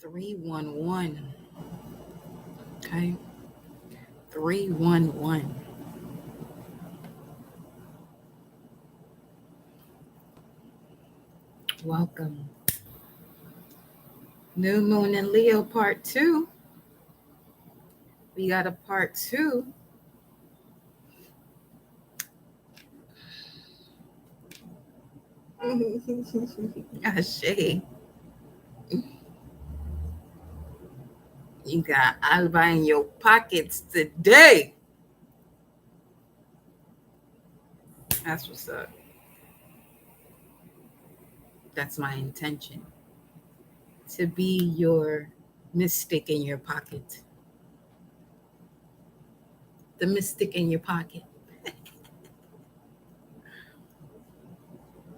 311. Okay. 311. Welcome. New Moon in Leo part 2. We got a part 2. Ashe. You got Alba in your pockets today. That's what's up. That's my intention. To be your mystic in your pocket. The mystic in your pocket.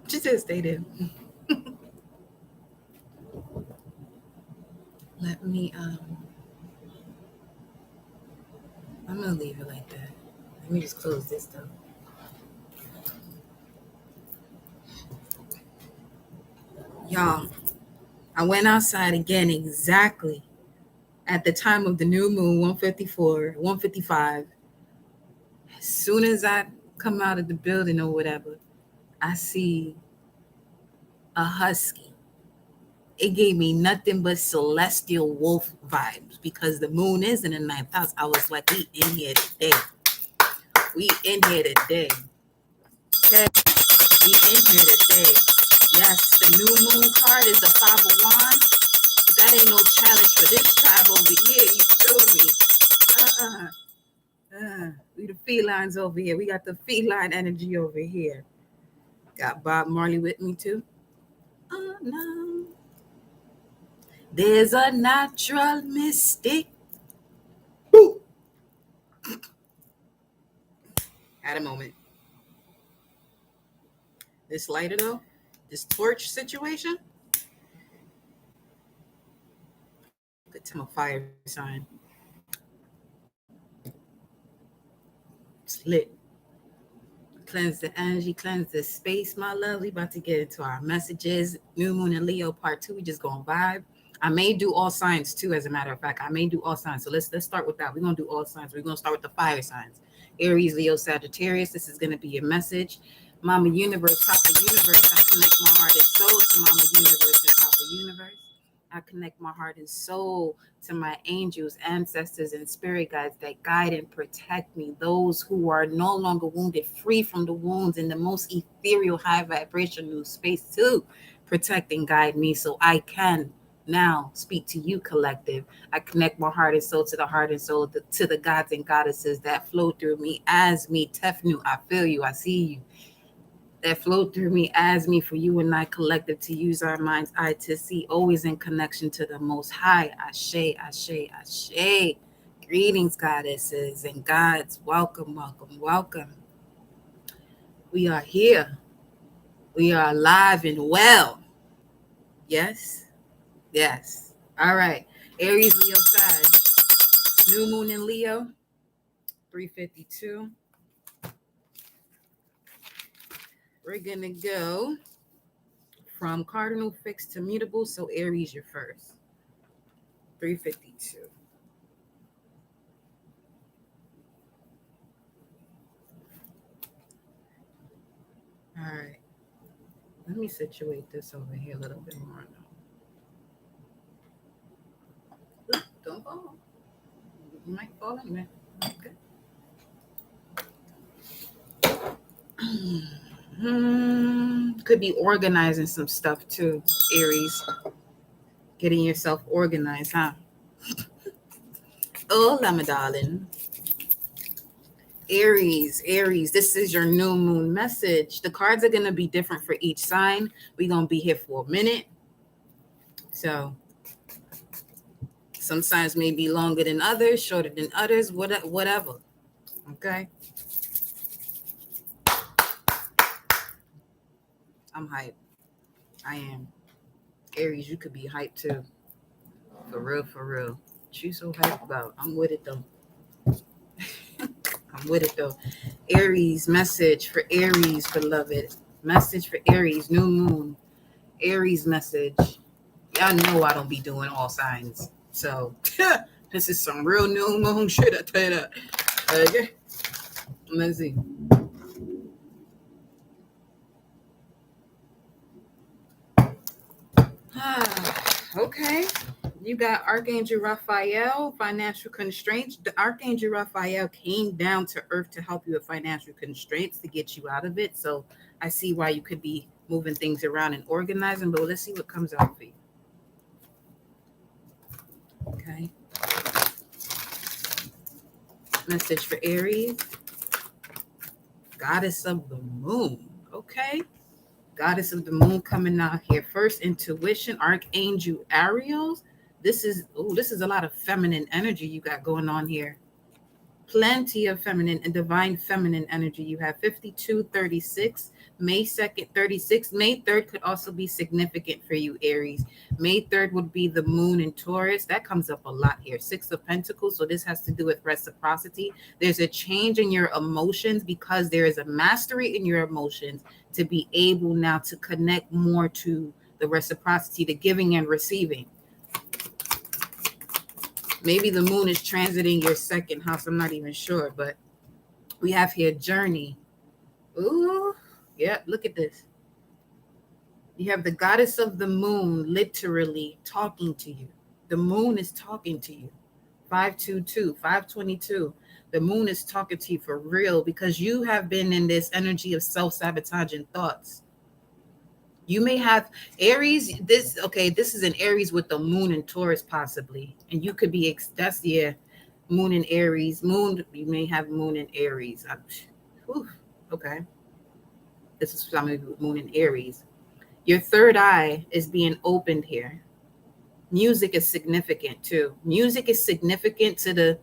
She just stay there. Let me I'm gonna leave it like that. Let me just close this though. Y'all, I went outside again exactly at the time of the new moon, 154, 155. As soon as I come out of the building or whatever, I see a husky. It gave me nothing but celestial wolf vibes because the moon is in the 9th house. I was like, we in here today. We in here today. Okay? We in here today. Yes, the new moon card is a 5 of wands. But that ain't no challenge for this tribe over here. You feel me? We the felines over here. We got the feline energy over here. Got Bob Marley with me too. Oh no. There's a natural mystic. Woo. Had a moment. This lighter though, this torch situation. Good time of fire sign. It's lit. Cleanse the energy, cleanse the space, my love. We about to get into our messages. New Moon and Leo part 2. We just gonna vibe. I may do all signs too, as a matter of fact. I may do all signs. So let's start with that. We're gonna do all signs. We're gonna start with the fire signs. Aries, Leo, Sagittarius. This is gonna be your message. Mama Universe, Papa Universe. I connect my heart and soul to Mama Universe and Papa Universe. I connect my heart and soul to my angels, ancestors, and spirit guides that guide and protect me. Those who are no longer wounded, free from the wounds in the most ethereal, high vibrational space to protect and guide me so I can now speak to you, collective. I connect my heart and soul to the heart and soul to the gods and goddesses that flow through me as me. Tefnu, I feel you. I see you. That flow through me as me for you and I collective to use our mind's eye to see, always in connection to the most high. Ashe, ashe, ashe. Greetings, goddesses and gods. Welcome, welcome, welcome. We are here. We are alive and well. Yes? Yes. All right. Aries, Leo, Sag. New moon in Leo. 352. We're going to go from cardinal fixed to mutable. So Aries, you're first. 352. All right. Let me situate this over here a little bit more now. Ooh, don't fall. You might fall anyway. Okay. Could be organizing some stuff too, Aries. Getting yourself organized, huh? Oh, my darling. Aries, this is your new moon message. The cards are going to be different for each sign. We're going to be here for a minute. So some signs may be longer than others, shorter than others, whatever. Okay. I'm hyped. I am. Aries, you could be hyped too. For real, for real. What you so hyped about? I'm with it though. I'm with it though. Aries, message for Aries, beloved. Message for Aries, new moon. Aries message. Y'all know I don't be doing all signs. So this is some real new moon shit, I tell you that. Okay. Let's see. Okay. You got Archangel Raphael, financial constraints. The Archangel Raphael came down to earth to help you with financial constraints to get you out of it. So I see why you could be moving things around and organizing, but let's see what comes out for you. Okay. Message for Aries. Goddess of the moon. Okay. Goddess of the moon coming out here. First, intuition, Archangel Aries. This is a lot of feminine energy you got going on here. Plenty of feminine and divine feminine energy. You have 5236, May 2nd, 36. May 3rd could also be significant for you, Aries. May 3rd would be the moon in Taurus. That comes up a lot here. 6 of Pentacles. So this has to do with reciprocity. There's a change in your emotions because there is a mastery in your emotions to be able now to connect more to the reciprocity, the giving and receiving. Maybe the moon is transiting your second house. I'm not even sure, but we have here journey. Ooh, yeah, look at this. You have the goddess of the moon literally talking to you. The moon is talking to you. 522, 522. The moon is talking to you for real because you have been in this energy of self-sabotaging thoughts. You may have Aries. This is an Aries with the moon in Taurus possibly. And you could be, moon in Aries. You may have moon in Aries. Okay. This is somebody with moon in Aries. Your third eye is being opened here. Music is significant too. Music is significant to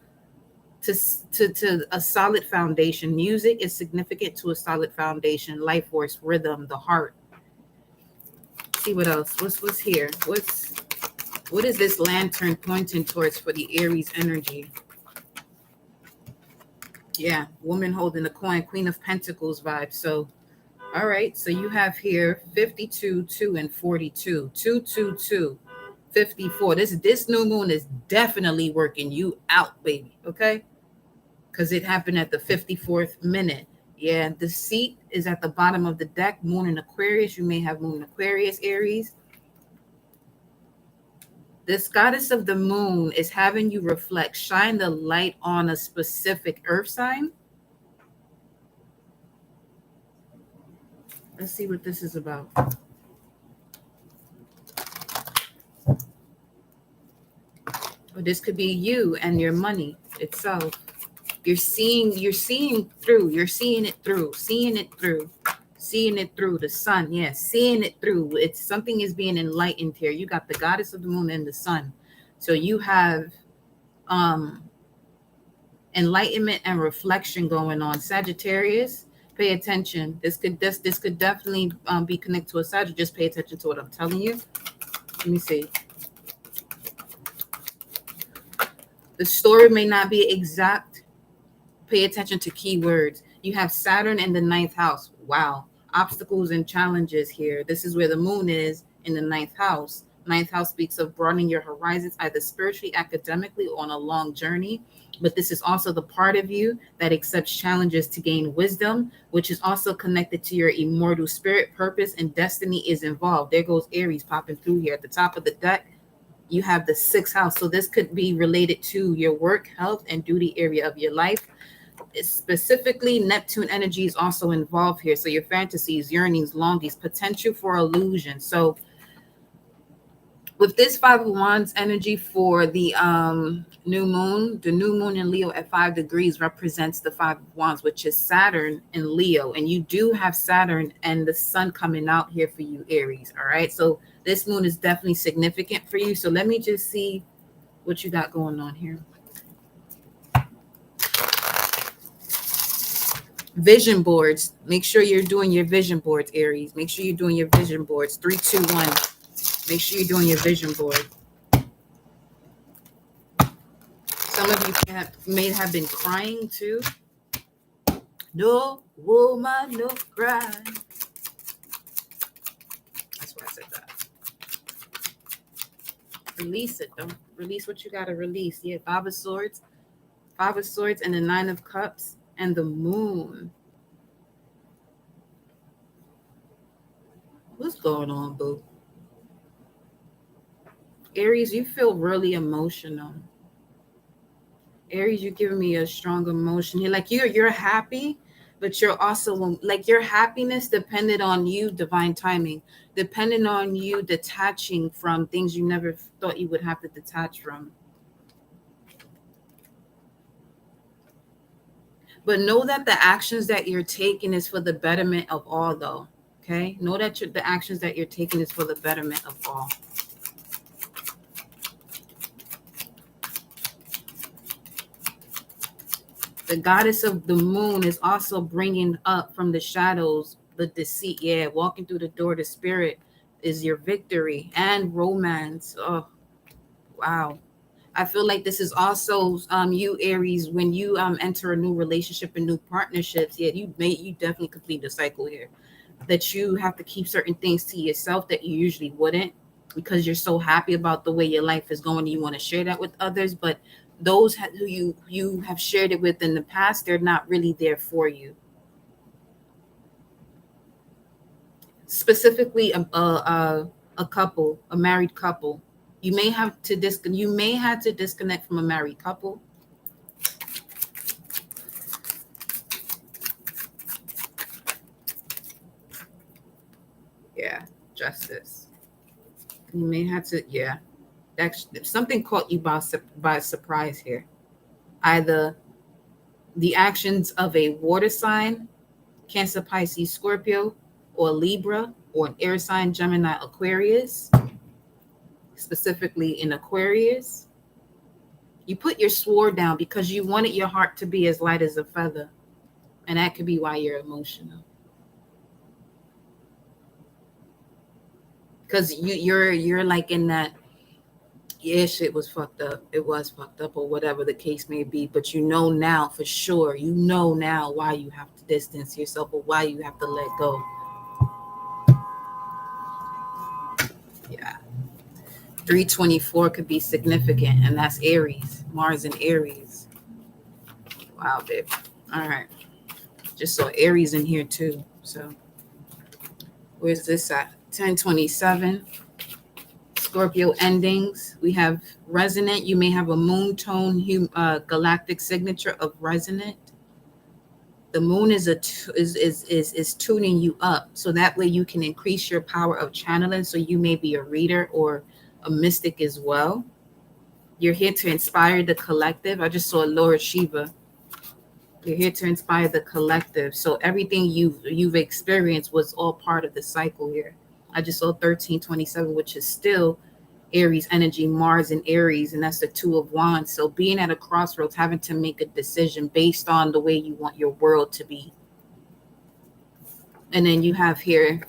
a solid foundation. Music is significant to a solid foundation, life force, rhythm, the heart. See what else. What's here? What is this lantern pointing towards for the Aries energy? Yeah, woman holding the coin, Queen of Pentacles vibe. So, all right. So you have here 52, 2, and 42. 222, 54. This new moon is definitely working you out, baby. Okay, because it happened at the 54th minute. Yeah, the seat is at the bottom of the deck. Moon in Aquarius. You may have moon in Aquarius, Aries. This goddess of the moon is having you reflect, shine the light on a specific earth sign. Let's see what this is about. Or this could be you and your money itself. You're seeing through. You're seeing it through the sun. Yeah, seeing it through. It's something is being enlightened here. You got the goddess of the moon and the sun. So you have enlightenment and reflection going on. Sagittarius, pay attention. This could definitely be connected to a Sagittarius. Just pay attention to what I'm telling you. Let me see. The story may not be exact. Pay attention to keywords. You have Saturn in the 9th house. Wow. Obstacles and challenges here. This is where the moon is in the 9th house. 9th house speaks of broadening your horizons, either spiritually, academically, or on a long journey. But this is also the part of you that accepts challenges to gain wisdom, which is also connected to your immortal spirit. Purpose and destiny is involved. There goes Aries popping through here at the top of the deck. You have the 6th house. So this could be related to your work, health, and duty area of your life. Specifically, Neptune energy is also involved here. So your fantasies, yearnings, longings, potential for illusion. So with this 5 of Wands energy for the new moon, the new moon in Leo at 5 degrees represents the 5 of Wands, which is Saturn in Leo. And you do have Saturn and the sun coming out here for you, Aries. All right. So this moon is definitely significant for you. So let me just see what you got going on here. Vision boards. Make sure you're doing your vision boards, Aries. Make sure you're doing your vision boards. 3, 2, 1. Make sure you're doing your vision board. Some of you may have been crying too. No woman, no cry. That's why I said that. Release it though. Release what you gotta release. Yeah, Five of Swords, and the Nine of Cups, and the Moon. What's going on, boo? Aries, you feel really emotional. Aries, you're giving me a strong emotion here. Like you're happy, but you're also like your happiness depended on you, divine timing, depending on you detaching from things you never thought you would have to detach from. But know that the actions that you're taking is for the betterment of all, though. Okay? Know that the actions that you're taking is for the betterment of all. The goddess of the moon is also bringing up from the shadows the deceit. Yeah, walking through the door to spirit is your victory and romance. Oh, wow. I feel like this is also you, Aries, when you enter a new relationship and new partnerships. Yeah, you definitely complete the cycle here. That you have to keep certain things to yourself that you usually wouldn't, because you're so happy about the way your life is going and you want to share that with others. But those who you have shared it with in the past, they're not really there for you. Specifically, a couple, a married couple. You may have to disconnect from a married couple. Yeah, justice. You may have to, yeah. That's something caught you by surprise here. Either the actions of a water sign, Cancer, Pisces, Scorpio, or Libra, or an air sign, Gemini, Aquarius, specifically in Aquarius. You put your sword down because you wanted your heart to be as light as a feather. And that could be why you're emotional. Because you're like in that, yeah, shit was fucked up. It was fucked up, or whatever the case may be. But you know now for sure. You know now why you have to distance yourself, or why you have to let go. Yeah. 324 could be significant, and that's Aries. Mars and Aries. Wow, babe. All right. Just saw Aries in here too. So where's this at? 1027. Scorpio endings. We have resonant. You may have a moon tone galactic signature of resonant. The moon is tuning you up, so that way you can increase your power of channeling. So you may be a reader or a mystic as well. You're here to inspire the collective. I just saw Lord Shiva. You're here to inspire the collective. So everything you've experienced was all part of the cycle here. I just saw 1327, which is still Aries energy, Mars and Aries, and that's the Two of Wands. So being at a crossroads, having to make a decision based on the way you want your world to be. And then you have here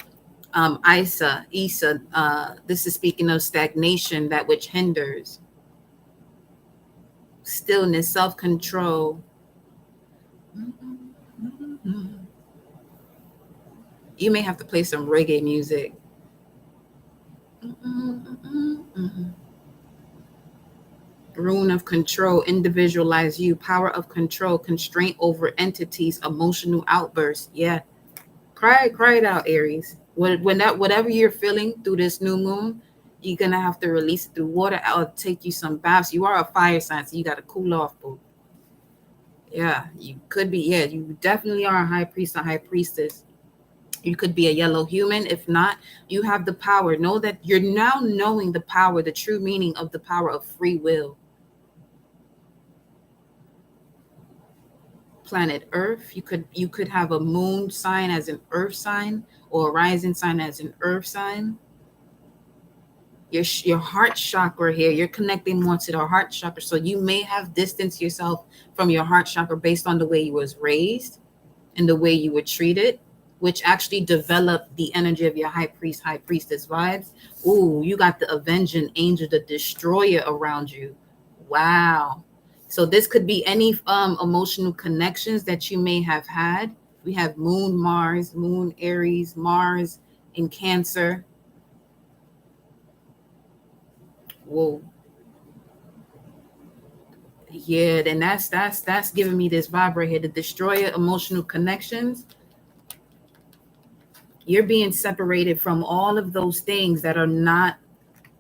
Isa. This is speaking of stagnation, that which hinders. Stillness, self-control. You may have to play some reggae music. Rune of control, individualize you, power of control, constraint over entities, emotional outbursts. Yeah. Cry it out, Aries. Whatever you're feeling through this new moon, you're gonna have to release it through water. I'll take you some baths. You are a fire sign, so you gotta cool off, boo. Yeah, you could be. Yeah, you definitely are a high priest, a high priestess. You could be a yellow human. If not, you have the power. Know that you're now knowing the power, the true meaning of the power of free will. Planet Earth. You could have a moon sign as an earth sign, or a rising sign as an earth sign. Your heart chakra here, you're connecting more to the heart chakra. So you may have distanced yourself from your heart chakra based on the way you was raised and the way you were treated, which actually developed the energy of your high priest, high priestess vibes. Ooh, you got the avenging angel, the destroyer around you. Wow. So this could be any emotional connections that you may have had. We have moon, Mars, moon, Aries, Mars in Cancer. Whoa. Yeah, then that's giving me this vibe right here. The destroyer emotional connections. You're being separated from all of those things that are not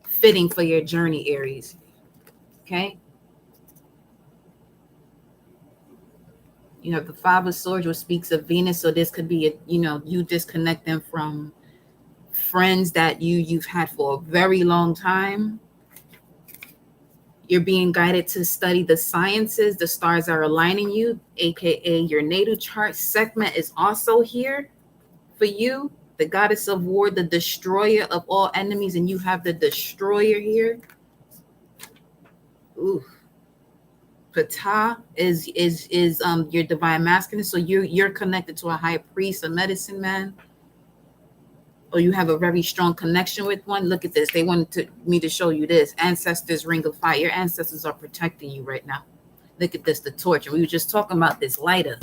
fitting for your journey, Aries. Okay. You have the Five of Swords, which speaks of Venus. So this could be, you disconnect them from friends that you've had for a very long time. You're being guided to study the sciences. The stars are aligning you, aka your natal chart. Sekhmet is also here for you. The goddess of war, the destroyer of all enemies, and you have the destroyer here. Ooh. Ptah is your divine masculine. So you're connected to a high priest, a medicine man, or you have a very strong connection with one. Look at this. They wanted me to show you this. Ancestors ring of fire. Your ancestors are protecting you right now. Look at this, the torch. And we were just talking about this lighter.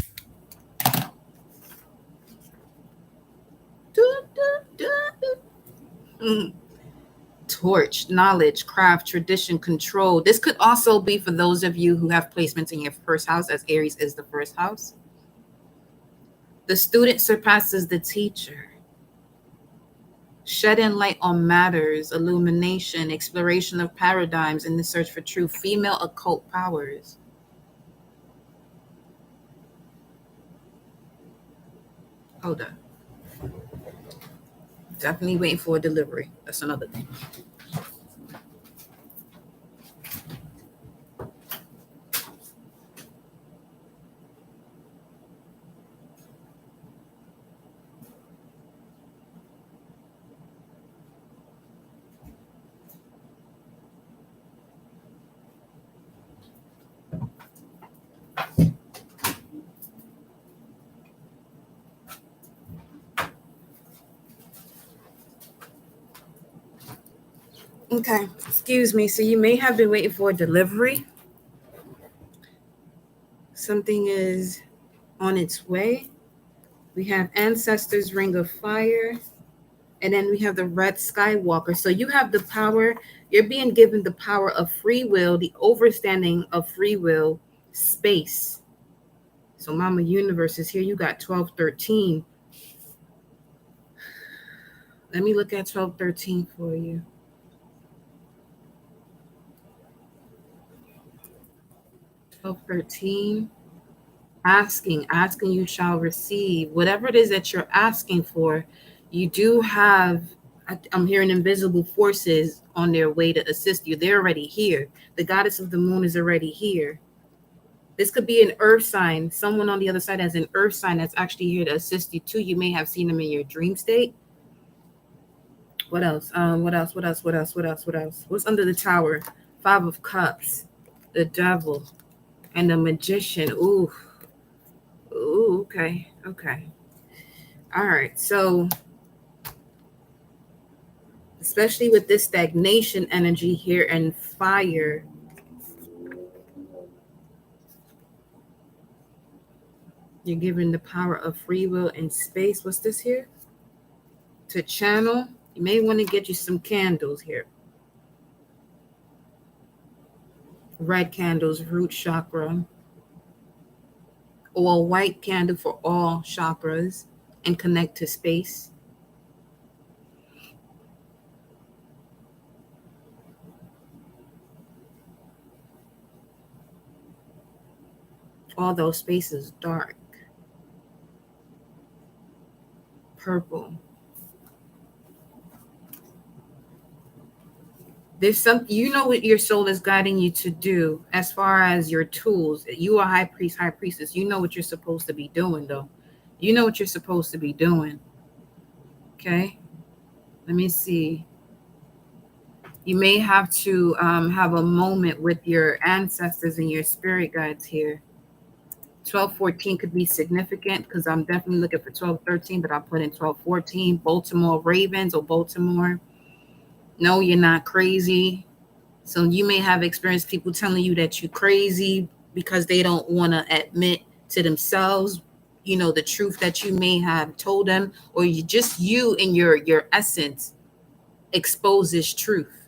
Torch, knowledge, craft, tradition, control. This could also be for those of you who have placements in your first house, as Aries is the first house. The student surpasses the teacher. Shedding light on matters, illumination, exploration of paradigms in the search for truth. Female occult powers. Hold on. Definitely waiting for a delivery. That's another thing. Okay, excuse me. So you may have been waiting for a delivery. Something is on its way. We have Ancestors Ring of Fire. And then we have the Red Skywalker. So you have the power. You're being given the power of free will, the overstanding of free will, space. So Mama Universe is here. You got 1213. Let me look at 1213 for you. 1213. Asking you shall receive. Whatever it is that you're asking for, you do have, I'm hearing invisible forces on their way to assist you. They're already here. The goddess of the moon is already here. This could be an earth sign. Someone on the other side has an earth sign that's actually here to assist you too. You may have seen them in your dream state. What else? What else? What's under the tower? Five of Cups, the Devil, and the Magician. Ooh, okay. All right. So, especially with this stagnation energy here and fire, you're given the power of free will and space. What's this here? To channel. You may want to get you some candles here. Red candles, root chakra, or a white candle for all chakras, and connect to space. All those spaces dark. Purple. There's something, you know what your soul is guiding you to do as far as your tools. You are high priest, high priestess. You know what you're supposed to be doing, though. You know what you're supposed to be doing. Okay. Let me see. You may have to have a moment with your ancestors and your spirit guides here. 1214 could be significant because I'm definitely looking for 1213, but I'll put in 1214. Baltimore Ravens or Baltimore. No, you're not crazy. So you may have experienced people telling you that you're crazy because they don't want to admit to themselves, the truth that you may have told them, or you in your essence exposes truth.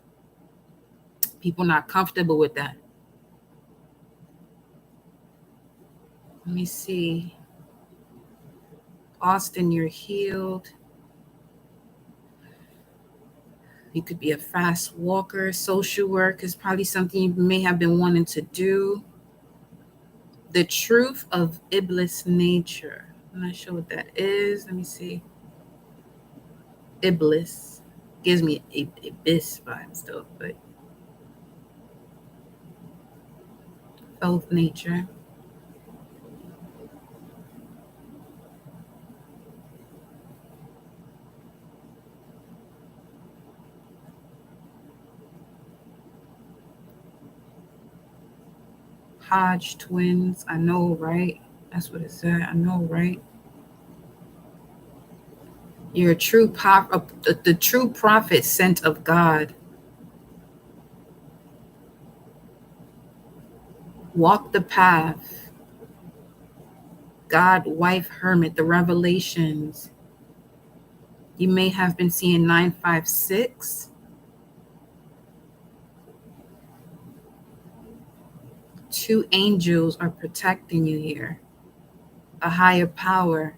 People not comfortable with that. Let me see. Austin, you're healed. You could be a fast walker. Social work is probably something you may have been wanting to do. The truth of Iblis nature. I'm not sure what that is. Let me see. Iblis gives me Ibis vibes though, but both nature. Hodge twins. I know, right? That's what it said. I know, right? You're a true the true prophet sent of God. Walk the path. God, wife, hermit, the revelations. You may have been seeing 956. Two angels are protecting you here. A higher power.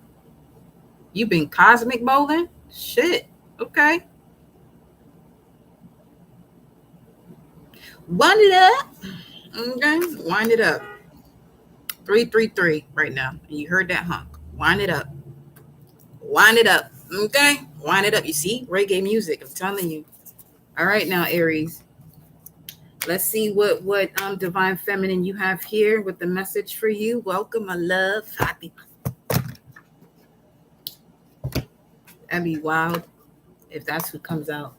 You've been cosmic bowling? Shit. Okay. Wind it up. Okay. Wind it up. 333 right now. You heard that honk. Wind it up. Wind it up. Okay. Wind it up. You see? Reggae music. I'm telling you. All right now, Aries. Let's see what divine feminine you have here with the message for you. Welcome, my love. Happy. That'd be wild if that's who comes out.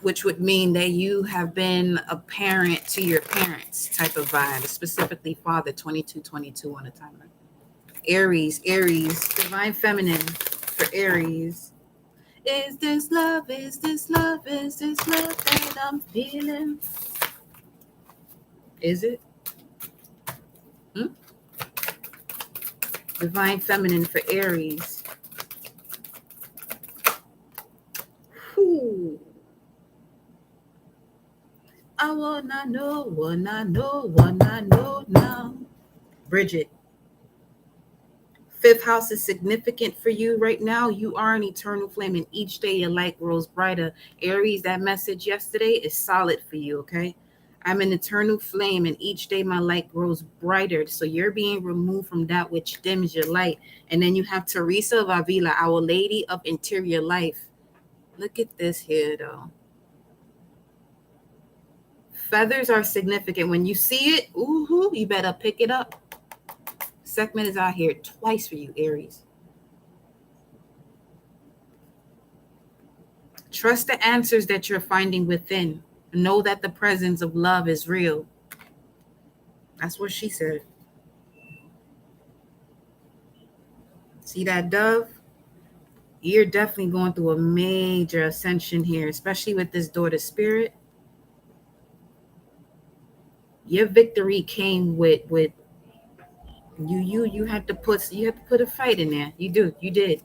Which would mean that you have been a parent to your parents type of vibe, specifically father 2222 on the timer. Aries, divine feminine for Aries. Is this love? Is this love? Is this love that I'm feeling? Is it? Divine feminine for Aries. Whew. I wanna know now. Bridget. Fifth house is significant for you right now. You are an eternal flame, and each day your light grows brighter. Aries, that message yesterday is solid for you, okay? I'm an eternal flame, and each day my light grows brighter. So you're being removed from that which dims your light. And then you have Teresa of Avila, Our Lady of Interior Life. Look at this here, though. Feathers are significant. When you see it, ooh, you better pick it up. Segment is out here twice for you, Aries. Trust the answers that you're finding within. Know that the presence of love is real. That's what she said. See that dove? You're definitely going through a major ascension here, especially with this daughter spirit. Your victory came with you had to put a fight in there. You did.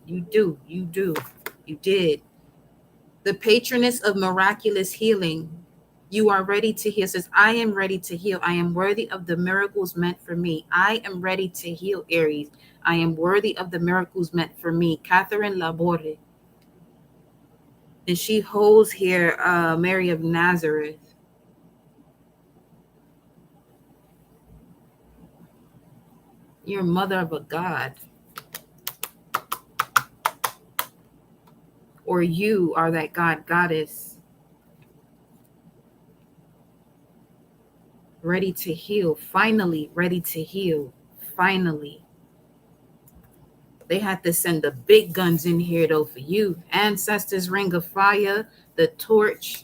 The patroness of miraculous healing. You are ready to heal. Says, I am ready to heal. I am worthy of the miracles meant for me. I am ready to heal, Aries. I am worthy of the miracles meant for me. Catherine Laborde. And she holds here Mary of Nazareth. You're mother of a god. Or you are that god, goddess. Ready to heal. Finally, ready to heal. Finally. They had to send the big guns in here, though, for you. Ancestors, ring of fire, the torch.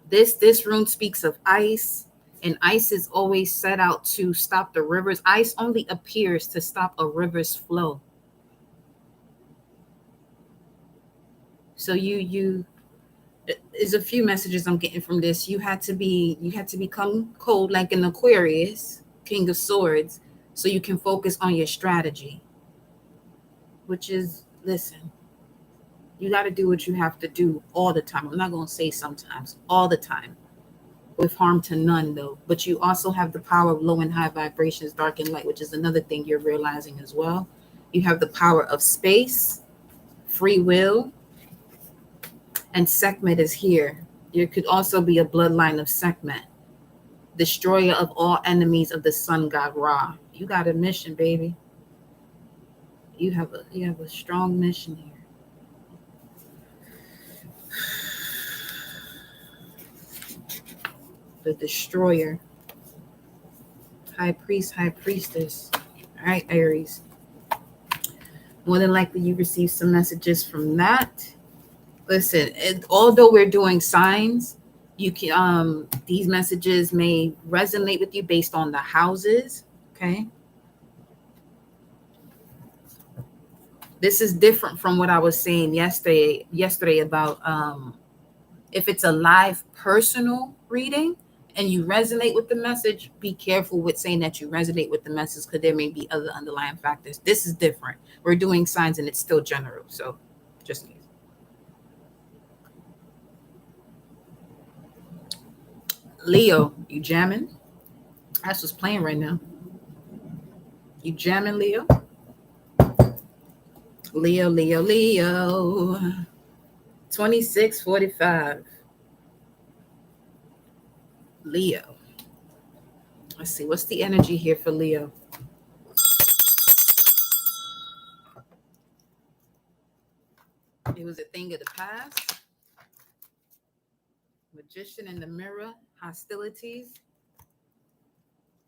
This rune speaks of ice. And ice is always set out to stop the rivers. Ice only appears to stop a river's flow. So you there's a few messages I'm getting from this. You had to become cold like an Aquarius, King of Swords, so you can focus on your strategy. Which is, listen, You got to do what you have to do all the time. I'm not going to say sometimes, all the time, with harm to none, though. But you also have the power of low and high vibrations, dark and light, which is another thing you're realizing as well. You have the power of space, free will, and Sekhmet is here. There could also be a bloodline of Sekhmet, destroyer of all enemies of the sun god Ra. You got a mission, baby. You have a strong mission here. The destroyer, high priest, high priestess. All right, Aries. More than likely, you receive some messages from that. Listen, although we're doing signs, you can these messages may resonate with you based on the houses. Okay. This is different from what I was saying yesterday about if it's a live personal reading and you resonate with the message, be careful with saying that you resonate with the message because there may be other underlying factors. This is different. We're doing signs and it's still general. So just in case. Leo, you jamming? That's what's playing right now. You jamming, Leo? Leo, Leo, Leo. 2645. Leo. Let's see. What's the energy here for Leo? It was a thing of the past. Magician in the mirror. Hostilities.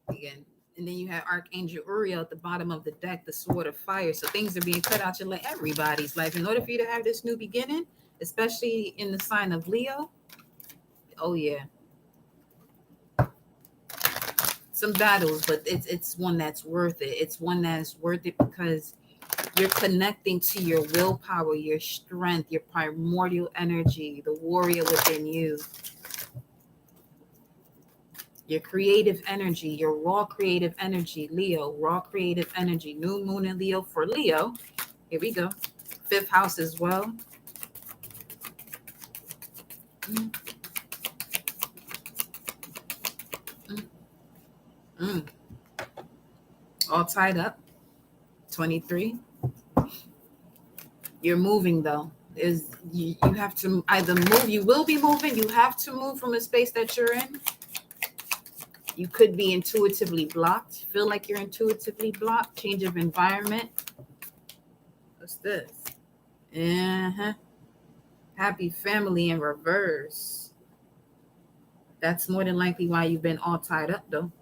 Again. And then you have Archangel Uriel at the bottom of the deck, the sword of fire. So things are being cut out your life, everybody's life. In order for you to have this new beginning, especially in the sign of Leo, oh yeah. Some battles, but it's one that's worth it. It's one that's worth it because you're connecting to your willpower, your strength, your primordial energy, the warrior within you. Your creative energy, your raw creative energy, Leo, raw creative energy, new moon in Leo for Leo. Here we go. 5th house as well. All tied up. 23. You're moving though. You have to either move. You will be moving. You have to move from a space that you're in. You could be intuitively blocked. Feel like you're intuitively blocked. Change of environment. What's this? Happy family in reverse. That's more than likely why you've been all tied up though.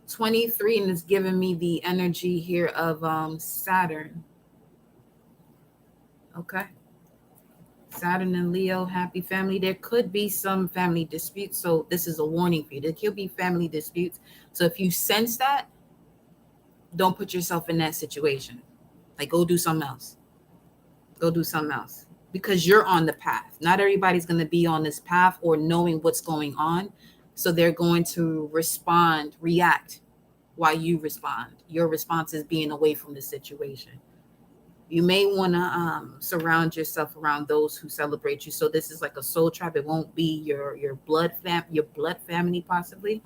23 and it's giving me the energy here of Saturn. Okay. Saturn and Leo, happy family. There could be some family disputes. So this is a warning for you. There could be family disputes. So if you sense that, don't put yourself in that situation. Like go do something else. Go do something else. Because you're on the path. Not everybody's going to be on this path or knowing what's going on. So they're going to respond, react while you respond. Your response is being away from the situation. You may want to surround yourself around those who celebrate you. So this is like a soul tribe. It won't be your blood family possibly.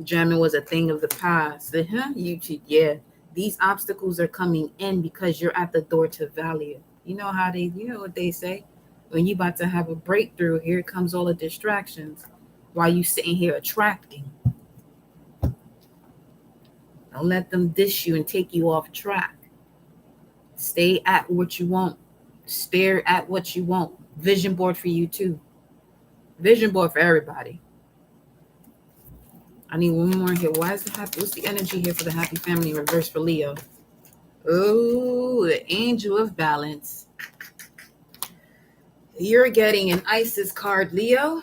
Jamming was a thing of the past. Yeah. These obstacles are coming in because you're at the door to value. You know what they say? When you about to have a breakthrough, here comes all the distractions while you sitting here attracting. Don't let them dish you and take you off track. Stay at what you want. Stare at what you want. Vision board for you too. Vision board for everybody. I need one more here. What's the energy here for the happy family reverse for Leo? Oh, the angel of balance. You're getting an Isis card, Leo.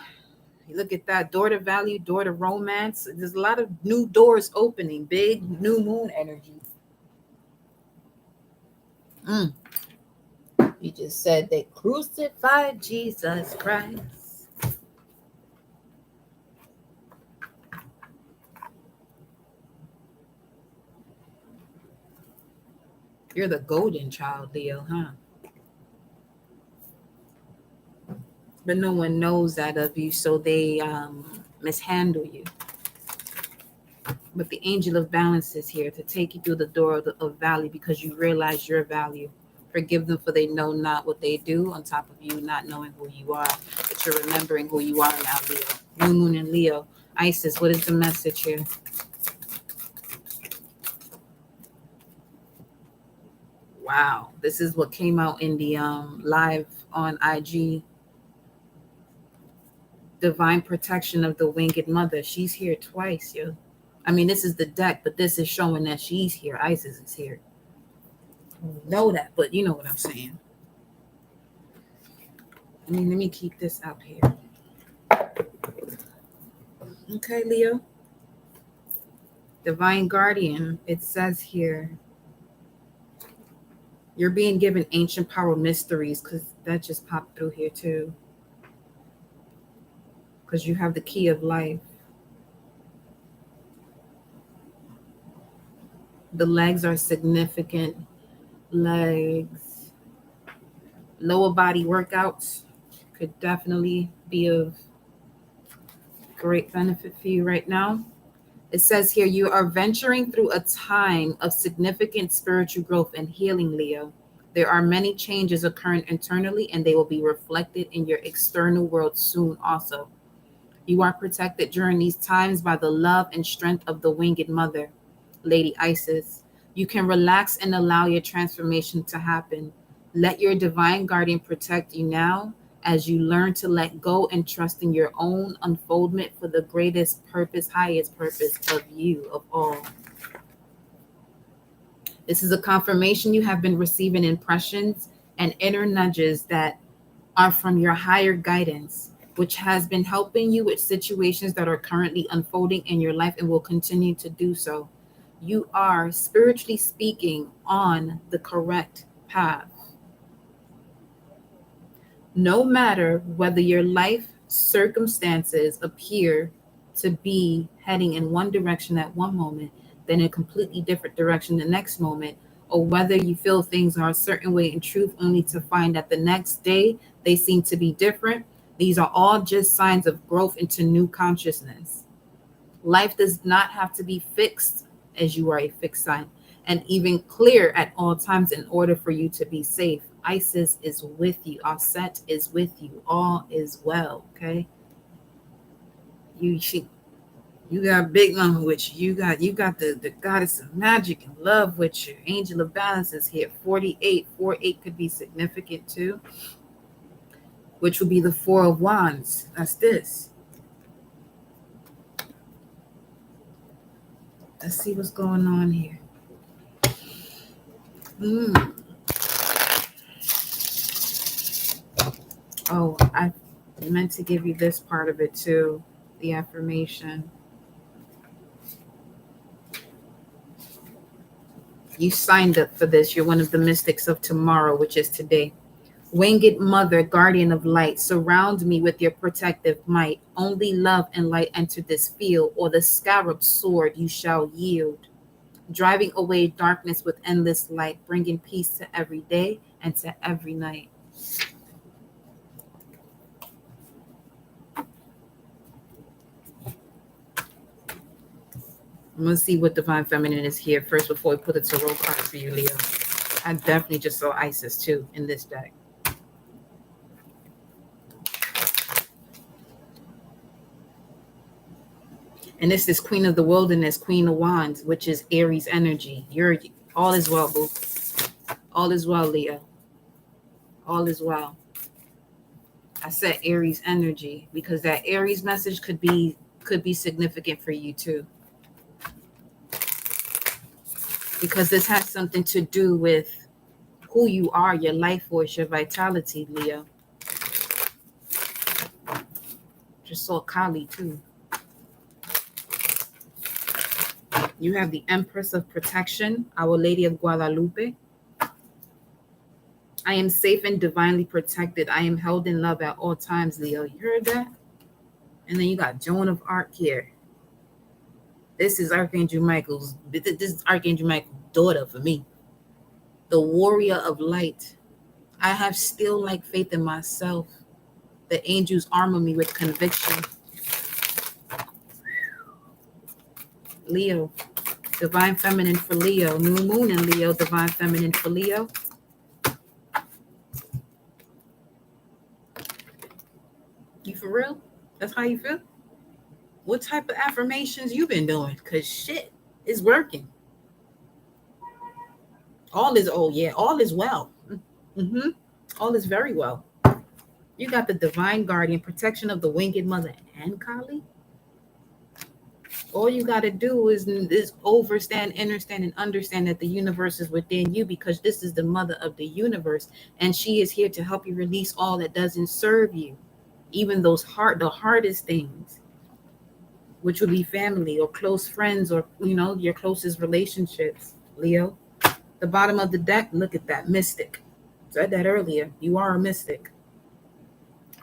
You look at that, door to value, door to romance. There's a lot of new doors opening, big new moon energy. You just said they crucified Jesus Christ. You're the golden child, Leo, huh? But no one knows that of you, so they mishandle you. But the angel of balance is here to take you through the door of valley because you realize your value. Forgive them for they know not what they do, on top of you not knowing who you are. But you're remembering who you are now, Leo. New moon in Leo. Isis, what is the message here? Wow, this is what came out in the live on IG. Divine protection of the winged mother. She's here twice, yo. I mean, this is the deck, but this is showing that she's here. Isis is here. Know that, but you know what I'm saying. I mean, let me keep this out here. Okay, Leo. Divine guardian, it says here, you're being given ancient power mysteries, because that just popped through here too. Because you have the key of life. The legs are significant. Legs. Lower body workouts could definitely be of great benefit for you right now. It says here, you are venturing through a time of significant spiritual growth and healing, Leo. There are many changes occurring internally, and they will be reflected in your external world soon also. You are protected during these times by the love and strength of the winged mother, Lady Isis. You can relax and allow your transformation to happen. Let your divine guardian protect you now as you learn to let go and trust in your own unfoldment for the greatest purpose, highest purpose of you, of all. This is a confirmation you have been receiving impressions and inner nudges that are from your higher guidance, which has been helping you with situations that are currently unfolding in your life and will continue to do so. You are, spiritually speaking, on the correct path. No matter whether your life circumstances appear to be heading in one direction at one moment, then a completely different direction the next moment, or whether you feel things are a certain way in truth only to find that the next day they seem to be different, these are all just signs of growth into new consciousness. Life does not have to be fixed as you are a fixed sign, and even clear at all times in order for you to be safe. Isis is with you. Offset is with you. All is well. Okay. You got Big Mama with you. You got the goddess of magic and love with you. Angel of balance is here. 48. 48 could be significant too, which would be the Four of Wands. That's this. Let's see what's going on here. Oh, I meant to give you this part of it too, the affirmation. You signed up for this. You're one of the mystics of tomorrow, which is today. Winged mother, guardian of light, surround me with your protective might. Only love and light enter this field, or the scarab sword you shall yield. Driving away darkness with endless light, bringing peace to every day and to every night. I'm going to see what Divine Feminine is here first before we put the tarot card for you, Leo. I definitely just saw Isis too in this deck. And this is Queen of the Wilderness, Queen of Wands, which is Aries energy. You're all is well, boo. All is well, Leo. All is well. I said Aries energy because that Aries message could be significant for you too. Because this has something to do with who you are, your life force, your vitality, Leo. Just saw Kali too. You have the Empress of Protection, Our Lady of Guadalupe. I am safe and divinely protected. I am held in love at all times, Leo. You heard that? And then you got Joan of Arc here. This is Archangel Michael's. This is Archangel Michael's daughter for me. the warrior of light. I have still like faith in myself. The angels armor me with conviction. Leo, divine feminine for Leo. New moon in Leo, divine feminine for Leo. You for real? That's how you feel? What type of affirmations you been doing? Because shit is working. All is, oh yeah, all is well. Mm-hmm. All is very well. You got the divine guardian, protection of the winged mother and Kali. All you got to do is understand, and understand that the universe is within you, because this is the mother of the universe, and she is here to help you release all that doesn't serve you, even the hardest things, which would be family or close friends, or your closest relationships. Leo, the bottom of the deck, look at that mystic. Said that earlier. You are a mystic.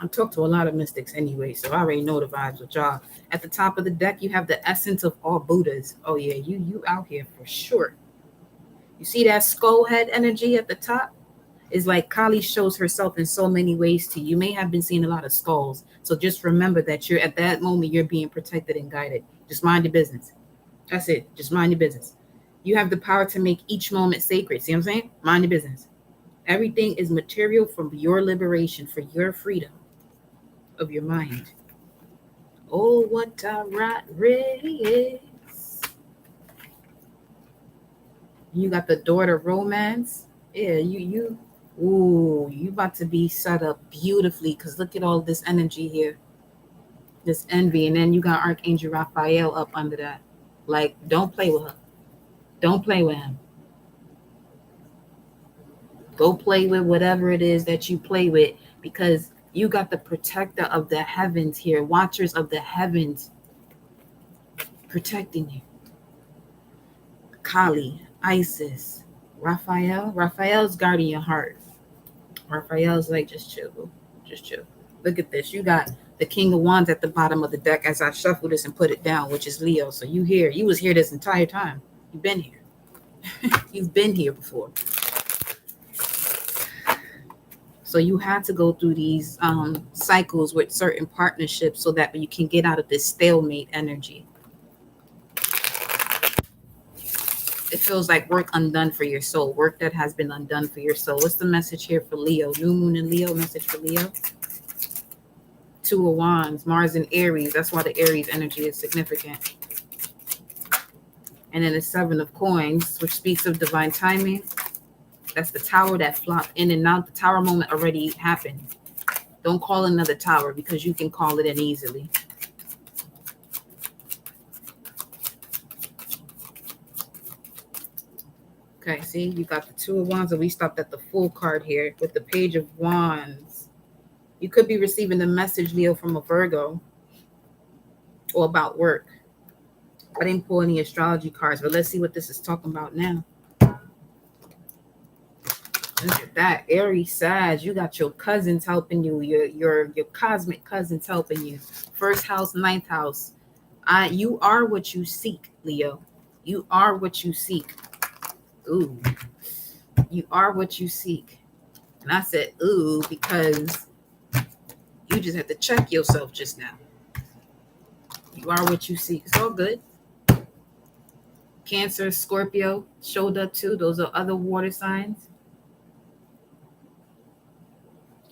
I've talked to a lot of mystics anyway, so I already know the vibes with y'all. At the top of the deck, you have the essence of all Buddhas. Oh yeah, you out here for sure. You see that skull head energy at the top? Is like Kali shows herself in so many ways to you. You may have been seeing a lot of skulls, so just remember that you're at that moment, you're being protected and guided. Just mind your business. That's it. Just mind your business. You have the power to make each moment sacred. See what I'm saying? Mind your business. Everything is material for your liberation, for your freedom of your mind. Oh, what a right really is. You got the daughter romance. Yeah, you about to be set up beautifully, because look at all this energy here. This envy. And then you got Archangel Raphael up under that. Like, don't play with her. Don't play with him. Go play with whatever it is that you play with, because you got the protector of the heavens here, watchers of the heavens protecting you. Kali, Isis, Raphael. Raphael's guarding your heart. Raphael's like, just chill, just chill. Look at this. You got the King of Wands at the bottom of the deck as I shuffle this and put it down, which is Leo. So you here. You was here this entire time. You've been here. You've been here before. So you had to go through these cycles with certain partnerships so that you can get out of this stalemate energy. It feels like work undone for your soul, work that has been undone for your soul. What's the message here for Leo? New moon in Leo, message for Leo. Two of Wands, Mars in Aries. That's why the Aries energy is significant. And then the Seven of Coins, which speaks of divine timing. That's the tower that flopped in and out. The tower moment already happened. Don't call another tower, because you can call it in easily. Okay, see, you got the Two of Wands, and we stopped at the full card here with the Page of Wands. You could be receiving the message, Leo, from a Virgo, or about work. I didn't pull any astrology cards, but let's see what this is talking about now. Look at that, Aries, Sag. You got your cousins helping you, your cosmic cousins helping you. First house, ninth house. You are what you seek, Leo. You are what you seek. Ooh, you are what you seek. And I said, ooh, because you just had to check yourself just now. You are what you seek. It's all good. Cancer, Scorpio showed up too. Those are other water signs.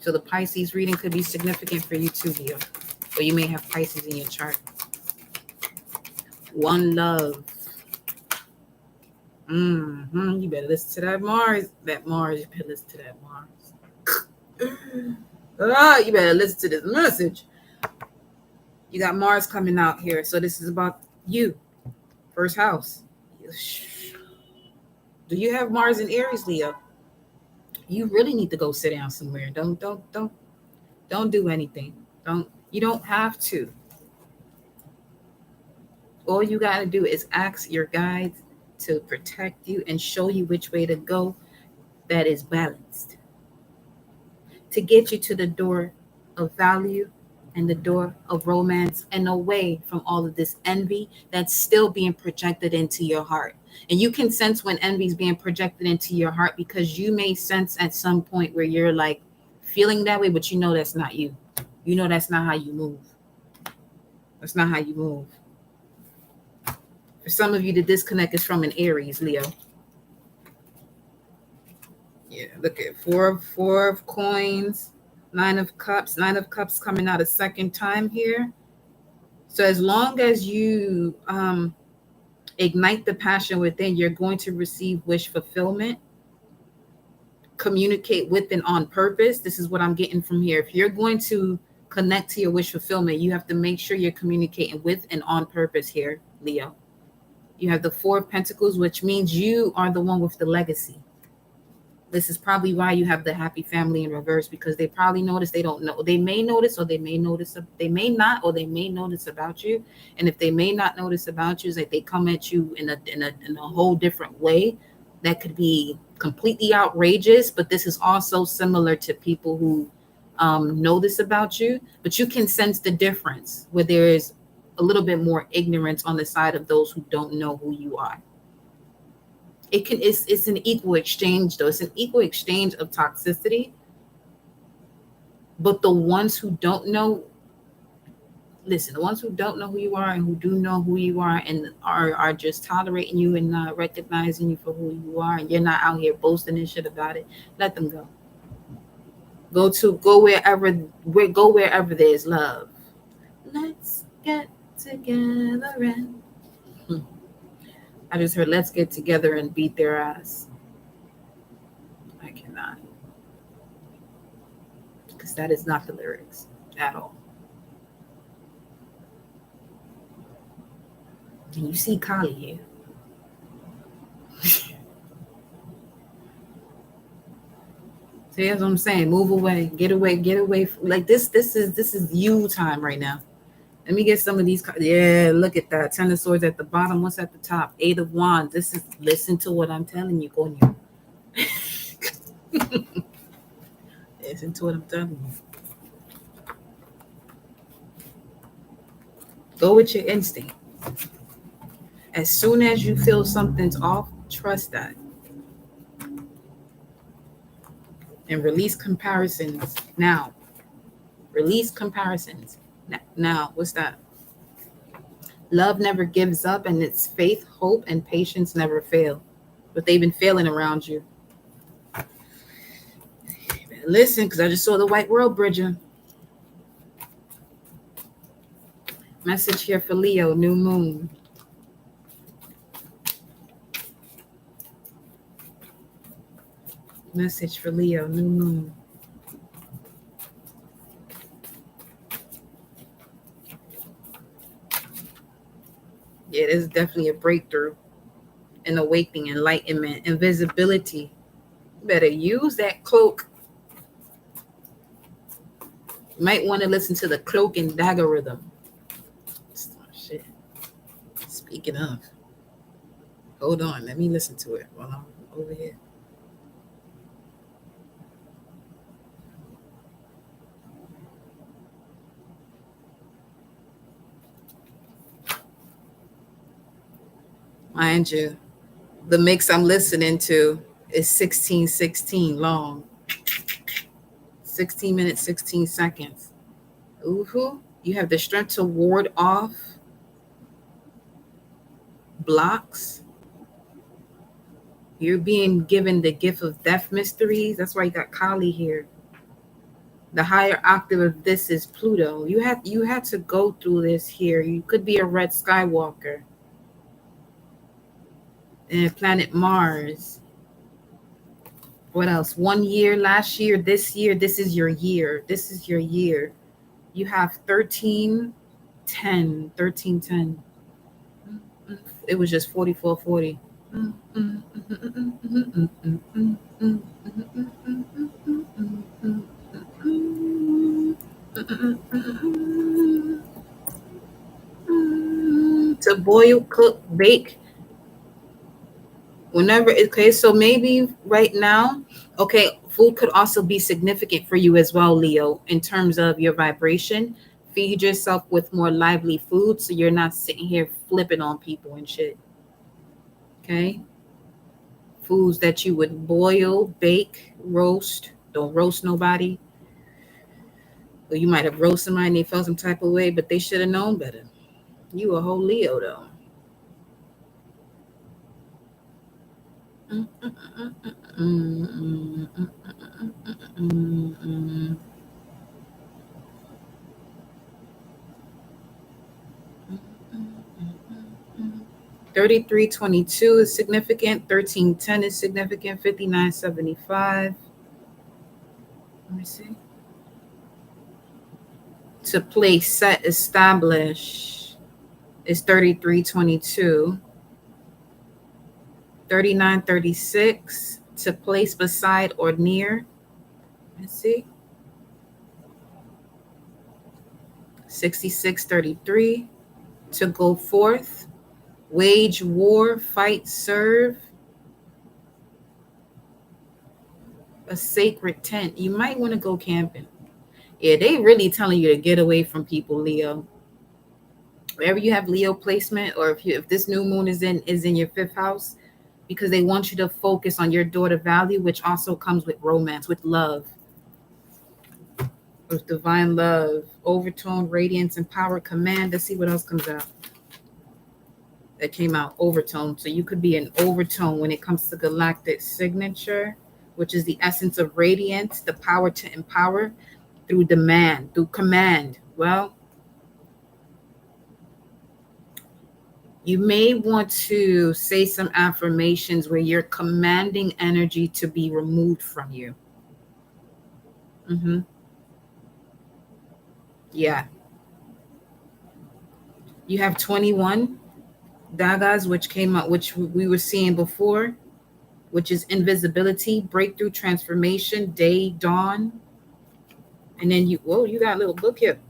So the Pisces reading could be significant for you too, Leo. Or you may have Pisces in your chart. One love. You better listen to that Mars. You better listen to that Mars. You better listen to this message. You got Mars coming out here. So this is about you. First house. Do you have Mars in Aries, Leo? You really need to go sit down somewhere. Don't do anything. You don't have to. All you got to do is ask your guides to protect you and show you which way to go that is balanced, to get you to the door of value and the door of romance, and away from all of this envy that's still being projected into your heart. And you can sense when envy is being projected into your heart, because you may sense at some point where you're like feeling that way, but you know that's not you. You know that's not how you move. That's not how you move. For some of you, the disconnect is from an Aries, Leo. Yeah, look at four of coins, 9 of cups coming out a second time here. So as long as you ignite the passion within, you're going to receive wish fulfillment. Communicate with and on purpose. This is what I'm getting from here. If you're going to connect to your wish fulfillment, you have to make sure you're communicating with and on purpose here, Leo. You have the 4 of Pentacles, which means you are the one with the legacy. This is probably why you have the happy family in reverse, because they probably notice, they don't know. They may notice, or they may notice, they may not, or they may notice about you. And if they may not notice about you, it's like they come at you in a whole different way that could be completely outrageous. But this is also similar to people who know this about you, but you can sense the difference where there is a little bit more ignorance on the side of those who don't know who you are. It's an equal exchange, though. It's an equal exchange of toxicity. But the ones who don't know, listen, the ones who don't know who you are and who do know who you are and are just tolerating you and not recognizing you for who you are, and you're not out here boasting and shit about it, let them go. Go wherever there's love. Let's get together and I just heard let's get together and beat their ass. I cannot. Because that is not the lyrics at all. And you see Kali here. See, that's what I'm saying. Move away. Get away. Like this is you time right now. Let me get some of these. Yeah, look at that. 10 of Swords at the bottom. What's at the top? 8 of Wands. This is, listen to what I'm telling you, Konyo. Listen to what I'm telling you. Go with your instinct. As soon as you feel something's off, trust that. And release comparisons now. Release comparisons. Now, what's that? Love never gives up, and its faith, hope, and patience never fail. But they've been failing around you. Listen, because I just saw the white world, Bridger. Message here for Leo, new moon. Message for Leo, new moon. Yeah, this is definitely a breakthrough, an awakening, enlightenment, invisibility. You better use that cloak. You might want to listen to the Cloak and Dagger rhythm. Oh, shit. Speaking of, hold on, let me listen to it while I'm over here. Mind you, the mix I'm listening to is 16:16 long. 16 minutes, 16 seconds. Ooh, you have the strength to ward off blocks. You're being given the gift of death mysteries. That's why you got Kali here. The higher octave of this is Pluto. You had to go through this here. You could be a Red Skywalker. And planet Mars. What else? 1 year, last year, this year. This is your year. This is your year. You have 1310. 1310. It was just 4440. To boil, cook, bake. Whenever, okay, so maybe right now, okay, food could also be significant for you as well, Leo, in terms of your vibration. Feed yourself with more lively food so you're not sitting here flipping on people and shit. Okay? Foods that you would boil, bake, roast. Don't roast nobody. Or you might have roasted somebody and they felt some type of way, but they should have known better. You a whole Leo though. 3322 is significant. 1310 is significant. 5975. Let me see. To place, set, establish is 3322. 3936 to place beside or near. Let's see. 6633 to go forth, wage war, fight, serve. A sacred tent. You might want to go camping. Yeah, they really telling you to get away from people, Leo. Wherever you have Leo placement, or if this new moon is in your 5th house, because they want you to focus on your daughter value, which also comes with romance, with love, with divine love, overtone, radiance, and power, command. Let's see what else comes out. That came out, overtone. So you could be an overtone when it comes to galactic signature, which is the essence of radiance, the power to empower through demand, through command. Well, you may want to say some affirmations where you're commanding energy to be removed from you. Yeah. You have 21 dagas, which came out, which we were seeing before, which is invisibility, breakthrough, transformation, day, dawn. And then you got a little book here.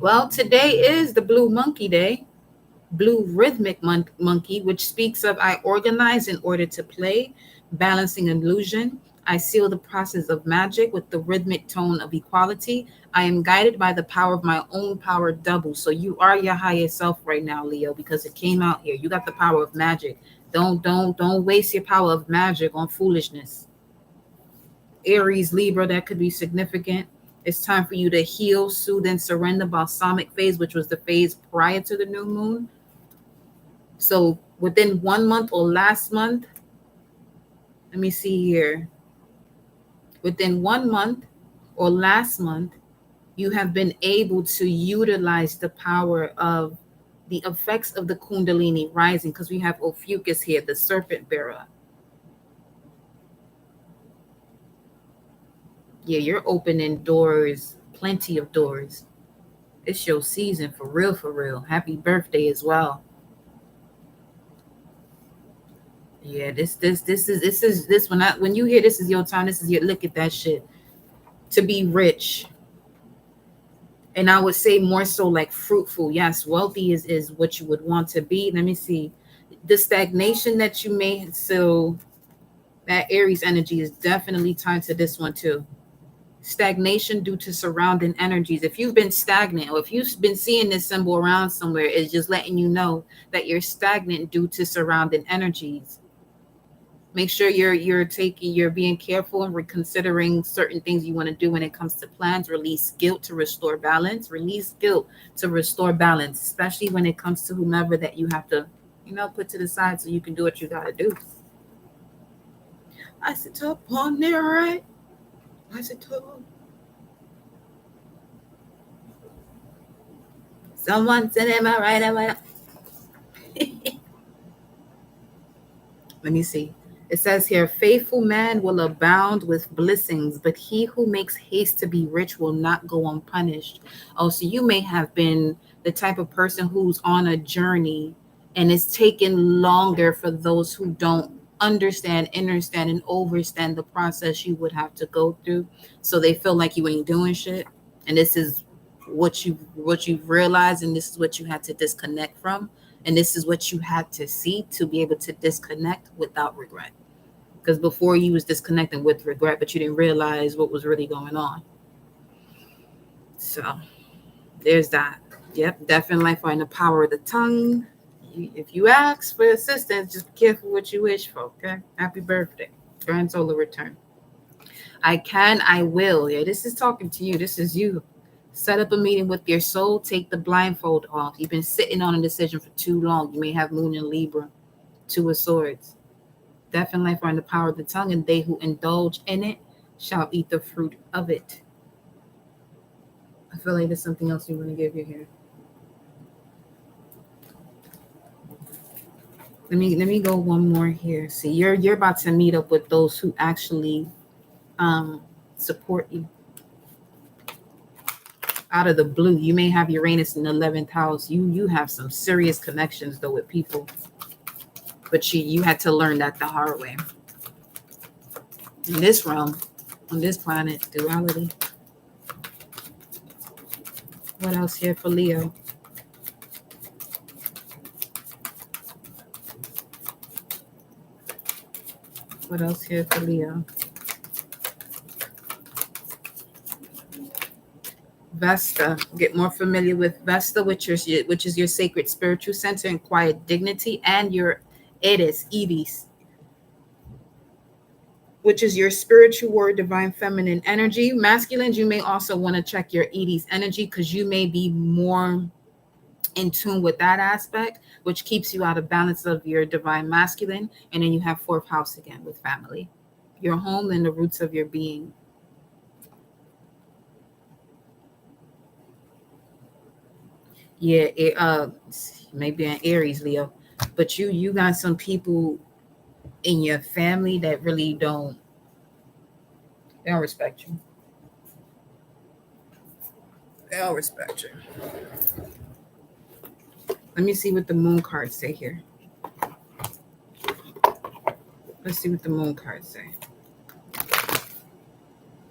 Well, today is the Blue Monkey Day. Blue rhythmic monkey, which speaks of I organize in order to play, balancing illusion. I seal the process of magic with the rhythmic tone of equality. I am guided by the power of my own power double. So you are your highest self right now, Leo, because it came out here. You got the power of magic. Don't waste your power of magic on foolishness. Aries, Libra, that could be significant. It's time for you to heal, soothe, and surrender. Balsamic phase, which was the phase prior to the new moon. So within 1 month or last month, let me see here. Within 1 month or last month, you have been able to utilize the power of the effects of the Kundalini rising, because we have Ophiuchus here, the serpent bearer. Yeah, you're opening doors, plenty of doors. It's your season for real, for real. Happy birthday as well. Yeah, this when you hear this is your time, this is your look at that shit. To be rich. And I would say more so like fruitful. Yes, wealthy is what you would want to be. Let me see. The stagnation that you may, so that Aries energy is definitely tied to this one too. Stagnation due to surrounding energies. If you've been stagnant, or if you've been seeing this symbol around somewhere, it's just letting you know that you're stagnant due to surrounding energies. Make sure you're being careful and reconsidering certain things you want to do when it comes to plans. Release guilt to restore balance. Release guilt to restore balance, especially when it comes to whomever that you have to, put to the side so you can do what you gotta do. I sit up on there, right? I sit up. Someone said, "Am I right? Am I?" Let me see. It says here, faithful man will abound with blessings, but he who makes haste to be rich will not go unpunished. Oh, so you may have been the type of person who's on a journey and it's taken longer for those who don't understand, understand, and overstand the process you would have to go through. So they feel like you ain't doing shit. And this is what you've realized, and this is what you had to disconnect from. And this is what you had to see to be able to disconnect without regret. Because before you was disconnecting with regret, but you didn't realize what was really going on. So There's that. Yep, death and life are in the power of the tongue. If you ask for assistance, just be careful what you wish for, okay? Happy birthday. Grand solar return. I can, I will. Yeah, this is talking to you. This is you. Set up a meeting with your soul. Take the blindfold off. You've been sitting on a decision for too long. You may have moon in Libra. Two of swords. Death and life are in the power of the tongue, and they who indulge in it shall eat the fruit of it. I feel like there's something else you want to give you here. Let me go one more here. See, you're about to meet up with those who actually support you. Out of the blue, you may have Uranus in the 11th house. You have some serious connections though with people, but you had to learn that the hard way. In this realm, on this planet, duality. What else here for Leo? What else here for Leo? Vesta. Get more familiar with Vesta, which is your sacred spiritual center and quiet dignity, and your Aries, which is your spiritual word, divine feminine energy. Masculines, you may also want to check your Aries energy because you may be more in tune with that aspect, which keeps you out of balance of your divine masculine. And then you have fourth house again with family, your home, and the roots of your being. Yeah, it maybe an Aries, Leo, but you got some people in your family that really don't respect you. They don't respect you. Let me see what the moon cards say here. Let's see what the moon cards say.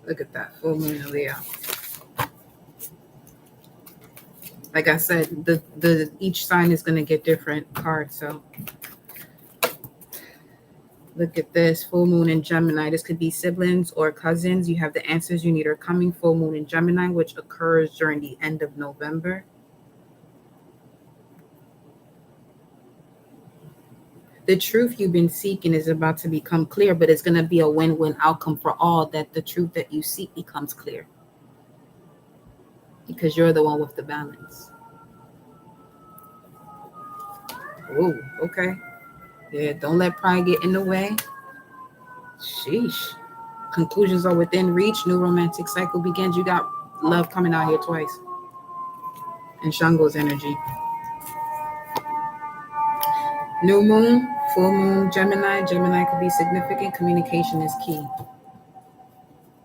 Look at that, full moon in Leo. Like I said, the each sign is gonna get different cards. So look at this, full moon in Gemini. This could be siblings or cousins. You have the answers you need are coming. Full moon in Gemini, which occurs during the end of November. The truth you've been seeking is about to become clear, but it's going to be a win-win outcome for all, that the truth that you seek becomes clear. Because you're the one with the balance. Oh, okay. Yeah, don't let pride get in the way. Sheesh. Conclusions are within reach. New romantic cycle begins. You got love coming out here twice. And Shango's energy. New moon, full moon, Gemini. Gemini could be significant. Communication is key.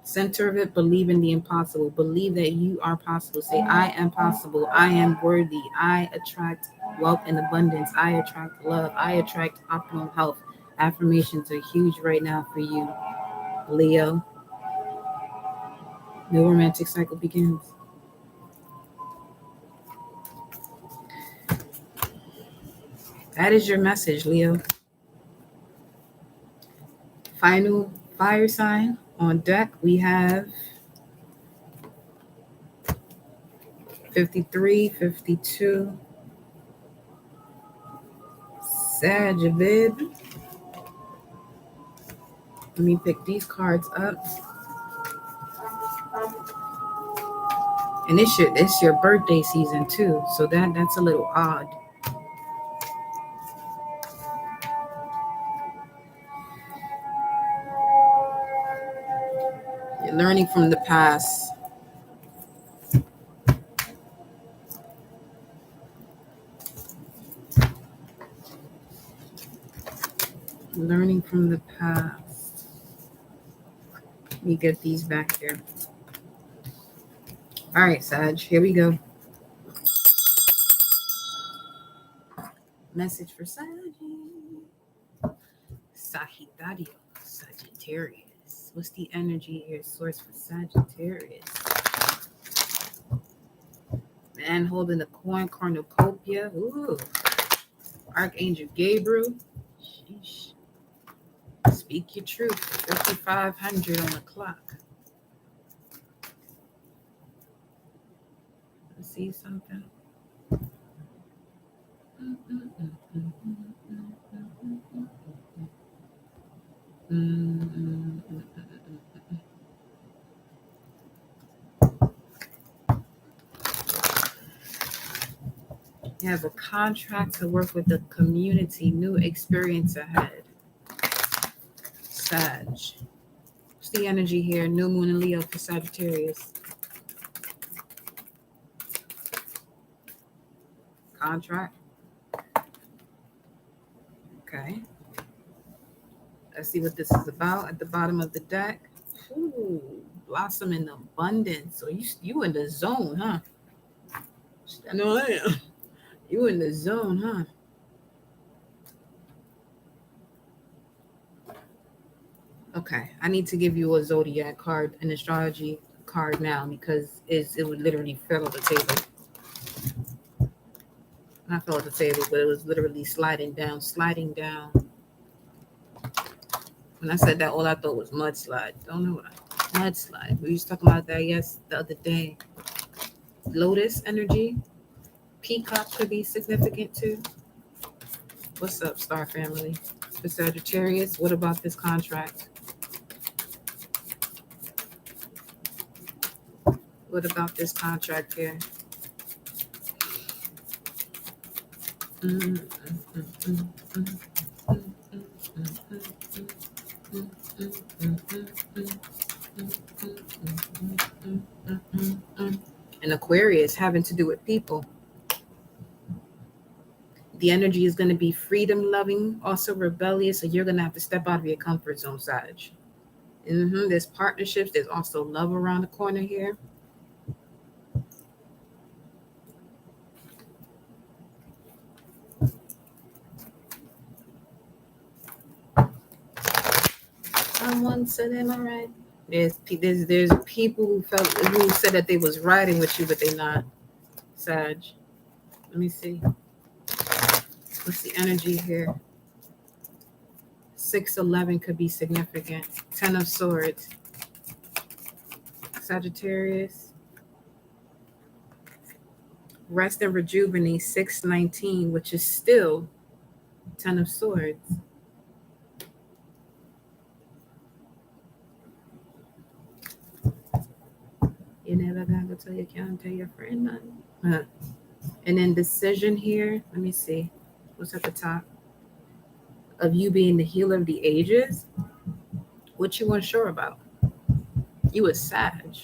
Center of it, believe in the impossible. Believe that you are possible. Say, I am possible. I am worthy. I attract wealth and abundance. I attract love. I attract optimal health. Affirmations are huge right now for you, Leo. New romantic cycle begins. That is your message, Leo. Final fire sign on deck. We have 53, 52. Sagittarius. Let me pick these cards up. And it's your birthday season too, so that's a little odd. You're learning from the past. Learning from the past. Let me get these back here. All right, Sag, here we go. Message for Sag. Sagittarius. What's the energy here? Source for Sagittarius. Man holding the coin, cornucopia. Ooh. Archangel Gabriel. Sheesh. Speak your truth. 5,500 on the clock. see something. You have a contract to work with the community, new experience ahead. Sag. What's the energy here? New moon in Leo for Sagittarius. Contract. Okay. Let's see what this is about at the bottom of the deck. Ooh, blossom in abundance. So you in the zone, huh? I know I am. You in the zone, huh? Okay, I need to give you a zodiac card, an astrology card now, because it would literally fell on the table. Not fell on the table, but it was literally sliding down. When I said that, all I thought was mudslide. Don't know what mudslide. We was talking about that the other day. Lotus energy. Peacock could be significant too. What's up, Star Family? For Sagittarius, what about this contract? What about this contract here? And Aquarius having to do with people. The energy is going to be freedom loving, also rebellious. So you're going to have to step out of your comfort zone, Sag. There's partnerships. There's also love around the corner here. Someone said, "Am I right?" There's people who said that they was riding with you, but they're not. Sag. Let me see. What's the energy here? 6-11 could be significant. 10 of Swords. Sagittarius. Rest and rejuvenate. 6-19, which is still 10 of Swords. You never gotta go tell your count, tell your friend nothing. And then decision here. Let me see. What's at the top? Of you being the healer of the ages. What you unsure about? You a Sag.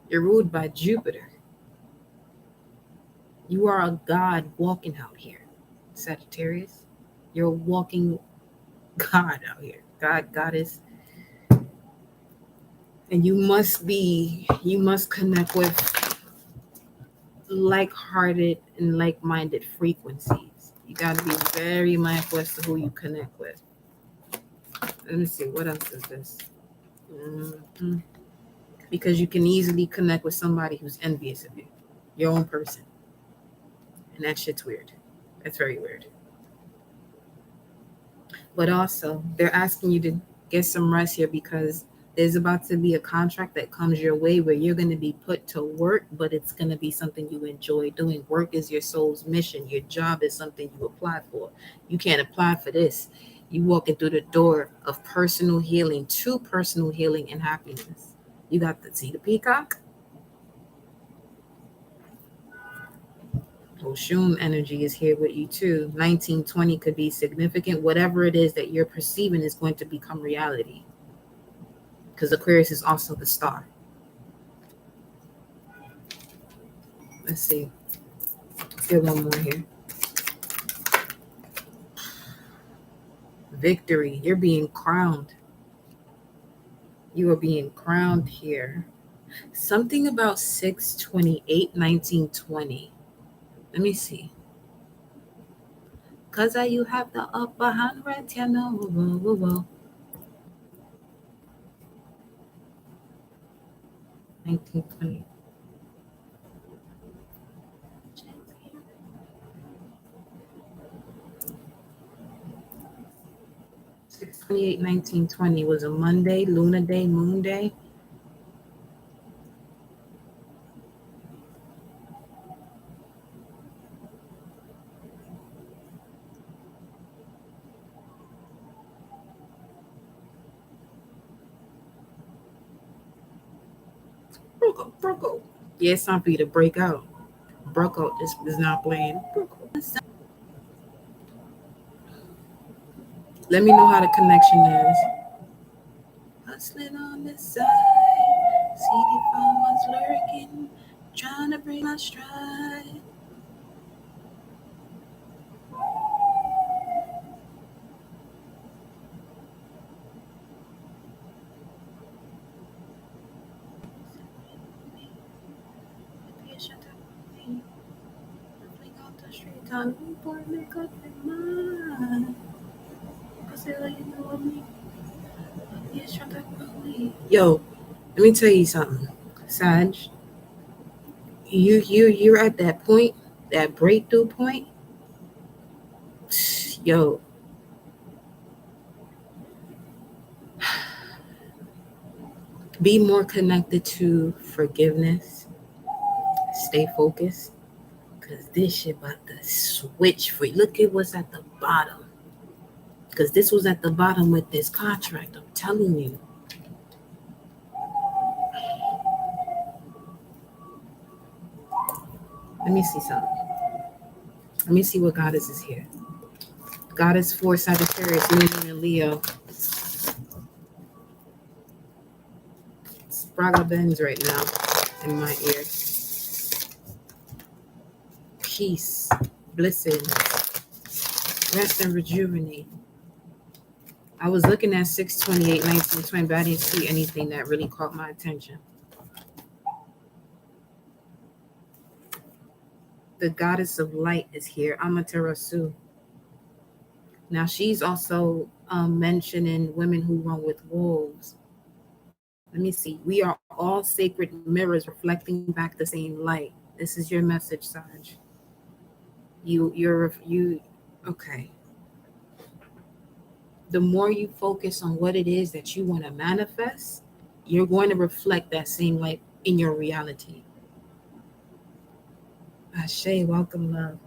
You're ruled by Jupiter. You are a god walking out here, Sagittarius. You're a walking God out here. Goddess. And you must connect with like-hearted and like-minded frequencies. You got to be very mindful as to who you connect with. Let me see, what else is this? Because you can easily connect with somebody who's envious of you, your own person. And that shit's weird. That's very weird. But also, they're asking you to get some rest here because there's about to be a contract that comes your way where you're going to be put to work, but it's going to be something you enjoy doing. Work is your soul's mission. Your job is something you apply for. You can't apply for this. You walking through the door of personal healing to personal healing and happiness. You got to see the peacock. Oshun energy is here with you too. 1920 could be significant. Whatever it is that you're perceiving is going to become reality. Because Aquarius is also the star. Let's see. Let's get one more here. Victory. You're being crowned. You are being crowned here. Something about 6/28, 1920. Let me see. Because you have the upper hand right here now. 1920. 6/28, 1920 was a Monday, lunar day, moon day. Broke. Yeah, it's time for you to break out. Broke out is not playing. Let me know how the connection is. Hustling on the side. See the phone was lurking. Trying to bring my stride. Time boy, make up your mind. I say, like, you know me. Yeah, shut up, me. Yo, let me tell you something, Sag. You're at that point, that breakthrough point. Yo, be more connected to forgiveness. Stay focused, cause this shit about to switch for you. Look at what's at the bottom. Cause this was at the bottom with this contract. I'm telling you. Let me see something. Let me see what goddess is here. Goddess for Sagittarius, Moon and Leo. Spraga bends right now in my ear. Peace, blessing, rest and rejuvenate. I was looking at 628, 1920, but I didn't see anything that really caught my attention. The goddess of light is here, Amaterasu. Now she's also mentioning women who run with wolves. Let me see. We are all sacred mirrors reflecting back the same light. This is your message, Saj. You. Okay. The more you focus on what it is that you want to manifest, you're going to reflect that same light in your reality. Ashe, welcome, love.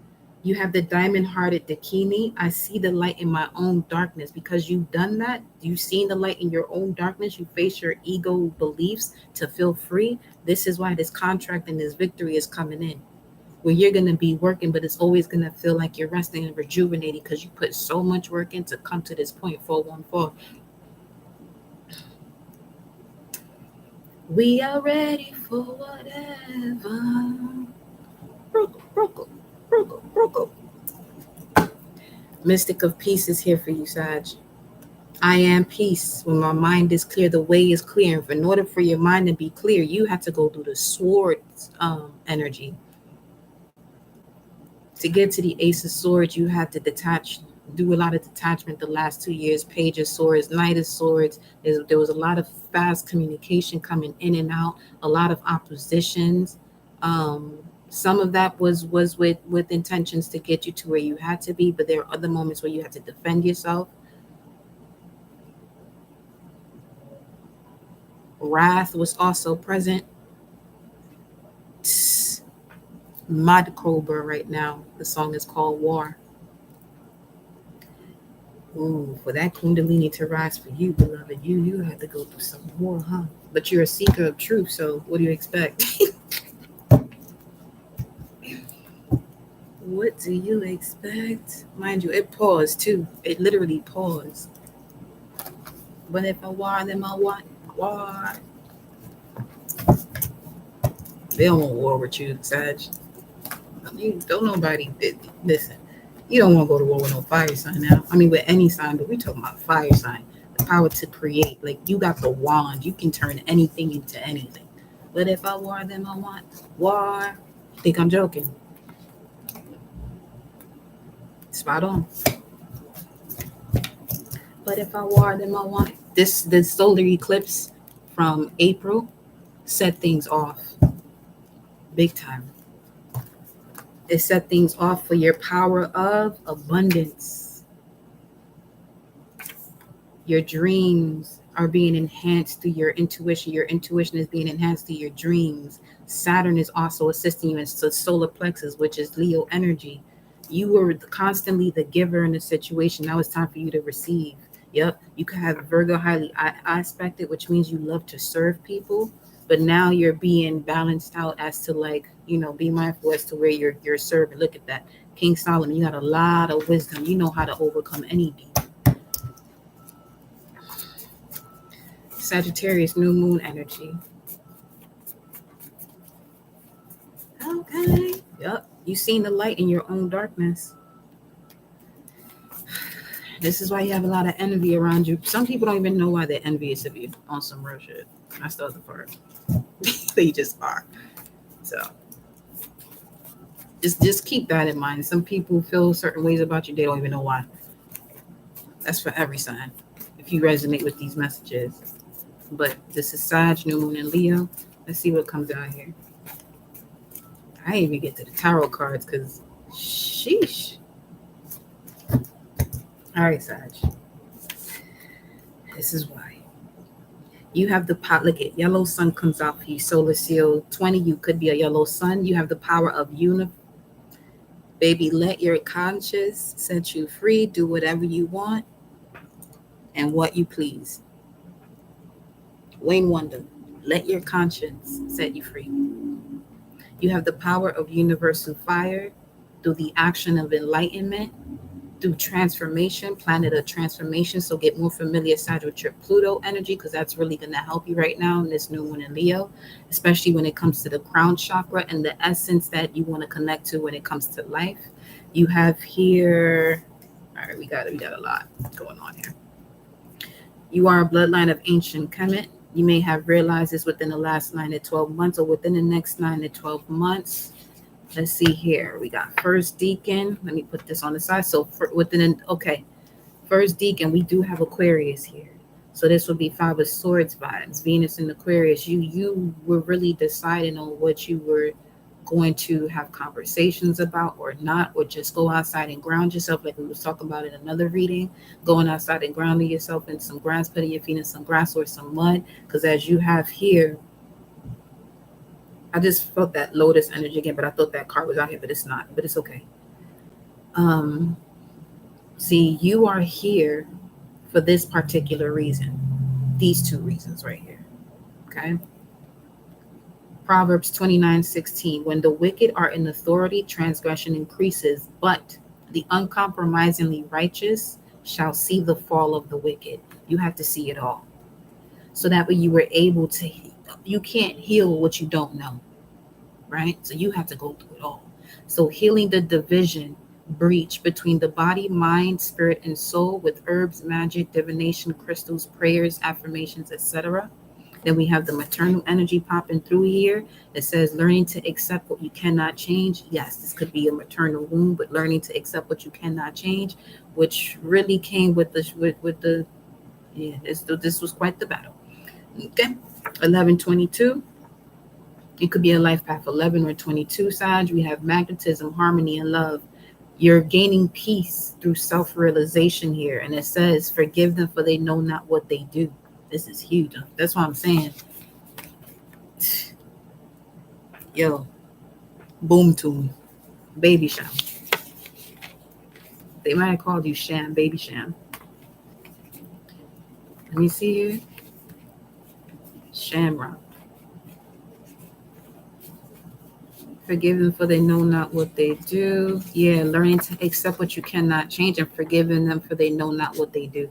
You have the diamond-hearted Dakini. I see the light in my own darkness. Because you've done that, you've seen the light in your own darkness. You face your ego beliefs to feel free. This is why this contract and this victory is coming in. Where you're going to be working, but it's always going to feel like you're resting and rejuvenating because you put so much work in to come to this point, 414. We are ready for whatever. Broke. Mystic of peace is here for you, Sag. I am peace. When my mind is clear, the way is clear. In order for your mind to be clear, you have to go through the swords energy. To get to the Ace of Swords, you have to do a lot of detachment the last 2 years. Page of Swords, Knight of Swords. There was a lot of fast communication coming in and out, a lot of oppositions. Some of that was with intentions to get you to where you had to be, but there are other moments where you had to defend yourself. Wrath was also present. Mad Cobra right now. The song is called War. Ooh, for that Kundalini to rise for you, beloved, you have to go through some war, huh? But you're a seeker of truth, so what do you expect? What do you expect? Mind you, it paused too. It literally paused. But if I war, then I want war. They don't want war with you, Sag. You don't nobody listen. You don't want to go to war with no fire sign now. I mean, with any sign, but we talking about fire sign. The power to create. Like, you got the wand. You can turn anything into anything. But if I war, then I want war. Think I'm joking? Spot on. But if I war, then I want this solar eclipse from April set things off big time. It set things off for your power of abundance. Your dreams are being enhanced through your intuition. Your intuition is being enhanced through your dreams. Saturn is also assisting you in the solar plexus, which is Leo energy. You were constantly the giver in the situation. Now it's time for you to receive. Yep. You can have Virgo highly aspected, which means you love to serve people. but now you're being balanced out as to like, be mindful as to where you're serving. Look at that. King Solomon, you got a lot of wisdom. You know how to overcome any demon. Sagittarius, new moon energy. Okay. Yep. You seen the light in your own darkness. This is why you have a lot of envy around you. Some people don't even know why they're envious of you on some real shit. That's the other part. They just are. So just keep that in mind. Some people feel certain ways about you, they don't even know why. That's for every sign, if you resonate with these messages. But this is Sag, new moon, and Leo. Let's see what comes out here. I didn't even get to the tarot cards because sheesh. All right, Sag. This is why. You have the pot. Look at yellow sun comes out for you. Solar seal 20. You could be a yellow sun. You have the power of Baby, let your conscience set you free. Do whatever you want and what you please. Wayne Wonder, let your conscience set you free. You have the power of universal fire through the action of enlightenment, through transformation, planet of transformation. So get more familiar side with your Pluto energy, because that's really going to help you right now in this new one in Leo, especially when it comes to the crown chakra and the essence that you want to connect to when it comes to life. You have here, all right, we got a lot going on here. You are a bloodline of ancient Kemet. You may have realized this within the last 9 to 12 months or within the next 9 to 12 months. Let's see here. We got first deacon. Let me put this on the side. So first deacon, we do have Aquarius here. So this would be 5 of Swords vibes. Venus in Aquarius. You were really deciding on what you were going to have conversations about or not, or just go outside and ground yourself, like we was talking about in another reading. Going outside and grounding yourself in some grass, putting your feet in some grass or some mud. Because as you have here, I just felt that Lotus energy again, but I thought that card was out here, but it's not. But it's okay. See, you are here for this particular reason. These 2 reasons right here. Okay. Proverbs 29:16. When the wicked are in authority, transgression increases, but the uncompromisingly righteous shall see the fall of the wicked. You have to see it all. So that way you were able to, you can't heal what you don't know. Right? So you have to go through it all. So healing the division, breach between the body, mind, spirit, and soul with herbs, magic, divination, crystals, prayers, affirmations, etc. Then we have the maternal energy popping through here. It says learning to accept what you cannot change. Yes, this could be a maternal wound, but learning to accept what you cannot change, which really came with the yeah, this was quite the battle. Okay, 1122. It could be a life path 11 or 22 side. We have magnetism, harmony, and love. You're gaining peace through self-realization here. And it says, forgive them for they know not what they do. This is huge. That's what I'm saying. Yo, boom tune, baby sham. They might have called you sham, baby sham. Let me see here. Shamrock. Forgive them for they know not what they do. Yeah, learning to accept what you cannot change and forgiving them for they know not what they do.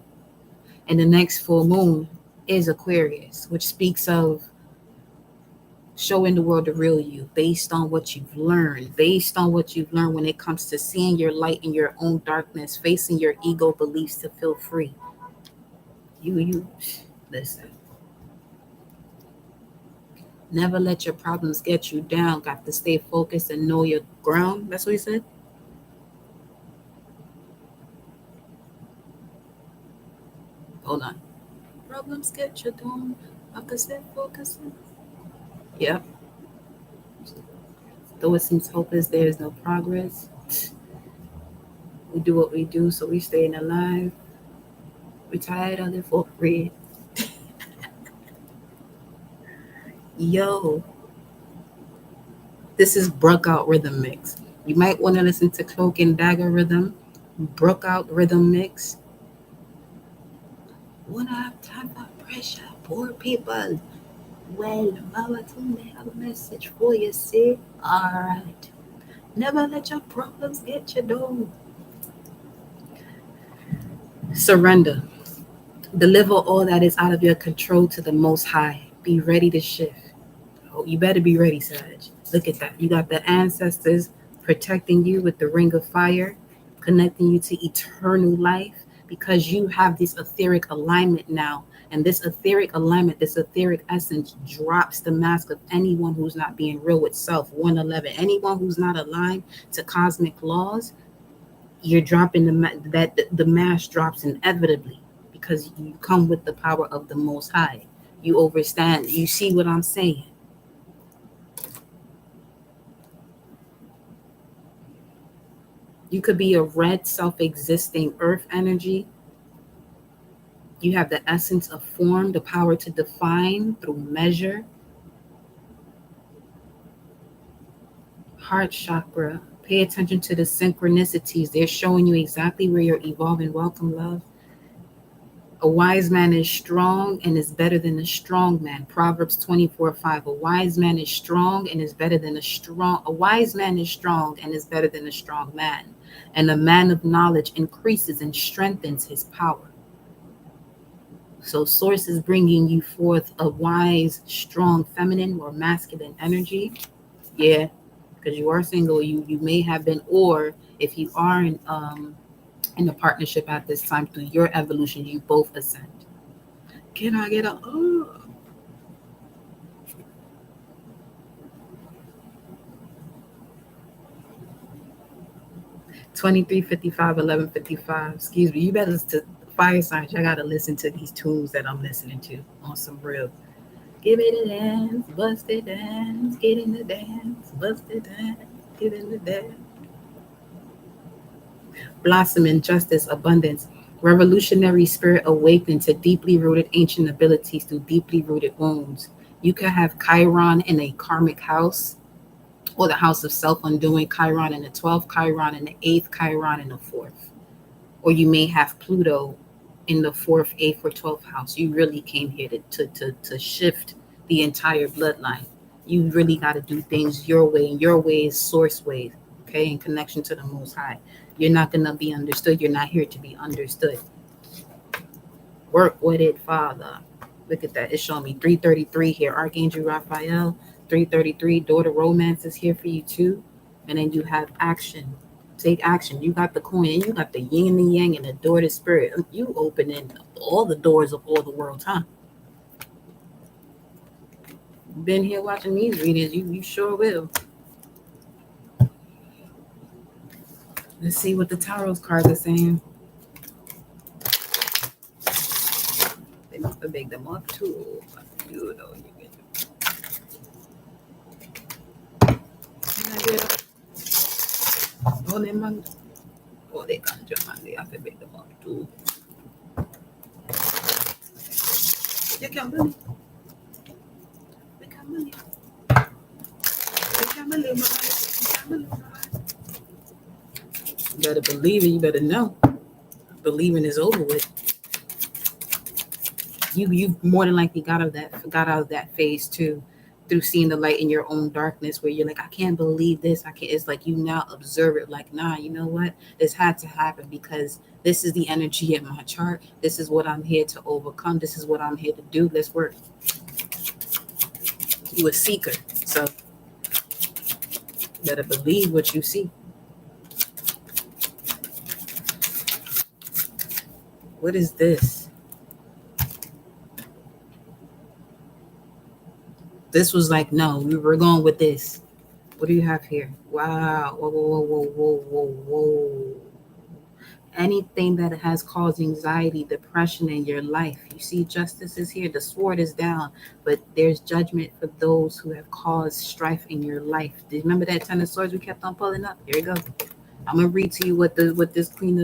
And the next full moon is Aquarius, which speaks of showing the world the real you based on what you've learned, when it comes to seeing your light in your own darkness, facing your ego beliefs to feel free. You listen. Never let your problems get you down. Got to stay focused and know your ground. That's what he said. Hold on. Problems get you down. Got to stay focused. Yep. Though it seems hopeless, there is no progress. We do what we do, so we staying alive. We're tired of the for free. Yo, this is Brook Out Rhythm Mix. You might want to listen to Cloak and Dagger Rhythm, Brook Out Rhythm Mix. When I have time for pressure, poor people. Well, Mama told me I have a message for you, sis. All right. Never let your problems get you down. Surrender. Deliver all that is out of your control to the Most High. Be ready to shift. Oh, you better be ready, Sag. Look at that. You got the ancestors protecting you with the ring of fire, connecting you to eternal life because you have this etheric alignment now. And this etheric alignment, this etheric essence drops the mask of anyone who's not being real with self. 111. Anyone who's not aligned to cosmic laws, you're dropping the mask drops inevitably because you come with the power of the Most High. You overstand. You see what I'm saying? You could be a red self-existing earth energy. You have the essence of form, the power to define through measure. Heart chakra. Pay attention to the synchronicities. They're showing you exactly where you're evolving. Welcome, love. A wise man is strong and is better than a strong man. Proverbs 24:5. A wise man is strong and is better than a wise man is strong and is better than a strong man. And a man of knowledge increases and strengthens his power. So source is bringing you forth a wise, strong, feminine or masculine energy. Yeah, because you are single, you may have been, or if you are in a partnership at this time through your evolution, you both ascend. Can I get a 23:55, 11:55? Excuse me. You better to fire signs. I gotta listen to these tunes that I'm listening to on some real. Give me the dance, bust it dance, get in the dance, bust it dance, get in the dance. Blossom in justice, abundance. Revolutionary spirit awakened to deeply rooted ancient abilities through deeply rooted wounds. You could have Chiron in a karmic house, or the house of self undoing, Chiron in the 12th, Chiron in the 8th, Chiron in the 4th. Or you may have Pluto in the 4th, 8th, or 12th house. You really came here to shift the entire bloodline. You really got to do things your way, and your way is source ways, okay, in connection to the Most High. You're not going to be understood. You're not here to be understood. Work with it, Father. Look at that. It's showing me 333 here. Archangel Raphael, 333. Daughter Romance is here for you too. And then you have action. Take action. You got the coin and you got the yin and the yang and the door to spirit. You opening all the doors of all the world, huh? Been here watching these readings. You sure will. Let's see what the Taurus cards are saying. They must have made them up too. You know, you get them. Can I get up? Oh, they man. Oh, they can't jump and they have to make them up too. You can't believe. We can't believe. We can't believe my eyes. We can't believe my eyes. You better believe it. You better know. Believing is over with. You more than likely got out of that phase too, through seeing the light in your own darkness, where you're like, I can't believe this. I can't. It's like you now observe it. Like, nah, you know what? This had to happen because this is the energy in my chart. This is what I'm here to overcome. This is what I'm here to do. Let's work. You a seeker, so you better believe what you see. What is this? This was like, no, we were going with this. What do you have here? Wow. Whoa, whoa, whoa, whoa, whoa, whoa. Anything that has caused anxiety, depression in your life. You see, justice is here. The sword is down, but there's judgment for those who have caused strife in your life. Do you remember that 10 of swords we kept on pulling up? Here we go. I'm gonna read to you what this Queen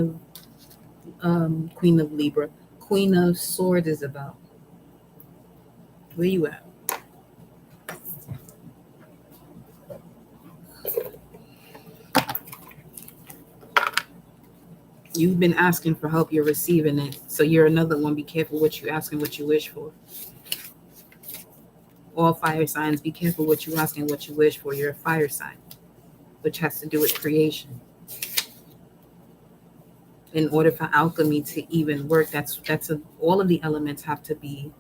of Libra, Queen of Swords is about. Where you at? You've been asking for help, you're receiving it. So you're another one. Be careful what you ask and what you wish for. All fire signs, be careful what you ask and what you wish for. You're a fire sign, which has to do with creation. In order for alchemy to even work, all of the elements have to be,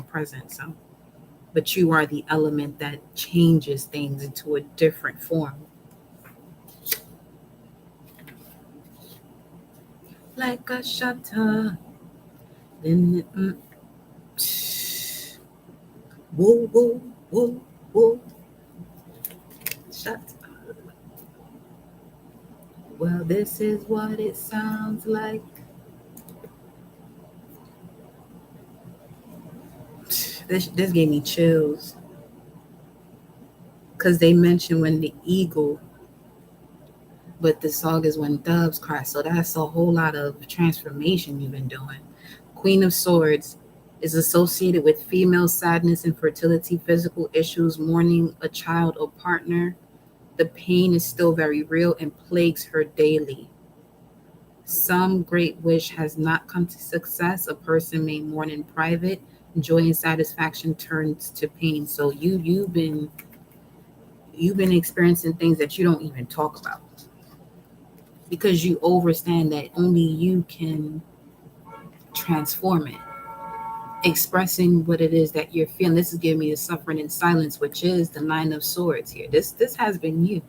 present. So, but you are the element that changes things into a different form. Like a shutter. Then, whoa, whoa, whoa, whoa. Shut up. Well, this is what it sounds like. This gave me chills. Because they mentioned when the eagle, but the song is when doves cry. So that's a whole lot of transformation you've been doing. Queen of Swords is associated with female sadness, infertility, physical issues, mourning a child or partner. The pain is still very real and plagues her daily. Some great wish has not come to success. A person may mourn in private. Joy and satisfaction turns to pain. So you've been experiencing things that you don't even talk about, because you understand that only you can transform it. Expressing what it is that you're feeling. This is giving me the suffering in silence, which is the Nine of Swords here. This has been you.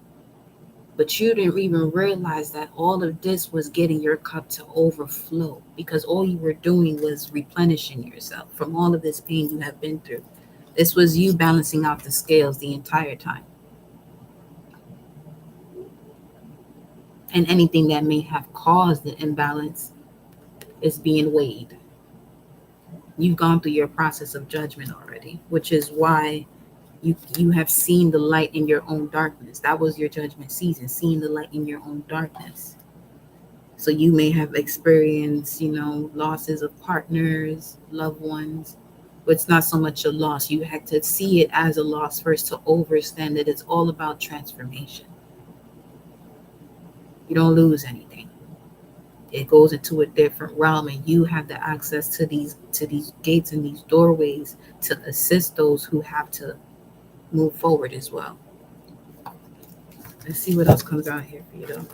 But you didn't even realize that all of this was getting your cup to overflow, because all you were doing was replenishing yourself from all of this pain you have been through. This was you balancing out the scales the entire time. And anything that may have caused the imbalance is being weighed. You've gone through your process of judgment already, which is why you have seen the light in your own darkness. That was your judgment season, seeing the light in your own darkness. So you may have experienced, losses of partners, loved ones, but it's not so much a loss. You had to see it as a loss first to understand that it's all about transformation. You don't lose anything. It goes into a different realm, and you have the access to these gates and these doorways to assist those who have to move forward as well. Let's see what else comes out here for you, though.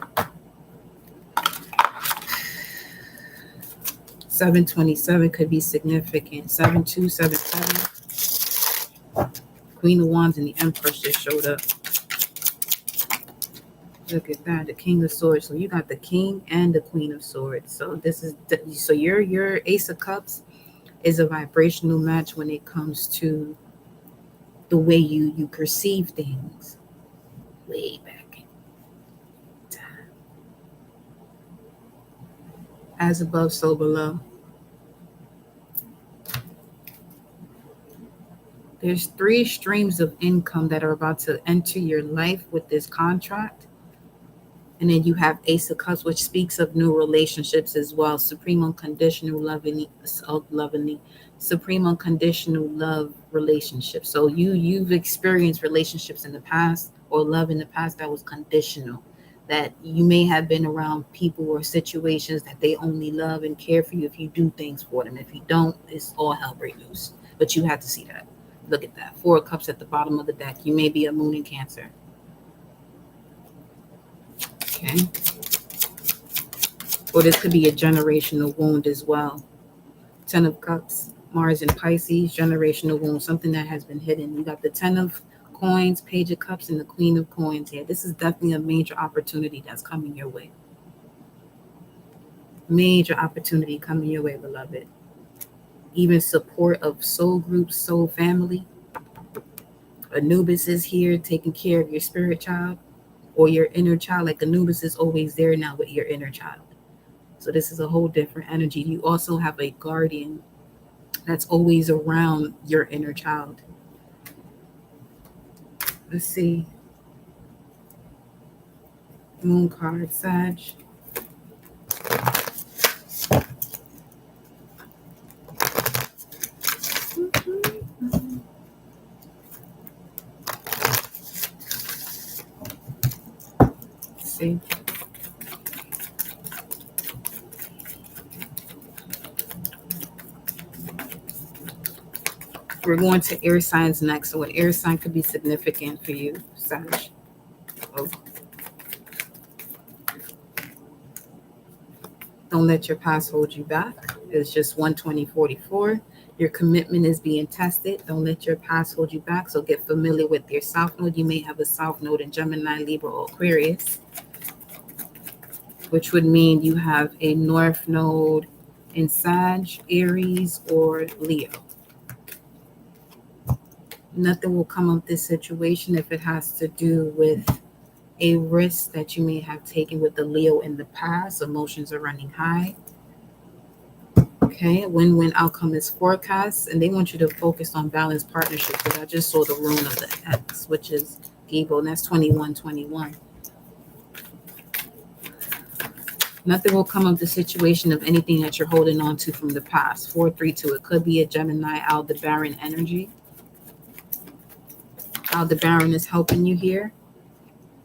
727 could be significant. 7277. Queen of Wands and the Empress just showed up. Look at that, the King of Swords. So you got the King and the Queen of Swords. So your Ace of Cups is a vibrational match when it comes to the way you perceive things. Way back in time. As above, so below. There's 3 streams of income that are about to enter your life with this contract. And then you have Ace of Cups, which speaks of new relationships as well. Supreme unconditional supreme unconditional love relationships. So you've experienced relationships in the past, or love in the past, that was conditional. That you may have been around people or situations that they only love and care for you if you do things for them. If you don't, it's all hell break loose. But you have to see that. Look at that. 4 of Cups at the bottom of the deck. You may be a moon in Cancer. Okay. Or this could be a generational wound as well. 10 of Cups, Mars and Pisces, generational wound, something that has been hidden. You got the 10 of Coins, Page of Cups, and the Queen of Coins here. This is definitely a major opportunity that's coming your way. Major opportunity coming your way, beloved. Even support of soul groups, soul family. Anubis is here taking care of your spirit child or your inner child. Like Anubis is always there now with your inner child. So this is a whole different energy. You also have a guardian that's always around your inner child. Let's see. Moon card, Sag. Let's see. We're going to air signs next. So an air sign could be significant for you, Sag. Oh. Don't let your past hold you back. It's just 12044. Your commitment is being tested. Don't let your past hold you back. So get familiar with your south node. You may have a south node in Gemini, Libra, or Aquarius, which would mean you have a north node in Sag, Aries, or Leo. Nothing will come of this situation if it has to do with a risk that you may have taken with the Leo in the past. Emotions are running high. Okay, win-win outcome is forecast, and they want you to focus on balanced partnerships, because I just saw the rune of the X, which is Gebo, and that's 2121. Nothing will come of the situation of anything that you're holding on to from the past. 432, it could be a Gemini Aldebaran energy. Aldebaran is helping you here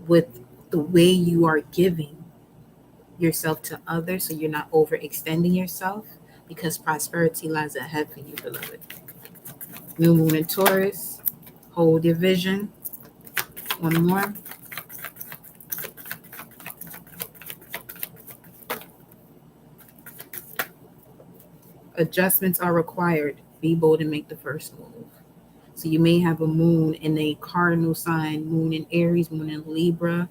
with the way you are giving yourself to others, so you're not overextending yourself, because prosperity lies ahead for you, beloved. New moon in Taurus. Hold your vision. One more. Adjustments are required. Be bold and make the first move. So you may have a moon in a cardinal sign, moon in Aries, moon in Libra,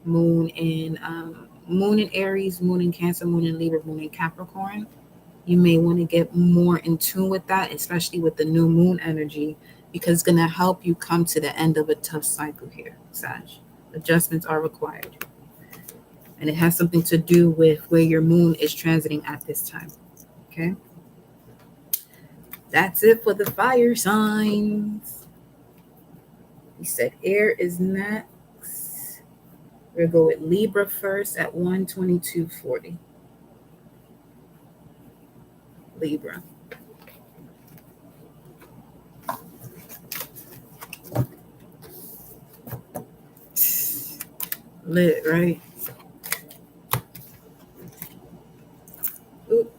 moon in Aries, moon in Cancer, moon in Libra, moon in Capricorn. You may want to get more in tune with that, especially with the new moon energy, because it's going to help you come to the end of a tough cycle here, Sag. Adjustments are required. And it has something to do with where your moon is transiting at this time. Okay? That's it for the fire signs. We said air is next. We'll go with Libra first at 122.40. Libra. Lit, right? Oop.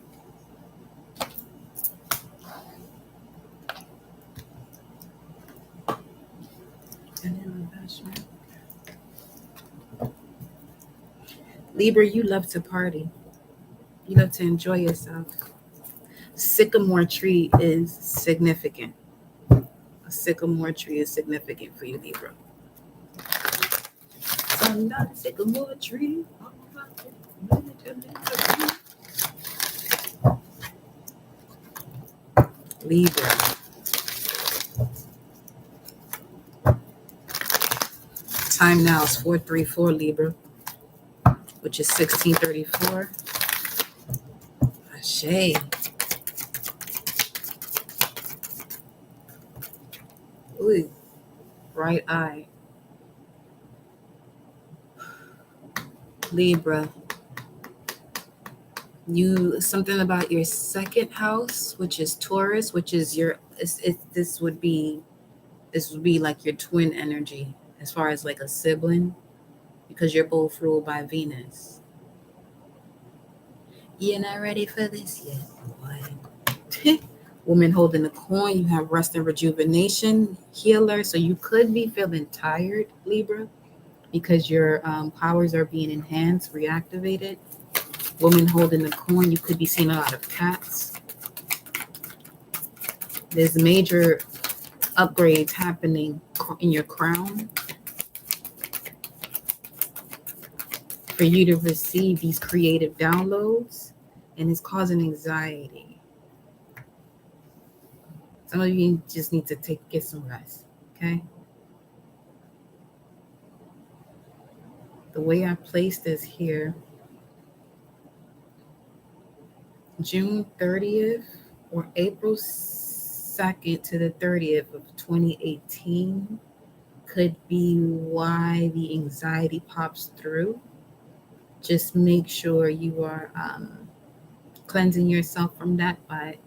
Libra, you love to party. You love to enjoy yourself. Sycamore tree is significant. A sycamore tree is significant for you, Libra. I'm not a sycamore tree. Libra. Time now is 4:34, Libra, which is 16:34. Ashe. Ooh, right eye. Libra. Something about your second house, which is Taurus, which is this would be like your twin energy, as far as like a sibling, because you're both ruled by Venus. You're not ready for this yet, boy. Woman holding the coin, you have rest and rejuvenation, healer. So you could be feeling tired, Libra, because your powers are being enhanced, reactivated. Woman holding the coin, you could be seeing a lot of cats. There's major upgrades happening in your crown for you to receive these creative downloads, and it's causing anxiety. Some of you just need to get some rest, okay? The way I placed this here, June 30th or April 2nd to the 30th of 2018 could be why the anxiety pops through. Just make sure you are cleansing yourself from that by,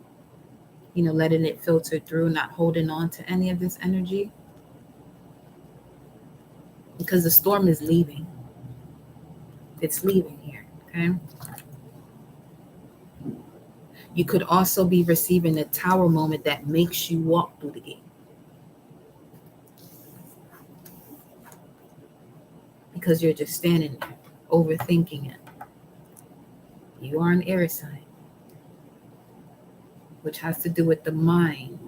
letting it filter through, not holding on to any of this energy, because the storm is leaving. It's leaving here, okay? You could also be receiving a Tower moment that makes you walk through the gate. Because you're just standing there, overthinking it. You are an air sign, which has to do with the mind.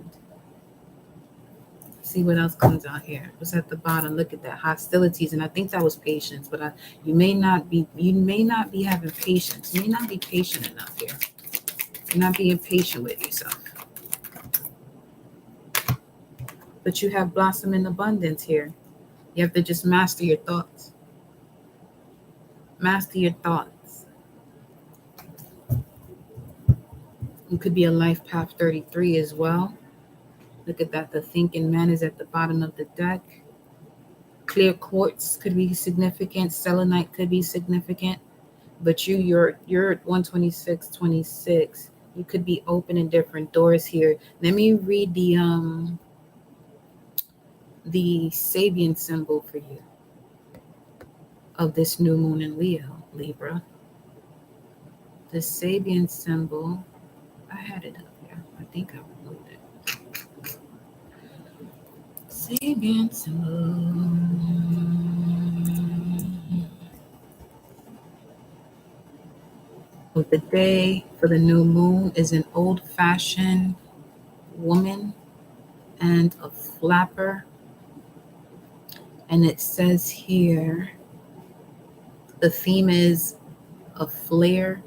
See what else comes out here. What's at the bottom? Look at that, hostilities, and I think that was patience. But you may not be having patience. You may not be patient enough here. You're not being patient with yourself. But you have blossom in abundance here. You have to just master your thoughts. Master your thoughts. You could be a life path 33 as well. Look at that. The thinking man is at the bottom of the deck. Clear quartz could be significant. Selenite could be significant. But you're 126, 26. You could be opening different doors here. Let me read the Sabian symbol for you of this new moon in Leo, Libra. The Sabian symbol, I had it up here. I think I removed it. Sabian symbol. The day for the new moon is an old-fashioned woman and a flapper. And it says here, the theme is a flair,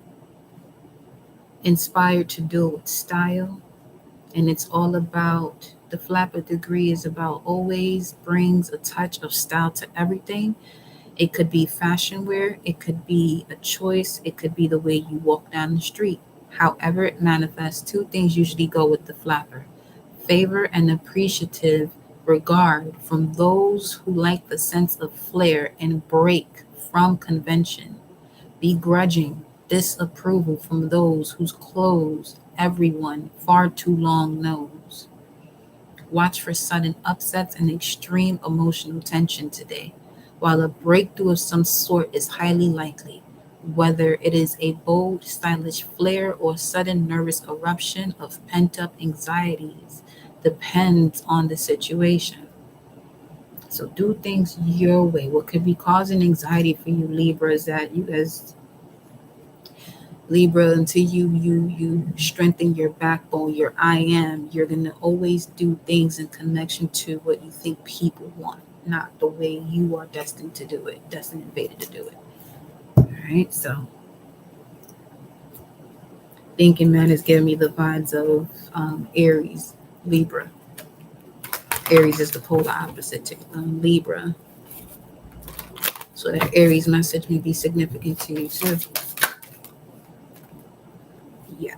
inspired to do with style. And it's all about, the flapper degree is about always brings a touch of style to everything. It could be fashion wear, it could be a choice, it could be the way you walk down the street. However it manifests, two things usually go with the flapper: favor and appreciative regard from those who like the sense of flair and break from convention. Begrudging disapproval from those whose clothes everyone far too long knows. Watch for sudden upsets and extreme emotional tension today, while a breakthrough of some sort is highly likely, whether it is a bold, stylish flair or sudden nervous eruption of pent-up anxieties, depends on the situation. So do things your way. What could be causing anxiety for you, Libra, is that you as Libra, until you strengthen your backbone, your I am, you're gonna always do things in connection to what you think people want, not the way you are destined to do it, destined and fated to do it. All right, so thinking man is giving me the vibes of Aries, Libra. Aries is the polar opposite to Libra. So that Aries message may be significant to you too. Yeah.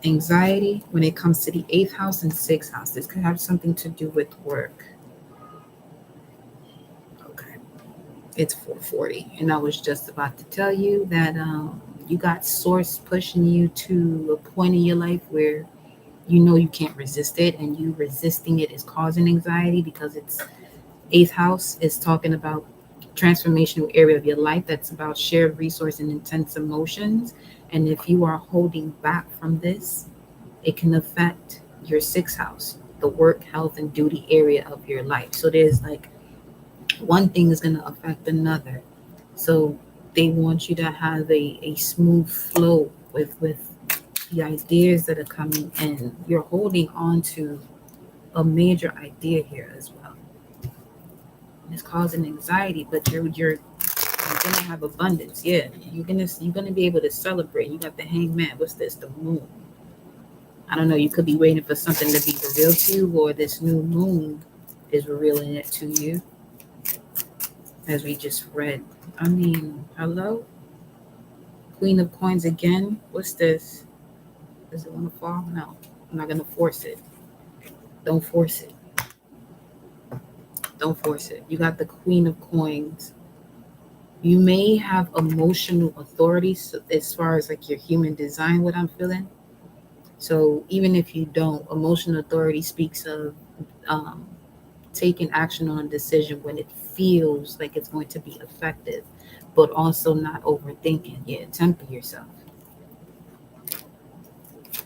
Anxiety when it comes to the 8th house and 6th house. This could have something to do with work. Okay. It's 4:40. And I was just about to tell you that you got source pushing you to a point in your life where you know you can't resist it, and you resisting it is causing anxiety because it's 8th house is talking about transformational area of your life that's about shared resource and intense emotions. And if you are holding back from this, it can affect your 6th house, the work, health, and duty area of your life. So there's like one thing is going to affect another. So they want you to have a smooth flow with the ideas that are coming in. You're holding on to a major idea here as well. It's causing anxiety, but you're gonna have abundance. Yeah, you're gonna be able to celebrate. You got the hangman. What's this? The moon. I don't know. You could be waiting for something to be revealed to you, or this new moon is revealing it to you, as we just read. I mean, hello, Queen of Coins again. What's this? Does it want to fall? No, I'm not gonna force it. Don't force it. Don't force it. You got the Queen of Coins. You may have emotional authority, so as far as like your human design, what I'm feeling. So even if you don't, emotional authority speaks of taking action on a decision when it feels like it's going to be effective. but also not overthinking. Yeah, temper yourself.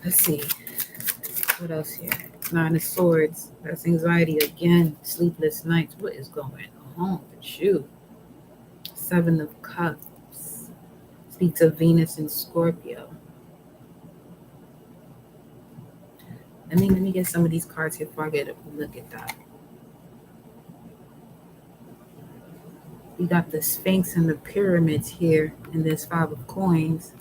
Let's see. What else here? Nine of Swords. That's anxiety again. Sleepless nights. What is going on with you? Seven of Cups. Speaks of Venus and Scorpio. Let me get some of these cards here before I get a look at that. We got the Sphinx and the pyramids here in this Five of Coins.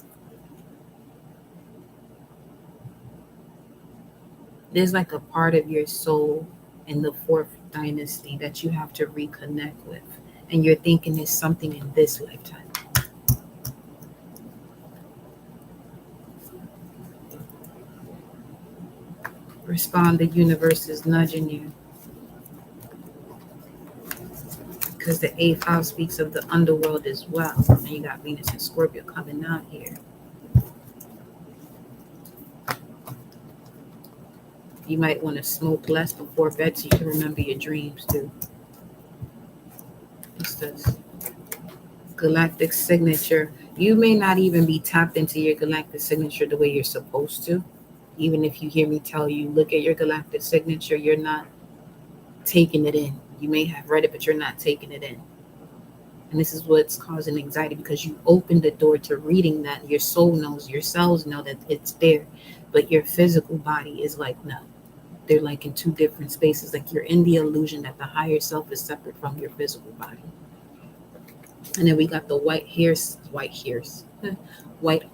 There's like a part of your soul in the fourth dynasty that you have to reconnect with. And you're thinking it's something in this lifetime. Respond, the universe is nudging you. Because the eighth house speaks of the underworld as well. And you got Venus and Scorpio coming out here. You might want to smoke less before bed so you can remember your dreams too. What's this? Galactic signature. You may not even be tapped into your galactic signature the way you're supposed to. Even if you hear me tell you, look at your galactic signature, you're not taking it in. You may have read it, but you're not taking it in. And this is what's causing anxiety, because you opened the door to reading that. Your soul knows, your cells know that it's there, but your physical body is like, no. They're like in two different spaces. Like you're in the illusion that the higher self is separate from your physical body. And then we got the white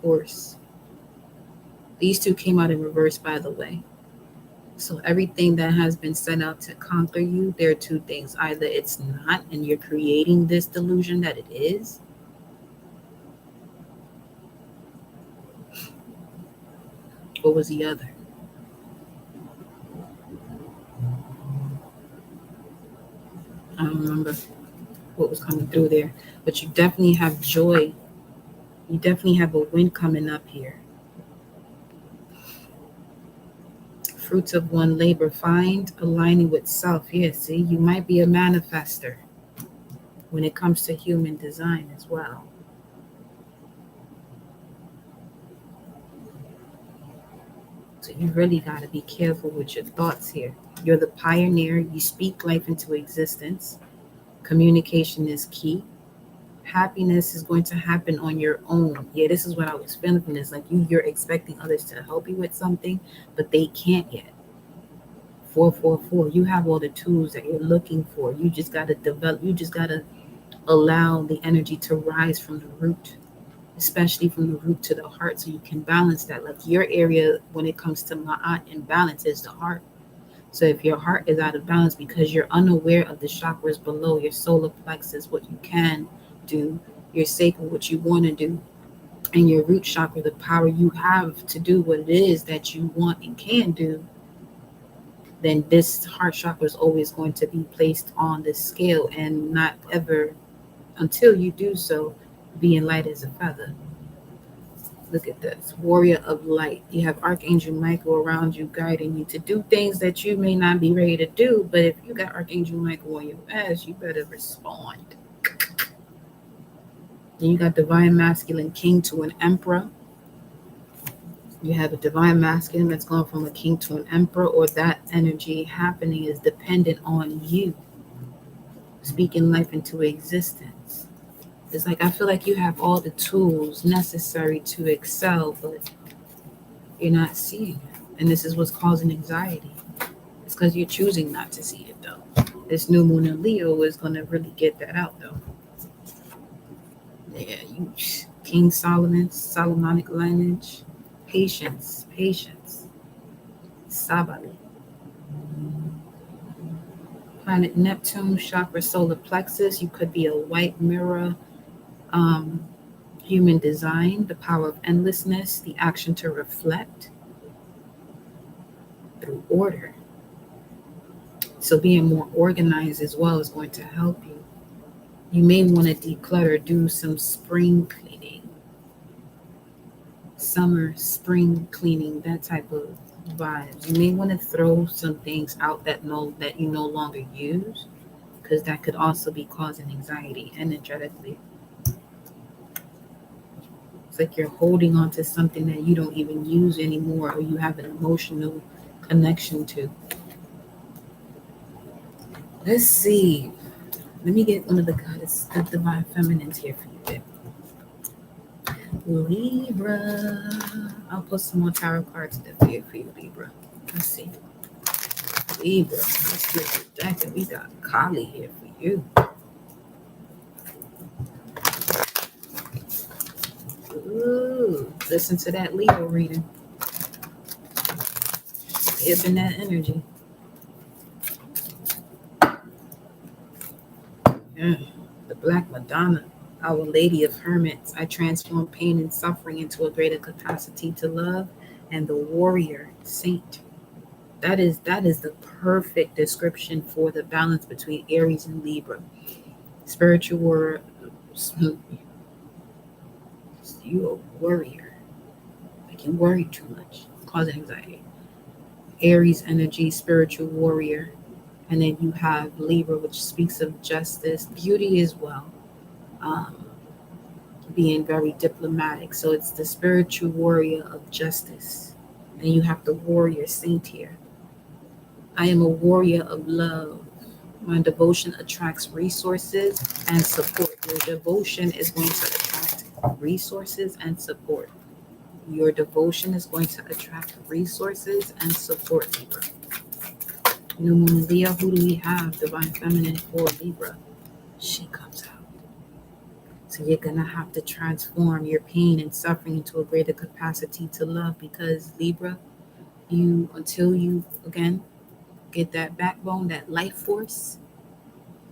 horse. These two came out in reverse, by the way. So everything that has been set out to conquer you, there are two things. Either it's not, and you're creating this delusion that it is. What was the other? I don't remember what was coming through there. But you definitely have joy. You definitely have a win coming up here. Fruits of one labor, find aligning with self. Yeah, see, you might be a manifester when it comes to human design as well. So you really got to be careful with your thoughts here. You're the pioneer. You speak life into existence. Communication is key. Happiness is going to happen on your own. Yeah, this is what I was feeling from this. Like you're expecting others to help you with something, but they can't yet. 444. You have all the tools that you're looking for. You just got to develop. You just got to allow the energy to rise from the root, especially from the root to the heart, so you can balance that. Like your area when it comes to ma'at and balance is the heart. So if your heart is out of balance because you're unaware of the chakras below, your solar plexus, what you can do, your sacral, what you want to do, and your root chakra, the power you have to do what it is that you want and can do, then this heart chakra is always going to be placed on the scale and not ever, until you do so, being light as a feather. Look at this, warrior of light. You have Archangel Michael around you, guiding you to do things that you may not be ready to do. But if you got Archangel Michael on your ass, you better respond. Then you got divine masculine, king to an emperor. You have a divine masculine that's gone from a king to an emperor, or that energy happening is dependent on you speaking life into existence. It's like I feel like you have all the tools necessary to excel, but you're not seeing it. And this is what's causing anxiety. It's because you're choosing not to see it, though. This new moon in Leo is going to really get that out, though. Yeah, you King Solomon, Solomonic lineage. Patience. Sabali. Planet Neptune, chakra, solar plexus. You could be a white mirror, human design, the power of endlessness, the action to reflect through order. So being more organized as well is going to help you. You may want to declutter, do some spring cleaning. Summer, spring cleaning, that type of vibes. You may want to throw some things out that you no longer use, because that could also be causing anxiety energetically. It's like you're holding on to something that you don't even use anymore or you have an emotional connection to. Let's see. Let me get one of the goddess, the divine feminines here for you. Libra. I'll put some more tarot cards there for you, Libra. Let's see. Libra. Let's flip the deck and we got Kali here for you. Ooh, listen to that Leo reading. It's in that energy. Yeah. The Black Madonna, Our Lady of Hermits. I transform pain and suffering into a greater capacity to love. And the Warrior Saint. That is the perfect description for the balance between Aries and Libra. Spiritual warrior. You a warrior. Like you worry too much, cause anxiety. Aries energy, spiritual warrior. And then you have Libra, which speaks of justice, beauty as well, being very diplomatic. So it's the spiritual warrior of justice. And you have the warrior saint here. I am a warrior of love. My devotion attracts resources and support. Your devotion is going to attract resources and support. Your devotion is going to attract resources and support, Libra. New Moon Leo, who do we have? Divine Feminine for Libra. She comes out. So you're going to have to transform your pain and suffering into a greater capacity to love because Libra, until you, again, get that backbone, that life force,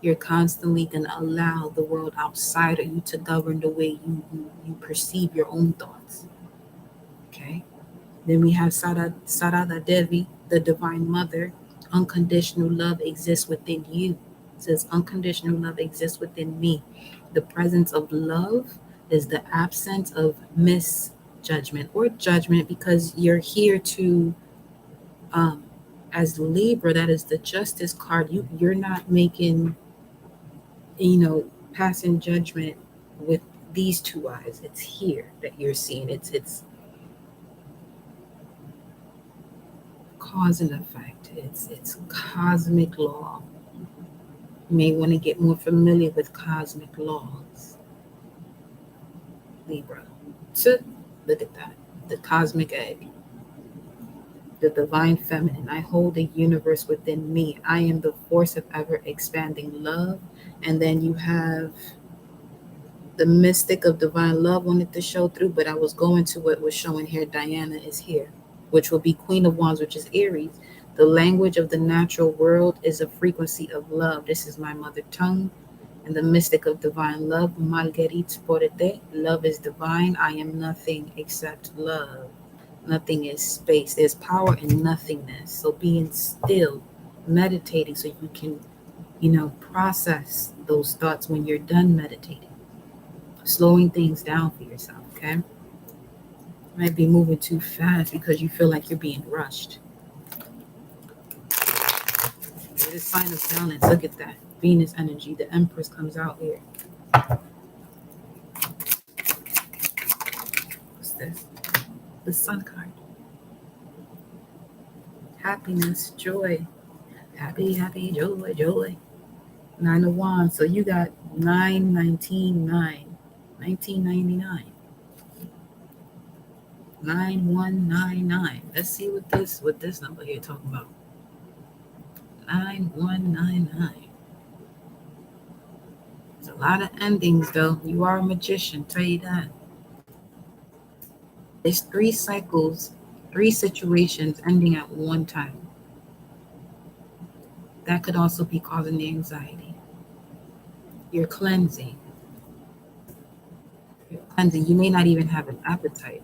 you're constantly going to allow the world outside of you to govern the way you perceive your own thoughts. Okay? Then we have Sarada Devi, the Divine Mother. Unconditional love exists within you. It says unconditional love exists within me. The presence of love is the absence of misjudgment or judgment because you're here to, as Libra, that is the Justice card. You're not making, passing judgment with these two eyes. It's here that you're seeing. It's cause and effect. It's cosmic law. You may want to get more familiar with cosmic laws. Libra. So look at that. The cosmic egg. The divine feminine. I hold the universe within me. I am the force of ever expanding love. And then you have the mystic of divine love wanted to show through, but I was going to what was showing here. Diana is here, which will be Queen of Wands, which is Aries. The language of the natural world is a frequency of love. This is my mother tongue. And the mystic of divine love, Marguerite Porete. Love is divine. I am nothing except love. Nothing is space. There's power in nothingness. So being still, meditating so you can, process those thoughts when you're done meditating. Slowing things down for yourself, okay? Might be moving too fast because you feel like you're being rushed. It's a sign of balance. Look at that. Venus energy. The Empress comes out here. What's this? The Sun card. Happiness, joy. Happy, joy, joy. 9 of Wands. So you got 919, 1999. 9199. Let's see what this number here talking about. 9199. There's a lot of endings though. You are a magician, tell you that. There's 3 cycles, 3 situations ending at one time. That could also be causing the anxiety. You're cleansing. You may not even have an appetite.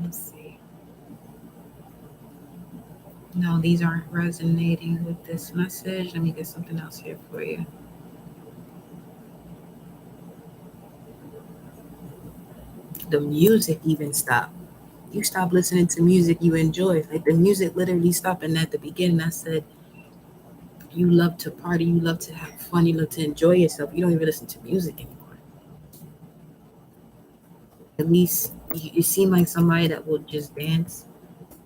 Let's see. No, these aren't resonating with this message. Let me get something else here for you. The music even stopped. You stop listening to music you enjoy. Like the music literally stopped. And at the beginning, I said, you love to party, you love to have fun, you love to enjoy yourself. You don't even listen to music anymore. At least you seem like somebody that will just dance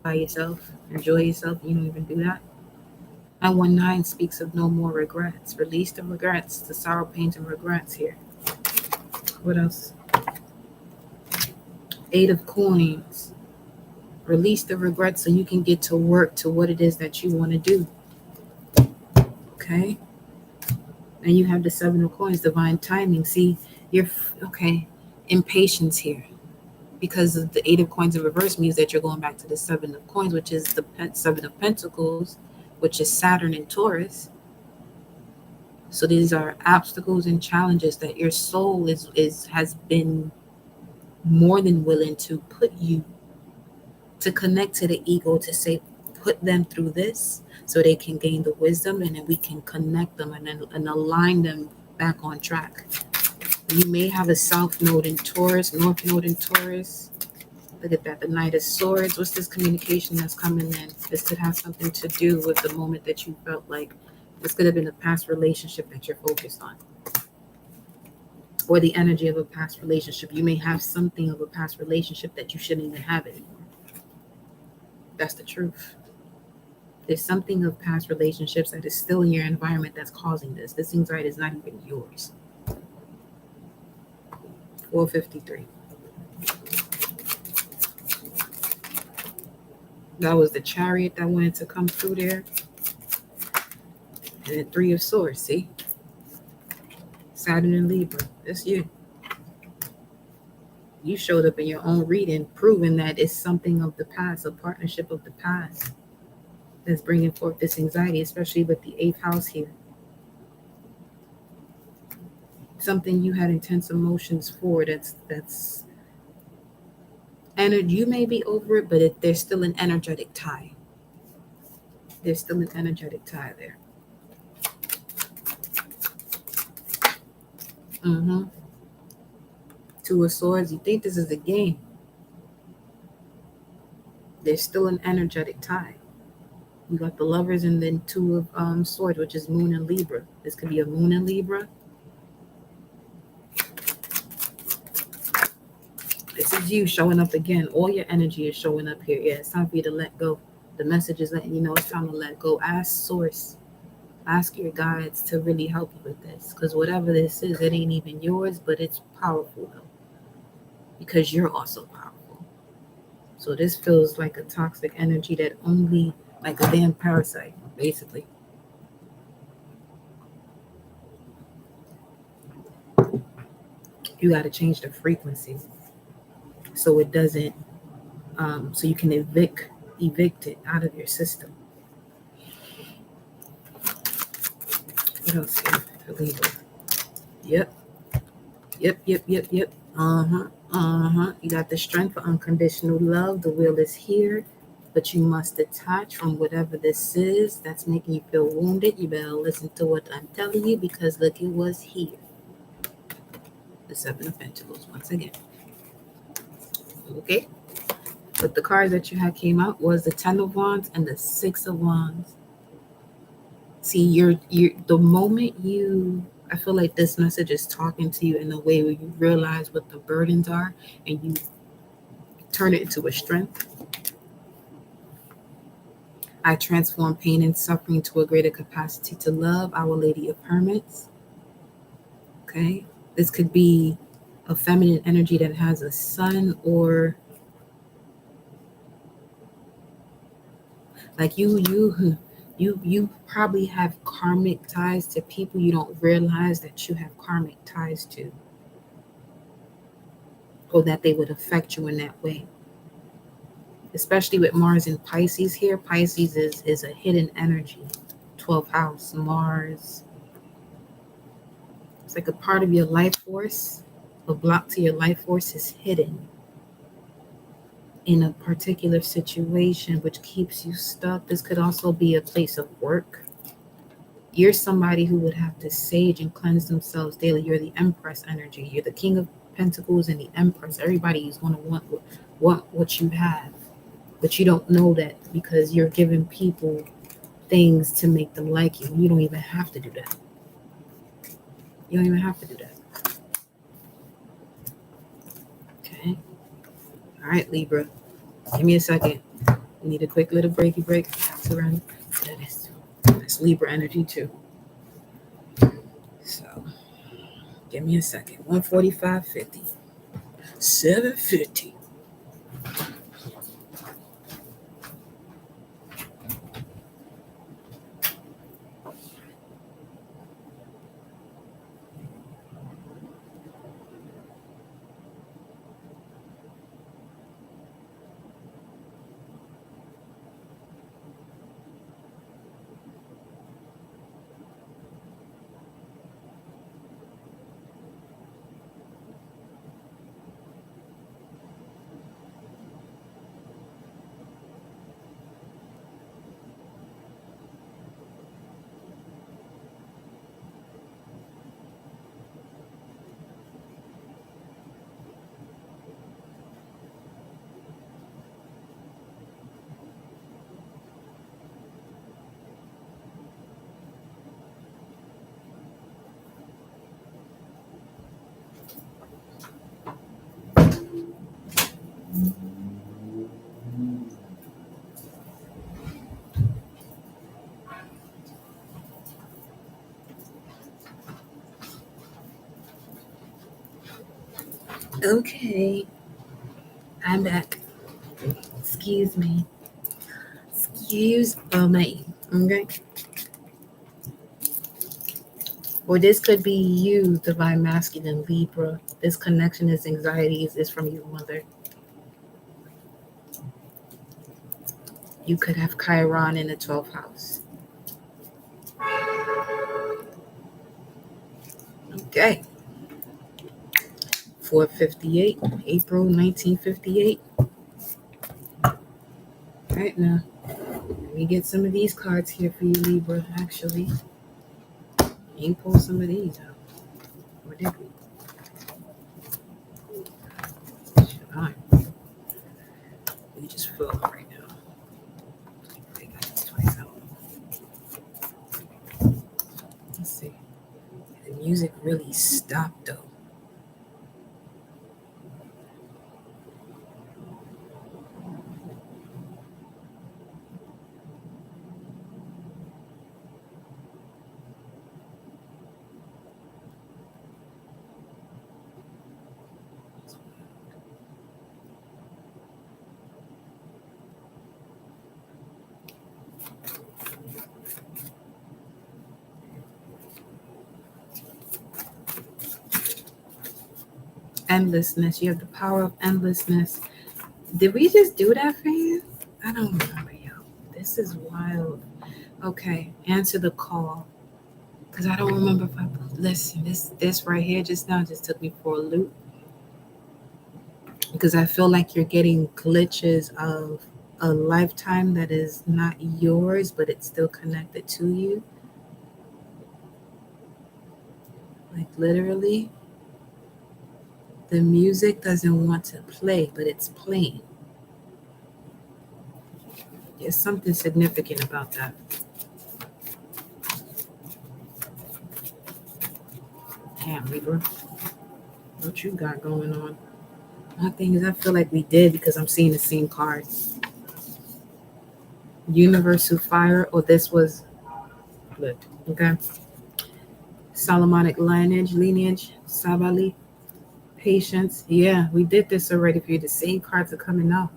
by yourself, enjoy yourself. You don't even do that. 919 speaks of no more regrets. Release the regrets, the sorrow, pains, and regrets here. What else? 8 of Coins. Release the regrets so you can get to work to what it is that you want to do. Okay? And you have the 7 of Coins, divine timing. See, you're okay. Impatience here. Because of the 8 of Coins in reverse means that you're going back to the 7 of Coins, which is the 7 of Pentacles, which is Saturn and Taurus. So these are obstacles and challenges that your soul has been more than willing to put you to connect to the ego, to say, put them through this so they can gain the wisdom, and then we can connect them and align them back on track. You may have a south node in Taurus, north node in Taurus. Look at that, the Knight of Swords. What's this communication that's coming in? This could have something to do with the moment that you felt like this could have been a past relationship that you're focused on, or the energy of a past relationship. You may have something of a past relationship that you shouldn't even have anymore. That's the truth. There's something of past relationships that is still in your environment that's causing this. This anxiety is not even yours. 453. That was the Chariot that wanted to come through there. And the 3 of Swords, see? Saturn and Libra. That's you. You showed up in your own reading, proving that it's something of the past, a partnership of the past that's bringing forth this anxiety, especially with the 8th house here. Something you had intense emotions for that's energy. You may be over it, but there's still an energetic tie. There's still an energetic tie there. Mm-hmm. 2 of Swords. You think this is a game. There's still an energetic tie. You got the Lovers and then 2 of Swords, which is Moon and Libra. This could be a Moon and Libra. This is you showing up again. All your energy is showing up here. Yeah, it's time for you to let go. The message is letting you know it's time to let go. Ask Source. Ask your guides to really help you with this. Because whatever this is, it ain't even yours, but it's powerful though. Because you're also powerful. So this feels like a toxic energy that only, like a damn parasite, basically. You got to change the frequency so it doesn't, so you can evict it out of your system. What else here for Libra? Yep. You got the strength for unconditional love. The will is here, but you must detach from whatever this is that's making you feel wounded. You better listen to what I'm telling you, because look, it was here. The 7 of Pentacles once again. Okay, but the cards that you had came out was the 10 of Wands and the 6 of Wands. See, you're the moment I feel like this message is talking to you in a way where you realize what the burdens are and you turn it into a strength. I transform pain and suffering to a greater capacity to love. Our Lady of Hermits. Okay, this could be a feminine energy that has a sun, or like you probably have karmic ties to people you don't realize that you have karmic ties to, or that they would affect you in that way. Especially with Mars in Pisces here. Pisces is a hidden energy. 12th house, Mars. It's like a part of your life force. A block to your life force is hidden in a particular situation, which keeps you stuck. This could also be a place of work. You're somebody who would have to sage and cleanse themselves daily. You're the Empress energy. You're the King of Pentacles and the Empress. Everybody is going to want what you have, but you don't know that because you're giving people things to make them like you. You don't even have to do that. You don't even have to do that. Okay. All right, Libra. Give me a second. We need a quick little breaky break. Surround. That's Libra energy too. So give me a second. 145.50. 750. Okay, I'm back. Excuse me. Excuse me. Okay. Or this could be you, divine masculine Libra. This connection is anxieties is from your mother. You could have Chiron in the 12th house. Okay. 458, April 1958. All right, now, let me get some of these cards here for you, Libra, actually. You pull some of these out. Or did we? Should I? We just fill it right now. I got this twice out. Let's see. The music really stopped, though. Endlessness. You have the power of endlessness. Did we just do that for you? I don't remember, yo. This is wild. Okay, answer the call. Because I don't remember if I listen. This right here just now just took me for a loop. Because I feel like you're getting glitches of a lifetime that is not yours, but it's still connected to you. Like literally, the music doesn't want to play, but it's playing. There's something significant about that. Damn, Libra. What you got going on? My thing is, I feel like we did because I'm seeing the same card. Universal fire, or this was, look, okay. Solomonic lineage, Sabali, patience. Yeah, we did this already for you. The same cards are coming out.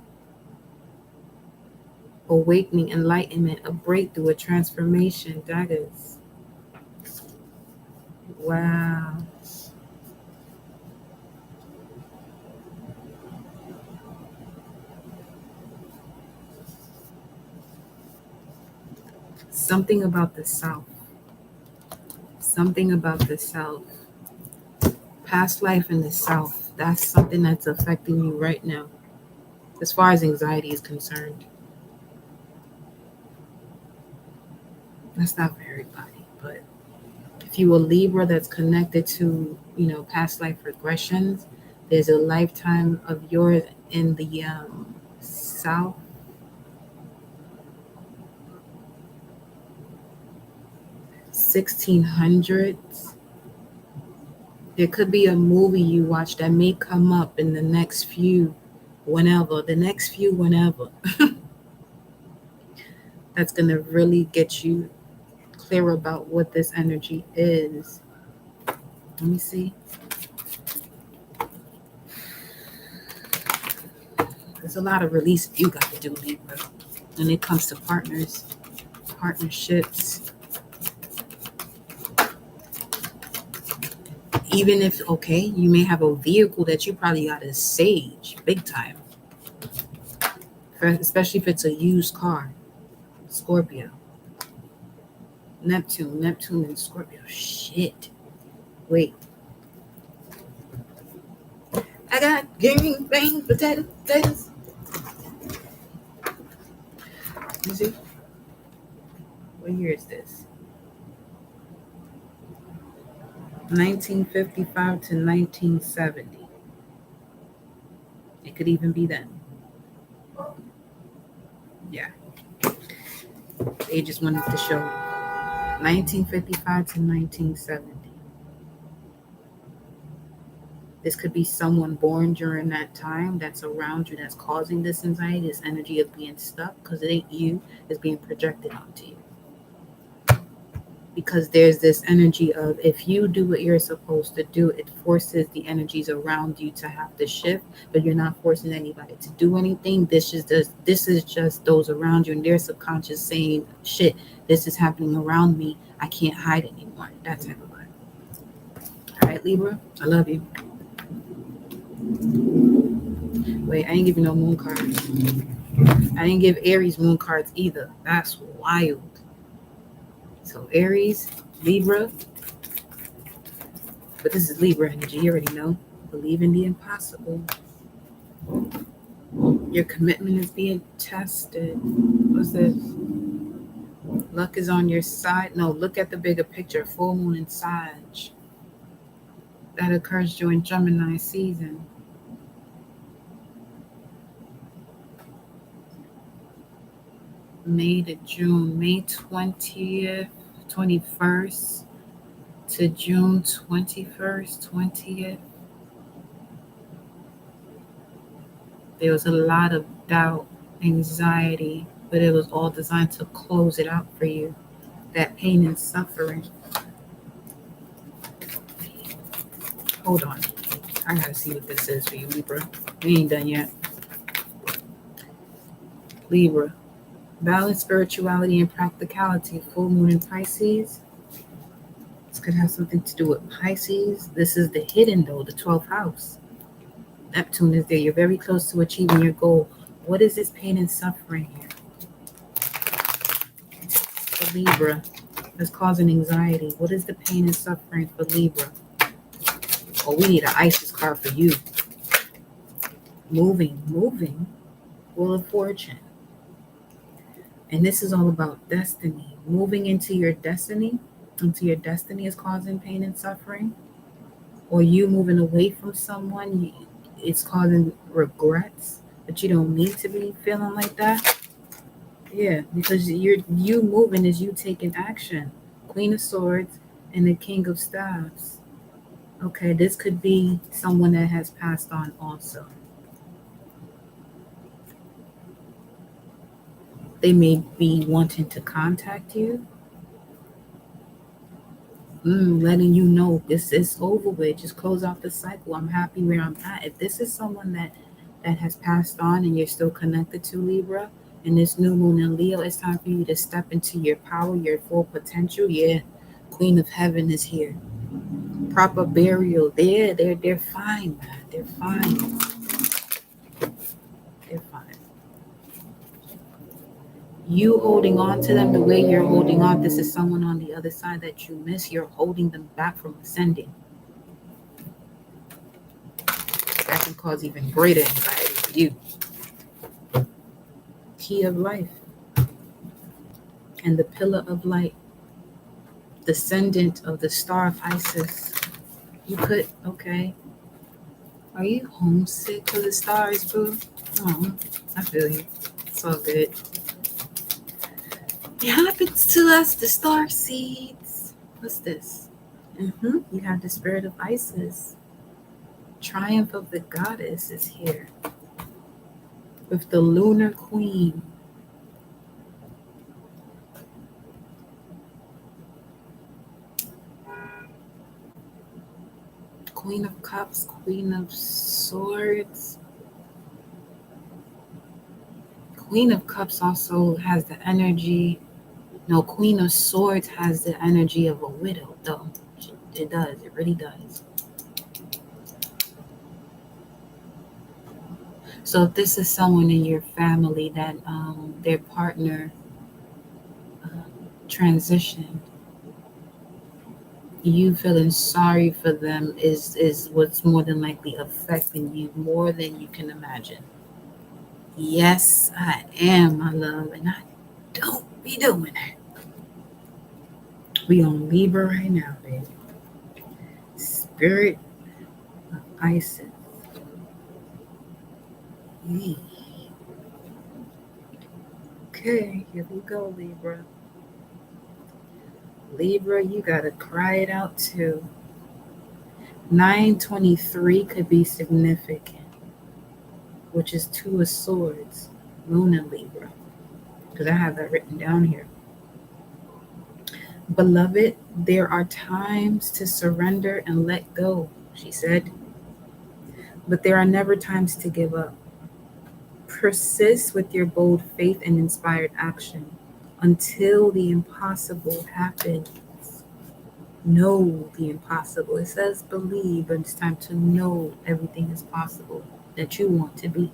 Awakening, enlightenment, a breakthrough, a transformation, daggers. Wow. Something about the South. Something about the South. Past life in the South. That's something that's affecting you right now, as far as anxiety is concerned. That's not for everybody, but if you a Libra that's connected to, past life regressions, There's a lifetime of yours in the South. $1600s. There could be a movie you watch that may come up in the next few, whenever. That's going to really get you clear about what this energy is. Let me see. There's a lot of release you got to do, Libra, when it comes to partnerships. Even if, okay, you may have a vehicle that you probably got to sage big time. Especially if it's a used car. Scorpio. Neptune and Scorpio. Shit. Wait. I got green, potatoes. You see? What year is this? 1955 to 1970. It could even be then. Yeah. They just wanted to show 1955 to 1970. This could be someone born during that time that's around you that's causing this anxiety, this energy of being stuck, because it ain't you, it's being projected onto you. Because there's this energy of if you do what you're supposed to do, it forces the energies around you to have to shift, but you're not forcing anybody to do anything. This is just those around you and their subconscious saying, shit, this is happening around me. I can't hide anymore. That type of vibe. All right, Libra, I love you. Wait, I didn't give you no moon cards. I didn't give Aries moon cards either. That's wild. So Aries, Libra, but this is Libra energy, you already know. Believe in the impossible. Your commitment is being tested. What's this? Luck is on your side. No, look at the bigger picture. Full moon in Sag. That occurs during Gemini season. May to June, May 20th, 21st to June 21st, 20th. There was a lot of doubt, anxiety, but it was all designed to close it out for you. That pain and suffering. Hold on. I gotta see what this is for you, Libra. We ain't done yet. Libra. Balance, spirituality, and practicality. Full moon in Pisces. This could have something to do with Pisces. This is the hidden, though, the 12th house. Neptune is there. You're very close to achieving your goal. What is this pain and suffering here? For Libra, that's causing anxiety. What is the pain and suffering for Libra? Oh, we need an Isis card for you. Moving. Wheel of Fortune. And this is all about destiny. Moving into your destiny is causing pain and suffering. Or you moving away from someone, it's causing regrets, but you don't need to be feeling like that. Yeah, because you moving is you taking action. Queen of Swords and the King of Staves. Okay, this could be someone that has passed on also. They may be wanting to contact you, letting you know this is over with. Just close out the cycle. I'm happy where I'm at. If this is someone that has passed on and you're still connected to Libra, and this new moon in Leo, it's time for you to step into your power, your full potential. Yeah, Queen of Heaven is here. Proper burial. They're fine, man. They're fine. You holding on to them the way you're holding on, this is someone on the other side that you miss. You're holding them back from ascending. That can cause even greater anxiety for you. Key of life and the pillar of light, descendant of the star of Isis. You could, okay. Are you homesick for the stars, boo? Oh, I feel you. It's all good. It happens to us, the star seeds. What's this? You have the spirit of Isis. Triumph of the goddess is here with the lunar queen. Queen of cups, queen of swords. Queen of cups also has the energy. No, queen of swords has the energy of a widow, though. It does. It really does. So if this is someone in your family that their partner transitioned, you feeling sorry for them is what's more than likely affecting you more than you can imagine. Yes, I am, my love, and I don't be doing that. We on Libra right now, baby. Spirit of Isis. Yee. Okay, here we go, Libra. Libra, you gotta cry it out too. 923 could be significant, which is Two of Swords, Moon and Libra, because I have that written down here. Beloved, there are times to surrender and let go, she said, but there are never times to give up. Persist with your bold faith and inspired action until the impossible happens. Know the impossible. It says believe, but it's time to know everything is possible that you want to be.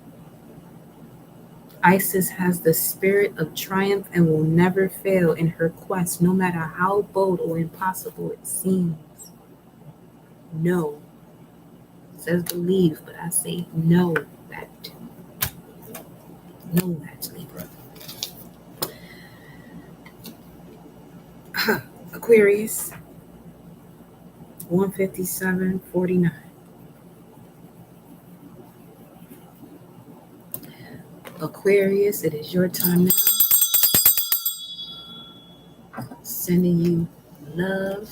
Isis has the spirit of triumph and will never fail in her quest, no matter how bold or impossible it seems. Know. It says believe, but I say know that. Know that, Libra. Aquarius, 157.49. Aquarius, it is your time now. Sending you love,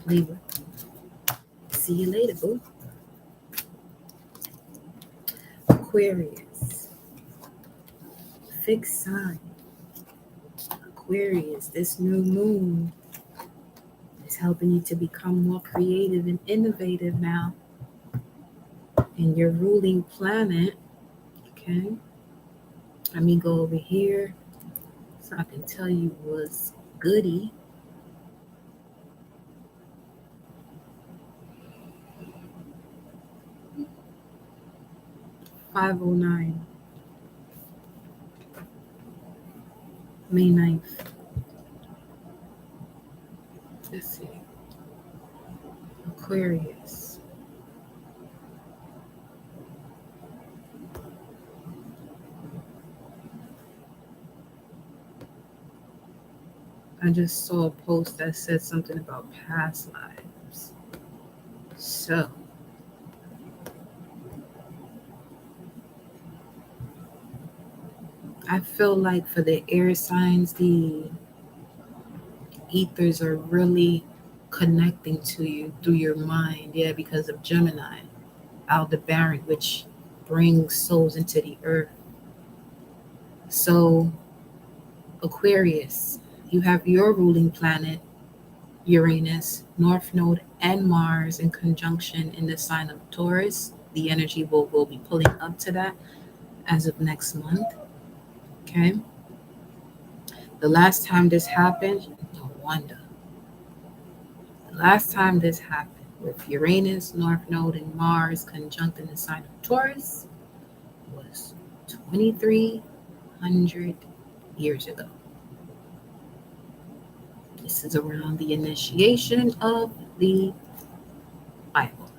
Libra. See you later, boo. Aquarius, fixed sign. Aquarius, this new moon is helping you to become more creative and innovative now. And your ruling planet, okay, let me go over here so I can tell you what's goody. .509, May 9th. Let's see. Aquarius. I just saw a post that said something about past lives. So, I feel like for the air signs, the ethers are really connecting to you through your mind. Yeah, because of Gemini, Aldebaran, which brings souls into the earth. So, Aquarius, you have your ruling planet, Uranus, North Node, and Mars in conjunction in the sign of Taurus. The energy will be pulling up to that as of next month. Okay. The last time this happened, no wonder. The last time this happened with Uranus, North Node, and Mars conjunct in the sign of Taurus was 2,300 years ago. This is around the initiation of the Bible.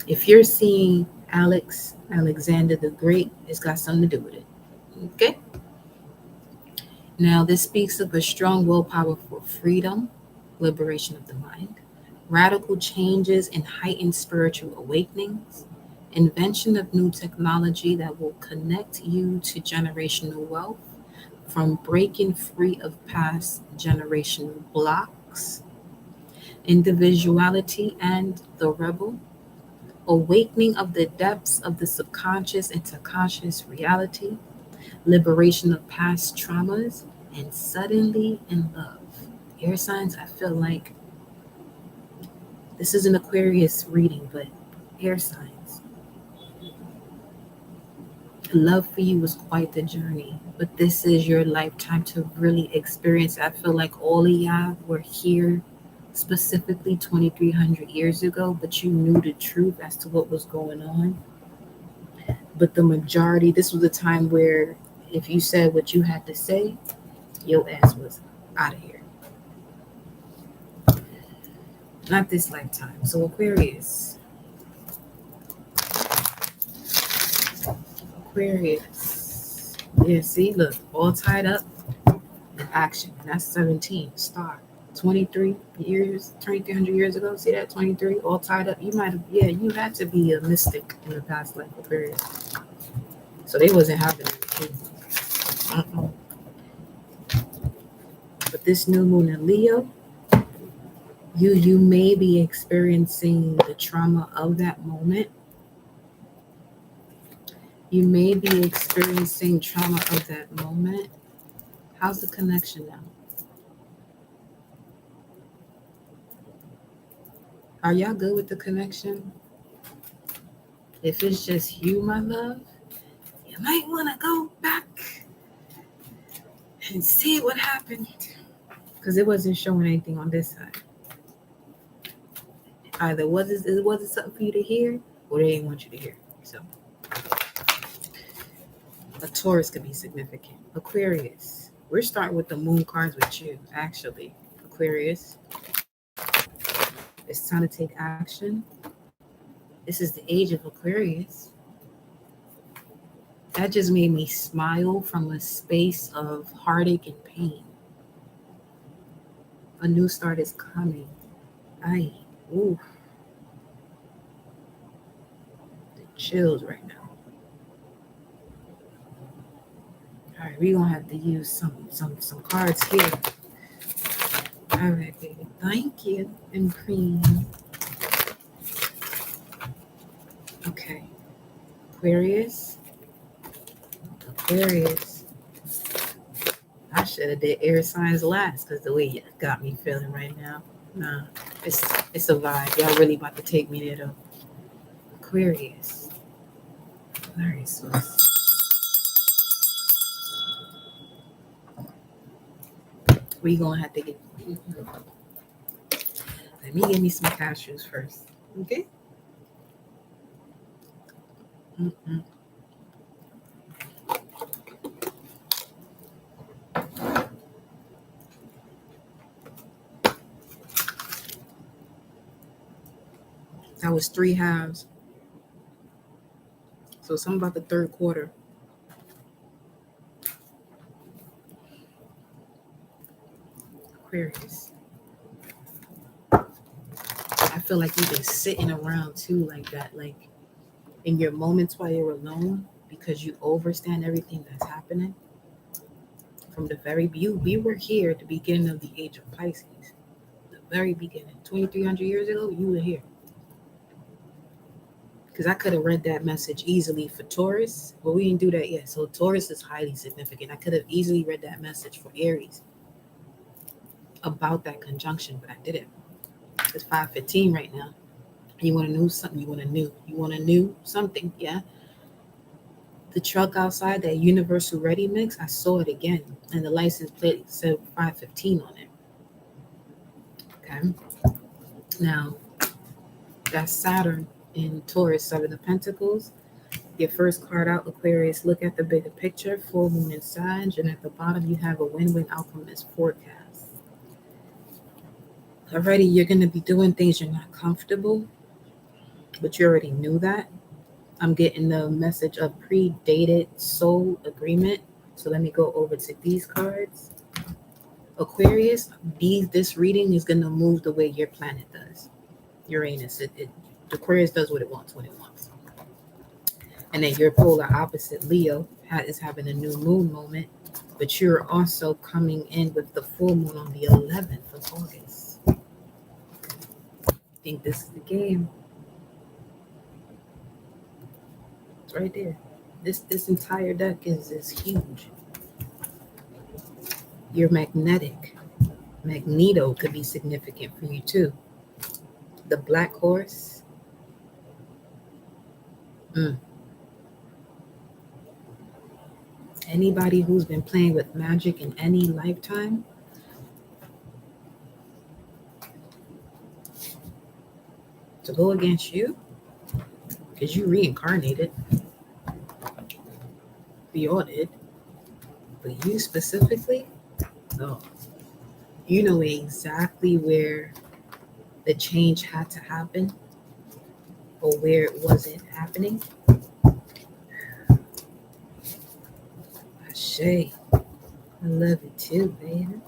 If you're seeing Alexander the Great, it's got something to do with it. Okay? Now, this speaks of a strong willpower for freedom, liberation of the mind, radical changes and heightened spiritual awakenings, invention of new technology that will connect you to generational wealth, from breaking free of past generational blocks, individuality and the rebel, awakening of the depths of the subconscious into conscious reality, liberation of past traumas, and suddenly in love. Air signs, I feel like this is an Aquarius reading, but air signs. Love for you was quite the journey, but this is your lifetime to really experience. I feel like all of y'all were here specifically 2,300 years ago, but you knew the truth as to what was going on. But the majority, this was a time where if you said what you had to say, your ass was out of here. Not this lifetime. So Aquarius. Aquarius. Yeah, see, look, all tied up in action. And that's 17, star. 23 years, 2,300 years ago. See that? 23, all tied up. You might have, yeah, you had to be a mystic in the past life, Aquarius. So they wasn't having it. But this new moon in Leo, you may be experiencing the trauma of that moment. You may be experiencing trauma of that moment. How's the connection now? Are y'all good with the connection? If it's just you, my love, you might want to go back and see what happened, because it wasn't showing anything on this side. Either it wasn't something for you to hear, or they didn't want you to hear. So a Taurus could be significant. Aquarius. We're starting with the moon cards with you, actually. Aquarius. It's time to take action. This is the age of Aquarius. That just made me smile from a space of heartache and pain. A new start is coming. Ooh. The chills right now. All right, we're gonna have to use some cards here. All right, baby. Thank you. And cream. Okay. Aquarius. I should have did air signs last, because the way you got me feeling right now. Nah, it's a vibe. Y'all really about to take me there though. Aquarius. All right, so we gonna have to get. Let me give me some cashews first, okay? That was 3 halves. So something about the third quarter. Aquarius. I feel like you've been sitting around too like that, like in your moments while you're alone, because you overstand everything that's happening. From the very we were here at the beginning of the age of Pisces. The very beginning. 2,300 years ago, you were here. Because I could have read that message easily for Taurus, but we didn't do that yet. So Taurus is highly significant. I could have easily read that message for Aries about that conjunction, but I didn't. It's 5:15 right now. You want to know something? You want to know something? Yeah. The truck outside, that Universal Ready mix, I saw it again, and the license plate said 5:15 on it. Okay. Now, that's Saturn in Taurus, 7 of Pentacles. Your first card out, Aquarius, look at the bigger picture, full moon in Sag, and at the bottom you have a win-win outcome as forecast. Already you're going to be doing things you're not comfortable, but you already knew that. I'm getting the message of predated soul agreement. So let me go over to these cards. Aquarius, this reading is going to move the way your planet does. Uranus. Aquarius does what it wants when it wants. And then your polar opposite, Leo, is having a new moon moment, but you're also coming in with the full moon on the 11th of August. I think this is the game. It's right there. This entire deck is huge. You're magnetic. Magneto could be significant for you too. The black horse. Anybody who's been playing with magic in any lifetime, to go against you, because you reincarnated. We all did. But you specifically, no. You know exactly where the change had to happen or where it wasn't happening. Ashe, I love it too, baby.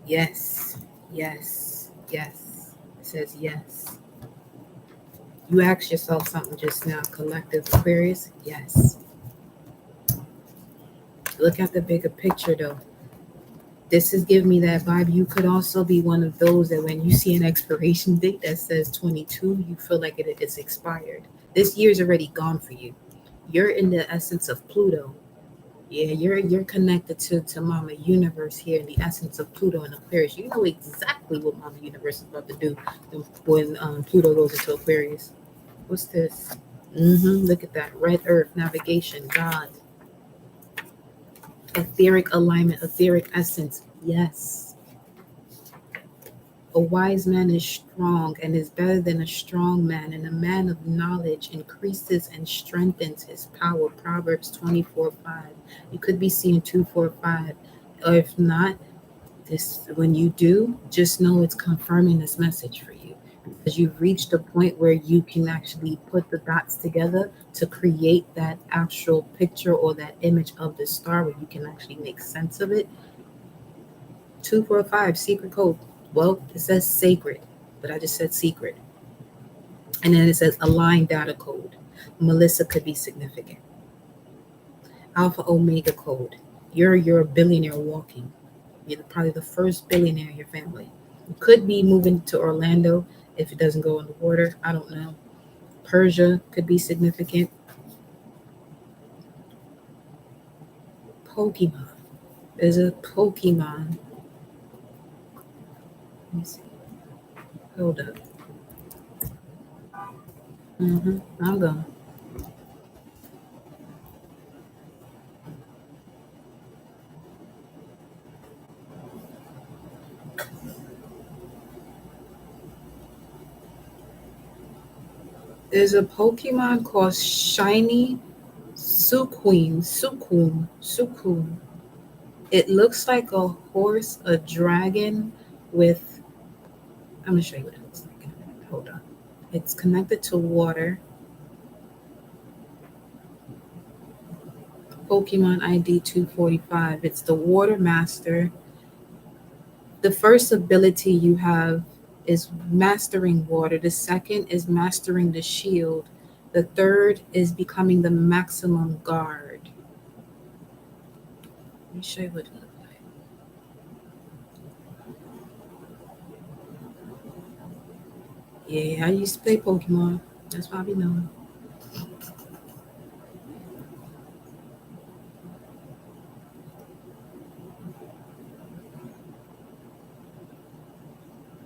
Yes, yes, yes. It says yes. You asked yourself something just now, collective Aquarius. Yes. Look at the bigger picture though. This is giving me that vibe. You could also be one of those that when you see an expiration date that says 22, you feel like it's expired. This year's already gone for you. You're in the essence of Pluto. Yeah, you're connected to Mama Universe here in the essence of Pluto and Aquarius. You know exactly what Mama Universe is about to do when Pluto goes into Aquarius. What's this? Look at that. Red Earth, navigation, God. Etheric alignment, etheric essence. Yes. A wise man is strong and is better than a strong man, and a man of knowledge increases and strengthens his power. Proverbs 24:5. You could be seeing 245. Or if not, this when you do, just know it's confirming this message for you. Because you've reached a point where you can actually put the dots together to create that actual picture or that image of the star where you can actually make sense of it. 245, secret code. Well, it says sacred, but I just said secret. And then it says align data code. Melissa could be significant. Alpha Omega code. You're a billionaire walking. You're probably the first billionaire in your family. You could be moving to Orlando if it doesn't go in the water. I don't know. Persia could be significant. Pokemon. There's a Pokemon. Let me see. Hold up. I'm going. There's a Pokemon called Shiny Suicune. It looks like a horse, a dragon with. I'm gonna show you what it looks like in a minute. Hold on. It's connected to water. Pokemon ID 245. It's the Water Master. The first ability you have is mastering water. The second is mastering the shield. The third is becoming the maximum guard. Let me show you what it looks like. Yeah, I used to play Pokemon. That's why I be knowing.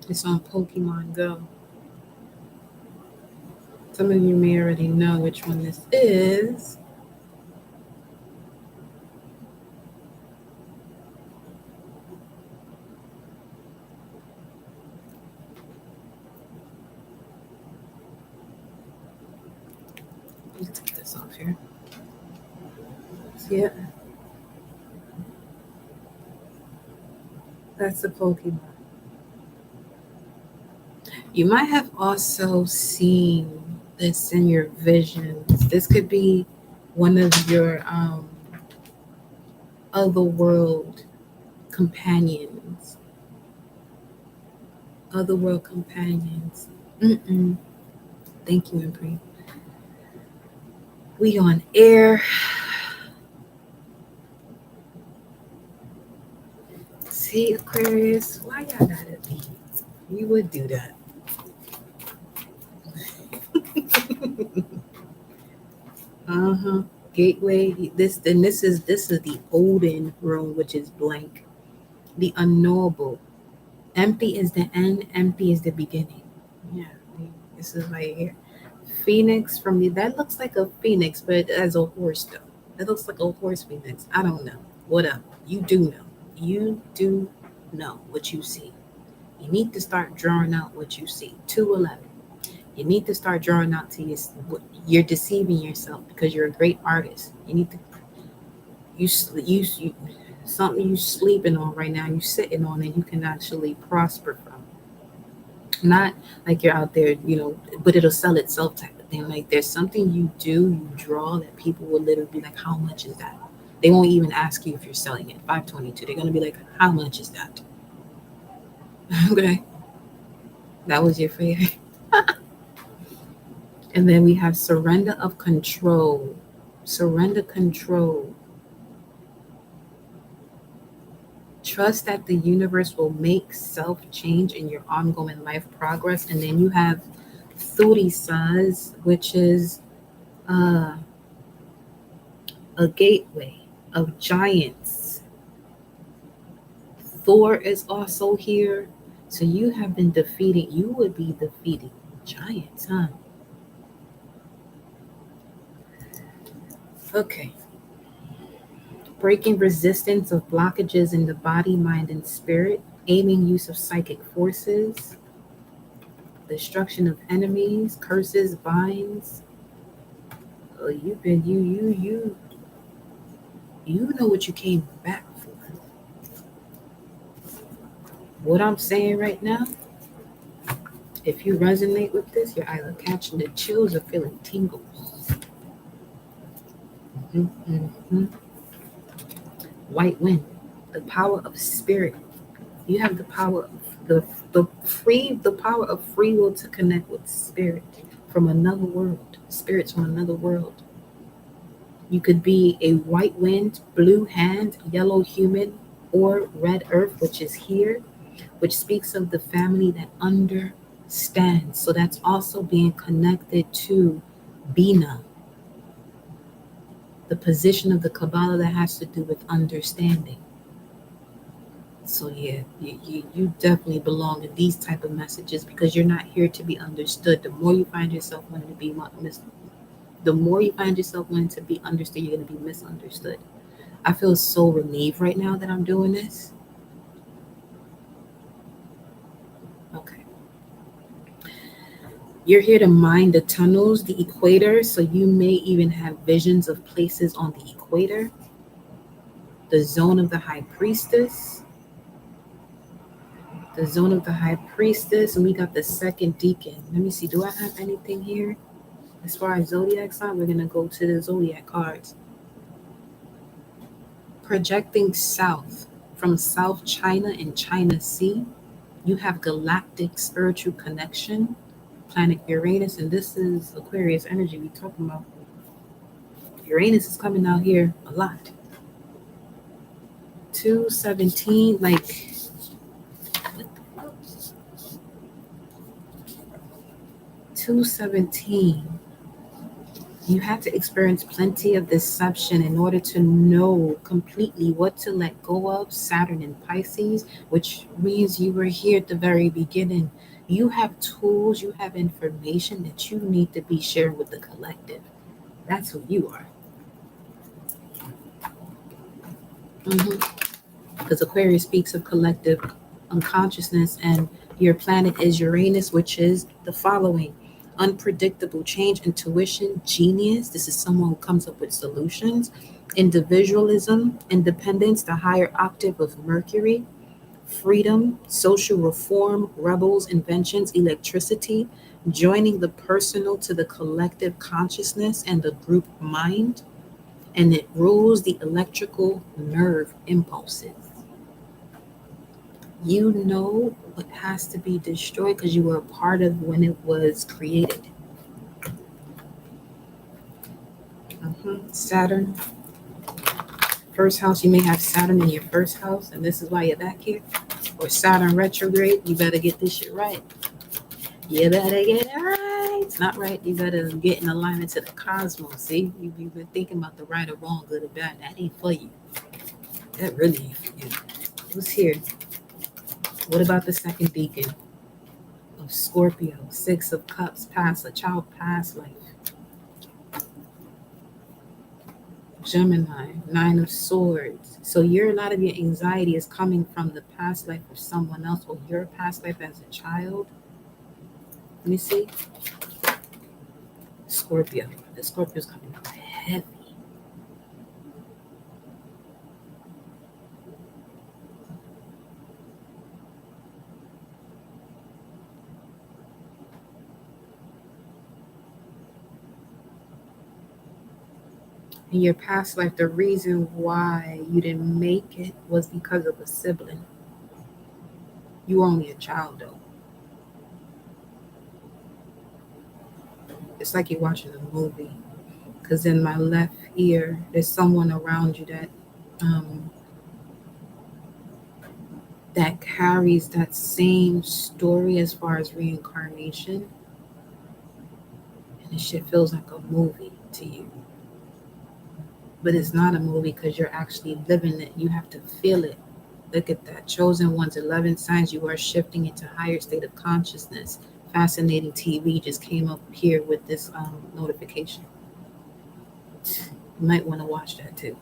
It's on Pokemon Go. Some of you may already know which one this is. Let's take this off here. See it? That's the Pokemon. You might have also seen this in your visions. This could be one of your otherworld companions. Otherworld companions. Thank you, Empress. We on air. See, Aquarius, why y'all gotta be? You would do that. Uh-huh. Gateway. This is the olden room, which is blank. The unknowable. Empty is the end, empty is the beginning. Yeah. This is right here. Phoenix from the that looks like a phoenix, but as a horse though. It looks like a horse phoenix. I don't know. Whatever. You do know. You do know what you see. You need to start drawing out what you see. 211. You need to start drawing out to your. You're deceiving yourself because you're a great artist. You need to you something you sleeping on right now. You sitting on and you can actually prosper from. Not like you're out there, but it'll sell itself type of thing. Like there's something you do, you draw that people will literally be like, how much is that? They won't even ask you if you're selling it. 522. They're gonna be like, how much is that? Okay, that was your favorite. And then we have surrender of control. Surrender control. Trust that the universe will make self change in your ongoing life progress. And then you have Thurisaz, which is uh, a gateway of giants. Thor is also here. So you have been defeating, you would be defeating giants, huh? Okay. Breaking resistance of blockages in the body, mind, and spirit. Aiming use of psychic forces. Destruction of enemies, curses, binds. Oh, you've been you know what you came back for. What I'm saying right now, if you resonate with this, you're either catching the chills or feeling tingles. Mm-hmm. White wind, the power of spirit. You have the power of the power of free will to connect with spirit from another world. Spirits from another world. You could be a white wind, blue hand, yellow human, or red earth, which is here, which speaks of the family that understands. So that's also being connected to Bina, the position of the Kabbalah that has to do with understanding. So yeah, you definitely belong in these type of messages because you're not here to be understood. The more you find yourself wanting to be the more you find yourself wanting to be understood, you're going to be misunderstood. I feel so relieved right now that I'm doing this. Okay. You're here to mine the tunnels, the equator, so you may even have visions of places on the equator, the zone of the high priestess, and we got the second deacon. Let me see, do I have anything here? As far as zodiac sign, we're going to go to the zodiac cards. Projecting south from South China and China Sea, you have galactic spiritual connection, planet Uranus, and this is Aquarius energy we talking about. Uranus is coming out here a lot. 217, like 217. You have to experience plenty of deception in order to know completely what to let go of. Saturn in Pisces, which means you were here at the very beginning. You have tools, you have information that you need to be sharing with the collective. That's who you are. Because Aquarius speaks of collective unconsciousness, and your planet is Uranus, which is the following: unpredictable change, intuition, genius. This is someone who comes up with solutions. Individualism, independence, the higher octave of Mercury. Freedom, social reform, rebels, inventions, electricity, joining the personal to the collective consciousness and the group mind. And it rules the electrical nerve impulses. You know what has to be destroyed because you were a part of when it was created. Saturn, first house, you may have Saturn in your first house, and this is why you're back here. Or Saturn retrograde, you better get this shit right. You better get it right. It's not right. You better get in alignment to the cosmos. See, you've been thinking about the right or wrong, good or bad. That ain't for you. That really ain't for you. Who's here? What about the second deacon of Scorpio? Six of Cups, past a child, past life. Gemini, Nine of Swords. So a lot of your anxiety is coming from the past life of someone else or your past life as a child. Let me see. Scorpio. The Scorpio's coming out heavy. In your past life, the reason why you didn't make it was because of a sibling. You were only a child, though. It's like you're watching a movie. Because in my left ear, there's someone around you that carries that same story as far as reincarnation. And this shit feels like a movie to you. But it's not a movie because you're actually living it. You have to feel it. Look at that. Chosen ones, 11 signs you are shifting into higher state of consciousness. Fascinating TV just came up here with this notification. You might want to watch that too.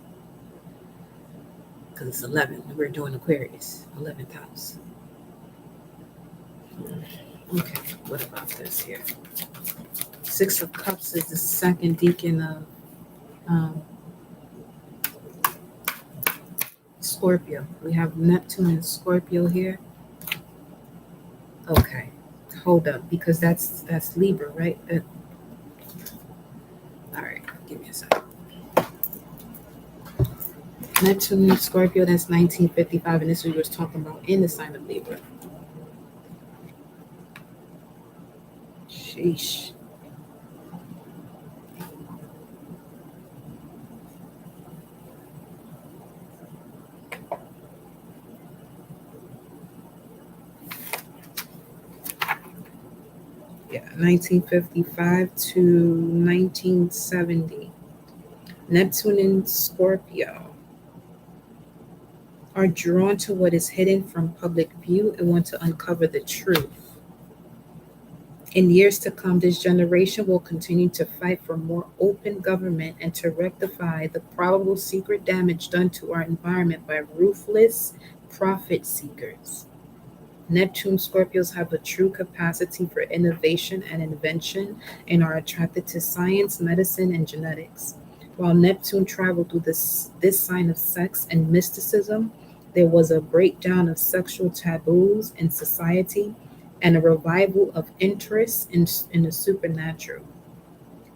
Because it's 11. We're doing Aquarius, 11th house. Okay, what about this here? Six of Cups is the second deacon of Scorpio. We have Neptune and Scorpio here. Okay, hold up, because that's Libra, right? All right, give me a second. Neptune and Scorpio, that's 1955, and this we was talking about in the sign of Libra. Sheesh. Yeah, 1955 to 1970. Neptune and Scorpio are drawn to what is hidden from public view and want to uncover the truth. In years to come, this generation will continue to fight for more open government and to rectify the probable secret damage done to our environment by ruthless profit seekers. Neptune Scorpios have a true capacity for innovation and invention and are attracted to science, medicine, and genetics. While Neptune traveled through this sign of sex and mysticism, there was a breakdown of sexual taboos in society and a revival of interest in the supernatural.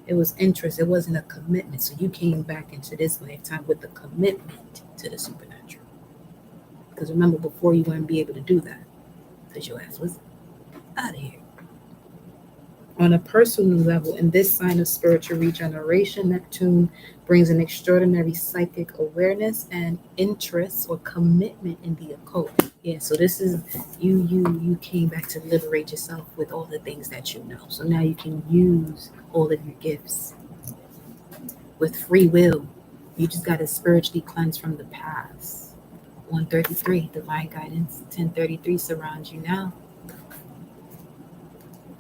It was interest, it wasn't a commitment. So you came back into this lifetime with the commitment to the supernatural. Because remember, before you wouldn't be able to do that because your ass was out of here. On a personal level, in this sign of spiritual regeneration, Neptune brings an extraordinary psychic awareness and interest or commitment in the occult. Yeah, so this is you came back to liberate yourself with all the things that you know. So now you can use all of your gifts with free will. You just got to spiritually cleanse from the past. 133, divine guidance. 1033 surrounds you now.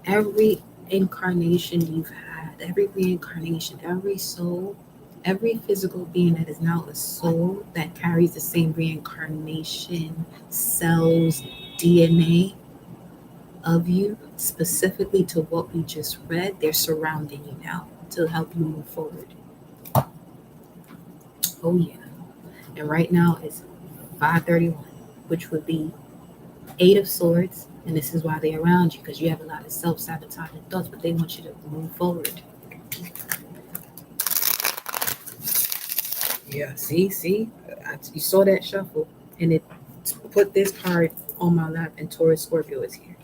Every incarnation you've had, every reincarnation, every soul, every physical being that is now a soul that carries the same reincarnation cells, DNA of you, specifically to what we just read, they're surrounding you now to help you move forward. Oh yeah. And right now it's 531, which would be 8 of Swords. And this is why they're around you, because you have a lot of self-sabotaging thoughts, but they want you to move forward. Yeah, see? You saw that shuffle, and it put this card on my lap, and Taurus Scorpio is here.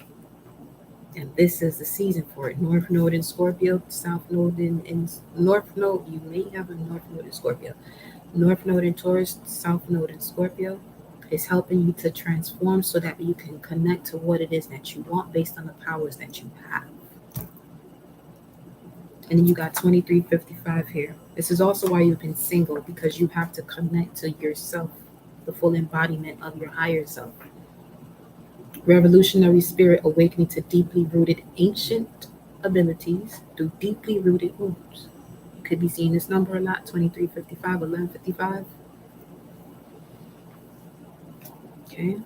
And this is the season for it. North Node in Scorpio, South Node in North Node. You may have a North Node in Scorpio. North Node in Taurus, South Node in Scorpio is helping you to transform so that you can connect to what it is that you want based on the powers that you have. And then you got 2355 here. This is also why you've been single, because you have to connect to yourself, the full embodiment of your higher self. Revolutionary spirit awakening to deeply rooted ancient abilities through deeply rooted wounds. You could be seeing this number a lot, 2355, 1155. Okay.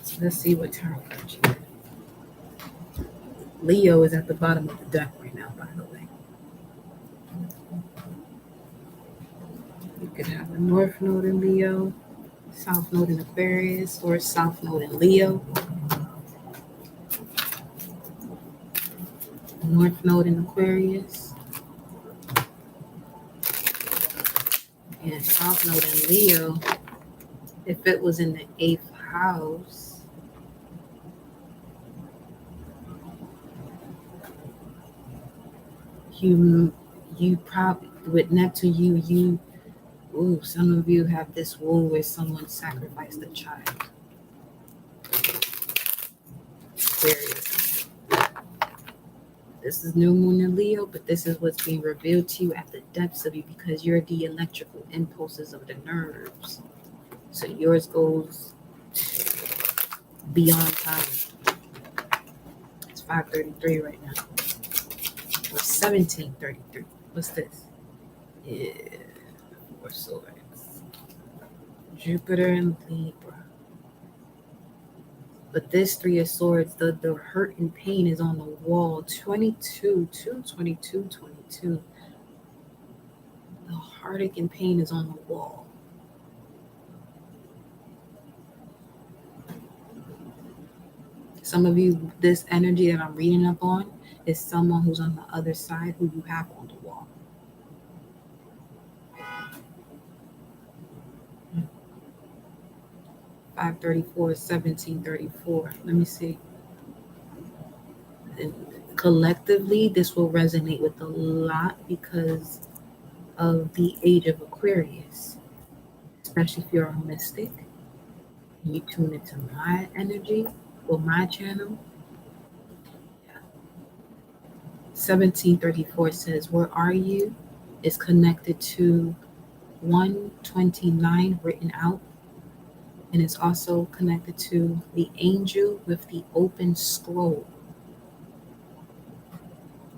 So let's see what tarot cards you have. Leo is at the bottom of the deck right now, by the way. You could have a North Node in Leo, South Node in Aquarius, or South Node in Leo. North Node in Aquarius. And South Node in Leo. If it was in the 8th house, you probably, with Neptune, some of you have this wound where someone sacrificed a child. Aquarius. This is new moon in Leo, but this is what's being revealed to you at the depths of you, because you're the electrical impulses of the nerves. So yours goes beyond time. It's 5:33 right now. Or 17:33. What's this? Yeah. 4 swords. Jupiter and Libra. But this 3 of swords, the hurt and pain is on the wall. 22. The heartache and pain is on the wall. Some of you, this energy that I'm reading up on is someone who's on the other side who you have on the wall. Hmm. 534, 1734. Let me see. And collectively, this will resonate with a lot because of the age of Aquarius, especially if you're a mystic. You tune into my energy or my channel. 1734 says, "Where are you?" is connected to 129 written out, and it's also connected to the angel with the open scroll.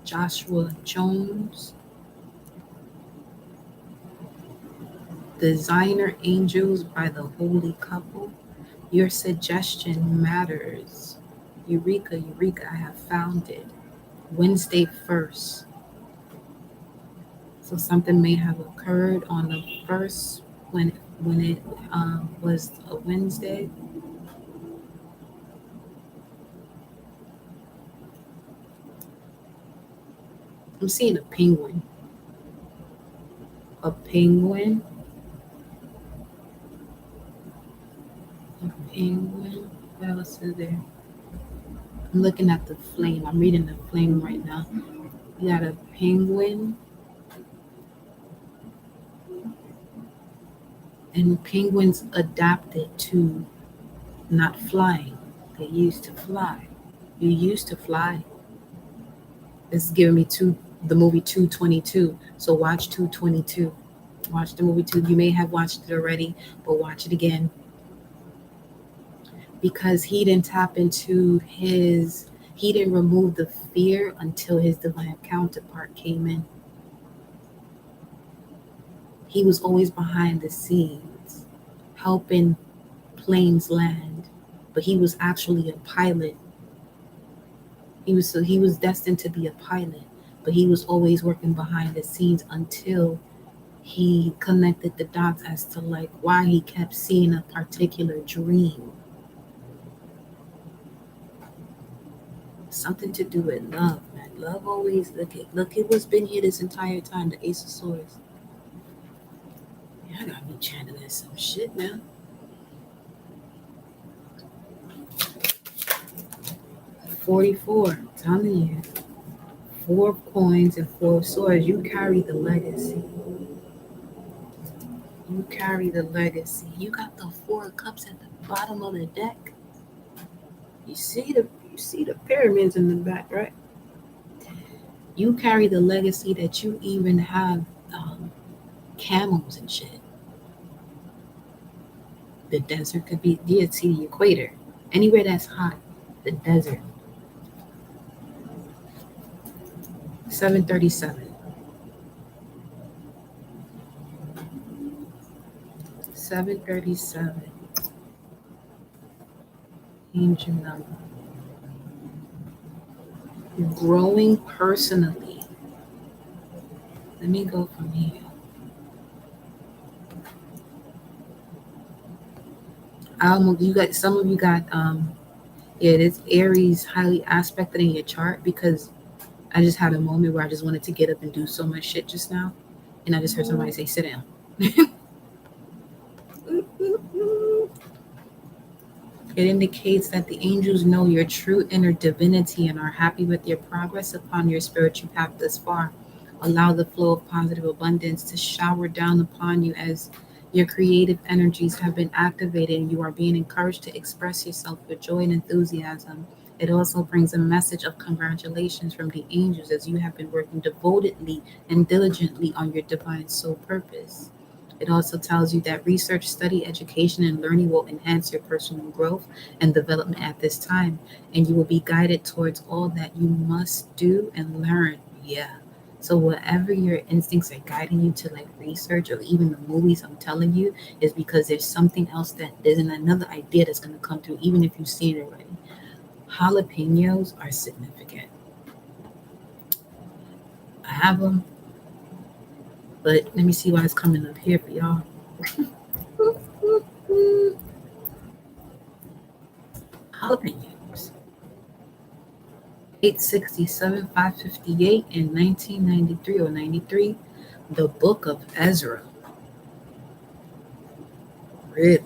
Joshua Jones. Designer Angels by the Holy Couple. Your suggestion matters. Eureka, I have found it. Wednesday 1st. So something may have occurred on the 1st when it was a Wednesday. I'm seeing a penguin. A penguin. What else is there? I'm looking at the flame. I'm reading the flame right now. You got a penguin. And penguins adapted to not flying. They used to fly. You used to fly. This is giving me the movie 222. So watch 222. Watch the movie 2. You may have watched it already, but watch it again. Because he didn't tap into he didn't remove the fear until his divine counterpart came in. He was always behind the scenes, helping planes land, but he was actually a pilot. He was destined to be a pilot, but he was always working behind the scenes until he connected the dots as to like why he kept seeing a particular dream. Something to do with love, man. Love always look at what's been here this entire time, the Ace of Swords. Yeah, I gotta be channeling some shit now. 44. I'm telling you. 4 of coins and 4 of swords. You carry the legacy. You carry the legacy. You got the 4 of cups at the bottom of the deck. You see the pyramids in the back, right? You carry the legacy that you even have camels and shit. The desert could be, yeah, see the equator. Anywhere that's hot, the desert. 737. 737. Angel number. Growing personally. Let me go from here. You got some of you got yeah, it's Aries highly aspected in your chart, because I just had a moment where I just wanted to get up and do so much shit just now, and I just heard somebody say, "Sit down." It indicates that the angels know your true inner divinity and are happy with your progress upon your spiritual path thus far. Allow the flow of positive abundance to shower down upon you as your creative energies have been activated and you are being encouraged to express yourself with joy and enthusiasm. It also brings a message of congratulations from the angels as you have been working devotedly and diligently on your divine soul purpose. It also tells you that research, study, education, and learning will enhance your personal growth and development at this time, and you will be guided towards all that you must do and learn. Yeah. So whatever your instincts are guiding you to, like research or even the movies, I'm telling you, is because there's something else, that there's another idea that's going to come through, even if you've seen it already. Jalapenos are significant. I have them, but let me see why it's coming up here for y'all. Jalapenos. 867, 558, and 1993 or 93. The Book of Ezra. Really?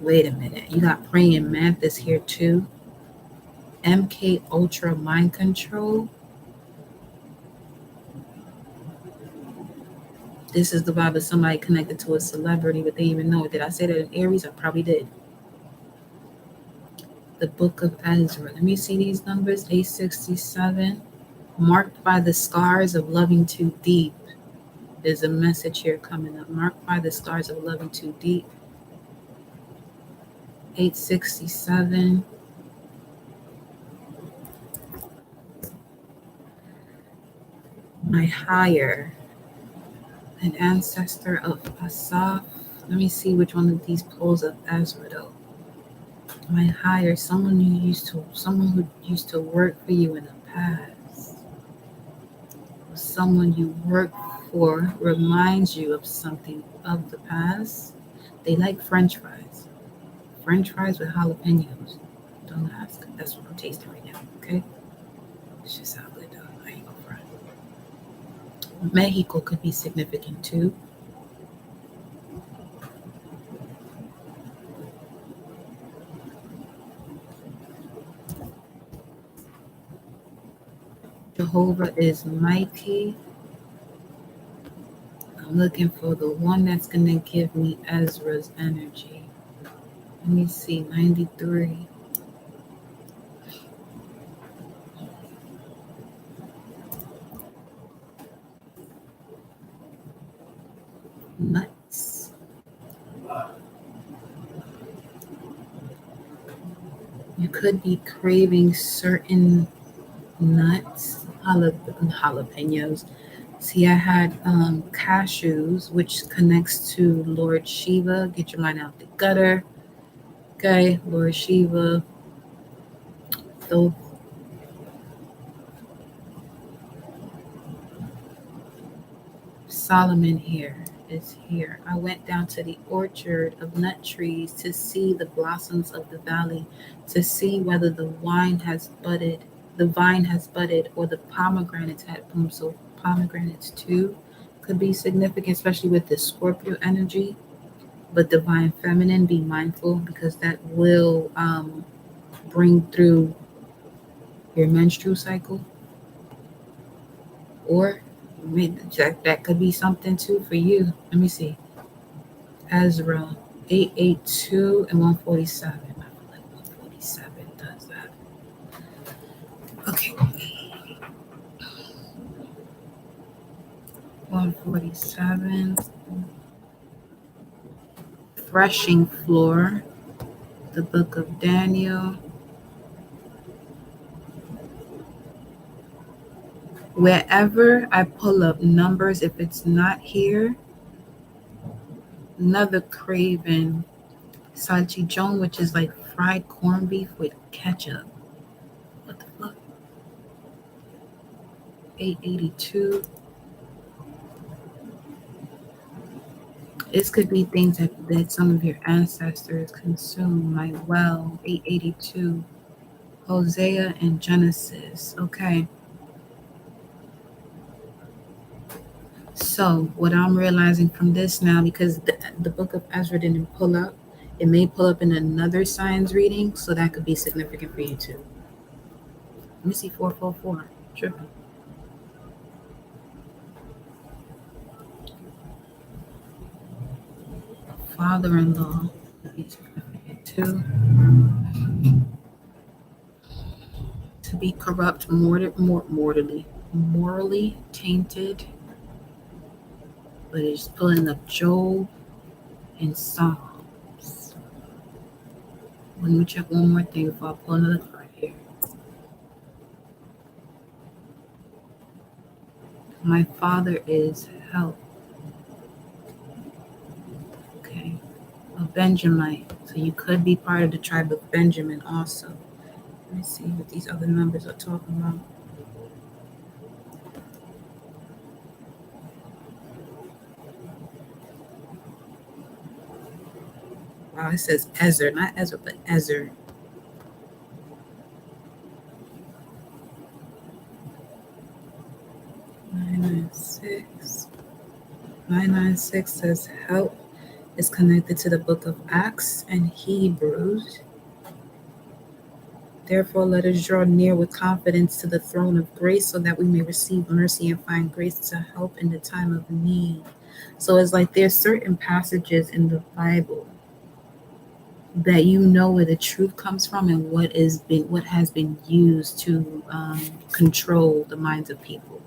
Wait a minute. You got Praying Mantis here too. MK Ultra Mind Control. This is the vibe of somebody connected to a celebrity, but they even know it. Did I say that in Aries? I probably did. The Book of Ezra. Let me see these numbers. 867. Marked by the scars of loving too deep. There's a message here coming up. Marked by the scars of loving too deep. 867. My higher. An ancestor of Asaph. Let me see which one of these pulls up Ezra though. My higher, someone who used to work for you in the past. Someone you work for reminds you of something of the past. They like French fries. French fries with jalapenos. Don't ask. That's what I'm tasting right now. Okay. It's just how good though. I ain't gonna front. Mexico could be significant too. Jehovah is mighty. I'm looking for the one that's going to give me Ezra's energy. Let me see, 93. Nuts. You could be craving certain nuts, jalapenos. See, I had cashews, which connects to Lord Shiva. Get your mind out the gutter. Okay, Lord Shiva. So Solomon here is here. I went down to the orchard of nut trees to see the blossoms of the valley, to see whether the vine has budded, or the pomegranates had bloomed. So pomegranates too could be significant, especially with the Scorpio energy. But divine feminine, be mindful because that will bring through your menstrual cycle, or that could be something too for you. Let me see. Ezra 882 and 147. I feel like 147 does that. Okay. 147. Threshing floor. The book of Daniel. Wherever I pull up numbers, if it's not here, another craven salchichon, which is like fried corned beef with ketchup. What the fuck? 882. This could be things that some of your ancestors consumed, like 882. Hosea and Genesis. Okay. So what I'm realizing from this now, because the book of Ezra didn't pull up, it may pull up in another signs reading, so that could be significant for you too. Let me see 444. Tripping. Father-in-law could be significant too. To be corrupt, morally tainted. But it's pulling up Job and Psalms. Let me check one more thing before I pull another card here. My father is help. Okay. A Benjamite. So you could be part of the tribe of Benjamin also. Let me see what these other numbers are talking about. Wow, it says Ezer, not Ezra, but Ezer. Nine nine six says help is connected to the book of Acts and Hebrews. Therefore, let us draw near with confidence to the throne of grace so that we may receive mercy and find grace to help in the time of need. So it's like there's certain passages in the Bible that you know where the truth comes from and what has been used to control the minds of people.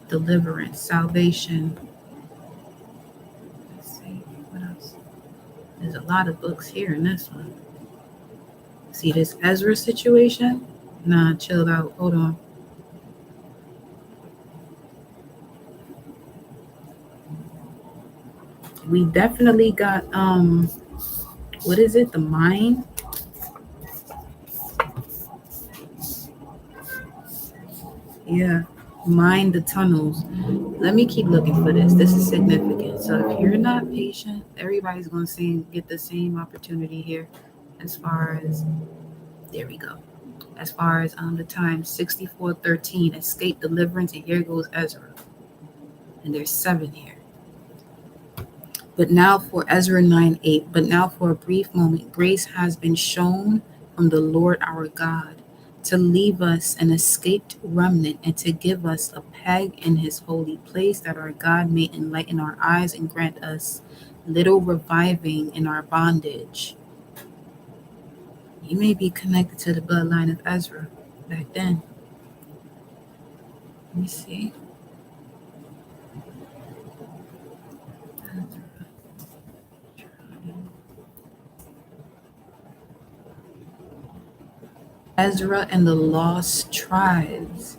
Deliverance, salvation. Let's see what else. There's a lot of books here in this one. See this Ezra situation? Nah, chill out. Hold on. We definitely got what is it? The mind. Yeah, mind the tunnels. Let me keep looking for this. This is significant. So if you're not patient, everybody's going to get the same opportunity here. As far as there we go. As far as the time 6413, escape, deliverance, and here goes Ezra. And there's 7 here. But now for Ezra 9:8. But now for a brief moment, grace has been shown from the Lord our God to leave us an escaped remnant and to give us a peg in his holy place, that our God may enlighten our eyes and grant us little reviving in our bondage. You may be connected to the bloodline of Ezra back then. Let me see. Ezra and the Lost Tribes,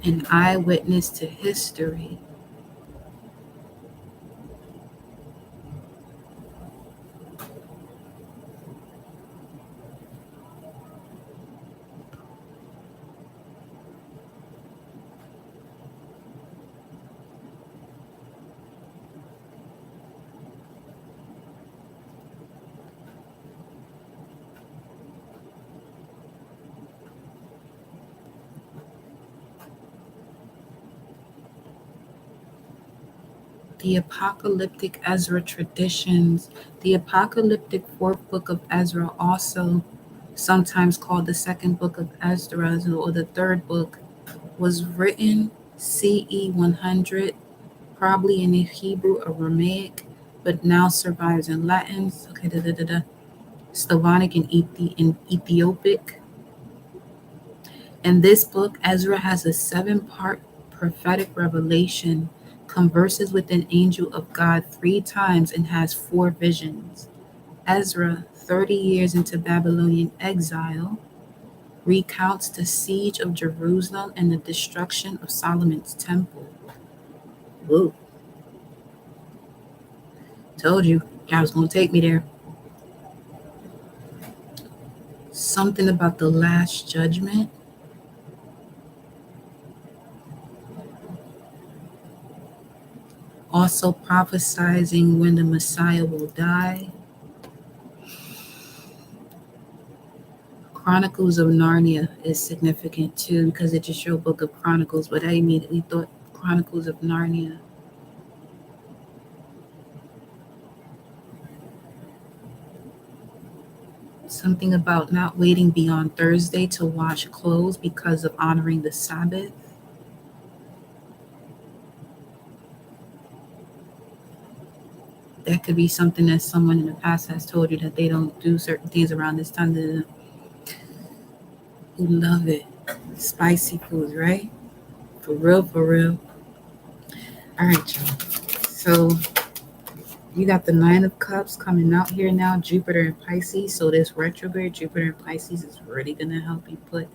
an eyewitness to history. The apocalyptic Ezra traditions. The apocalyptic fourth book of Ezra, also sometimes called the second book of Ezra or the third book, was written CE 100, probably in Hebrew or Aramaic, but now survives in Latin, Slavonic, and Ethiopic. In this book, Ezra has a 7-part prophetic revelation, converses with an angel of God 3 times, and has 4 visions. Ezra, 30 years into Babylonian exile, recounts the siege of Jerusalem and the destruction of Solomon's temple. Whoa. Told you, God was going to take me there. Something about the last judgment. Also prophesizing when the Messiah will die. Chronicles of Narnia is significant too, because it just showed Book of Chronicles, but I immediately thought Chronicles of Narnia. Something about not waiting beyond Thursday to wash clothes because of honoring the Sabbath. That could be something that someone in the past has told you, that they don't do certain things around this time. Who love it. Spicy foods, right? For real, for real. All right, y'all. So you got the 9 of Cups coming out here now, Jupiter and Pisces. So this retrograde Jupiter and Pisces is really going to help you put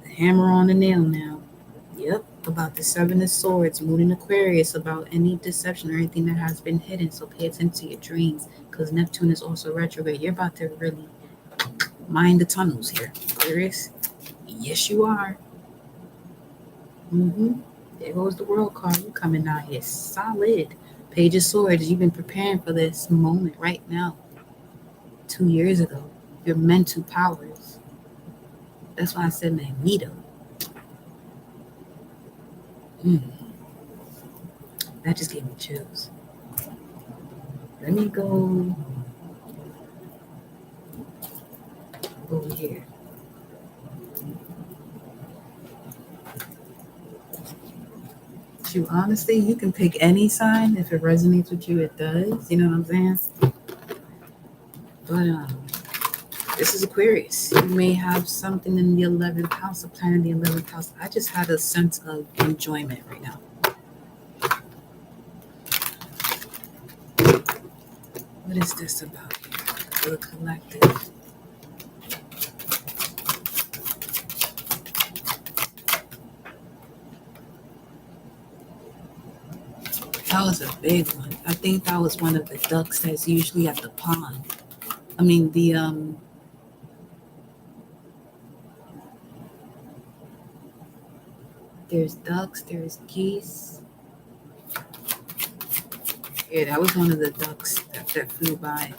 the hammer on the nail now. Yep, about the 7 of Swords, Moon in Aquarius, about any deception or anything that has been hidden. So pay attention to your dreams, because Neptune is also retrograde. You're about to really mind the tunnels here, Aquarius. Yes, you are. There goes the World card. You coming out here solid. Page of Swords. You've been preparing for this moment right now. 2 years ago, your mental powers. That's why I said Magneto. That just gave me chills. Let me go over here. You honestly, you can pick any sign. If it resonates with you, it does. You know what I'm saying? But this is Aquarius. You may have something in the 11th house, a planet in the 11th house. I just had a sense of enjoyment right now. What is this about here? The collective. That was a big one. I think that was one of the ducks that's usually at the pond. I mean, there's ducks, there's geese. Yeah, that was one of the ducks that flew by.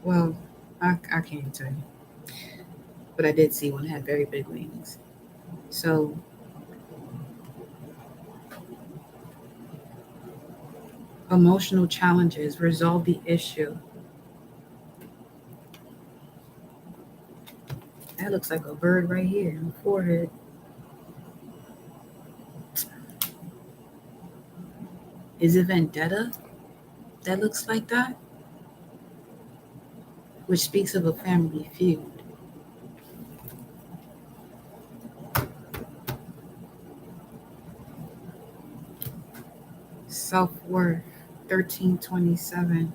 Well, I can't tell you. But I did see one that had very big wings. So emotional challenges, resolve the issue. That looks like a bird right here in the forehead. Is it vendetta that looks like that? Which speaks of a family feud. Self-worth, 1327.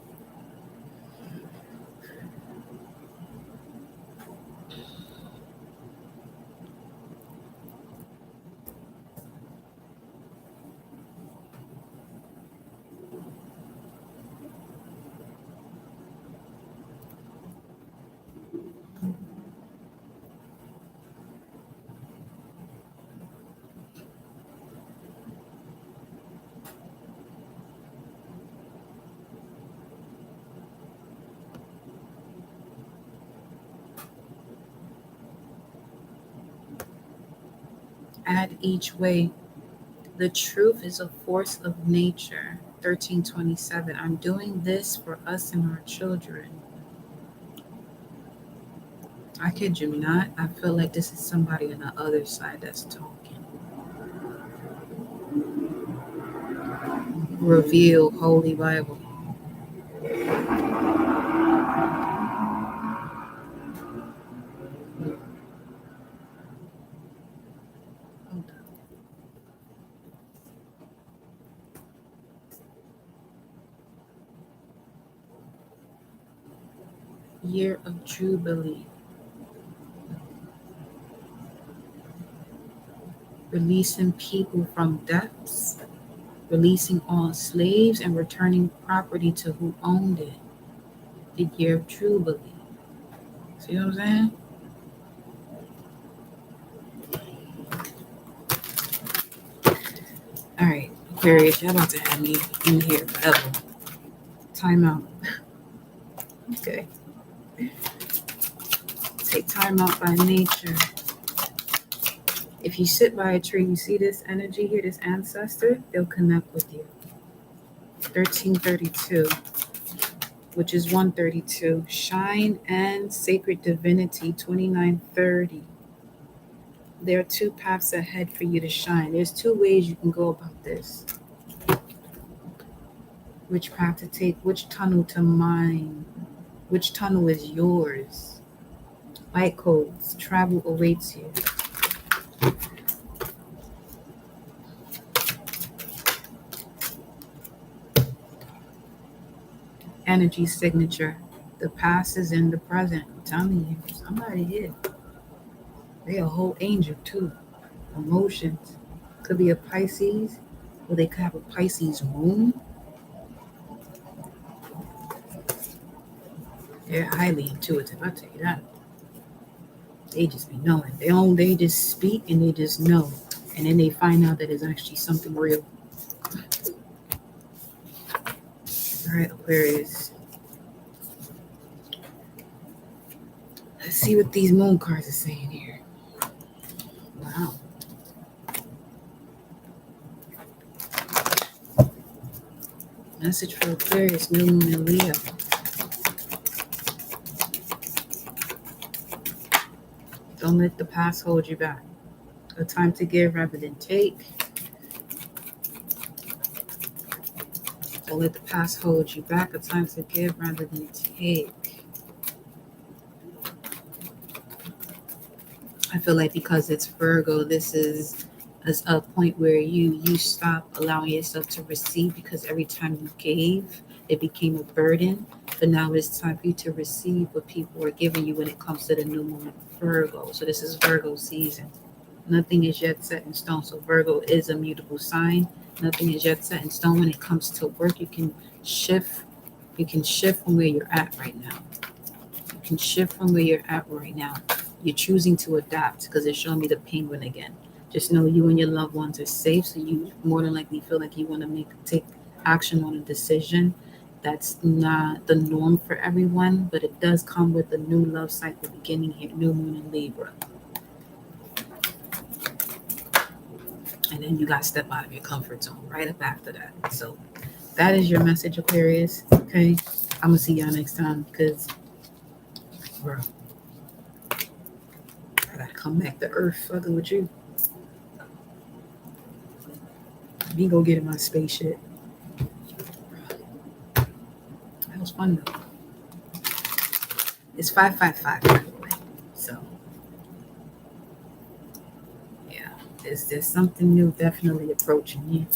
Add each way. The truth is a force of nature. 1327. I'm doing this for us and our children. I kid you not. I feel like this is somebody on the other side that's talking. Reveal Holy Bible. Year of Jubilee. Releasing people from debts, releasing all slaves, and returning property to who owned it. The year of Jubilee. See what I'm saying? All right, Aquarius, y'all about to have me in here forever. Time out. Okay. Take time out by nature. If you sit by a tree, you see this energy here, this ancestor, they'll connect with you. 1332, which is 132. Shine and Sacred Divinity, 2930. There are two paths ahead for you to shine. There's two ways you can go about this. Which path to take, which tunnel to mine, which tunnel is yours. Light codes, travel awaits you. Energy signature. The past is in the present. I'm telling you, somebody here. They a whole angel too. Emotions. Could be a Pisces, or they could have a Pisces moon. They're highly intuitive, I'll tell you that. They just be knowing. They just speak and they just know. And then they find out that it's actually something real. All right, Aquarius. Let's see what these moon cards are saying here. Wow. Message for Aquarius, new moon in Leo. Don't let the past hold you back. A time to give rather than take. Don't let the past hold you back. A time to give rather than take. I feel like because it's Virgo, this is a point where you stop allowing yourself to receive, because every time you gave, it became a burden. But now it's time for you to receive what people are giving you when it comes to the new moon of Virgo. So this is Virgo season. Nothing is yet set in stone. So Virgo is a mutable sign. Nothing is yet set in stone. When it comes to work, you can shift. You can shift from where you're at right now. You can shift from where you're at right now. You're choosing to adapt, because it's showing me the penguin again. Just know you and your loved ones are safe, so you more than likely feel like you want to take action on a decision. That's not the norm for everyone, but it does come with a new love cycle beginning here, new moon in Libra. And then you got to step out of your comfort zone right up after that. So that is your message, Aquarius. Okay, I'm going to see y'all next time, because, bro, I got to come back to earth fucking with you. Me go get in my spaceship. That was fun though. It's 555, by the way. So yeah, there's something new definitely approaching you.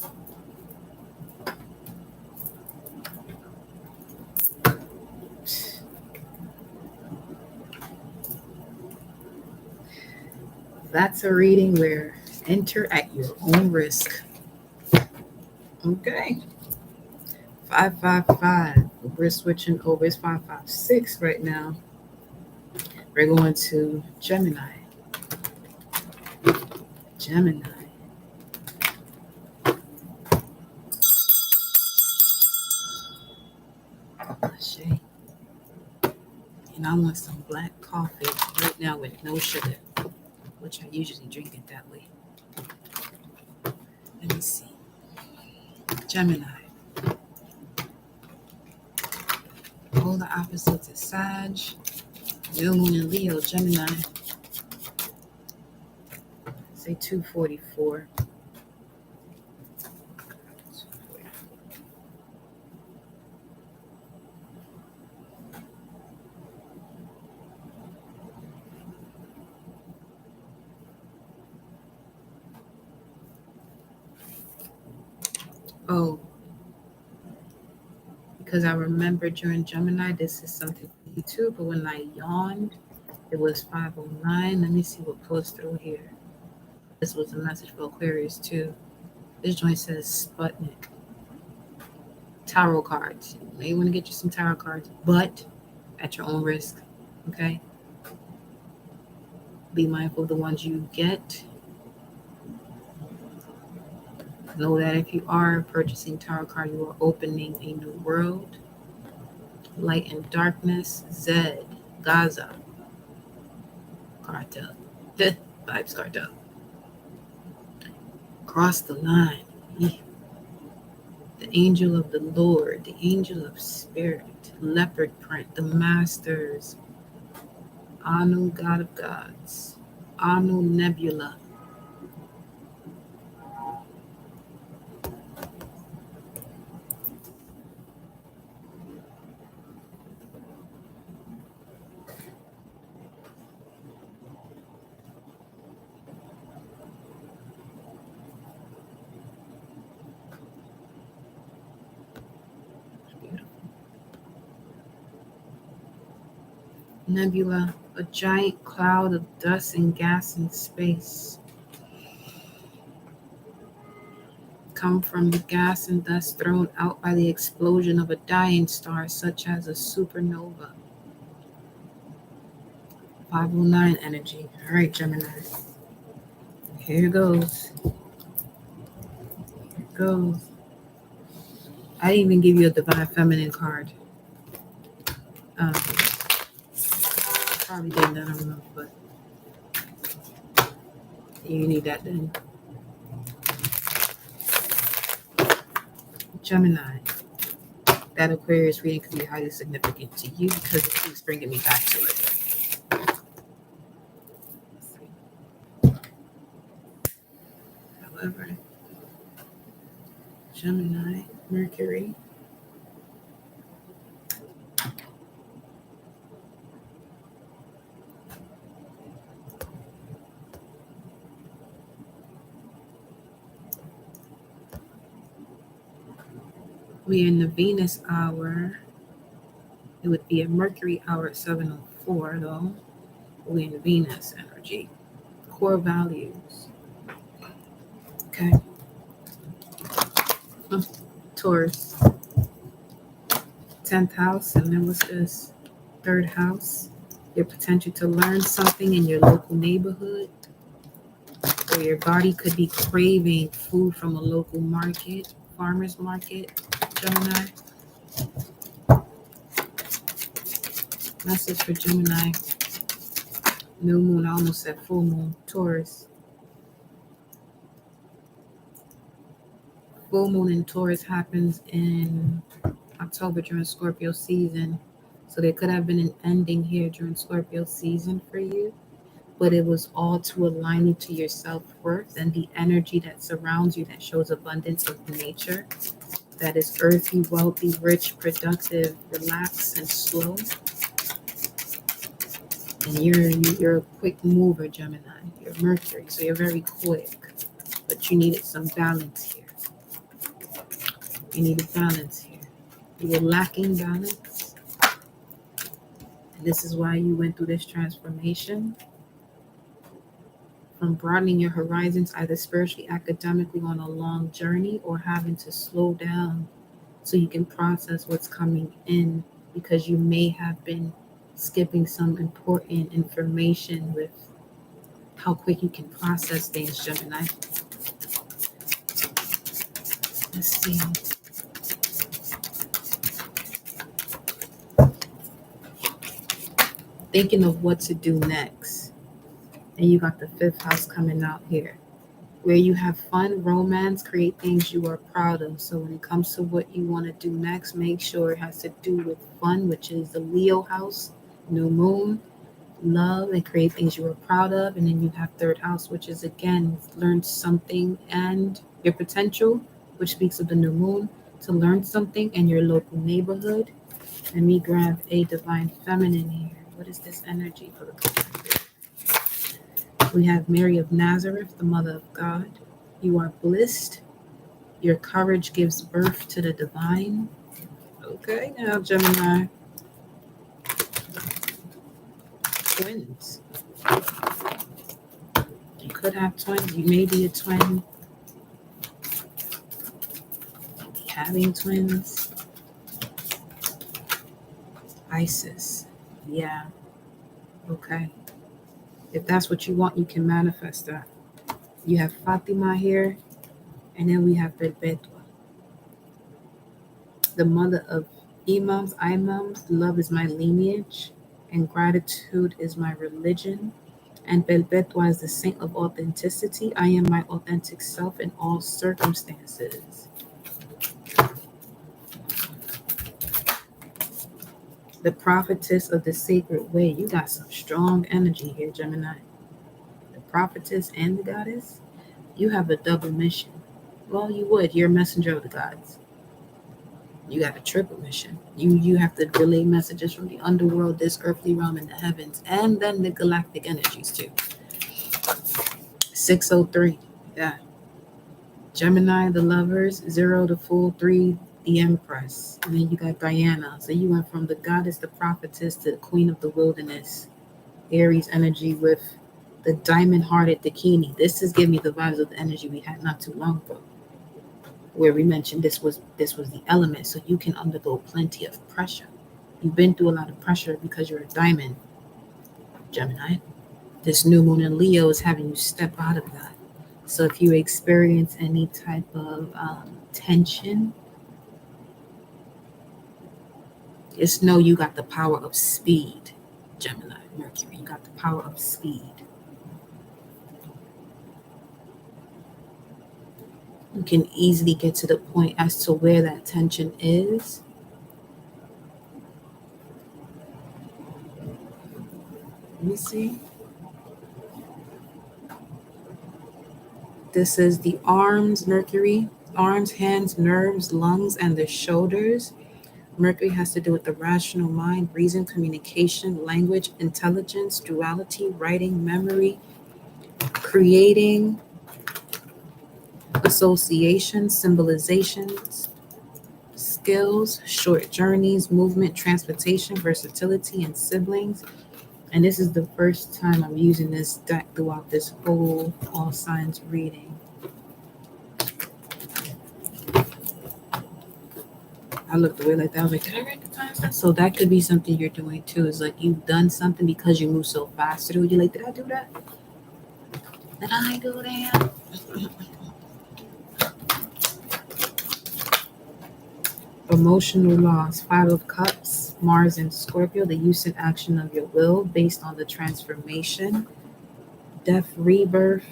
That's a reading where enter at your own risk. Okay. 555. We're switching over. It's 556 right now. We're going to Gemini. Gemini. Shade. And I want some black coffee right now with no sugar, which I usually drink it that way. Let me see. Gemini. All the opposites is Sag. New Moon in Leo, Gemini. Say 244. Oh, because I remember during Gemini, this is something for you too, but when I yawned, it was 509. Let me see what pulls through here. This was a message for Aquarius too. This joint says Sputnik. Tarot cards. You may want to get you some tarot cards, but at your own risk. Okay? Be mindful of the ones you get. Know that if you are purchasing tarot card, you are opening a new world. Light and darkness. Zed. Gaza. Cartel. Vibes cartel. Cross the line. The angel of the Lord. The angel of spirit. Leopard print. The masters. Anu, God of gods. Anu Nebula. Nebula, a giant cloud of dust and gas in space. Come from the gas and dust thrown out by the explosion of a dying star, such as a supernova. 509 energy. All right, Gemini. Here goes. Here goes. I didn't even give you a Divine Feminine card. Probably didn't, I don't know, but you need that then. Gemini. That Aquarius reading could be highly significant to you because it keeps bringing me back to it. However, Gemini, Mercury. We're in the Venus hour. It would be a Mercury hour at 7:04 though. We're in Venus energy. Core values. Okay. Taurus. 10th house, and then what's this? 3rd house. Your potential to learn something in your local neighborhood. Or your body could be craving food from a local market, farmer's market. Gemini. Message for Gemini. New moon, I almost said full moon. Taurus. Full moon in Taurus happens in October during Scorpio season. So there could have been an ending here during Scorpio season for you. But it was all to align you to your self-worth and the energy that surrounds you that shows abundance of nature. That is earthy, wealthy, rich, productive, relaxed, and slow. And you're a quick mover, Gemini. You're Mercury, so you're very quick. But you needed some balance here. You needed balance here. You were lacking balance. And this is why you went through this transformation. From broadening your horizons, either spiritually, academically, on a long journey, or having to slow down so you can process what's coming in, because you may have been skipping some important information with how quick you can process things, Gemini. Let's see. Thinking of what to do next. And you got the 5th house coming out here where you have fun, romance, create things you are proud of. So when it comes to what you want to do next, make sure it has to do with fun, which is the Leo house, new moon, love, and create things you are proud of. And then you have third house, which is again, learn something and your potential, which speaks of the new moon, to learn something in your local neighborhood. Let me grab a divine feminine here. What is this energy for the collective? We have Mary of Nazareth, the mother of God. You are blessed. Your courage gives birth to the divine. Okay, now Gemini. Twins. You could have twins. You may be a twin. Having twins. Isis. Yeah. Okay. If that's what you want, you can manifest that. You have Fatima here. And then we have Perpetua, the mother of imams. Love is my lineage, and gratitude is my religion. And Perpetua is the saint of authenticity. I am my authentic self in all circumstances. The prophetess of the sacred way. You got some strong energy here, Gemini. The prophetess and the goddess. You have a double mission. Well, you would. You're a messenger of the gods. You got a triple mission. You have to relay messages from the underworld, this earthly realm, and the heavens, and then the galactic energies too. 603. Yeah. Gemini, the lovers. 0 to full 3, the empress. And then you got Diana. So you went from the goddess, the prophetess, to the queen of the wilderness. Aries energy with the diamond-hearted Dakini. This is giving me the vibes of the energy we had not too long ago, where we mentioned this was the element, so you can undergo plenty of pressure. You've been through a lot of pressure because you're a diamond, Gemini. This new moon in Leo is having you step out of that. So if you experience any type of tension, just know you got the power of speed, Gemini, Mercury. You got the power of speed. You can easily get to the point as to where that tension is. Let me see. This is the arms, Mercury. Arms, hands, nerves, lungs, and the shoulders. Mercury has to do with the rational mind, reason, communication, language, intelligence, duality, writing, memory, creating, association, symbolizations, skills, short journeys, movement, transportation, versatility, and siblings. And this is the first time I'm using this deck throughout this whole all signs reading. I looked away like that. I was like, did I recognize that? So that could be something you're doing too. Is like you've done something because you move so fast through. You're like, did I do that? Did I do that? Emotional loss. 5 of Cups. Mars and Scorpio. The use and action of your will based on the transformation. Death, rebirth.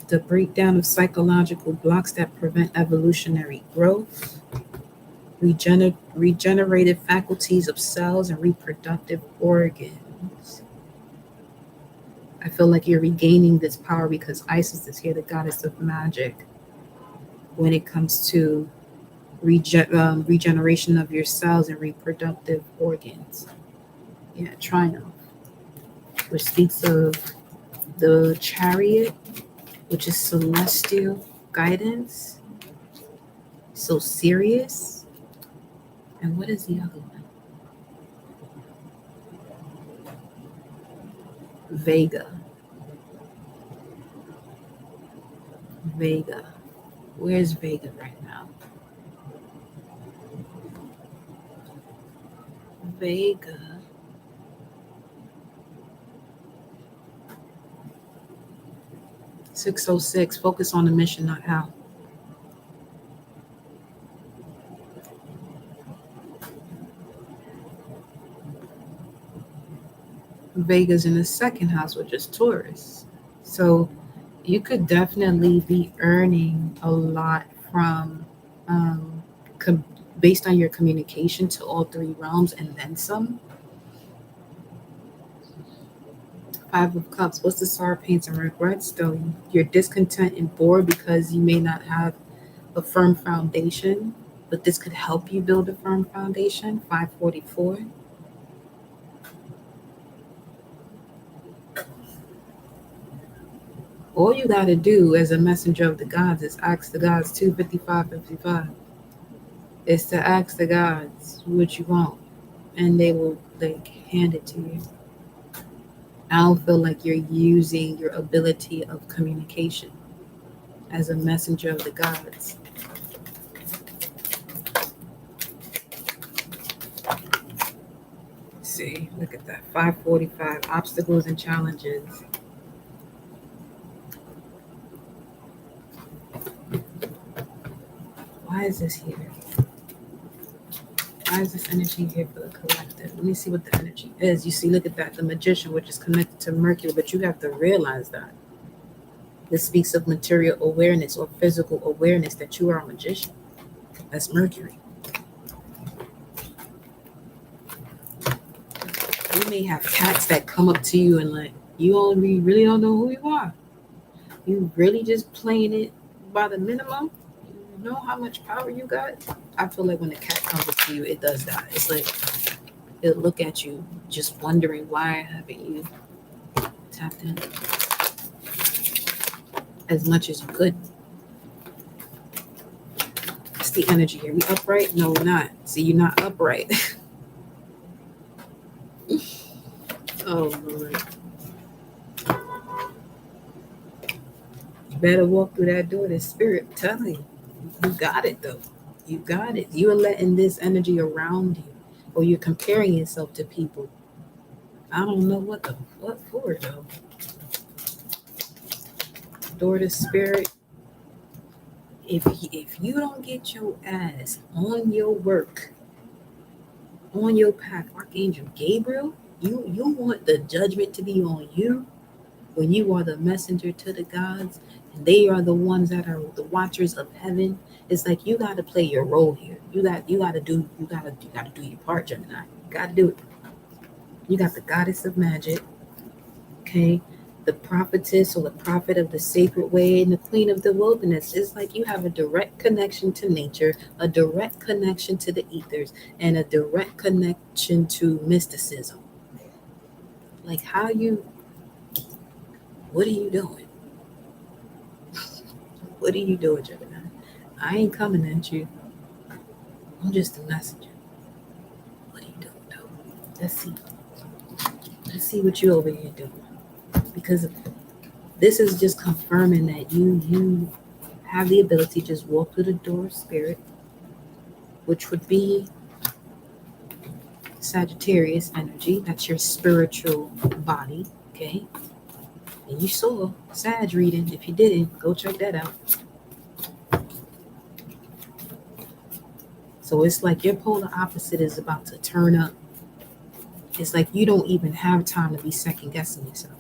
The breakdown of psychological blocks that prevent evolutionary growth. Regenerative faculties of cells and reproductive organs. I feel like you're regaining this power because Isis is here, the goddess of magic, when it comes to regeneration of your cells and reproductive organs. Yeah, triumph, which speaks of the chariot, which is celestial guidance. So serious. And what is the other one? Vega. Where's Vega right now? Vega. (606). Focus on the mission, not how. Vega's in the second house, which is Taurus. So you could definitely be earning a lot from um, com- based on your communication to all three realms and then some. Five of Cups. What's the Star of Paints and regrets? Though you're discontent and bored because you may not have a firm foundation, but this could help you build a firm foundation. 544. All you got to do as a messenger of the gods is ask the gods 25555. Is to ask the gods what you want, and they will like hand it to you. I don't feel like you're using your ability of communication as a messenger of the gods. See, look at that. 545. Obstacles and challenges. Why is this here? Why is this energy here for the collective? Let me see what the energy is. You see, look at that. The Magician, which is connected to Mercury, but you have to realize that. This speaks of material awareness or physical awareness that you are a magician. That's Mercury. You may have cats that come up to you and like, you really don't know who you are. You really just playing it by the minimum. You know how much power you got? I feel like when the cat comes up to you, it does that. It's like it'll look at you just wondering why haven't you tapped in as much as you could. It's the energy here. We upright? No, we're not. See, you're not upright. Oh, Lord. You better walk through that door. The spirit telling you. You got it, though. You got it. You're letting this energy around you, or you're comparing yourself to people. I don't know what for, though. Door to spirit. If you don't get your ass on your work, on your path, Archangel Gabriel, you want the judgment to be on you when you are the messenger to the gods, and they are the ones that are the watchers of heaven. It's like you got to play your role here. You got to do your part, Gemini. You got to do it. You got the goddess of magic, okay? The prophetess or the prophet of the sacred way and the queen of the wilderness. It's like you have a direct connection to nature, a direct connection to the ethers, and a direct connection to mysticism. Like what are you doing? What are you doing, Gemini? I ain't coming at you. I'm just a messenger. What are you doing, though? Let's see what you over here doing. Because this is just confirming that you have the ability to just walk through the door of spirit, which would be Sagittarius energy. That's your spiritual body, okay? And you saw Sag reading. If you didn't, go check that out. So it's like your polar opposite is about to turn up. It's like you don't even have time to be second guessing yourself.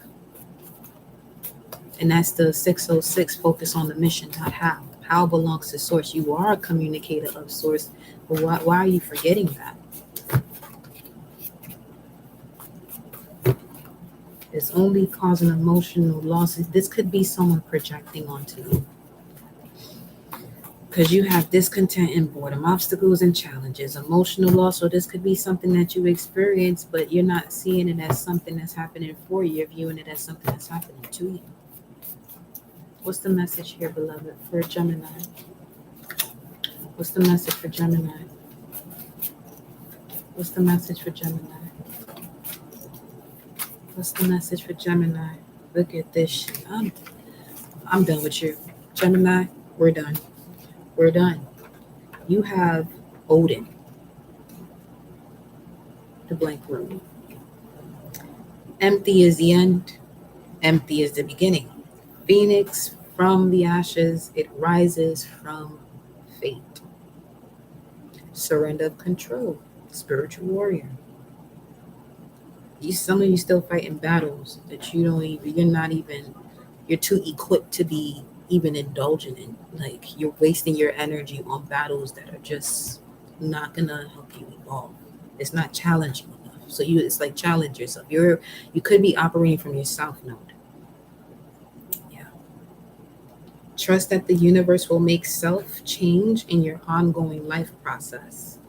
And that's the 606, focus on the mission, not how. How belongs to source. You are a communicator of source, but why are you forgetting that? It's only causing emotional losses. This could be someone projecting onto you. Because you have discontent and boredom, obstacles and challenges, emotional loss, or this could be something that you experience, but you're not seeing it as something that's happening for you. You're viewing it as something that's happening to you. What's the message here, beloved, for Gemini? What's the message for Gemini? What's the message for Gemini? What's the message for Gemini? Look at this shit. I'm done with you. Gemini, we're done. We're done. You have Odin, the blank room. Empty is the end. Empty is the beginning. Phoenix from the ashes, it rises from fate. Surrender of control, spiritual warrior. some of you still fighting battles that you're too equipped to be even indulging in. Like, you're wasting your energy on battles that are just not gonna help you evolve. It's not challenging enough. So it's like, challenge yourself. You could be operating from your south node. Yeah. Trust that the universe will make self change in your ongoing life process.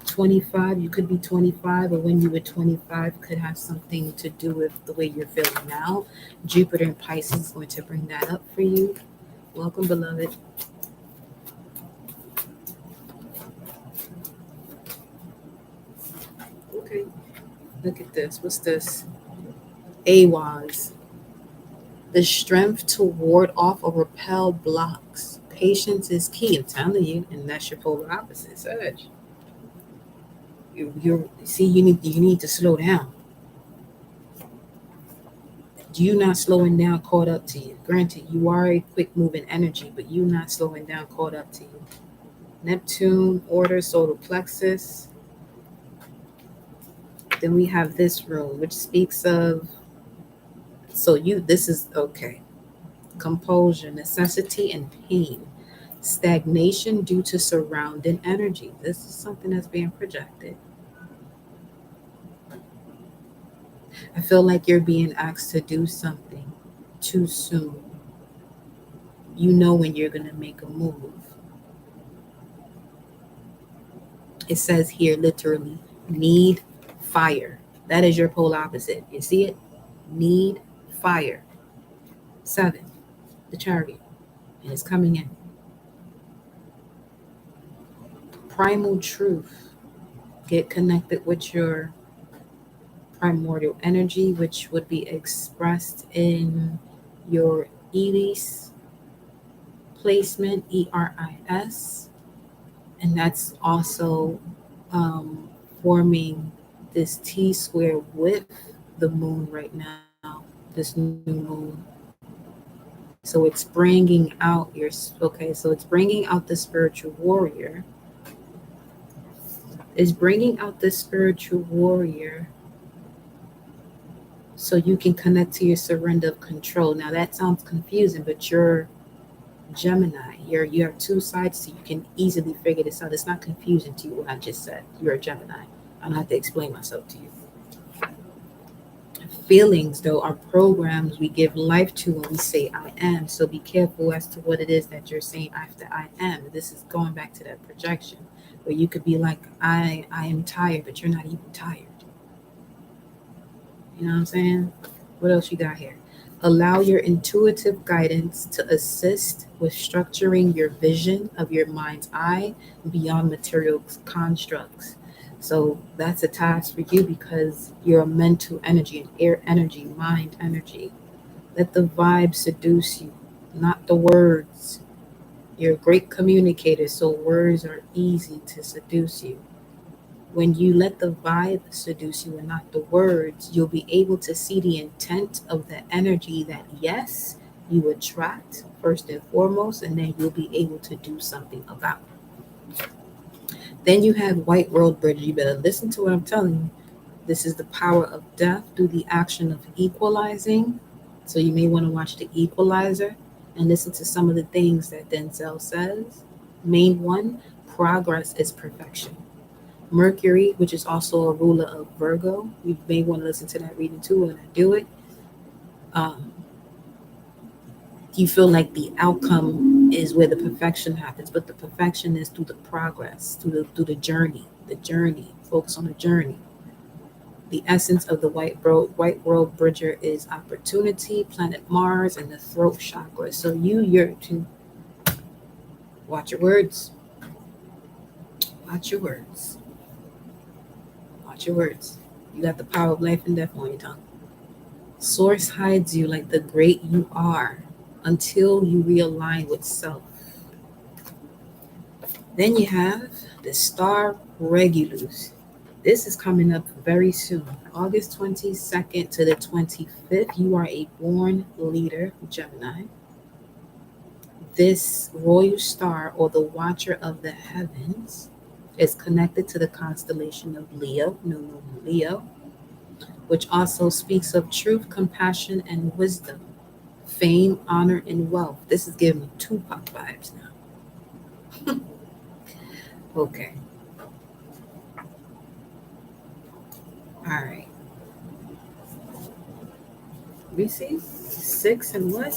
25, you could be 25, or when you were 25 could have something to do with the way you're feeling now. Jupiter and Pisces is going to bring that up for you. Welcome, beloved. Okay, look at this. What's this? AWAS. The strength to ward off or repel blocks. Patience is key. I'm telling you, and that's your polar opposite, Sag. You see, you need to slow down. You not slowing down caught up to you. Granted, you are a quick moving energy, but you not slowing down caught up to you. Neptune, order, solar plexus. Then we have this room, which speaks of, this is okay. Composure, necessity, and pain. Stagnation due to surrounding energy. This is something that's being projected. I feel like you're being asked to do something too soon. You know when you're going to make a move. It says here literally, need fire. That is your polar opposite. You see it? Need fire. 7, the Chariot. And it's coming in. Primal truth. Get connected with your primordial energy, which would be expressed in your Eris placement, ERIS. And that's also forming this T square with the moon right now, this new moon. So it's bringing out so it's bringing out the spiritual warrior. It's bringing out the spiritual warrior so you can connect to your surrender of control. Now that sounds confusing, but you're Gemini. You have two sides, so you can easily figure this out. It's not confusing to you what I just said. You're a Gemini. I don't have to explain myself to you. Feelings, though, are programs we give life to when we say I am. So be careful as to what it is that you're saying after I am. This is going back to that projection where you could be like, I am tired, but you're not even tired. You know what I'm saying? What else you got here? Allow your intuitive guidance to assist with structuring your vision of your mind's eye beyond material constructs. So that's a task for you because you're a mental energy, an air energy, mind energy. Let the vibe seduce you, not the words. You're a great communicator, so words are easy to seduce you. When you let the vibe seduce you and not the words, you'll be able to see the intent of the energy that, yes, you attract first and foremost, and then you'll be able to do something about it. Then you have White World Bridge. You better listen to what I'm telling you. This is the power of death through the action of equalizing. So you may want to watch The Equalizer and listen to some of the things that Denzel says. Main one, progress is perfection. Mercury, which is also a ruler of Virgo. You may want to listen to that reading too when I do it. You feel like the outcome is where the perfection happens, but the perfection is through the progress, through the journey. The journey. Focus on the journey. The essence of the White World Bridger is opportunity, planet Mars, and the throat chakra. So you're to watch your words. Watch your words. Watch your words. You got the power of life and death on your tongue. Source hides you like the great you are until you realign with self. Then you have the Star Regulus. This is coming up very soon. August 22nd to the 25th. You are a born leader, Gemini. This royal star, or the watcher of the heavens, is connected to the constellation of Leo, new moon Leo. which also speaks of truth, compassion, and wisdom, fame, honor, and wealth. This is giving me Tupac vibes now. Okay. All right. We see 6 and what?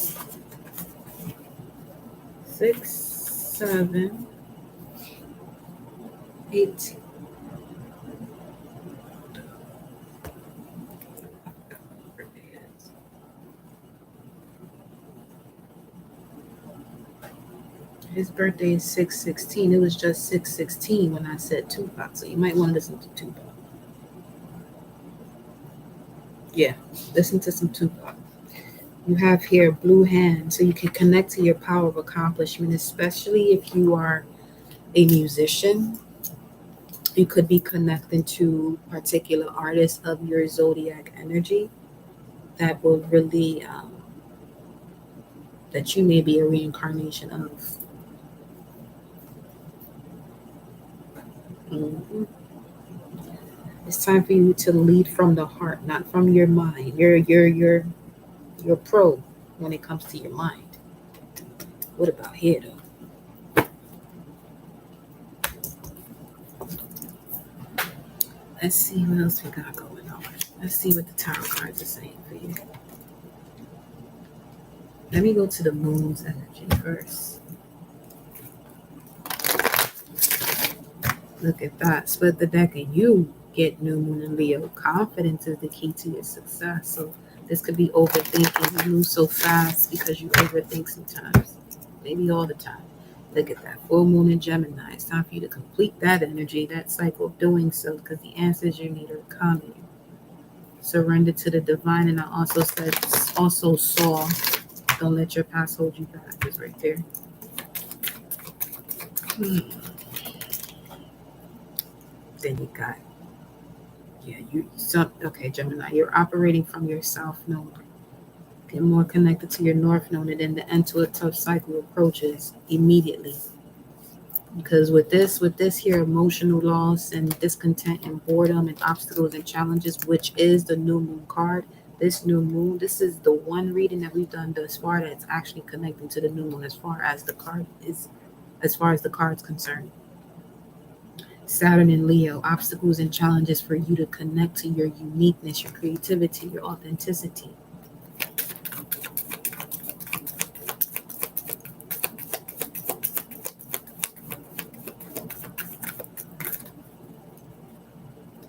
6, 7, 8. His birthday is 6/16. It was just 6/16 when I said Tupac, so you might want to listen to Tupac. Yeah, listen to some Tupac. You have here blue hand, so you can connect to your power of accomplishment, especially if you are a musician. You could be connecting to particular artists of your zodiac energy that will really, that you may be a reincarnation of. Mhm. It's time for you to lead from the heart, not from your mind. You're pro when it comes to your mind. What about here though? Let's see what else we got going on. Let's see what the tarot cards are saying for you. Let me go to the moon's energy first. Look at that. Split the deck and you get new moon and Leo. Confidence is the key to your success. So this could be overthinking. You move so fast because you overthink sometimes. Maybe all the time. Look at that. Full moon in Gemini. It's time for you to complete that energy, that cycle of doing so, because the answers you need are coming. Surrender to the divine. And I also saw, don't let your past hold you back. It's right there. Then you got, okay, Gemini, you're operating from your south node. Get more connected to your north node, and then the end to a tough cycle approaches immediately. Because with this here, emotional loss and discontent and boredom and obstacles and challenges, which is the new moon card, this new moon, this is the one reading that we've done thus far that's actually connecting to the new moon as far as the card's concerned. Saturn and Leo, obstacles and challenges for you to connect to your uniqueness, your creativity, your authenticity.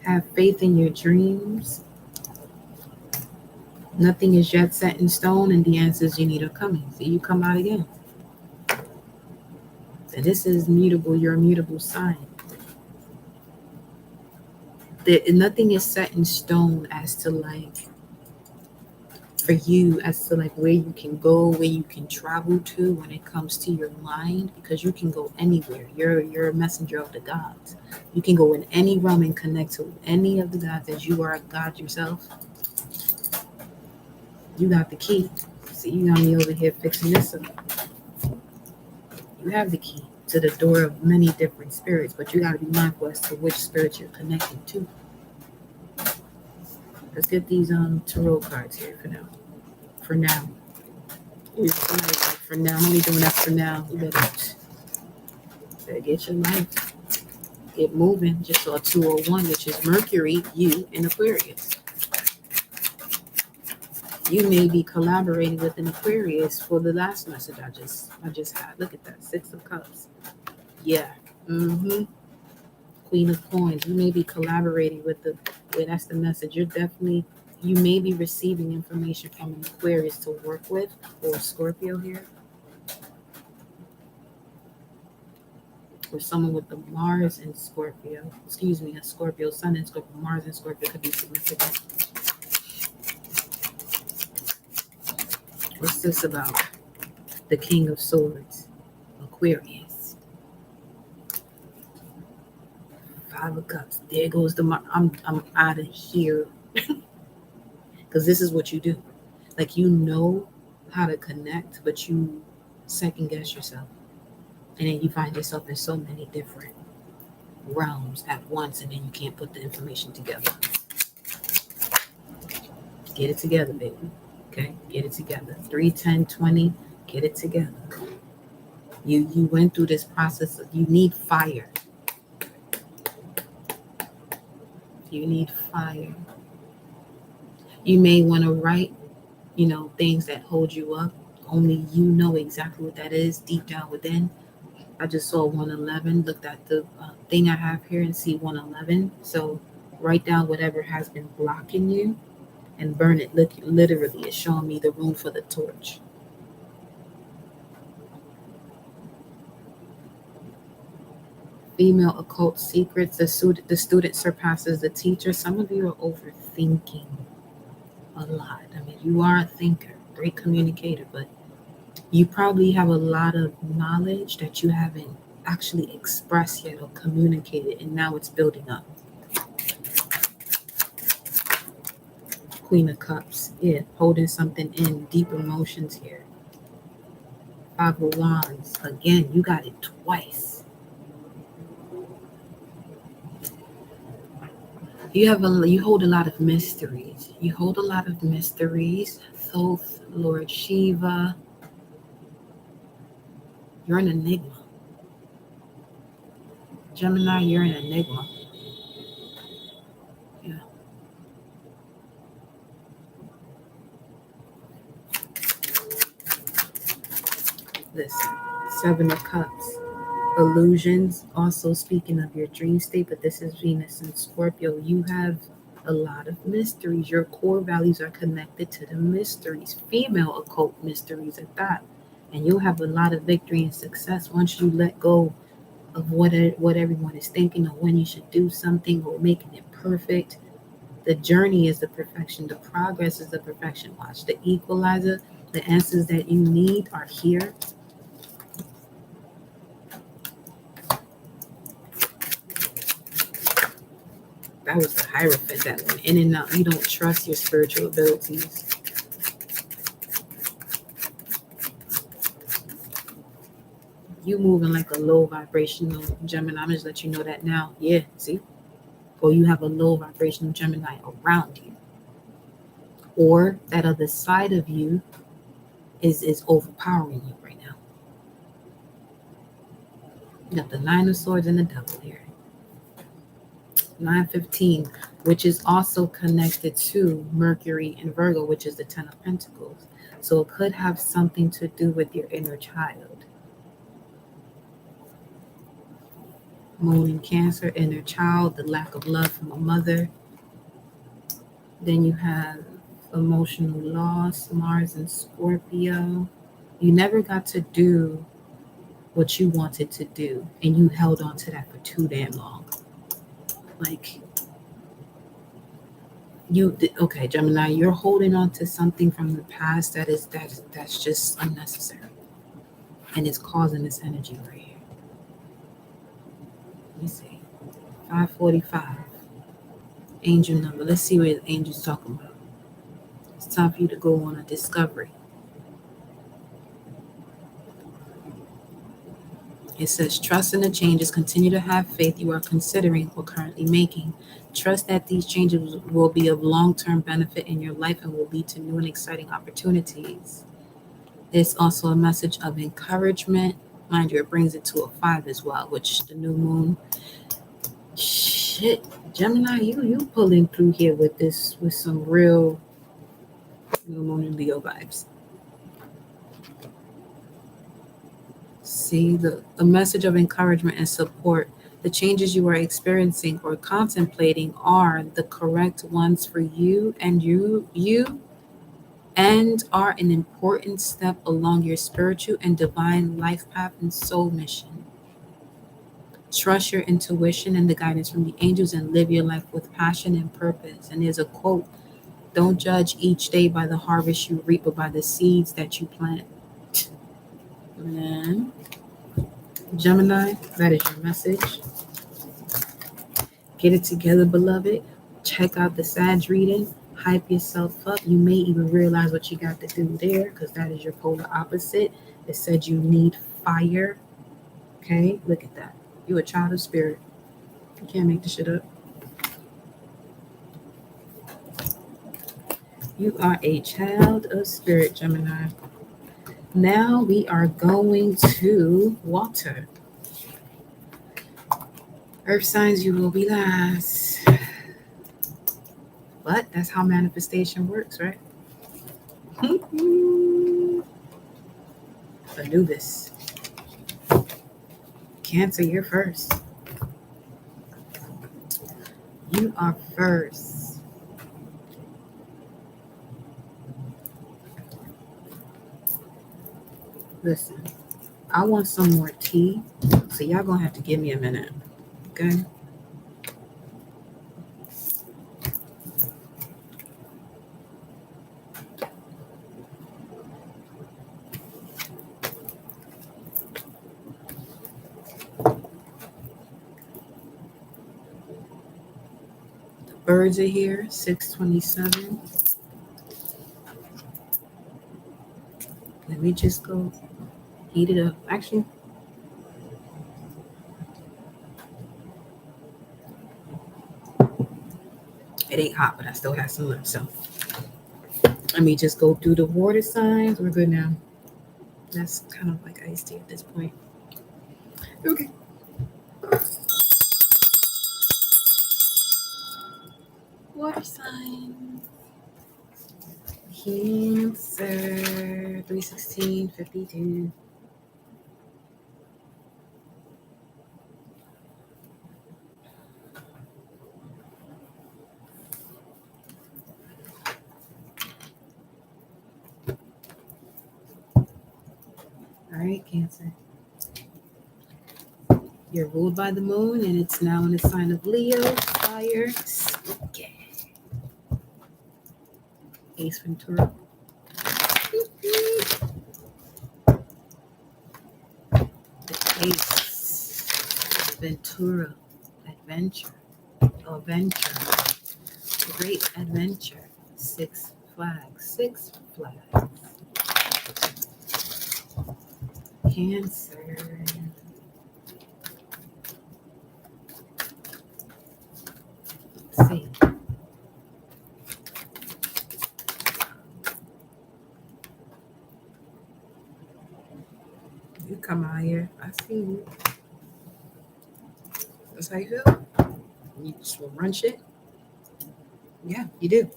Have faith in your dreams. Nothing is yet set in stone, and the answers you need are coming. So you come out again. So this is mutable. You're a mutable sign. Nothing is set in stone as to for you, as to where you can go, where you can travel to when it comes to your mind, because you can go anywhere. You're a messenger of the gods. You can go in any realm and connect to any of the gods as you are a god yourself. You got the key. See, you got me over here fixing this up. You have the key to the door of many different spirits, but you got to be mindful as to which spirits you're connecting to. Let's get these tarot cards here for now. For now. For now. I'm only doing that for now. You better get your life. Get moving. Just saw 201, which is Mercury, you, and Aquarius. You may be collaborating with an Aquarius for the last message I just had. Look at that. 6 of Cups. Yeah. Queen of Coins. You may be collaborating with that's the message. You may be receiving information from an Aquarius to work with, or Scorpio here. Or someone with the Mars and Scorpio. Excuse me, a Scorpio Sun and Scorpio. Mars and Scorpio could be significant. What's this about? The King of Swords, Aquarius. 5 of Cups. There goes the Mars. I'm out of here. Because this is what you do. You know how to connect, but you second guess yourself. And then you find yourself in so many different realms at once, and then you can't put the information together. Get it together, baby. Okay, get it together. 3, 10, 20. Get it together. You went through this process. You need fire. You need fire. You may want to write, things that hold you up. Only you know exactly what that is deep down within. I just saw 111. Looked at the thing I have here and see 111. So write down whatever has been blocking you and burn it. Look, literally, it's showing me the room for the torch. Female occult secrets. The student surpasses the teacher. Some of you are overthinking a lot. I mean, you are a thinker, great communicator, but you probably have a lot of knowledge that you haven't actually expressed yet or communicated, and now it's building up. Queen of Cups. Yeah, holding something in, deep emotions here. 5 of Wands. Again, you got it twice. You hold a lot of mysteries. You hold a lot of mysteries. Thoth, Lord Shiva. You're an enigma. Gemini, you're an enigma. Yeah. Listen, 7 of Cups. Illusions, also speaking of your dream state, but this is Venus and Scorpio. You have a lot of mysteries. Your core values are connected to the mysteries, female occult mysteries at that. And you'll have a lot of victory and success once you let go of what everyone is thinking, or when you should do something, or making it perfect. The journey is the perfection. The progress is the perfection. Watch the equalizer. The answers that you need are here. That was the Hierophant that went in and out. You don't trust your spiritual abilities. You moving like a low vibrational Gemini. I'm just let you know that now. Yeah, see? Or you have a low vibrational Gemini around you. Or that other side of you is overpowering you right now. You got the 9 of Swords and the Devil here. 9:15, which is also connected to Mercury and Virgo, which is the 10 of Pentacles. So it could have something to do with your inner child. Moon in Cancer, inner child, the lack of love from a mother. Then you have emotional loss, Mars and Scorpio. You never got to do what you wanted to do, and you held on to that for too damn long. Like, okay, Gemini, you're holding on to something from the past that's just unnecessary, and it's causing this energy right here. Let me see. 545. Angel number. Let's see what the angel's talking about. It's time for you to go on a discovery. It says, trust in the changes. Continue to have faith you are considering or currently making. Trust that these changes will be of long-term benefit in your life and will lead to new and exciting opportunities. There's also a message of encouragement. Mind you, it brings it to a 5 as well, which the new moon. Shit, Gemini, you pulling through here with some real new moon and Leo vibes. See, the message of encouragement and support. The changes you are experiencing or contemplating are the correct ones for you and are an important step along your spiritual and divine life path and soul mission. Trust your intuition and the guidance from the angels and live your life with passion and purpose. And there's a quote, don't judge each day by the harvest you reap, but by the seeds that you plant. Man. Gemini, that is your message. Get it together, beloved. Check out the Sag reading. Hype yourself up. You may even realize what you got to do there, because that is your polar opposite. It said you need fire. Okay, look at that. You're a child of spirit. You can't make this shit up. You are a child of spirit, Gemini. Now we are going to water. Earth signs, you will be last. But that's how manifestation works, right? Anubis. Cancer, you're first. You are first. Listen, I want some more tea, so y'all gonna have to give me a minute, okay? Birds are here, 627. Let me just go heat it up. Actually, it ain't hot, but I still have some left. So let me just go through the water signs. We're good now. That's kind of like iced tea at this point. Okay. Water sign. Cancer, 31652. All right, Cancer. You're ruled by the moon, and it's now in the sign of Leo, fire, okay. Ace Ventura. The Ace Ventura, adventure, adventure, great adventure. Six flags, six flags. Cancer. Let's see. You come out here. I see you. That's how you feel? You just will run shit? Yeah, you do.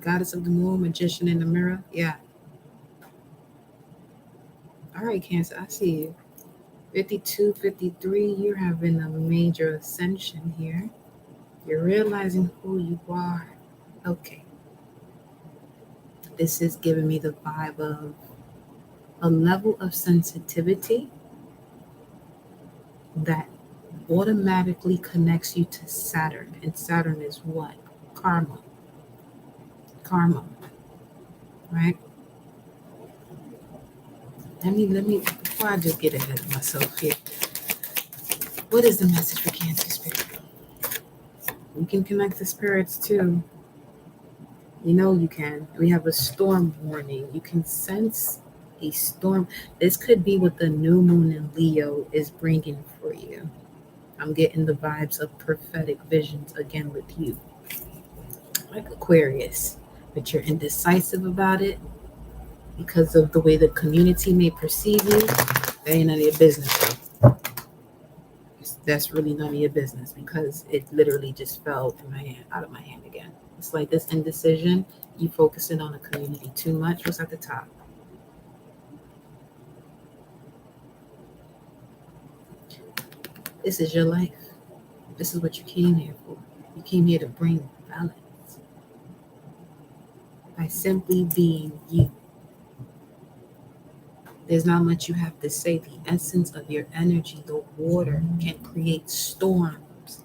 Goddess of the moon, magician in the mirror. Yeah. All right, Cancer, I see you. 52, 53, you're having a major ascension here. You're realizing who you are. Okay. This is giving me the vibe of a level of sensitivity that automatically connects you to Saturn. And Saturn is what? Karma. Karma. Right? Let me, before I just get ahead of myself here, what is the message for Cancer Spirit? You can connect the spirits too. You know you can. We have a storm warning. You can sense a storm. This could be what the new moon in Leo is bringing for you. I'm getting the vibes of prophetic visions again with you. Like Aquarius. But you're indecisive about it because of the way the community may perceive you. That ain't none of your business. That's really none of your business because it literally just fell in my hand, out of my hand again. It's like this indecision. You focusing on the community too much. What's at the top? This is your life. This is what you came here for. You came here to bring balance by simply being you. There's not much you have to say. The essence of your energy, the water, can create storms.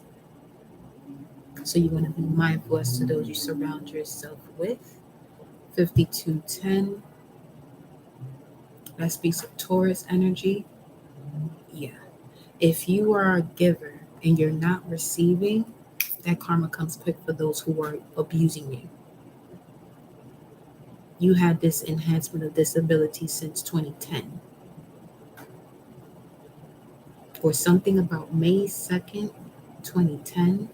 So you want to be mindful as to those you surround yourself with. 5210. That speaks of Taurus energy. Yeah. If you are a giver and you're not receiving, that karma comes quick for those who are abusing you. You had this enhancement of disability since 2010. Or something about May 2nd, 2010,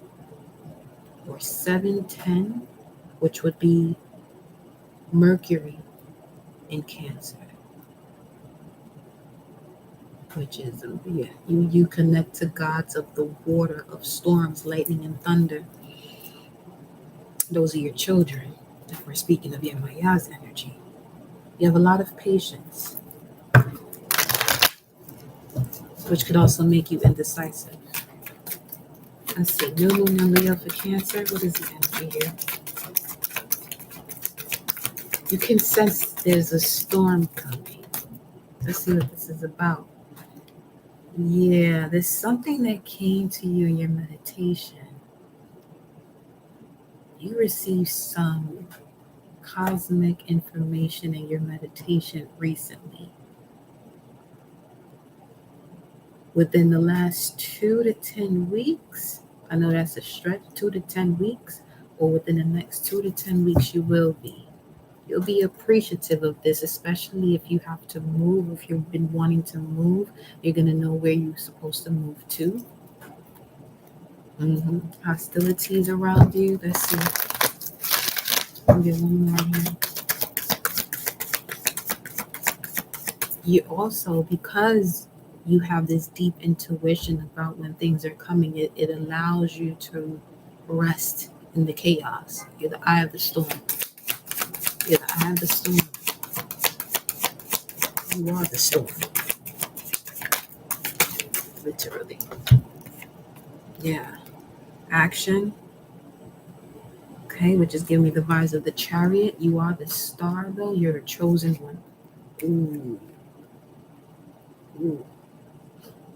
or 7/10, which would be Mercury in Cancer, which is, you connect to gods of the water, of storms, lightning, and thunder. Those are your children. If we're speaking of your Maya's energy, you have a lot of patience, which could also make you indecisive. Let's see, new moon in Leo for Cancer. What is the energy here? You can sense there's a storm coming. Let's see what this is about. Yeah, there's something that came to you in your meditation. You received some cosmic information in your meditation recently. Within the last 2 to 10 weeks, I know that's a stretch, 2 to 10 weeks, or within the next 2 to 10 weeks, you will be. You'll be appreciative of this, especially if you have to move. If you've been wanting to move, you're going to know where you're supposed to move to. Hostilities around you. Let's see. I'll get one more here. You also, because you have this deep intuition about when things are coming, it allows you to rest in the chaos. You're the eye of the storm. You're the eye of the storm. You are the storm. Literally. Yeah. Action. Okay, which is giving me the vibes of the Chariot. You are the star, though. You're a chosen one. Ooh.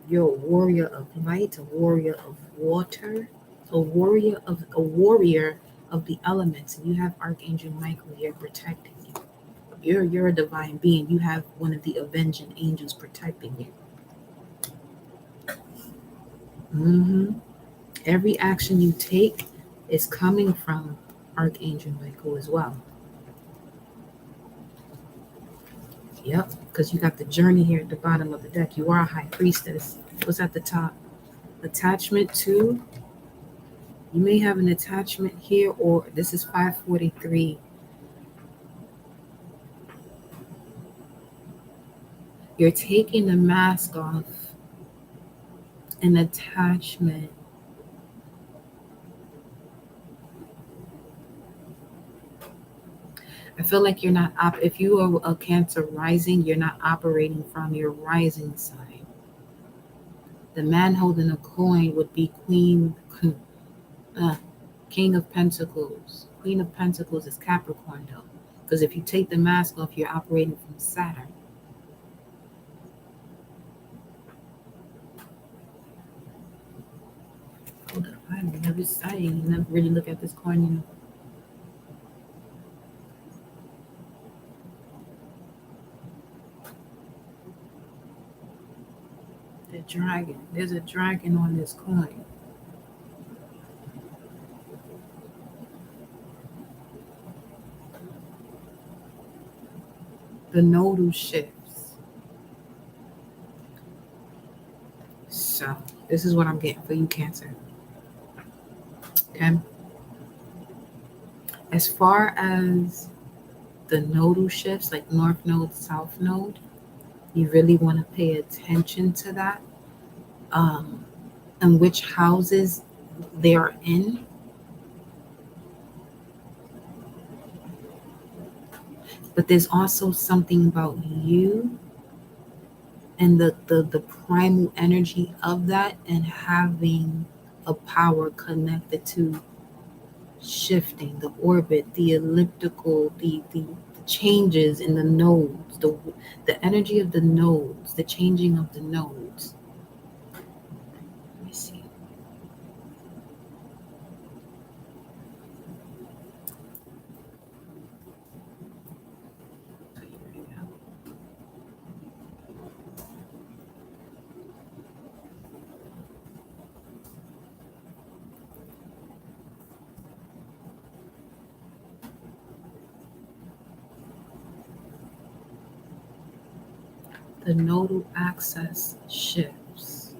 You're a warrior of light, a warrior of water, a warrior of the elements. And you have Archangel Michael here protecting you. You're a divine being. You have one of the avenging angels protecting you. Every action you take is coming from Archangel Michael as well. Yep, because you got the journey here at the bottom of the deck. You are a high priestess. What's at the top? Attachment to. You may have an attachment here, or this is 543. You're taking the mask off an attachment. I feel like you're not, if you are a Cancer rising, you're not operating from your rising sign. The man holding a coin would be King of Pentacles. Queen of Pentacles is Capricorn, though. Because if you take the mask off, you're operating from Saturn. Hold up, I never really look at this coin, The dragon. There's a dragon on this coin. The nodal shifts. So, this is what I'm getting for you, Cancer. Okay? As far as the nodal shifts, like North Node, South Node, you really want to pay attention to that. And which houses they are in. But there's also something about you and the primal energy of that, and having a power connected to shifting the orbit, the elliptical, the changes in the nodes, the energy of the nodes, the changing of the nodes. Let me see. The nodal axis shifts.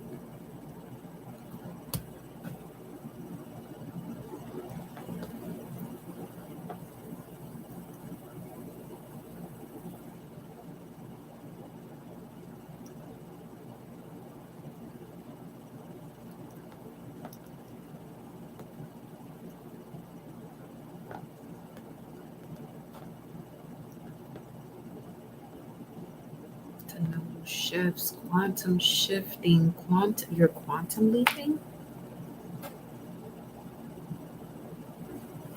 shifts, quantum shifting, you're quantum leaping.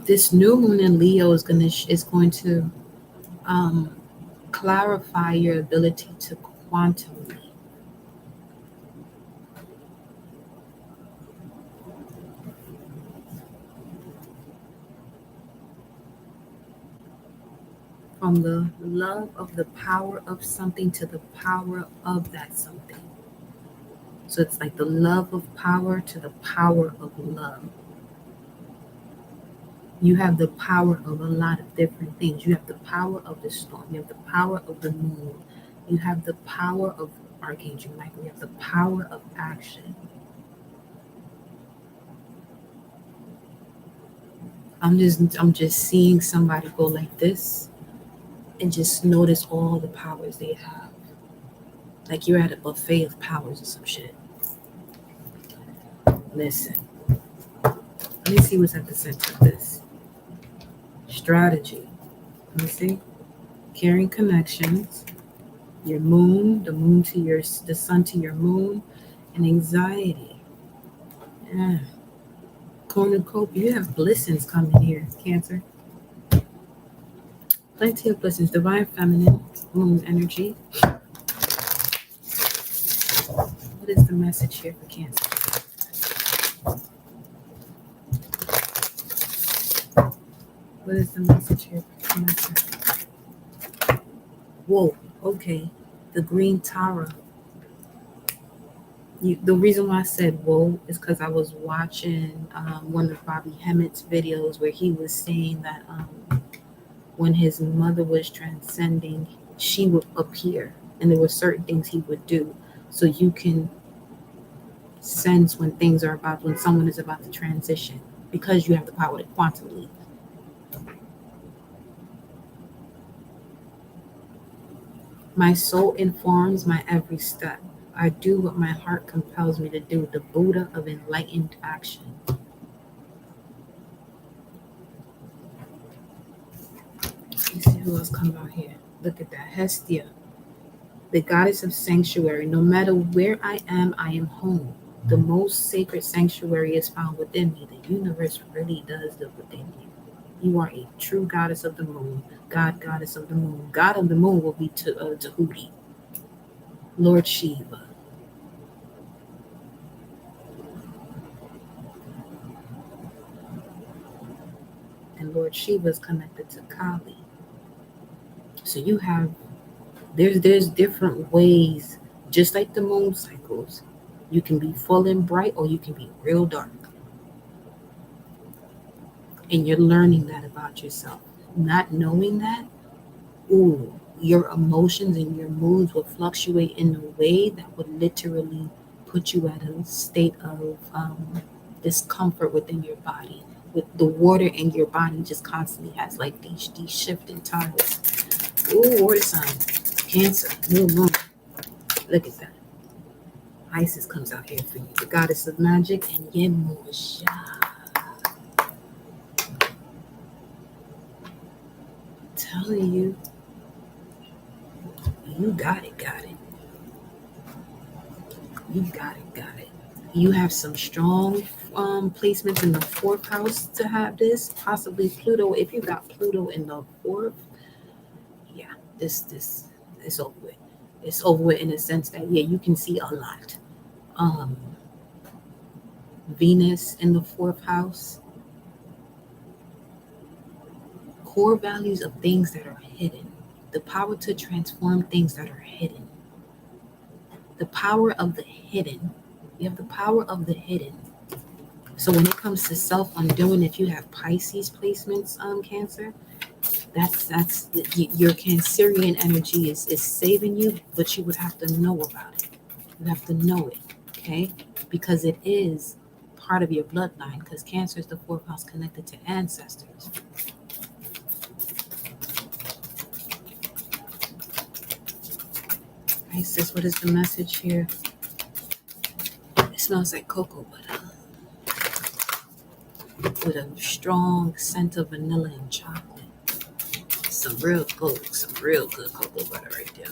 This new moon in Leo is going to clarify your ability to quantum leap. From the love of the power of something to the power of that something. So it's like the love of power to the power of love. You have the power of a lot of different things. You have the power of the storm. You have the power of the moon. You have the power of Archangel Michael. You have the power of action. I'm just seeing somebody go like this and just notice all the powers they have. Like you're at a buffet of powers or some shit. Listen. Let me see what's at the center of this. Strategy. Let me see. Caring connections. Your moon, the sun to your moon, and anxiety. Yeah. Cornucopia. You have blessings coming here, Cancer. Plenty of blessings. Divine feminine, moon energy. What is the message here for Cancer? What is the message here for Cancer? Whoa, okay. The green Tara. The reason why I said whoa is because I was watching one of Bobby Hemmett's videos where he was saying that when his mother was transcending, she would appear, and there were certain things he would do, so you can sense when someone is about to transition, because you have the power to quantum leap. My soul informs my every step. I do what my heart compels me to do. The Buddha of enlightened action. Let's see who else comes out here. Look at that. Hestia, the goddess of sanctuary. No matter where I am home. The most sacred sanctuary is found within me. The universe really does live within you. You are a true goddess of the moon. Goddess of the moon. God of the moon will be Tahuti. Lord Shiva. And Lord Shiva is connected to Kali. So you have, there's different ways, just like the moon cycles. You can be full and bright, or you can be real dark. And you're learning that about yourself. Not knowing that, your emotions and your moods will fluctuate in a way that would literally put you at a state of discomfort within your body. With the water in your body just constantly has like these shifting tides. Water sign, Cancer, new moon. Look at that. Isis comes out here for you, the goddess of magic, and Yemusha. Telling you, you got it. You got it. You have some strong placements in the 4th house to have this. Possibly Pluto. If you got Pluto in the 4th, yeah, this is over with. It's over with in the sense that, yeah, you can see a lot. Venus in the 4th house. Core values of things that are hidden. The power to transform things that are hidden. The power of the hidden. You have the power of the hidden. So when it comes to self-undoing, if you have Pisces placements, Cancer, that's your Cancerian energy is saving you, but you would have to know about it. You have to know it, okay? Because it is part of your bloodline, because Cancer is the 4th house connected to ancestors. Isis, what is the message here? It smells like cocoa butter with a strong scent of vanilla and chocolate. Some real good cocoa butter right there.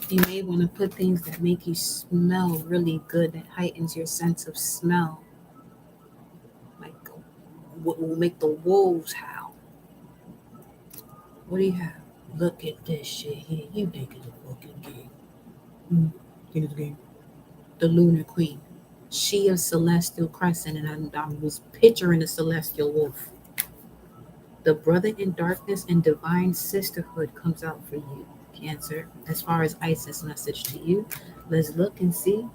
You may want to put things that make you smell really good, that heightens your sense of smell. Like what will make the wolves howl. What do you have? Look at this shit here. You think it's a fucking game. Think it's a game. The Lunar Queen. She of Celestial Crescent, and I was picturing a celestial wolf. The brother in darkness and divine sisterhood comes out for you, Cancer. As far as Isis' message to you, let's look and see.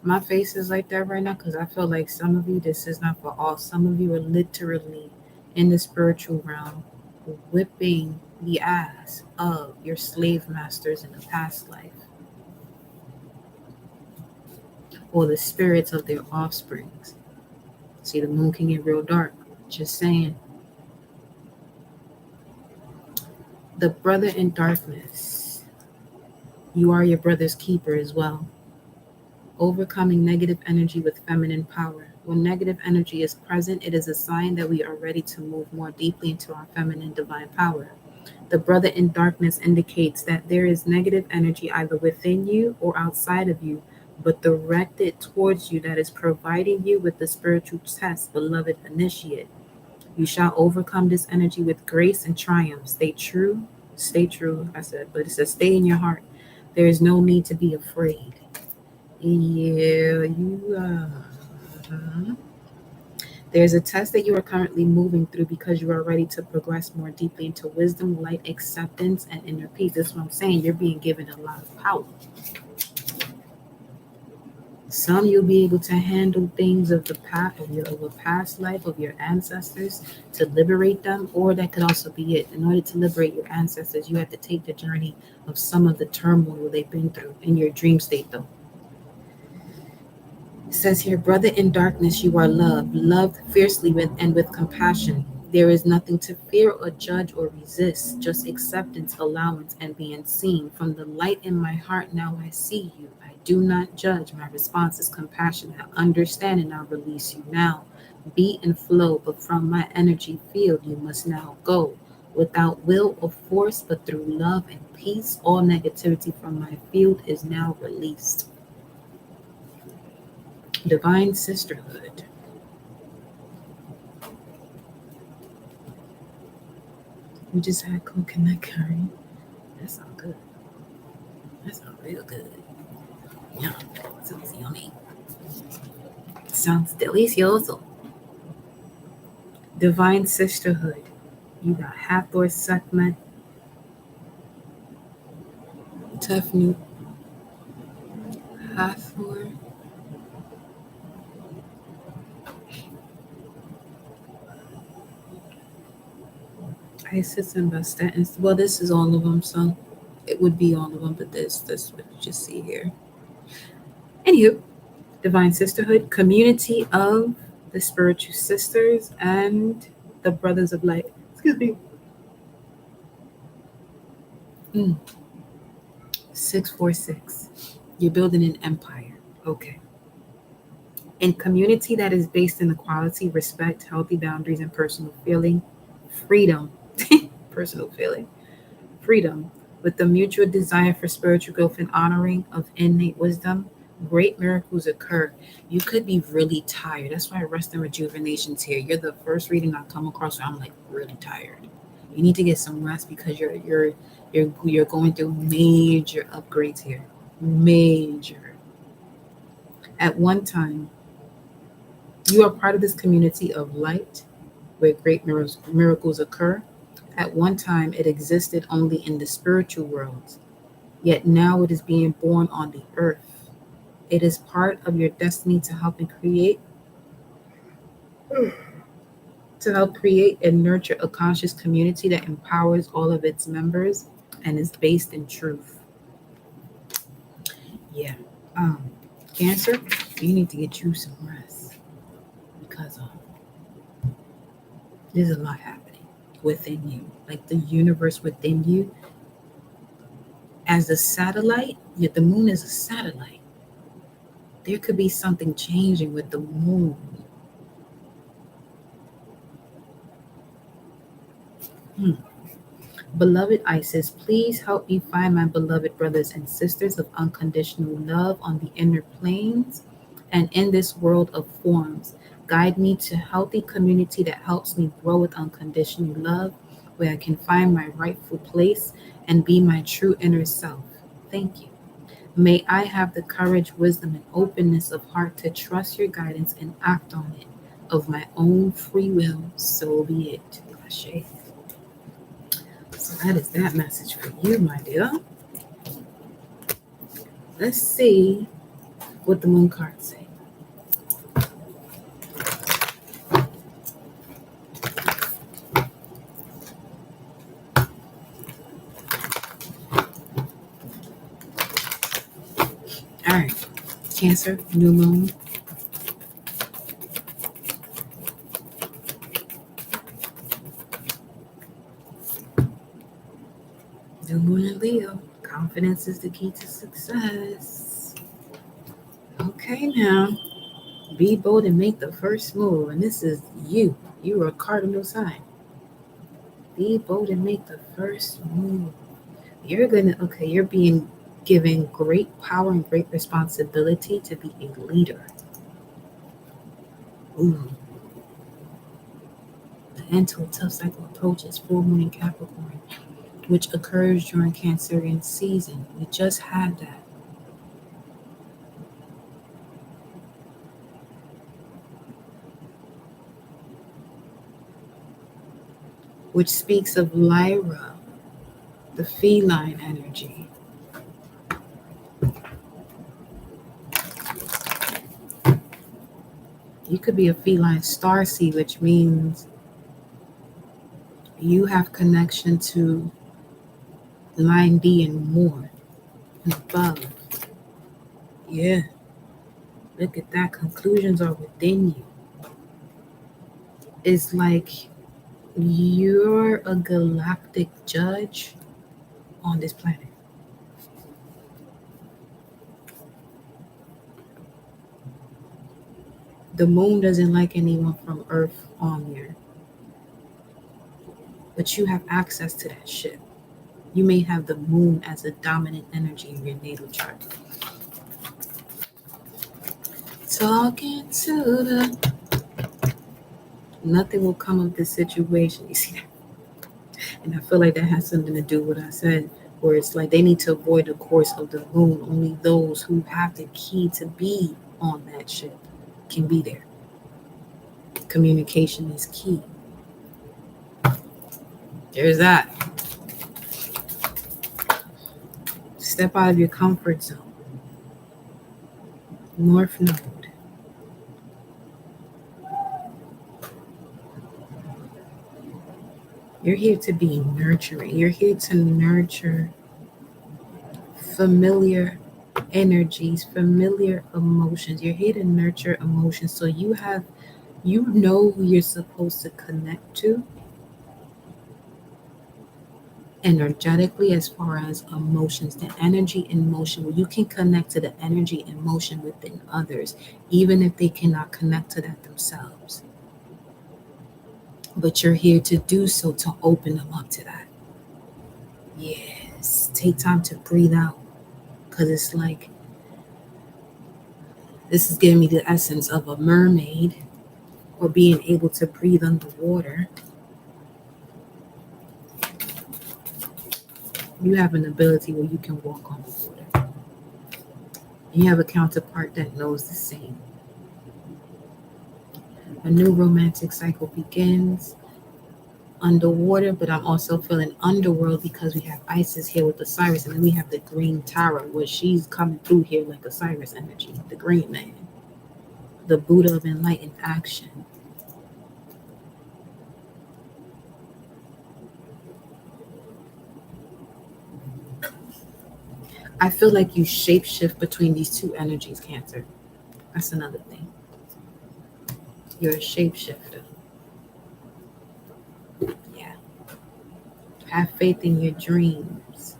My face is like that right now because I feel like some of you, this is not for all. Some of you are literally in the spiritual realm whipping the ass of your slave masters in the past life or the spirits of their offsprings. See, the moon can get real dark. Just saying. The brother in darkness. You are your brother's keeper as well. Overcoming negative energy with feminine power. When negative energy is present, it is a sign that we are ready to move more deeply into our feminine divine power. The brother in darkness indicates that there is negative energy either within you or outside of you, but directed towards you that is providing you with the spiritual test, beloved initiate. You shall overcome this energy with grace and triumph. Stay true, I said, but it says stay in your heart. There is no need to be afraid. Yeah, you There's a test that you are currently moving through because you are ready to progress more deeply into wisdom, light, acceptance, and inner peace. That's what I'm saying. You're being given a lot of power. Some you'll be able to handle things of the past, of a past life, of your ancestors, to liberate them, or that could also be it. In order to liberate your ancestors, you have to take the journey of some of the turmoil they've been through in your dream state, though. It says here, brother in darkness, you are loved fiercely with compassion. There is nothing to fear or judge or resist, just acceptance, allowance, and being seen. From the light in my heart, now I see you. I do not judge. My response is compassion. I understand and I release you now. Be and flow, but from my energy field, you must now go. Without will or force, but through love and peace, all negativity from my field is now released. Divine sisterhood. We just had coconut curry. That sounds good. That sounds real good. Yeah, sounds yummy. Sounds delicioso. Divine sisterhood. You got Hathor, Sekhmet, Tefnut, Hathor, Isis, and Bastet. Well, this is all of them, so it would be all of them, but this what you just see here. Anywho, divine sisterhood, community of the spiritual sisters and the brothers of light. Excuse me. 646. You're building an empire. Okay. In community that is based in equality, respect, healthy boundaries, and personal feeling, freedom, personal feeling, freedom, with the mutual desire for spiritual growth and honoring of innate wisdom, great miracles occur. You could be really tired. That's why rest and rejuvenation's here. You're the first reading I come across where I'm like really tired. You need to get some rest because you're going through major upgrades here. major. At one time, you are part of this community of light where great miracles occur. At one time, it existed only in the spiritual worlds, yet now it is being born on the earth. It is part of your destiny to help create and nurture a conscious community that empowers all of its members and is based in truth. Yeah. Um, Cancer, you need to get you some rest because there's a lot happening within you. Like the universe within you, as a satellite, the moon is a satellite. There could be something changing with the moon. Beloved Isis, please help me find my beloved brothers and sisters of unconditional love on the inner planes and in this world of forms. Guide me to healthy community that helps me grow with unconditional love, where I can find my rightful place and be my true inner self. Thank you. May I have the courage, wisdom, and openness of heart to trust your guidance and act on it of my own free will. So be it. Ashe. So that is that message for you, my dear. Let's see what the moon cards say. All right, Cancer, new moon. New moon in Leo. Confidence is the key to success. Okay, now be bold and make the first move. And this is you. You are a cardinal sign. Be bold and make the first move. You're being given great power and great responsibility to be a leader. Ooh. The end to a tough cycle approaches full moon in Capricorn, which occurs during Cancerian season. We just had that. Which speaks of Lyra, the feline energy. You could be a feline starseed, which means you have connection to line D and more and above. Yeah. Look at that. Conclusions are within you. It's like you're a galactic judge on this planet. The moon doesn't like anyone from Earth on there. But you have access to that shit. You may have the moon as a dominant energy in your natal chart. Talking to the... Nothing will come of this situation. You see that? And I feel like that has something to do with what I said, where it's like they need to avoid the course of the moon. Only those who have the key to be on that ship can be there. Communication is key. There's that. Step out of your comfort zone. North Node. You're here to be nurturing. You're here to nurture familiar energies, familiar emotions. You're here to nurture emotions. So you know who you're supposed to connect to energetically as far as emotions, the energy and motion, where you can connect to the energy and motion within others, even if they cannot connect to that themselves. But you're here to do so, to open them up to that. Yes, take time to breathe out, because it's like, this is giving me the essence of a mermaid, or being able to breathe underwater. You have an ability where you can walk on the water. You have a counterpart that knows the same. A new romantic cycle begins underwater, but I'm also feeling underworld because we have Isis here with Osiris, and then we have the green Tara, where she's coming through here like Osiris energy, the green man, the Buddha of enlightened action. I feel like you shapeshift between these two energies, Cancer. That's another thing. You're a shapeshifter. Yeah. Have faith in your dreams.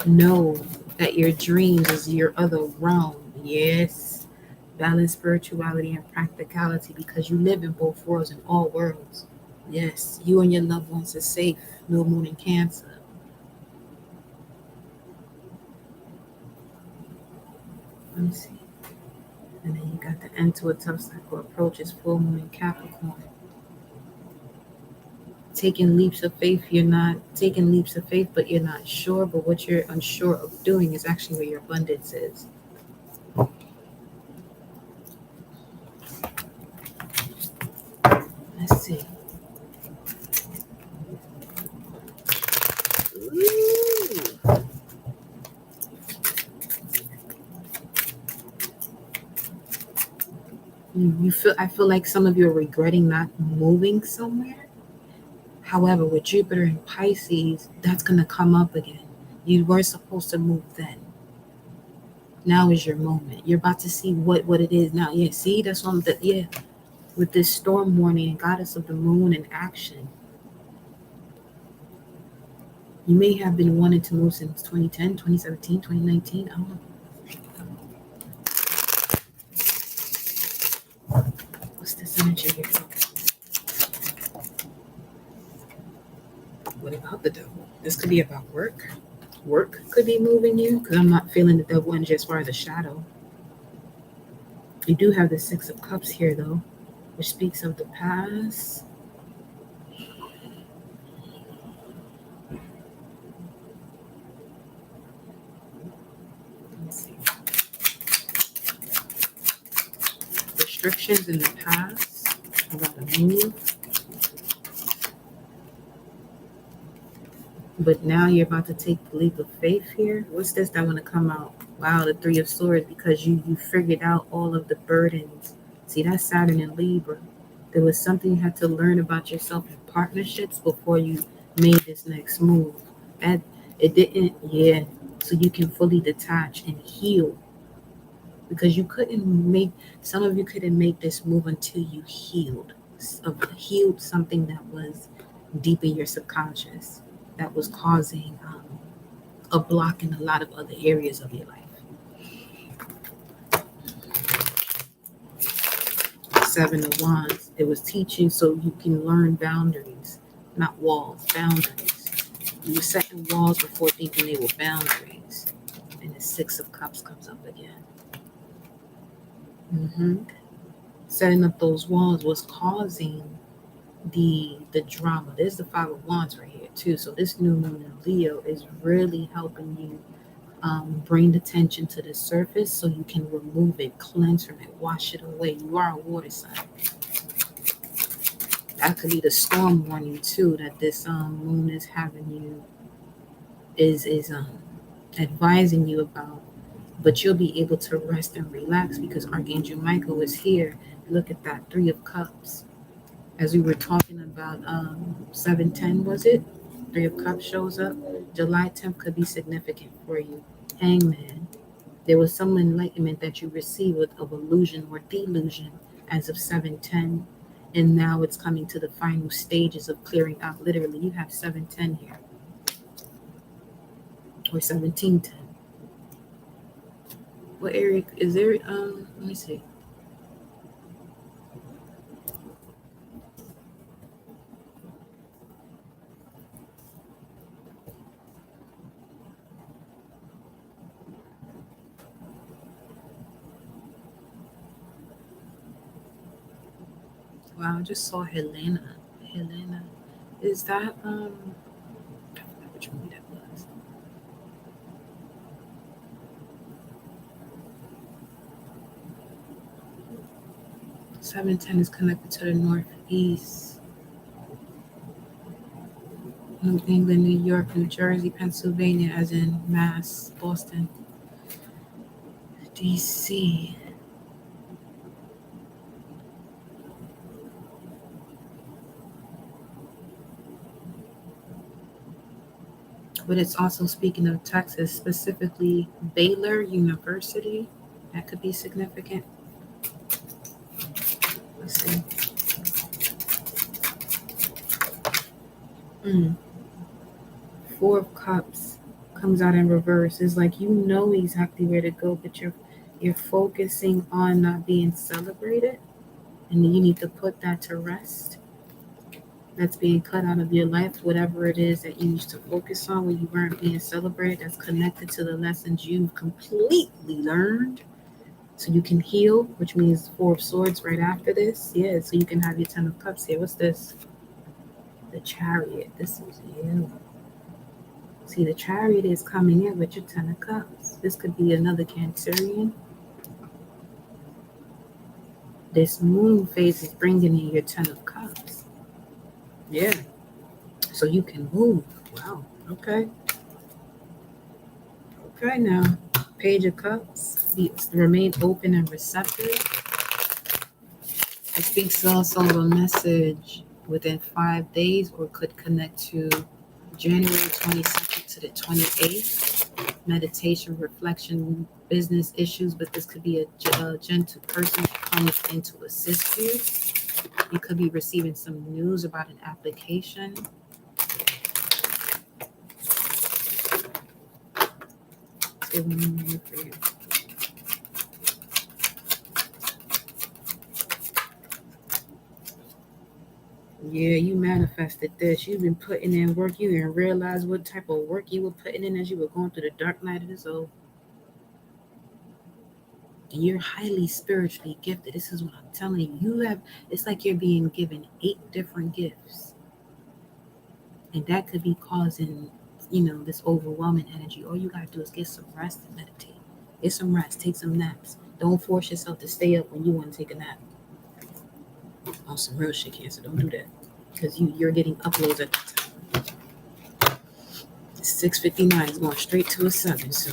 Know that your dreams is your other realm. Yes. Balance spirituality and practicality because you live in both worlds, in all worlds. Yes. You and your loved ones are safe. New moon in Cancer. Let me see. And then you got the end to a tough cycle approaches full moon in Capricorn. Taking leaps of faith, you're not taking leaps of faith, but you're not sure. But what you're unsure of doing is actually where your abundance is. Let's see. Ooh. You feel. I feel like some of you are regretting not moving somewhere. However, with Jupiter and Pisces, that's gonna come up again. You weren't supposed to move then. Now is your moment. You're about to see what it is now. Yeah, see, that's one that yeah. With this storm warning and goddess of the moon in action, you may have been wanting to move since 2010, 2017, 2019. I don't know. What's this energy here? What about the devil? This could be about work. Work could be moving you because I'm not feeling the devil energy as far as a shadow. You do have the Six of Cups here, though, which speaks of the past. Let's see. Restrictions in the past about a move. But now you're about to take the leap of faith here. What's this that want to come out? Wow, the Three of Swords, because you figured out all of the burdens. See, that's Saturn and Libra. There was something you had to learn about yourself in partnerships before you made this next move. That it didn't, yeah. So you can fully detach and heal. Because you couldn't make some of you couldn't make this move until you healed something that was deep in your subconscious that was causing a block in a lot of other areas of your life. Seven of Wands, it was teaching so you can learn boundaries, not walls, boundaries. You were setting walls before thinking they were boundaries. And the Six of Cups comes up again. Setting up those walls was causing the drama. There's the Five of Wands right here too. So this new moon in Leo is really helping you bring the tension to the surface so you can remove it, cleanse from it, wash it away. You are a water sign. That could be the storm warning too that this moon is having you is advising you about. But you'll be able to rest and relax because Archangel Michael is here. Look at that Three of Cups. As we were talking about 710, was it? Three of Cups shows up. July 10th could be significant for you. Hangman. There was some enlightenment that you received of illusion or delusion as of 710. And now it's coming to the final stages of clearing out. Literally, you have 710 here. Or 1710. What area is there? Let me see. Wow, I just saw Helena. Helena. Is that I forgot which movie that was. 710 is connected to the northeast. New England, New York, New Jersey, Pennsylvania, as in Mass, Boston, DC. But it's also speaking of Texas, specifically Baylor University. That could be significant. Let's see. Four of Cups comes out in reverse. It's like you know exactly where to go, but you're focusing on not being celebrated, and you need to put that to rest. That's being cut out of your life, whatever it is that you used to focus on when you weren't being celebrated, that's connected to the lessons you've completely learned. So you can heal, which means Four of Swords right after this. Yeah, so you can have your Ten of Cups here. What's this? The Chariot. This is you. See, the Chariot is coming in with your Ten of Cups. This could be another Cancerian. This moon phase is bringing in your Ten of Cups. Yeah. So you can move. Wow. Okay. Okay, now. Page of Cups. Remain open and receptive. It speaks also of a message within 5 days, or could connect to January 22nd to the 28th. Meditation, reflection, business issues, but this could be a gentle person that comes in to assist you. You could be receiving some news about an application. Let's give one more for you. Yeah, you manifested this. You've been putting in work. You didn't realize what type of work you were putting in as you were going through the dark night of the soul. And you're highly spiritually gifted. This is what I'm telling you. It's like you're being given 8 different gifts. And that could be causing, this overwhelming energy. All you gotta do is get some rest and meditate. Get some rest, take some naps. Don't force yourself to stay up when you want to take a nap. On some real shit, Cancer. Don't do that. Because you're getting uploads at the time. 6:59 is going straight to a 7, so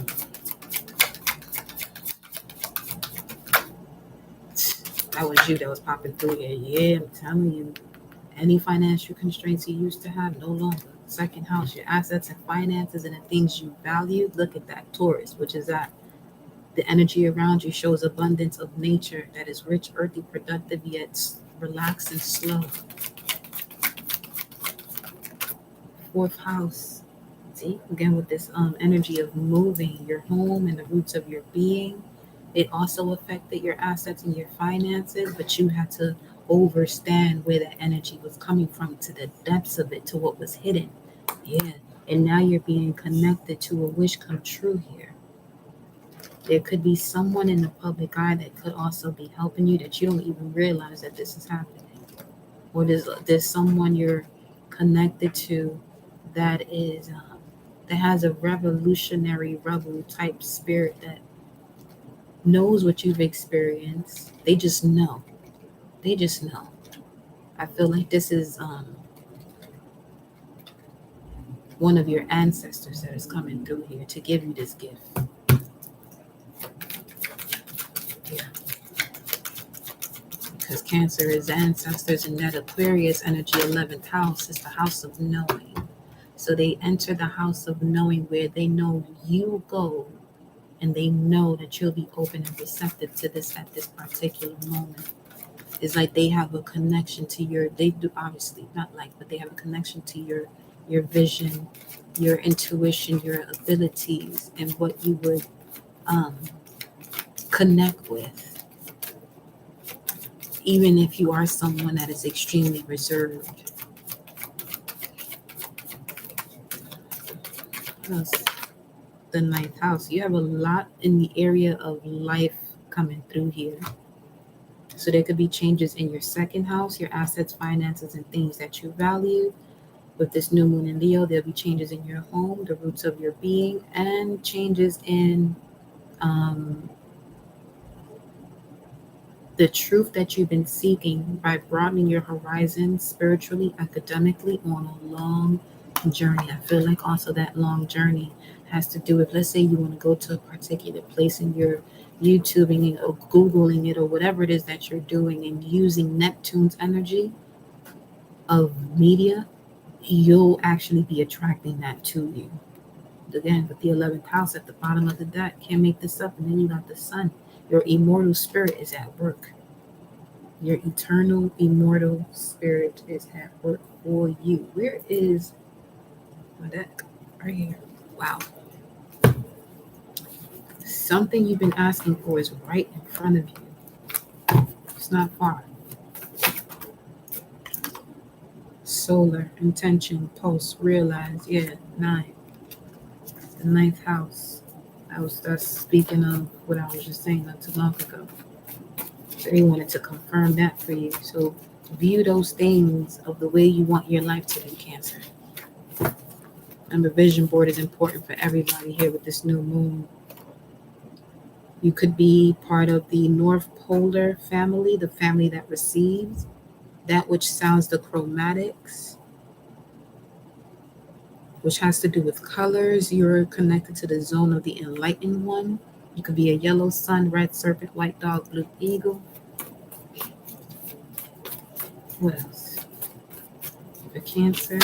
that was you that was popping through here. Yeah, I'm telling you. Any financial constraints you used to have, no longer. Second house, your assets and finances and the things you value. Look at that, Taurus, which is that the energy around you shows abundance of nature that is rich, earthy, productive, yet relaxed and slow. Fourth house. See, again with this energy of moving your home and the roots of your being. It also affected your assets and your finances, but you had to understand where that energy was coming from, to the depths of it, to what was hidden. Yeah. And now you're being connected to a wish come true here. There could be someone in the public eye that could also be helping you that you don't even realize that this is happening. Or there's someone you're connected to that is that has a revolutionary rebel type spirit that knows what you've experienced. They just know. I feel like this is one of your ancestors that is coming through here to give you this gift. Yeah. Because Cancer is ancestors, and that Aquarius energy, 11th house, is the house of knowing. So they enter the house of knowing, where they know you go, and they know that you'll be open and receptive to this at this particular moment. It's like they have a connection to they do, obviously not like, but they have a connection to your vision, your intuition, your abilities, and what you would connect with, even if you are someone that is extremely reserved. Plus, the 9th house, you have a lot in the area of life coming through here. So there could be changes in your second house, your assets, finances, and things that you value. With this new moon in Leo, there'll be changes in your home, the roots of your being, and changes in the truth that you've been seeking by broadening your horizons spiritually, academically on a long journey. I feel like also that long journey has to do with, let's say you want to go to a particular place and you're YouTubing it or Googling it or whatever it is that you're doing and using Neptune's energy of media, you'll actually be attracting that to you. Again, with the 11th house at the bottom of the deck, can't make this up. And then you got the sun. Your immortal spirit is at work. Your eternal, immortal spirit is at work for you. Where is my deck? Right here. Wow. Something you've been asking for is right in front of you. It's not far. Solar, intention, pulse, realize. Yeah, 9. The 9th house. That's speaking of what I was just saying not too long ago. So they wanted to confirm that for you. So view those things of the way you want your life to be, Cancer. And the vision board is important for everybody here with this new moon. You could be part of the North Polar family, the family that receives, that which sounds the chromatics, which has to do with colors. You're connected to the zone of the enlightened one. You could be a yellow sun, red serpent, white dog, blue eagle. What else? For Cancer.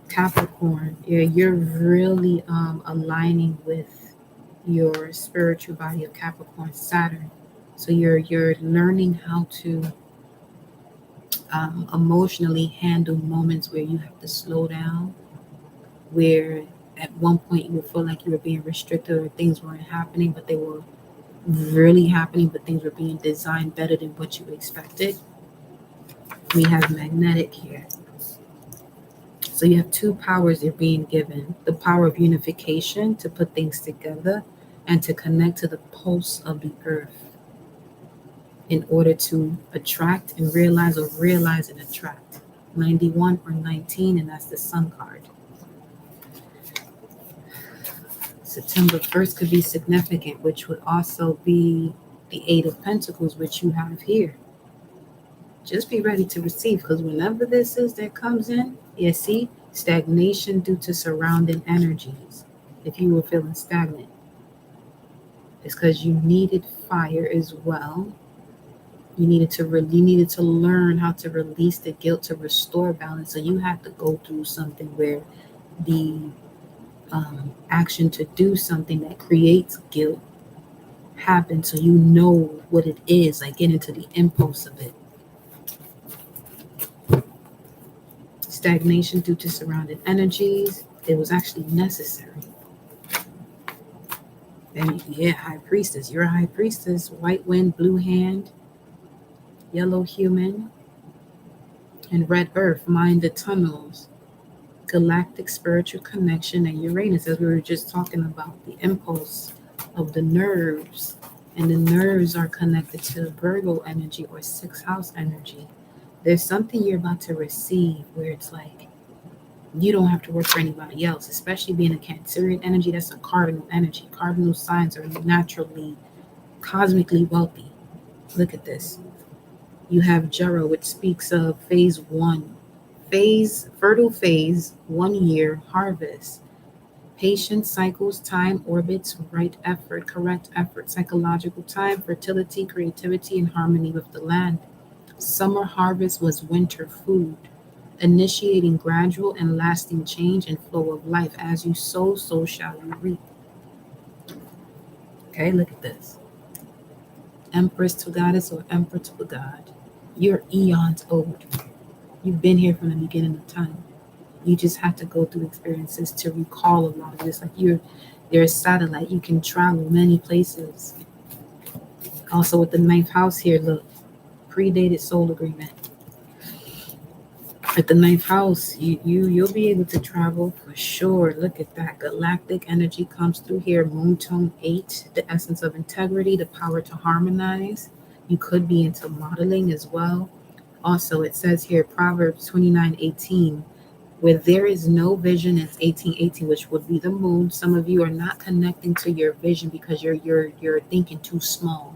Capricorn. Yeah, you're really aligning with your spiritual body of Capricorn, Saturn. So you're learning how to emotionally handle moments where you have to slow down, where at one point you would feel like you were being restricted or things weren't happening, but they were really happening, but things were being designed better than what you expected. We have magnetic here. So you have two powers you're being given. The power of unification to put things together and to connect to the pulse of the earth in order to attract and realize, or realize and attract. 91 or 19, and that's the sun card. September 1st could be significant, which would also be the 8 of Pentacles, which you have here. Just be ready to receive, because whenever this is that comes in, you see, stagnation due to surrounding energies. If you were feeling stagnant, it's because you needed fire as well. You needed to learn how to release the guilt to restore balance. So you have to go through something where the action to do something that creates guilt happens, so you know what it is, like get into the impulse of it. Stagnation due to surrounding energies. It was actually necessary. And yeah, High Priestess. You're a High Priestess. White wind, blue hand, yellow human, and red earth. Mind the tunnels. Galactic spiritual connection, and Uranus, as we were just talking about, the impulse of the nerves. And the nerves are connected to Virgo energy or 6th house energy. There's something you're about to receive where it's like you don't have to work for anybody else, especially being a Cancerian energy. That's a cardinal energy. Cardinal signs are naturally cosmically wealthy. Look at this. You have Jera, which speaks of phase 1. Fertile phase, 1 year, harvest. Patience, cycles, time, orbits, right effort, correct effort, psychological time, fertility, creativity, and harmony with the land. Summer harvest was winter food, initiating gradual and lasting change and flow of life. As you sow, so shall you reap. Okay, look at this. Empress to goddess or emperor to a god. You're eons old. You've been here from the beginning of time. You just have to go through experiences to recall a lot of this. Like you're a satellite. You can travel many places. Also with the 9th house here, look, predated soul agreement. At the 9th house, you'll be able to travel for sure. Look at that. Galactic energy comes through here. Moon tone 8, the essence of integrity, the power to harmonize. You could be into modeling as well. Also, it says here, Proverbs 29:18, where there is no vision, it's 18:18, which would be the moon. Some of you are not connecting to your vision because you're thinking too small.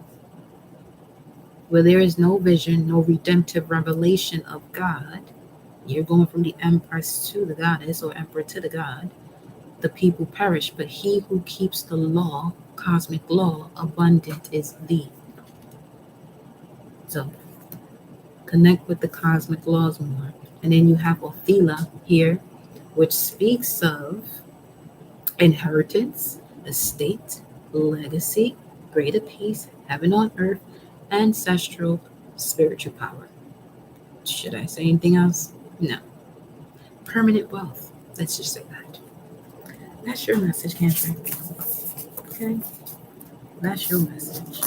Where there is no vision, no redemptive revelation of God, you're going from the empress to the goddess or emperor to the god, the people perish. But he who keeps the law, cosmic law, abundant is thee. So connect with the cosmic laws more. And then you have Ophelia here, which speaks of inheritance, estate, legacy, greater peace, heaven on earth, ancestral spiritual power. Should I say anything else? No. Permanent wealth. Let's just say that. That's your message, Cancer. Okay? That's your message.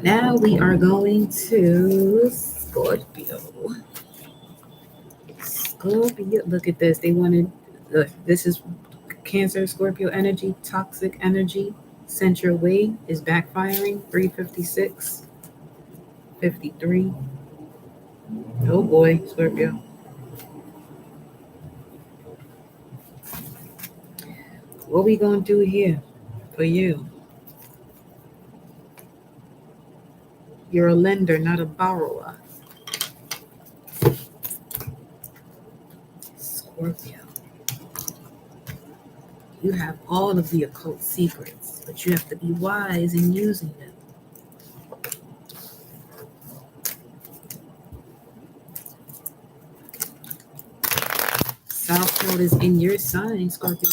Now we are going to Scorpio. Scorpio. Look at this. They wanted, look, this is Cancer, Scorpio energy, toxic energy. Sent your way is backfiring. 356, 53. Oh boy, Scorpio. What we gonna do here for you? You're a lender, not a borrower. Scorpio. You have all of the occult secrets, but you have to be wise in using them. South Node is in your sign, Scorpio.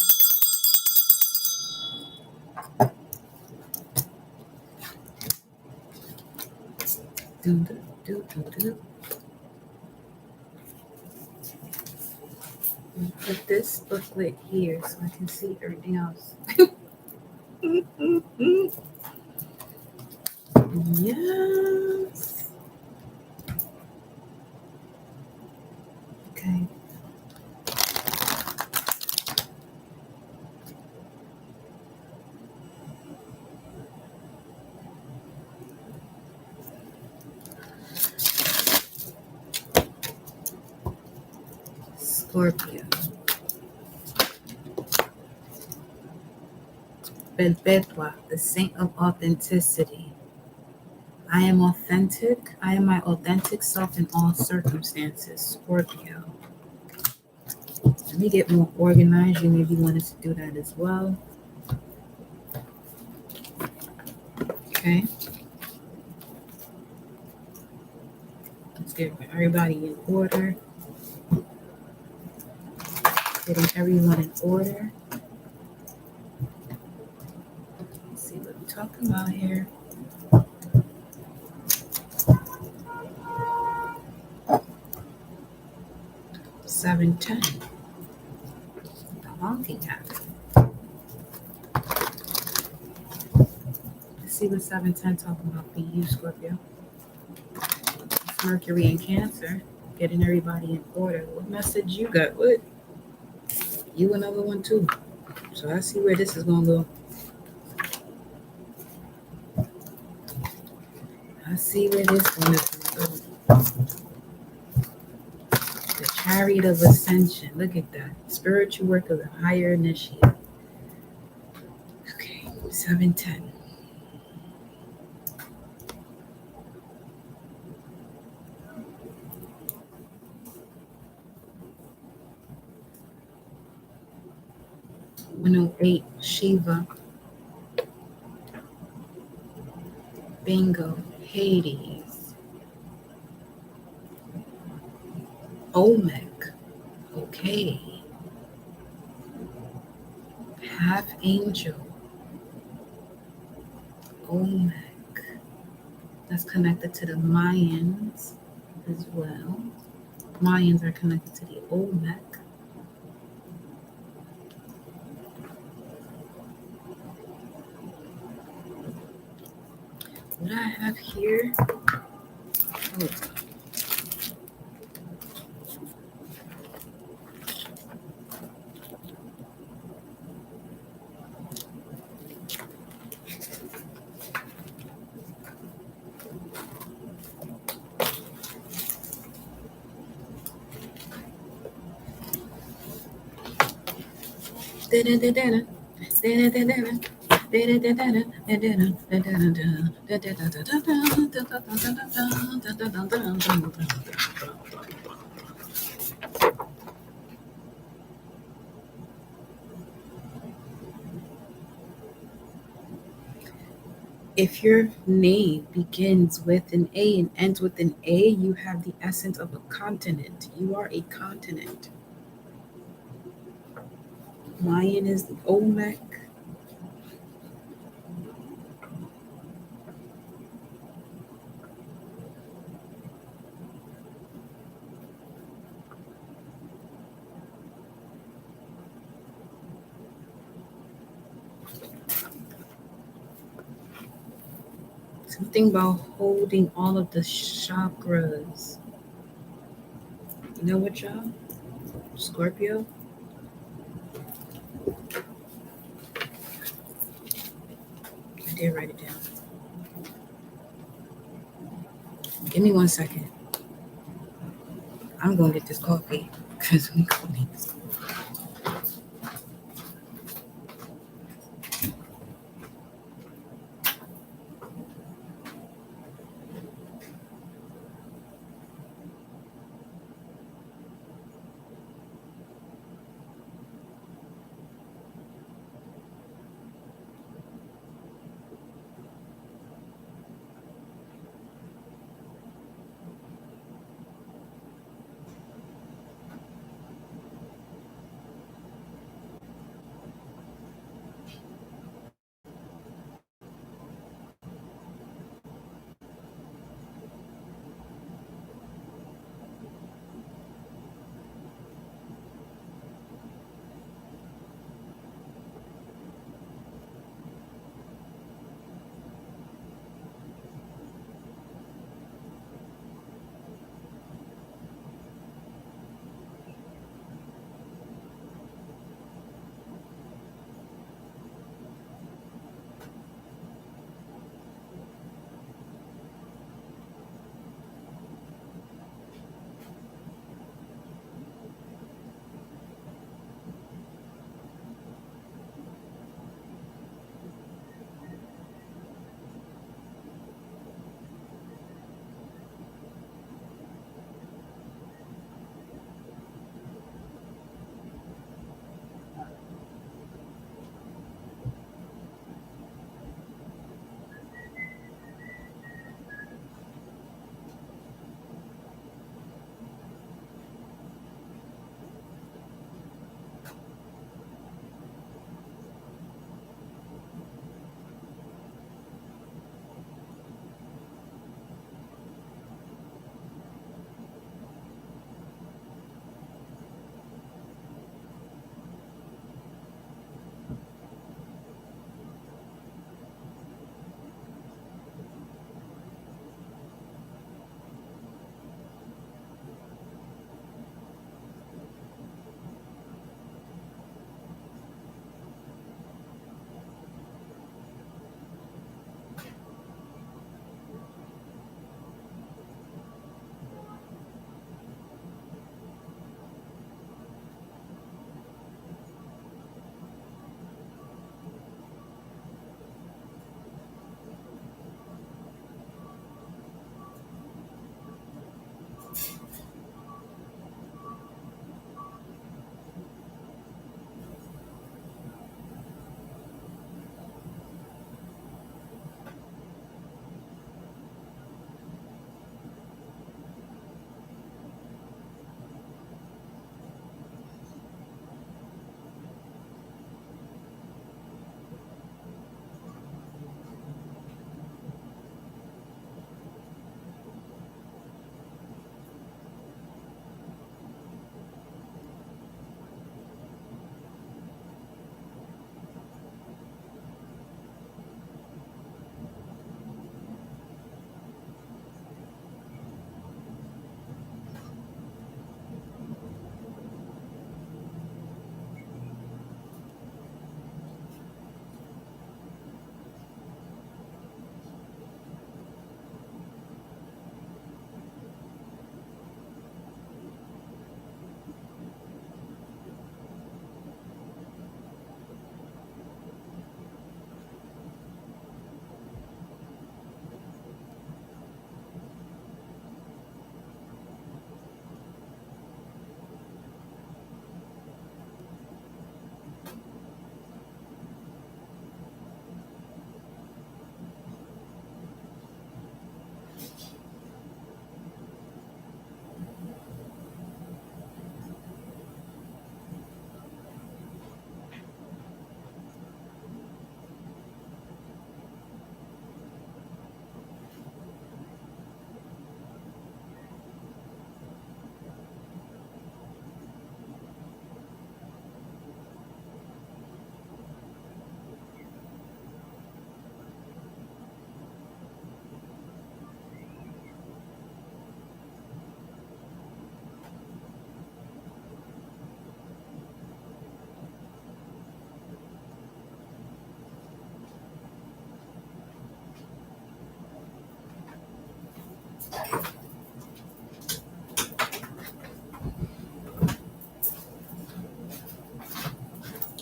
Put this booklet here so I can see everything else. Yes. Okay. Scorpio. Perpetua, the saint of authenticity. I am authentic. I am my authentic self in all circumstances. Scorpio. Let me get more organized. You maybe wanted to do that as well. Okay. Let's get everybody in order. Getting everyone in order. Let's see what we're talking about here. Seven, 10. The honking habit. Let's see what 7, 10 talking about for you, Scorpio. It's Mercury in Cancer. Getting everybody in order. What message you got? What? You another one too. So I see where this is gonna go. I see where this one is gonna go. The Chariot of Ascension. Look at that. Spiritual work of the higher initiate. Okay, 7, 10. Eight, Shiva. Bingo. Hades. Olmec. Okay. Half angel. Olmec. That's connected to the Mayans as well. Mayans are connected to the Olmec. What I have here, oh, If your name begins with an A and ends with an A, you have the essence of a continent. You are a continent. Lion is the Olmec. Something about holding all of the chakras. You know what, y'all? Scorpio. I did write it down. Give me 1 second. I'm going to get this coffee because we going to need this.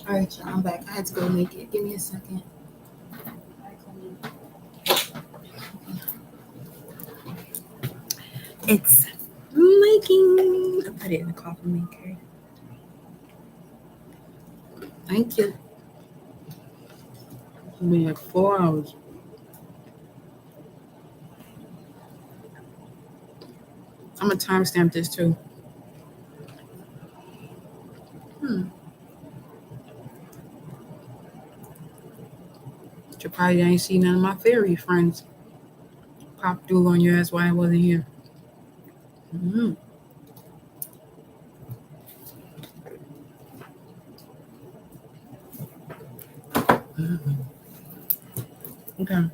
All right, y'all, I'm back. I had to go make it. Give me a second. It's making. I put it in the coffee maker. Thank you. We have 4 hours. I'm gonna timestamp this too. You probably ain't seen none of my fairy friends pop through on you. That's why I wasn't here. Mm-hmm. Mm-hmm. Okay.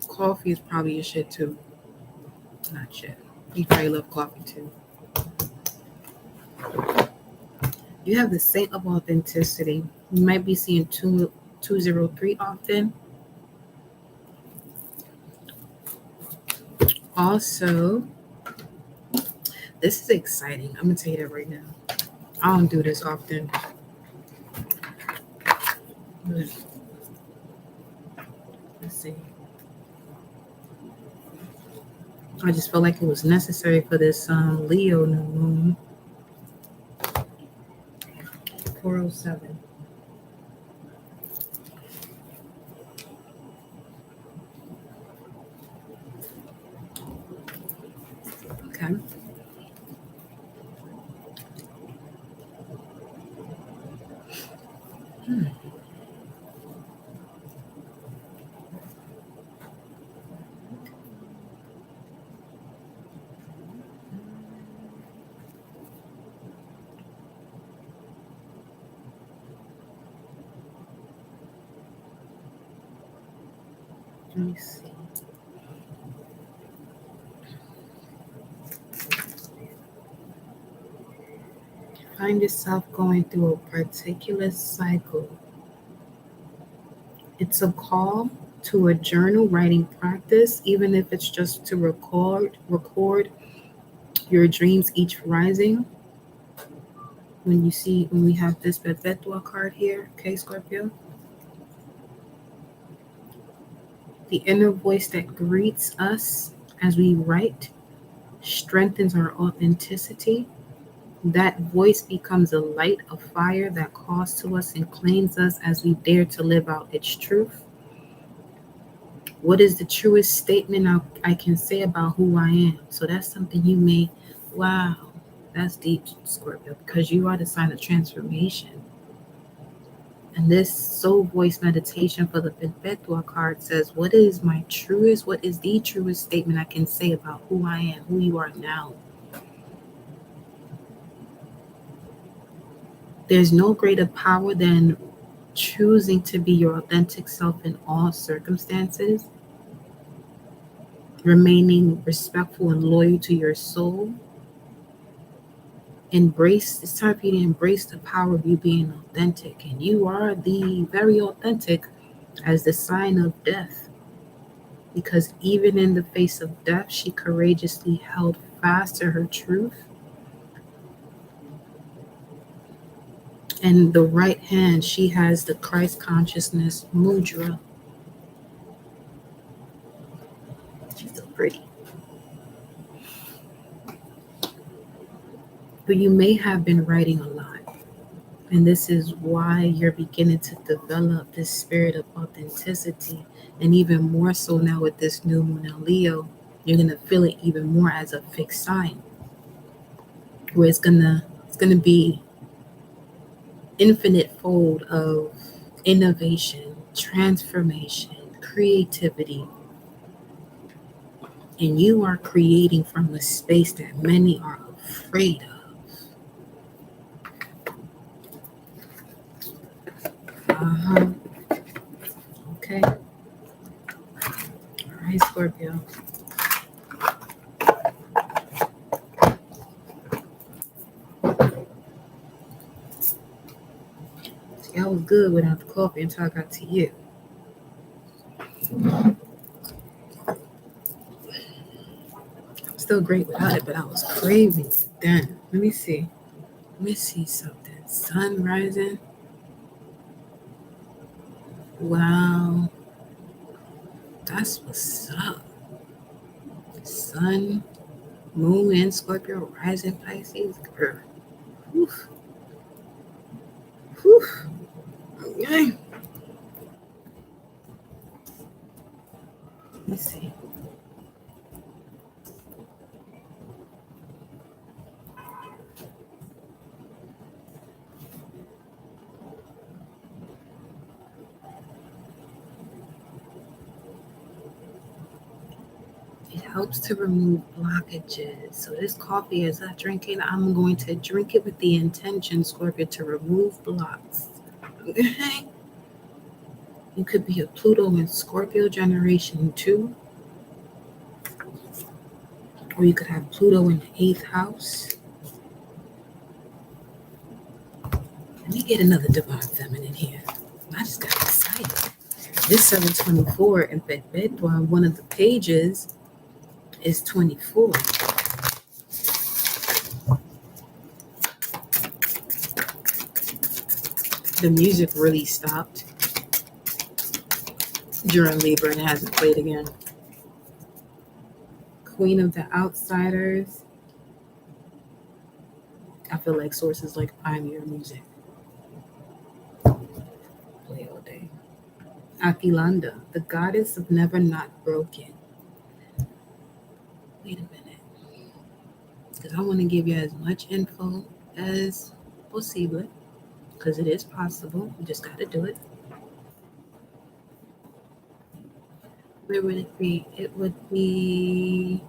Coffee is probably your shit too. Not shit. You probably love coffee too. You have the saint of authenticity. You might be seeing 203 often. Also, this is exciting. I'm gonna tell you that right now. I don't do this often. Let's see. I just felt like it was necessary for this Leo new moon. 407. Okay. Let me see. Find yourself going through a particular cycle. It's a call to a journal writing practice, even if it's just to record your dreams each rising. When we have this Perpetua card here, okay, Scorpio? The inner voice that greets us as we write strengthens our authenticity. That voice becomes a light of fire that calls to us and claims us as we dare to live out its truth. What is the truest statement I can say about who I am? So that's something you may, wow, that's deep, Scorpio, because you are the sign of transformation. And this soul voice meditation for the Perpetua card says, what is the truest statement I can say about who I am, who you are now? There's no greater power than choosing to be your authentic self in all circumstances, remaining respectful and loyal to your soul. It's time for you to embrace the power of you being authentic. And you are the very authentic as the sign of death. Because even in the face of death, she courageously held fast to her truth. In the right hand, she has the Christ consciousness mudra. She's so pretty. But you may have been writing a lot. And this is why you're beginning to develop this spirit of authenticity. And even more so now with this new moon in Leo, you're going to feel it even more as a fixed sign. Where it's gonna be infinite fold of innovation, transformation, creativity. And you are creating from a space that many are afraid of. Okay. All right, Scorpio. See, I was good without the coffee until I got to you. still great without it, but I was craving it then. Let me see something. Sun rising. Wow. That's what's up. Sun, moon in Scorpio, rising Pisces. Girl. Whew. Whew. Okay. Let's see. It helps to remove blockages. So this coffee, as I drink it, I'm going to drink it with the intention, Scorpio, to remove blocks. Okay? You could be a Pluto in Scorpio generation 2, or you could have Pluto in the 8th house. Let me get another divine feminine here. I just got excited. This 724 in Bedouin, one of the pages is 24. The music really stopped during Libra and it hasn't played again. Queen of the Outsiders. I feel like sources like Pioneer Music. Play all day. Aquilanda, the goddess of never not broken. Wait a minute. Because I want to give you as much info as possible. Because it is possible. You just got to do it. Where would it be? It would be...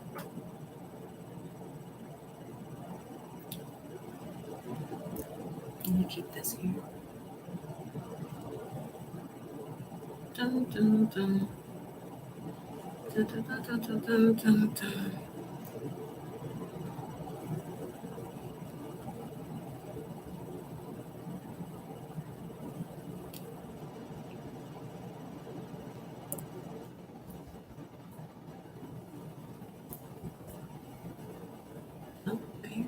Let me keep this here. Dun, dun, dun. Dun, dun, dun, dun, dun, dun, dun. Okay.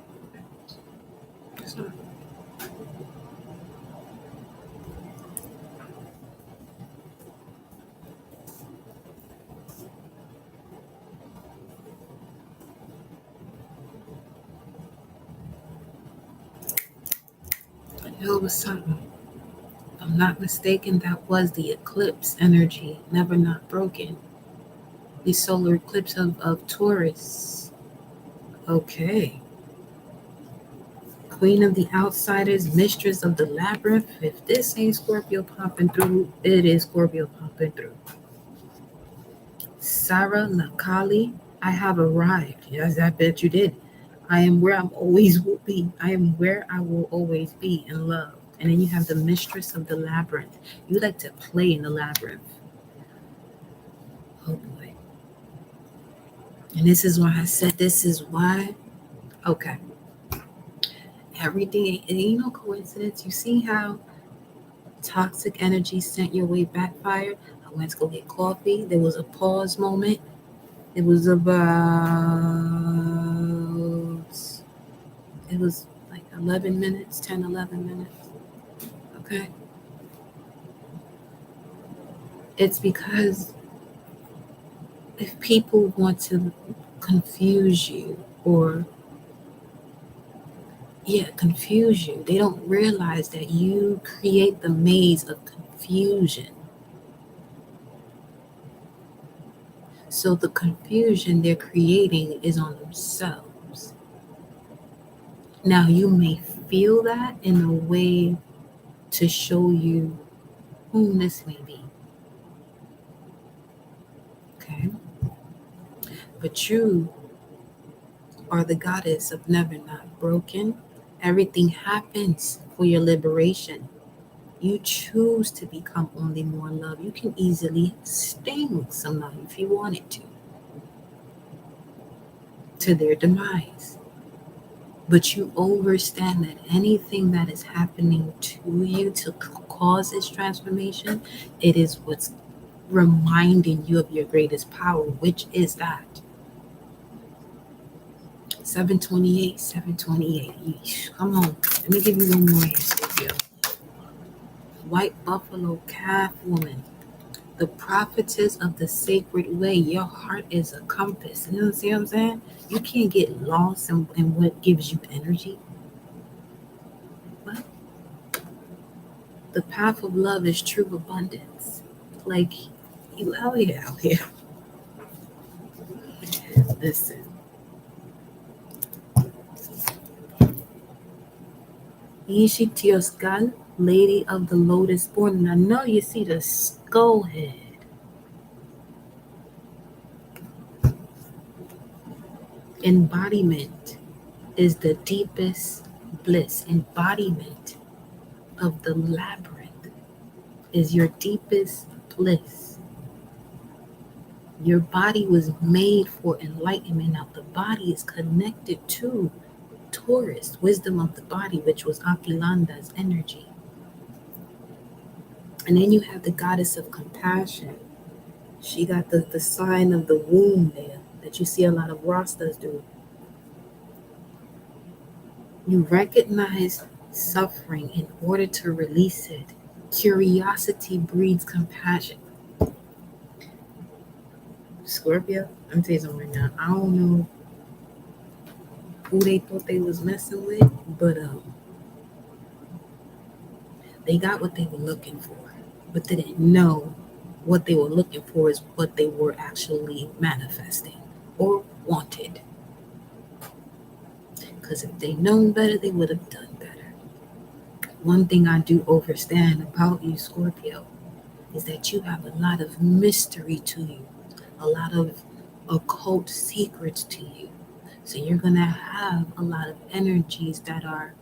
So, I know it was something. If I'm not mistaken, that was the eclipse energy, never not broken. The solar eclipse of Taurus. Okay. Queen of the Outsiders, mistress of the labyrinth. If this ain't Scorpio popping through, it is Scorpio popping through. Sarah Nakali, I have arrived. Yes, I bet you did. I am where I always will be. I am where I will always be in love. And then you have the mistress of the labyrinth. You like to play in the labyrinth. Oh boy. And this is why I said this is why. Okay. Everything, and ain't no coincidence. You see how toxic energy sent your way backfired? I went to go get coffee. There was a pause moment. It was like 11 minutes, 10, 11 minutes. Okay. It's because if people want to confuse you or confuse you, they don't realize that you create the maze of confusion. So the confusion they're creating is on themselves. Now you may feel that in a way to show you whom this may be. Okay? But you are the goddess of never not broken. Everything happens for your liberation. You choose to become only more love. You can easily sting somebody if you wanted to their demise. But you understand that anything that is happening to you to cause this transformation, it is what's reminding you of your greatest power, which is that 728, 728. Yeesh. Come on. Let me give you one more here, Scorpio. White buffalo calf woman. The prophetess of the sacred way. Your heart is a compass. You know what I'm saying? You can't get lost in what gives you energy. What? The path of love is true abundance. Like, you out here, out here. Listen. Yishitioskal, Lady of the Lotus Born. And I know you see the skull head. Embodiment is the deepest bliss. Embodiment of the labyrinth is your deepest bliss. Your body was made for enlightenment. Now the body is connected to Taurus, wisdom of the body, which was Akilanda's energy. And then you have the goddess of compassion. She got the sign of the womb there that you see a lot of Rastas do. You recognize suffering in order to release it. Curiosity breeds compassion. Scorpio, I'm telling you something right now. I don't know who they thought they was messing with, but they got what they were looking for, but they didn't know what they were looking for is what they were actually manifesting or wanted. Because if they known better, they would have done better. One thing I do understand about you, Scorpio, is that you have a lot of mystery to you, a lot of occult secrets to you. So you're going to have a lot of energies that are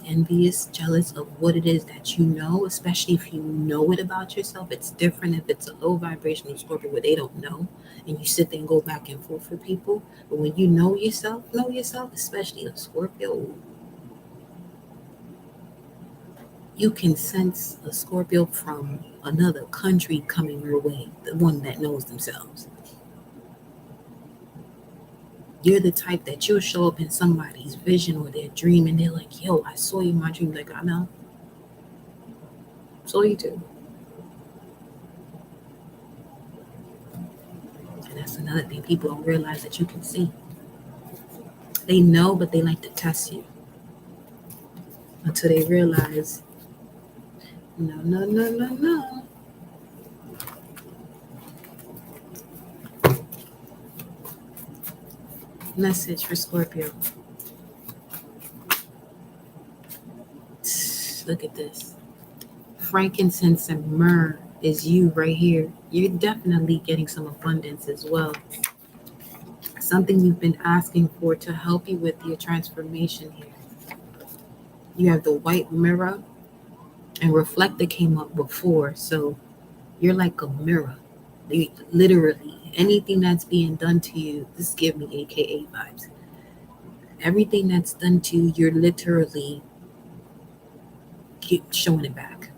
envious, jealous of what it is that you know, especially if you know it about yourself. It's different if it's a low vibrational Scorpio where they don't know and you sit there and go back and forth for people. But when you know yourself, especially a Scorpio, you can sense a Scorpio from another country coming your way, the one that knows themselves. You're the type that you'll show up in somebody's vision or their dream and they're like, yo, I saw you in my dream. Like, I know. So you too. And that's another thing people don't realize that you can see. They know, but they like to test you until they realize, no. Message for Scorpio. Look at this. Frankincense and myrrh is you right here. You're definitely getting some abundance as well. Something you've been asking for to help you with your transformation here. You have the white mirror and reflector came up before. So you're like a mirror. Literally, anything that's being done to you, this give me AKA vibes. Everything that's done to you, you're literally keep showing it back.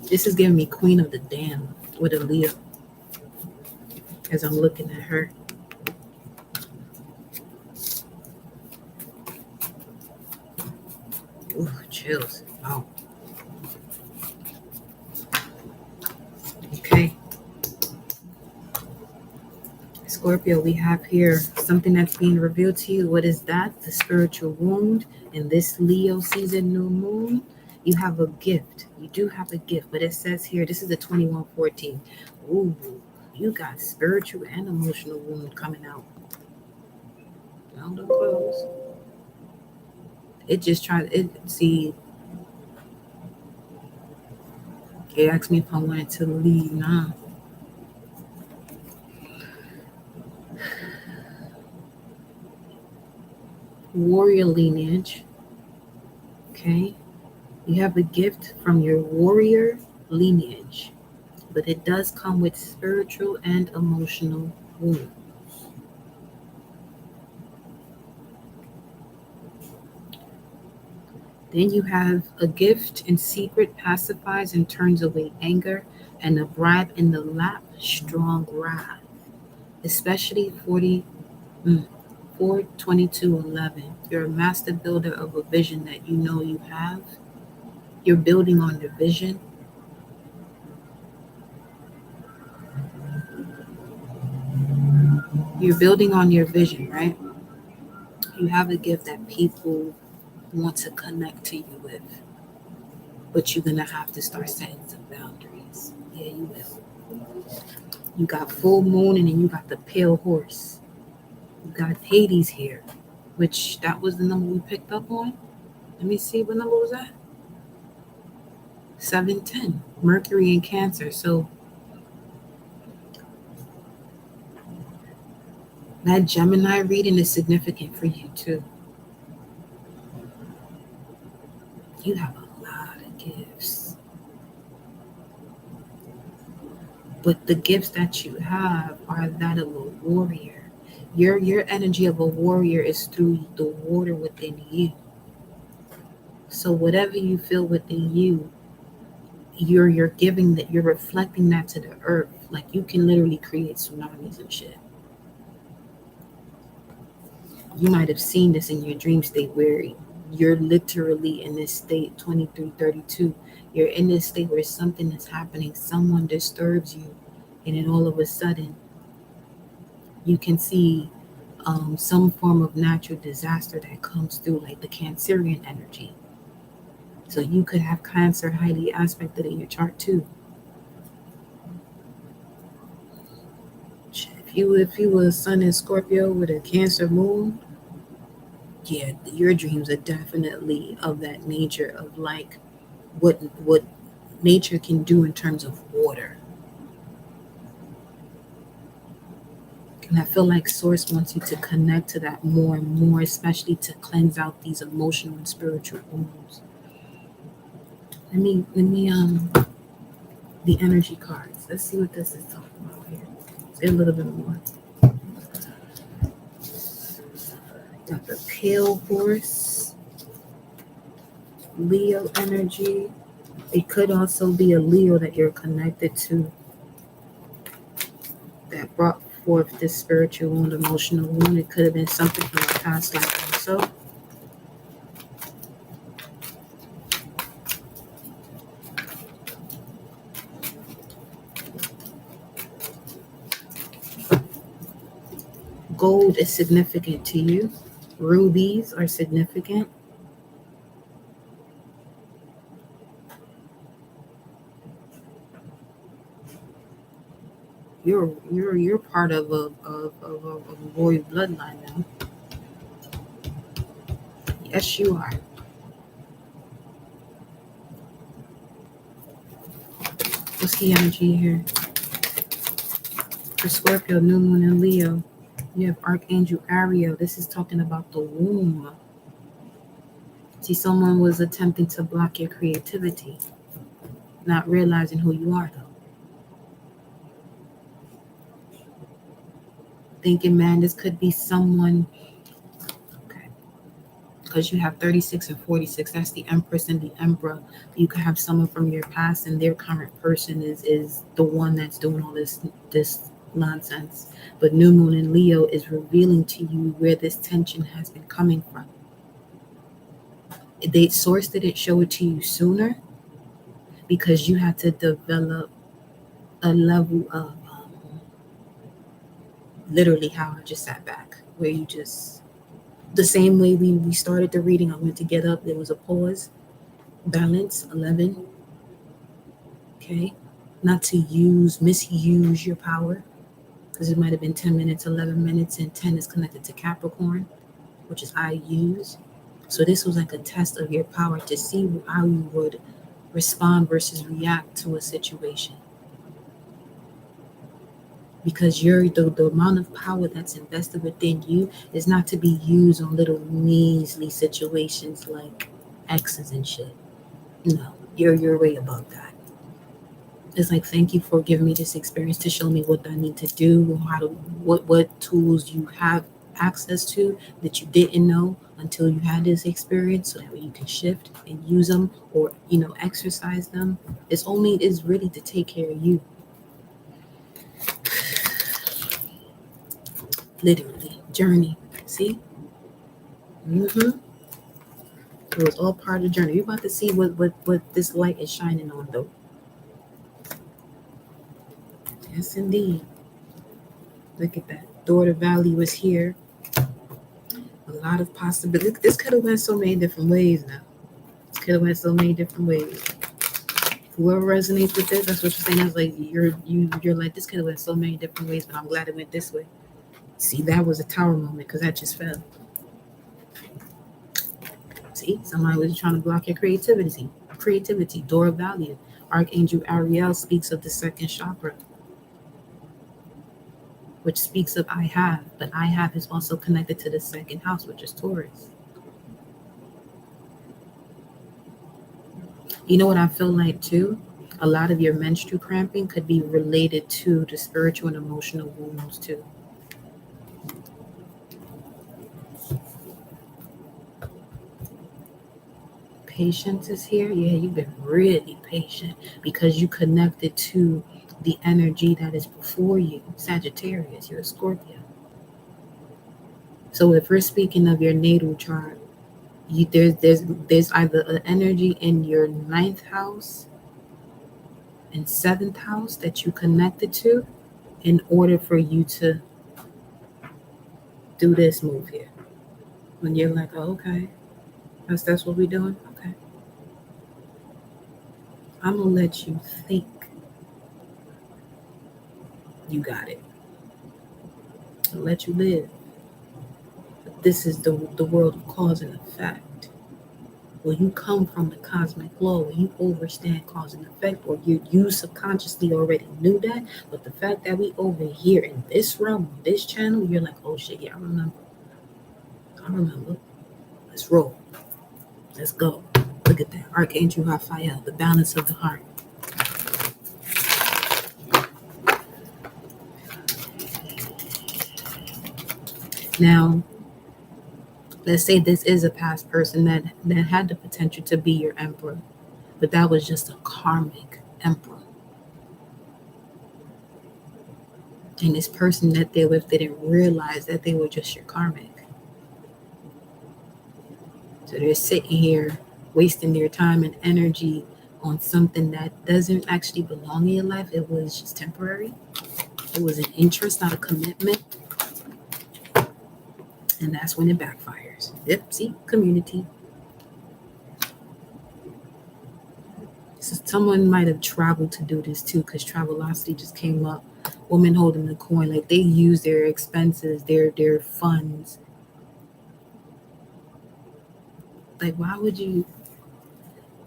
This is giving me Queen of the Dam with a Leo as I'm looking at her. Ooh, chills. Wow. Okay. Scorpio, we have here something that's being revealed to you. What is that? The spiritual wound in this Leo season, new moon. You have a gift. You do have a gift, but it says here, this is a 2114. Ooh, you got spiritual and emotional wound coming out. No, don't close. It just tried. See, it asked me if I wanted to leave. Nah. Warrior lineage. Okay. You have a gift from your warrior lineage, but it does come with spiritual and emotional wounds. Then you have a gift in secret pacifies and turns away anger, and a bribe in the lap, strong wrath. Especially 422:11. You're a master builder of a vision that you know you have. You're building on your vision. You're building on your vision, right? You have a gift that people want to connect to you with, but you're going to have to start setting some boundaries. Yeah, you will. You got full moon and then you got the pale horse. You got Hades here, which that was the number we picked up on. Let me see, what number was that? 710. Mercury in Cancer. So that Gemini reading is significant for you too. You have a lot of gifts. But the gifts that you have are that of a warrior. Your energy of a warrior is through the water within you. So whatever you feel within you, you're giving that, you're reflecting that to the earth. Like you can literally create tsunamis and shit. You might have seen this in your dream state where you're literally in this state, 2332. You're in this state where something is happening, someone disturbs you, and then all of a sudden you can see some form of natural disaster that comes through, like the Cancerian energy. So you could have Cancer highly aspected in your chart too. If you were a sun in Scorpio with a Cancer moon, yeah, your dreams are definitely of that nature of like what nature can do in terms of water. And I feel like Source wants you to connect to that more and more, especially to cleanse out these emotional and spiritual wounds. Let me the energy cards. Let's see what this is talking about here. Say a little bit more. Got the pale horse, Leo energy. It could also be a Leo that you're connected to that brought forth this spiritual wound, emotional wound. It could have been something from your past life also. Gold is significant to you. Rubies are significant. You're part of a royal bloodline now. Yes, you are. What's the energy here? For Scorpio, New Moon, and Leo, you have Archangel Ariel. This is talking about the womb. See, someone was attempting to block your creativity, not realizing who you are, though. Thinking, man, this could be someone, okay, because you have 36 and 46. That's the Empress and the Emperor. You could have someone from your past, and their current person is the one that's doing all this nonsense. But New Moon in Leo is revealing to you where this tension has been coming from. The Source didn't show it to you sooner because you had to develop a level of literally how I just sat back, where you just, the same way we started the reading, I went to get up, there was a pause, balance, 11, okay, not to misuse your power, because it might have been 10 minutes, 11 minutes, and 10 is connected to Capricorn, which is I use. So this was like a test of your power to see how you would respond versus react to a situation. Because the amount of power that's invested within you is not to be used on little measly situations like exes and shit. No, you're way above that. It's like, thank you for giving me this experience to show me what I need to do, how to what tools you have access to that you didn't know until you had this experience, so that way you can shift and use them, or exercise them. It's really to take care of you. Literally journey. See. It was all part of the journey. You're about to see what this light is shining on, though. Yes, indeed. Look at that. Daughter Valley was here. A lot of possibilities. This could have went so many different ways now. This could have went so many different ways. Whoever resonates with this, that's what you're saying. That's like you're like, this could have went so many different ways, but I'm glad it went this way. See, that was a tower moment because that just fell. See, somebody was trying to block your creativity. Door of value. Archangel Ariel speaks of the second chakra, which speaks of I have, but I have is also connected to the second house, which is Taurus. You know what I feel like too? A lot of your menstrual cramping could be related to the spiritual and emotional wounds too. Patience is here. Yeah, you've been really patient because you connected to the energy that is before you. Sagittarius, you're a Scorpio. So if we're speaking of your natal chart, there's either an energy in your 9th house and 7th house that you connected to in order for you to do this move here. When you're like, oh, okay, that's what we're doing. Okay, I'm gonna let you think you got it. I'll let you live. But this is the world of cause and effect. Where you come from the cosmic law, where you understand cause and effect, or you subconsciously already knew that, but the fact that we over here in this realm, this channel, you're like, oh shit, yeah, I remember. Let's roll. Let's go. Look at that. Archangel Raphael, the balance of the heart. Now, let's say this is a past person that had the potential to be your emperor, but that was just a karmic emperor. And this person that they're with didn't realize that they were just your karmic. So they're sitting here wasting their time and energy on something that doesn't actually belong in your life. It was just temporary. It was an interest, not a commitment. And that's when it backfires. Yep, see, community. So someone might have traveled to do this too, because Travelocity just came up. Woman holding the coin, like they use their expenses, their funds. Like, why would you?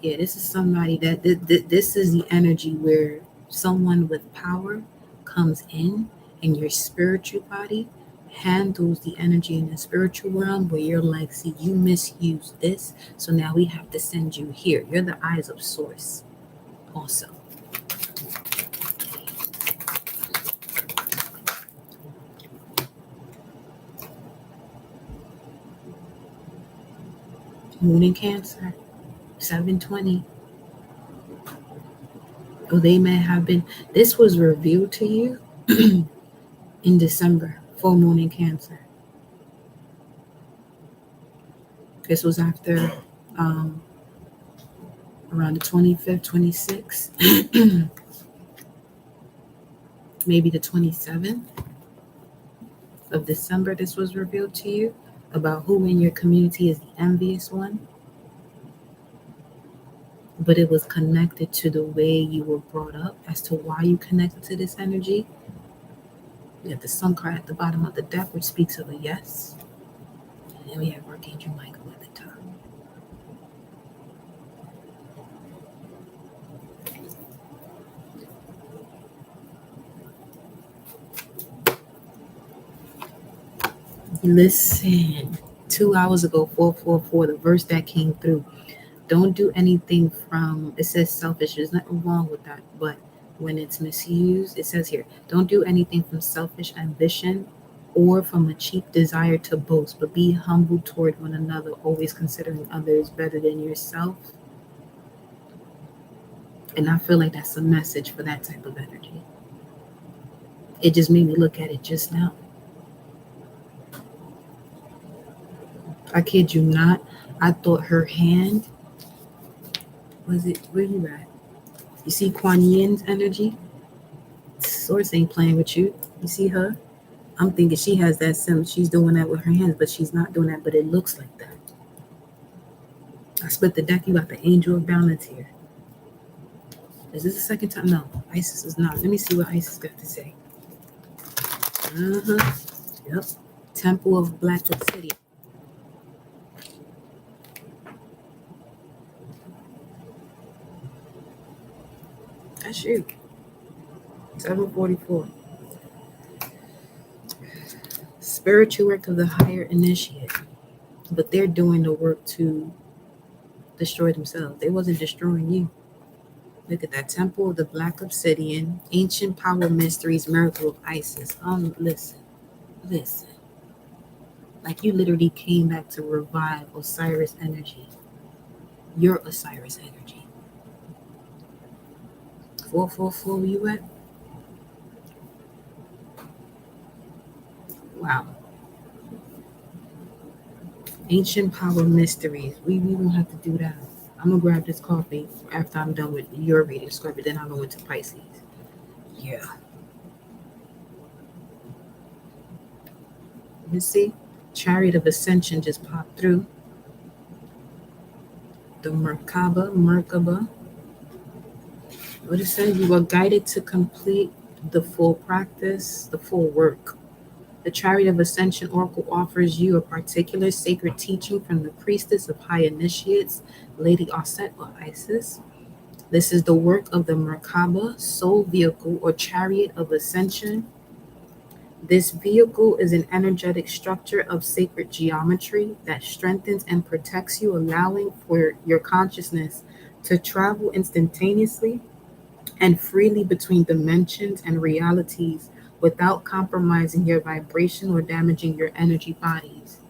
Yeah, this is somebody that this is the energy where someone with power comes in and your spiritual body handles the energy in the spiritual realm, where you're like, see, you misused this, so now we have to send you here. You're the eyes of source also. Moon in Cancer, 720. Oh, they may have been, this was revealed to you in December, full moon in Cancer. This was after around the 25th, 26th, maybe the 27th of December. This was revealed to you about who in your community is the envious one. But it was connected to the way you were brought up as to why you connected to this energy. We have the Sun card at the bottom of the deck, which speaks of a yes. And then we have Archangel Michael at the top. Listen, 2 hours ago, 444, the verse that came through. Don't do anything from, it says selfish. There's nothing wrong with that. But when it's misused, it says here, don't do anything from selfish ambition or from a cheap desire to boast, but be humble toward one another, always considering others better than yourself. And I feel like that's a message for that type of energy. It just made me look at it just now. I kid you not. I thought her hand, was it, where you at? You see Kuan Yin's energy? Source ain't playing with you. You see her? I'm thinking she has that sim. She's doing that with her hands, but she's not doing that, but it looks like that. I split the deck. You got the Angel of Balance here. Is this the second time? No, Isis is not. Let me see what Isis got to say. Yep. Temple of Black Obsidian. That's you. 744. Spiritual work of the higher initiate. But they're doing the work to destroy themselves. They wasn't destroying you. Look at that. Temple of the Black Obsidian. Ancient power mysteries. Miracle of Isis. Listen. Like you literally came back to revive Osiris energy. Your Osiris energy. 444, where you at? Wow. Ancient power mysteries. We don't have to do that. I'm going to grab this coffee after I'm done with your reading, Scorpio. Then I'll go into Pisces. Yeah. You see? Chariot of Ascension just popped through. The Merkaba. What it says, you are guided to complete the full practice, the full work. The Chariot of Ascension Oracle offers you a particular sacred teaching from the priestess of high initiates, Lady Osset or Isis. This is the work of the Merkaba, soul vehicle or Chariot of Ascension. This vehicle is an energetic structure of sacred geometry that strengthens and protects you, allowing for your consciousness to travel instantaneously and freely between dimensions and realities without compromising your vibration or damaging your energy bodies.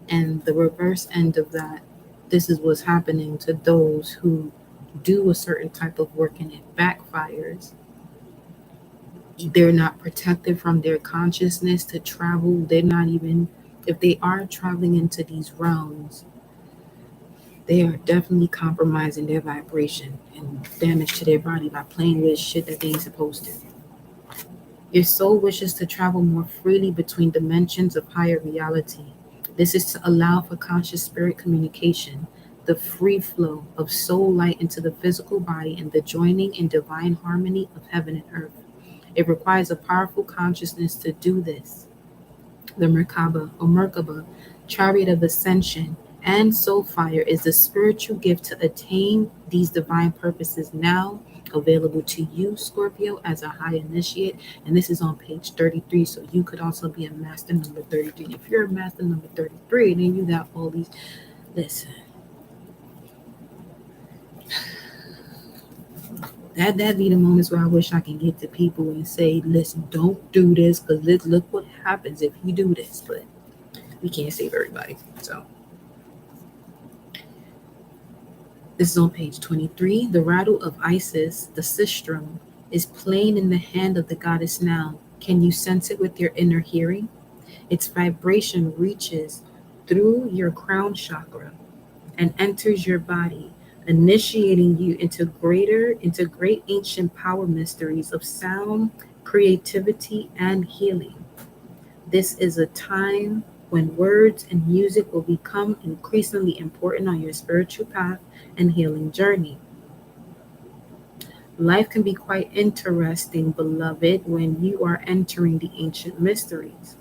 And the reverse end of that, this is what's happening to those who do a certain type of work and it backfires. They're not protected from their consciousness to travel. They're not even, if they are traveling into these realms, they are definitely compromising their vibration and damage to their body by playing with shit that they ain't supposed to. Your soul wishes to travel more freely between dimensions of higher reality. This is to allow for conscious spirit communication, the free flow of soul light into the physical body, and the joining in divine harmony of heaven and earth. It requires a powerful consciousness to do this. The Merkaba, Chariot of Ascension, and Soul Fire is the spiritual gift to attain these divine purposes now available to you, Scorpio, as a high initiate. And this is on page 33, so you could also be a master number 33. If you're a master number 33, then you got all these. Listen. That be the moments where I wish I can get to people and say, listen, don't do this, because look what happens if you do this. But we can't save everybody. So this is on page 23. The rattle of Isis, the sistrum, is playing in the hand of the goddess now. Can you sense it with your inner hearing? Its vibration reaches through your crown chakra and enters your body, initiating you into great ancient power mysteries of sound, creativity, and healing. This is a time when words and music will become increasingly important on your spiritual path and healing journey. Life can be quite interesting, beloved, when you are entering the ancient mysteries.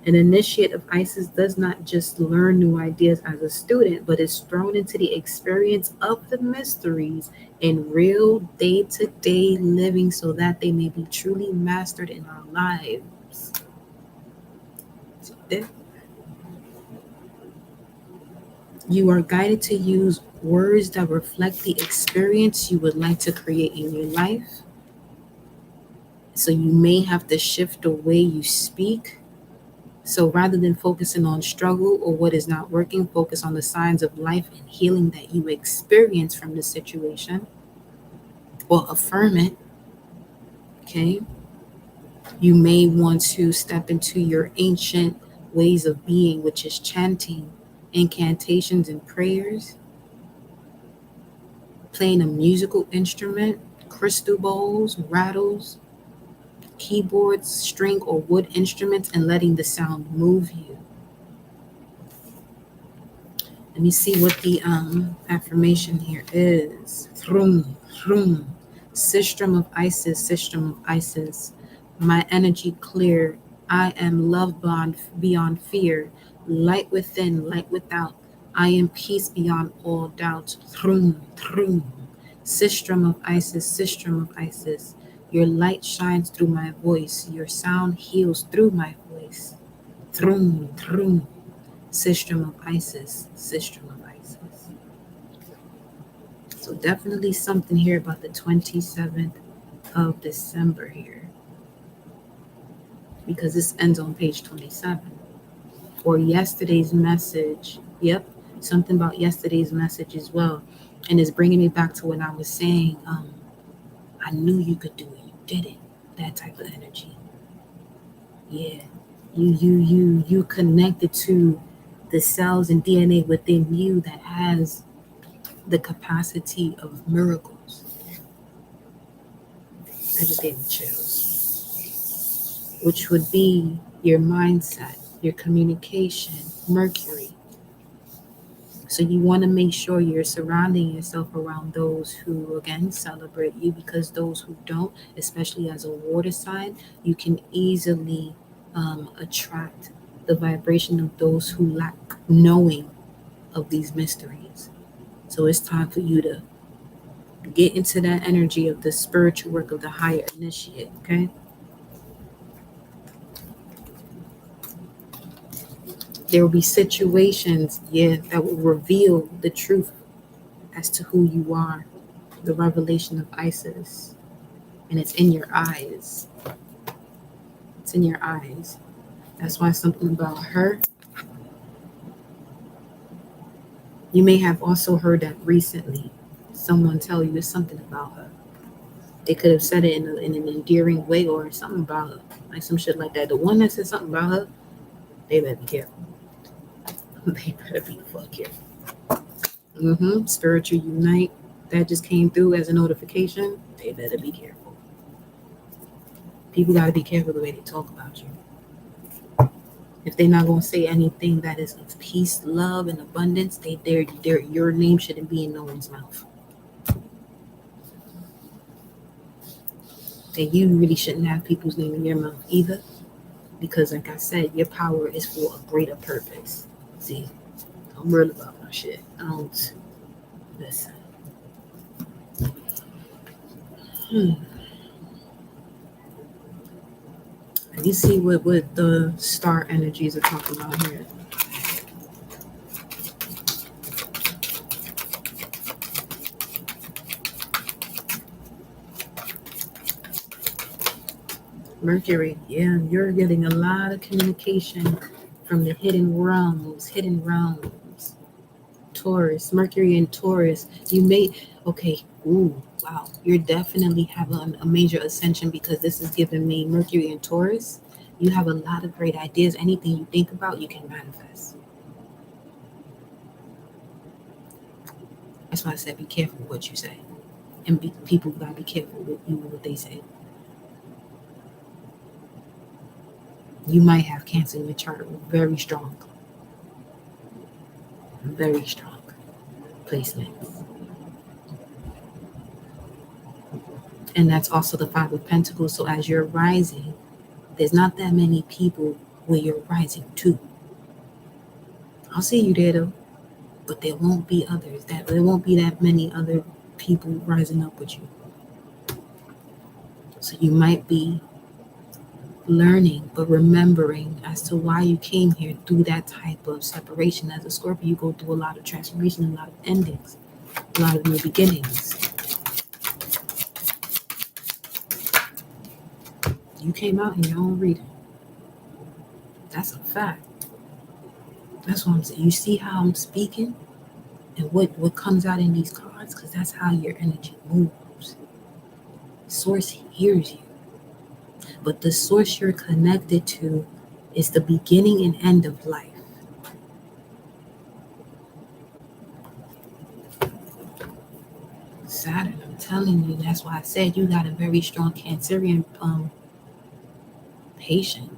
An initiate of Isis does not just learn new ideas as a student, but is thrown into the experience of the mysteries in real day-to-day living so that they may be truly mastered in our lives. You are guided to use words that reflect the experience you would like to create in your life. So you may have to shift the way you speak So rather than focusing on struggle or what is not working, focus on the signs of life and healing that you experience from the situation, or affirm it. Okay. You may want to step into your ancient ways of being, which is chanting, incantations, and prayers, playing a musical instrument, crystal bowls, rattles, keyboards, string, or wood instruments, and letting the sound move you. Let me see what the affirmation here is. Thrum, thrum. Sistrum of Isis, sistrum of Isis. My energy clear. I am love beyond fear. Light within, light without. I am peace beyond all doubt. Thrum, thrum. Sistrum of Isis, sistrum of Isis. Your light shines through my voice. Your sound heals through my voice. Thrum, thrum. Sistrum of Isis, sistrum of Isis. So definitely something here about the 27th of December here, because this ends on page 27. Or yesterday's message. Yep, something about yesterday's message as well. And it's bringing me back to when I was saying, I knew you could do it. You did it. That type of energy. Yeah. You connected to the cells and DNA within you that has the capacity of miracles. I just gave me chills. Which would be your mindset, your communication, Mercury. So you want to make sure you're surrounding yourself around those who, again, celebrate you, because those who don't, especially as a water sign, you can easily attract the vibration of those who lack knowing of these mysteries. So it's time for you to get into that energy of the spiritual work of the higher initiate, okay? There will be situations, that will reveal the truth as to who you are, the revelation of Isis. And it's in your eyes. It's in your eyes. That's why something about her. You may have also heard that recently. Someone tell you it's something about her. They could have said it in an endearing way or something about her. Like some shit like that. The one that said something about her, they better be careful. They better be the fuck careful. Spiritual unite. That just came through as a notification. They better be careful. People got to be careful the way they talk about you. If they're not going to say anything that is of peace, love, and abundance, your name shouldn't be in no one's mouth. And you really shouldn't have people's name in your mouth either, because like I said, your power is for a greater purpose. See, I'm real about my shit. I don't listen. You see what the star energies are talking about here. Mercury, you're getting a lot of communication from the hidden realms. Taurus, Mercury and Taurus. You may, wow, you're definitely having a major ascension, because this is giving me Mercury and Taurus. You have a lot of great ideas. Anything you think about, you can manifest. That's why I said be careful what you say. And people gotta be careful with what they say. You might have Cancer in your chart, very strong placement. And that's also the Five of Pentacles. So as you're rising, there's not that many people where you're rising to. I'll see you there though, but there won't be others. There won't be that many other people rising up with you. So you might be learning, but remembering as to why you came here through that type of separation. As a Scorpio, you go through a lot of transformation, a lot of endings, a lot of new beginnings. You came out in your own reading. That's a fact. That's what I'm saying. You see how I'm speaking and what comes out in these cards? Because that's how your energy moves. Source hears you. But the source you're connected to is the beginning and end of life. Saturn, I'm telling you, that's why I said you got a very strong Cancerian patient.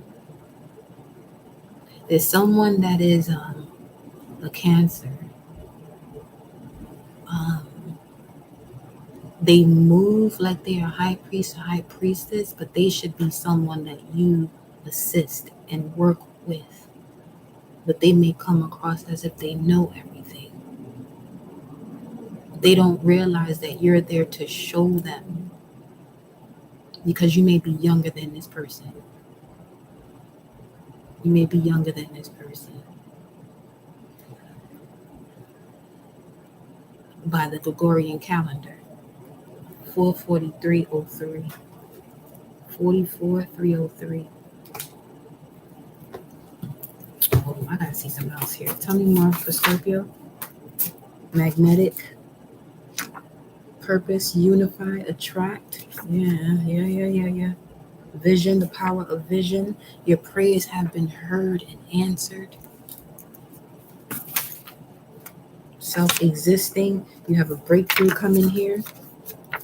There's someone that is a Cancer. Um, they move like they are high priest or high priestess, but they should be someone that you assist and work with. But they may come across as if they know everything. They don't realize that you're there to show them, because you may be younger than this person. You may be younger than this person. By the Gregorian calendar. 44303. 44303. Oh, I gotta see something else here. Tell me more for Scorpio. Magnetic. Purpose, unify, attract. Yeah. Vision, the power of vision. Your prayers have been heard and answered. Self-existing. You have a breakthrough coming here.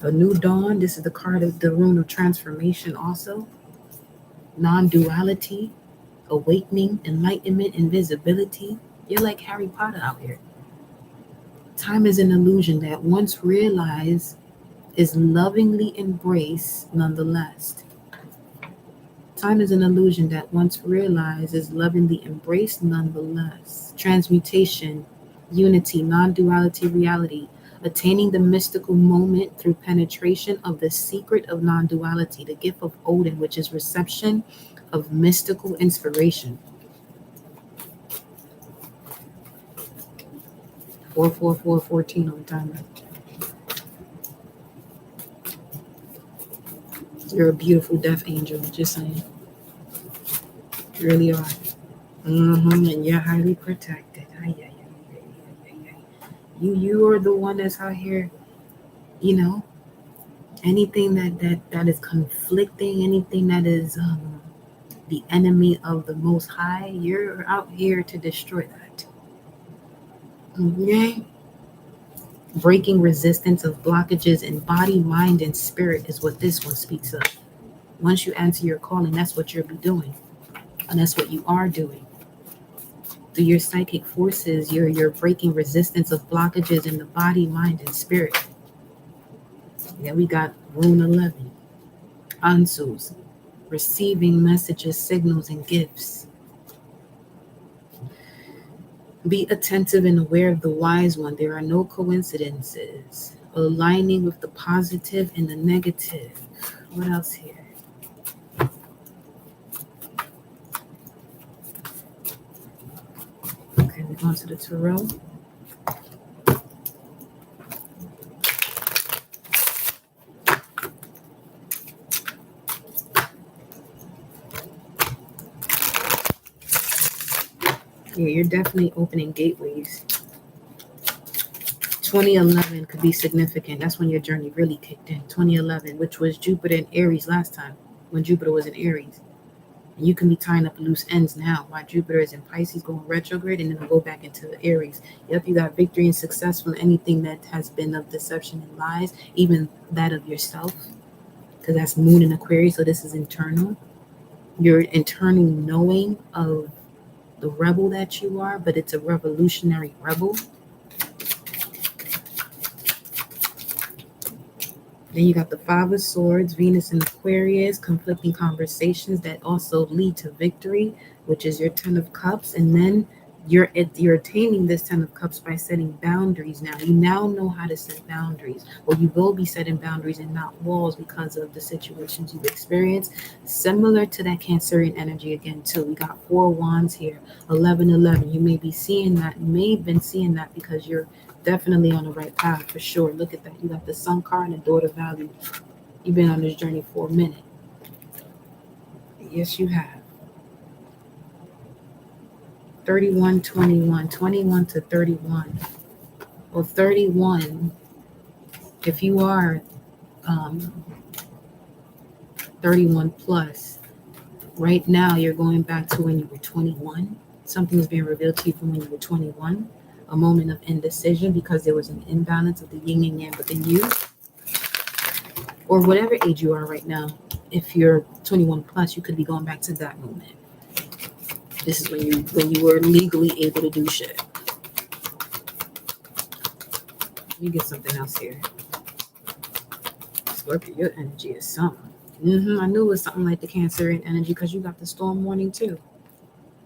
A new dawn. This is the card of the rune of transformation also. Non-duality. Awakening, enlightenment, invisibility. You're like Harry Potter out here. Time is an illusion that once realized is lovingly embraced nonetheless. Time is an illusion that once realized is lovingly embraced nonetheless. Transmutation, unity, non-duality, reality. Attaining the mystical moment through penetration of the secret of non-duality, the gift of Odin, which is reception of mystical inspiration. 44414 on the timer. You're a beautiful death angel, just saying. You really are. And you're highly protected. You are the one that's out here, anything that is conflicting, anything that is the enemy of the Most High, you're out here to destroy that. Okay? Breaking resistance of blockages in body, mind, and spirit is what this one speaks of. Once you answer your calling, that's what you'll be doing. And that's what you are doing. Through your psychic forces, you're breaking resistance of blockages in the body, mind, and spirit. Yeah, we got rune 11. Ansus. Receiving messages, signals, and gifts. Be attentive and aware of the wise one. There are no coincidences. Aligning with the positive and the negative. What else here? Okay, we're going to the Tarot. Yeah, you're definitely opening gateways. 2011 could be significant. That's when your journey really kicked in. 2011, which was Jupiter in Aries last time, when Jupiter was in Aries. And you can be tying up loose ends now while Jupiter is in Pisces going retrograde, and then it'll go back into Aries. Yep, you got victory and success from anything that has been of deception and lies, even that of yourself, because that's Moon in Aquarius, so this is internal. Your internal knowing of the rebel that you are, but it's a revolutionary rebel. Then you got the Five of Swords, Venus in Aquarius, conflicting conversations that also lead to victory, which is your 10 of Cups. And then you're attaining this 10 of Cups by setting boundaries now. You now know how to set boundaries, or you will be setting boundaries and not walls because of the situations you've experienced. Similar to that Cancerian energy again, too. We got 4 wands here, 11. You may be seeing that. You may have been seeing that because you're definitely on the right path for sure. Look at that. You got the Sun card and the Daughter Value. You've been on this journey for a minute. Yes, you have. 31, 21, 21 to 31. Well, 31, if you are 31 plus, right now you're going back to when you were 21. Something's being revealed to you from when you were 21, a moment of indecision because there was an imbalance of the yin and yang within you, or whatever age you are right now. If you're 21 plus, you could be going back to that moment. This is when you were legally able to do shit. Let me get something else here. Scorpio, your energy is something. I knew it was something like the Cancerian energy because you got the storm warning too.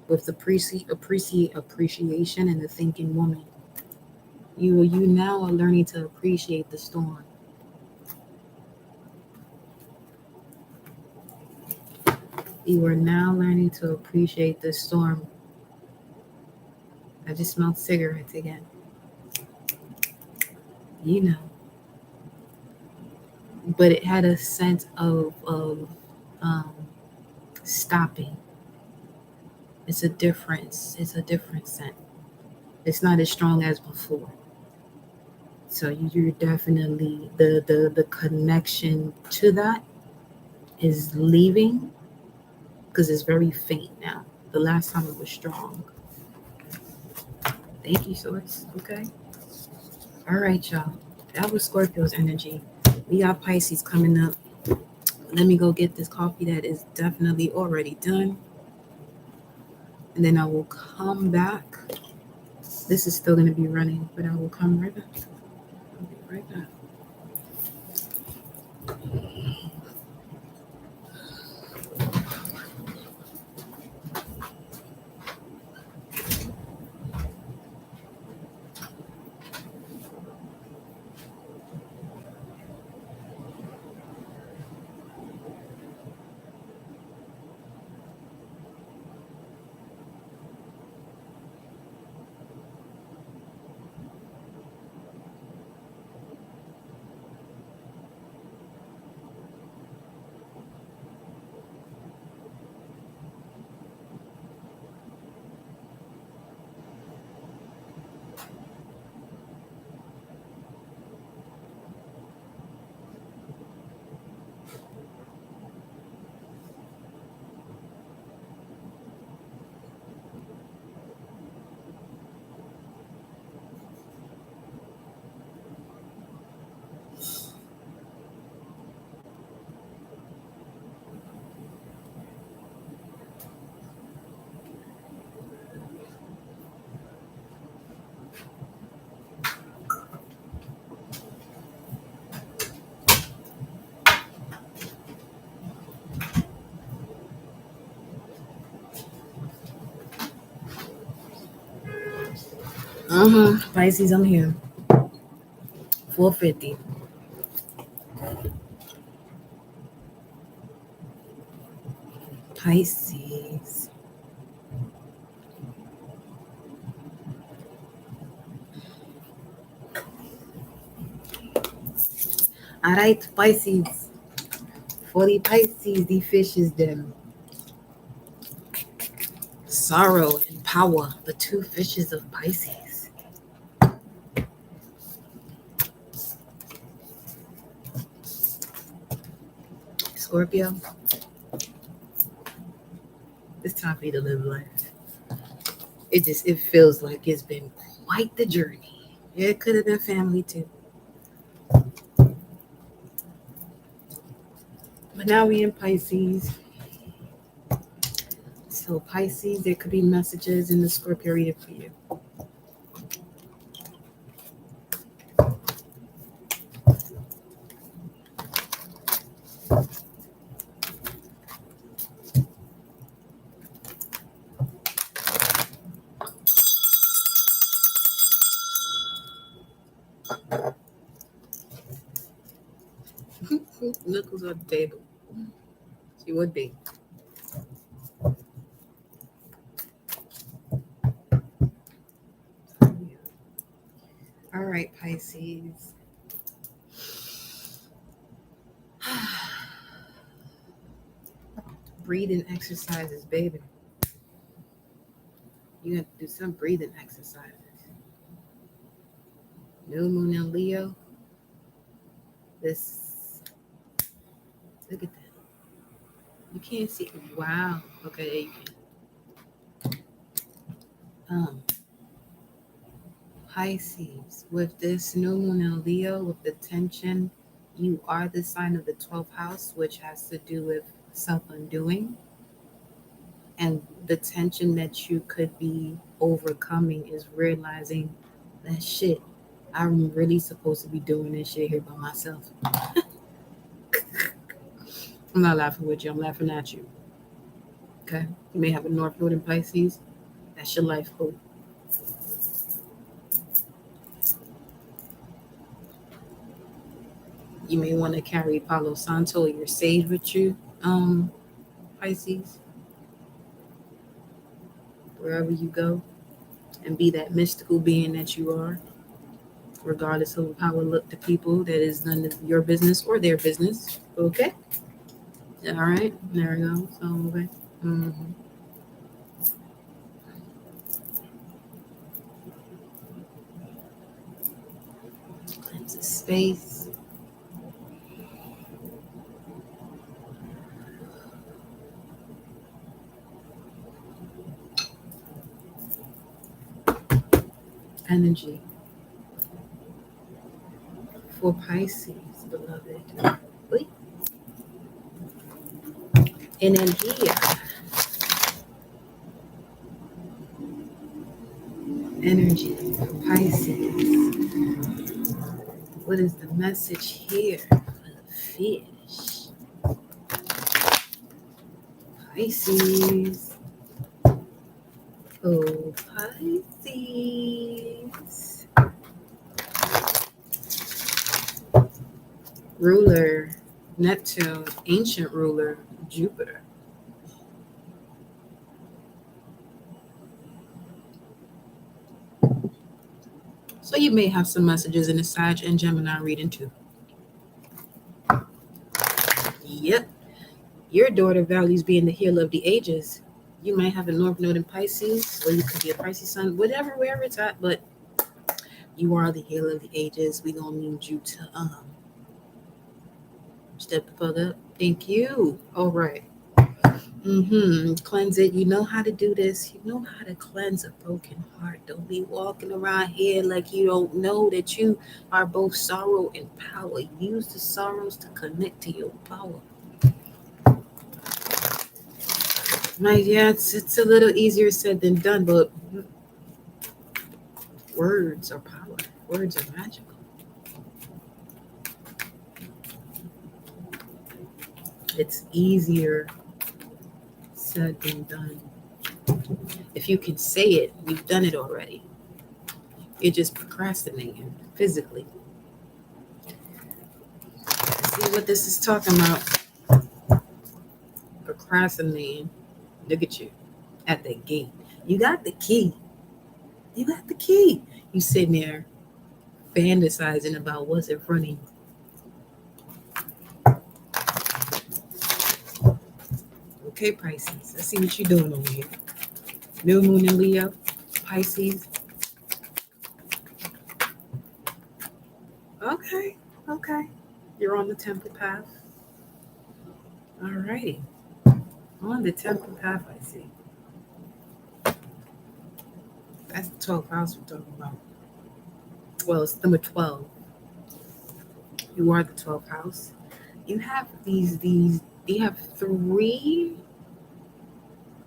With the appreciation and the thinking woman. You now are learning to appreciate the storm. You are now learning to appreciate the storm. I just smelled cigarettes again. You know. But it had a sense of stopping. It's a difference. It's a different scent. It's not as strong as before. So you're definitely the connection to that is leaving because it's very faint now. The last time it was strong. Thank you, Source. Okay. All right, y'all. That was Scorpio's energy. We got Pisces coming up. Let me go get this coffee that is definitely already done. And then I will come back. This is still going to be running, but I will come right back. I'll be right back. Pisces, I'm here. 450. Pisces. All right, Pisces. For the Pisces, the fishes them. Sorrow and power, the two fishes of Pisces. Scorpio, it's time for you to live life. It feels like it's been quite the journey. It could have been family too. But now we in Pisces. So Pisces, there could be messages in the Scorpio reading for you. Look who's on the table. She would be. All right, Pisces. Breathing exercises, baby. You have to do some breathing exercises. New moon in Leo. This, look at that. You can't see. Wow. Okay, there you can. Pisces. With this new moon in Leo, with the tension, you are the sign of the 12th house, which has to do with self-undoing. And the tension that you could be overcoming is realizing that shit, I'm really supposed to be doing this shit here by myself. I'm not laughing with you, I'm laughing at you. Okay? You may have a North Node in Pisces. That's your life hope. You may want to carry Palo Santo or your sage with you, Pisces, wherever you go, and be that mystical being that you are, regardless of how it look to people. That is none of your business or their business. Okay? All right, there we go. So, okay. Mm-hmm. Cleanse the space. Energy for Pisces, beloved. Wait. Energía. Energy for Pisces. What is the message here for the fish? Pisces. Oh, Pisces. Ruler, Neptune. Ancient ruler, Jupiter. So you may have some messages in the Sag and Gemini reading too. Yep. Your daughter values being the healer of the ages. You might have a North Node in Pisces, or you could be a Pisces sun, whatever, wherever it's at, but you are the healer of the ages. We gonna need you to step the fuck up. Thank you. All right. Cleanse it. You know how to do this. You know how to cleanse a broken heart. Don't be walking around here like you don't know that you are both sorrow and power. Use the sorrows to connect to your power. Yeah, it's a little easier said than done, but words are power. Words are magical. It's easier said than done. If you can say it, you've done it already. You're just procrastinating physically. See what this is talking about? Procrastinating. Look at you at the gate. You got the key. You got the key. You sitting there fantasizing about what's in front of you. Okay, Pisces. Let's see what you're doing over here. New moon in Leo, Pisces. Okay, okay. You're on the temple path. Alrighty. On the temple path, I see. That's the 12th house we're talking about. Well, it's number 12. You are the 12th house. You have you have 3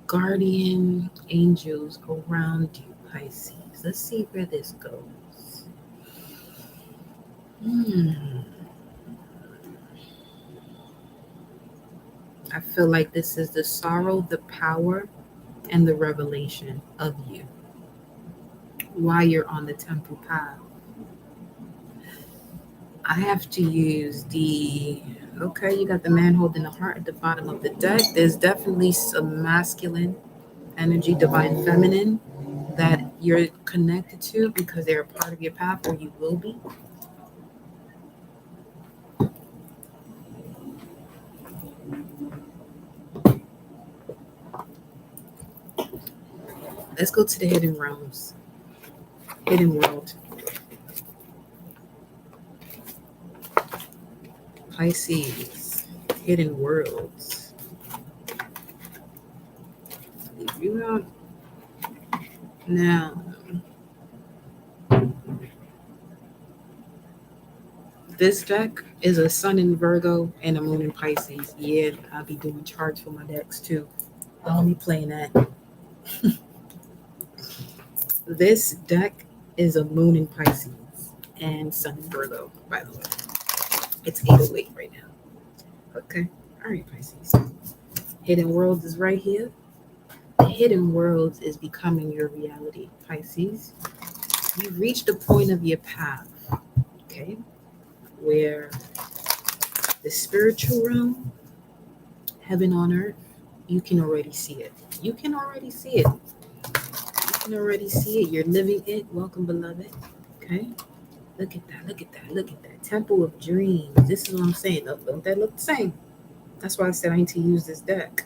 guardian angels around you, Pisces. Let's see where this goes. I feel like this is the sorrow, the power, and the revelation of you while you're on the temple path. I have to use okay, you got the man holding the heart at the bottom of the deck. There's definitely some masculine energy, divine feminine, that you're connected to because they're a part of your path, or you will be. Let's go to the hidden realms. Hidden world. Pisces. Hidden worlds. Leave you out. Now, this deck is a sun in Virgo and a moon in Pisces. Yeah, I'll be doing charts for my decks too. I'll be playing that. This deck is a moon in Pisces and sun in Virgo, by the way. It's 808 right now. Okay. All right, Pisces. Hidden Worlds is right here. The hidden worlds is becoming your reality, Pisces. You've reached a point of your path, okay, where the spiritual realm, heaven on earth, you can already see it. You can already see it. You can already see it. You're living it. Welcome, beloved. Okay. Look at that. Look at that. Look at that. Temple of Dreams. This is what I'm saying. Don't that look the same? That's why I said I need to use this deck.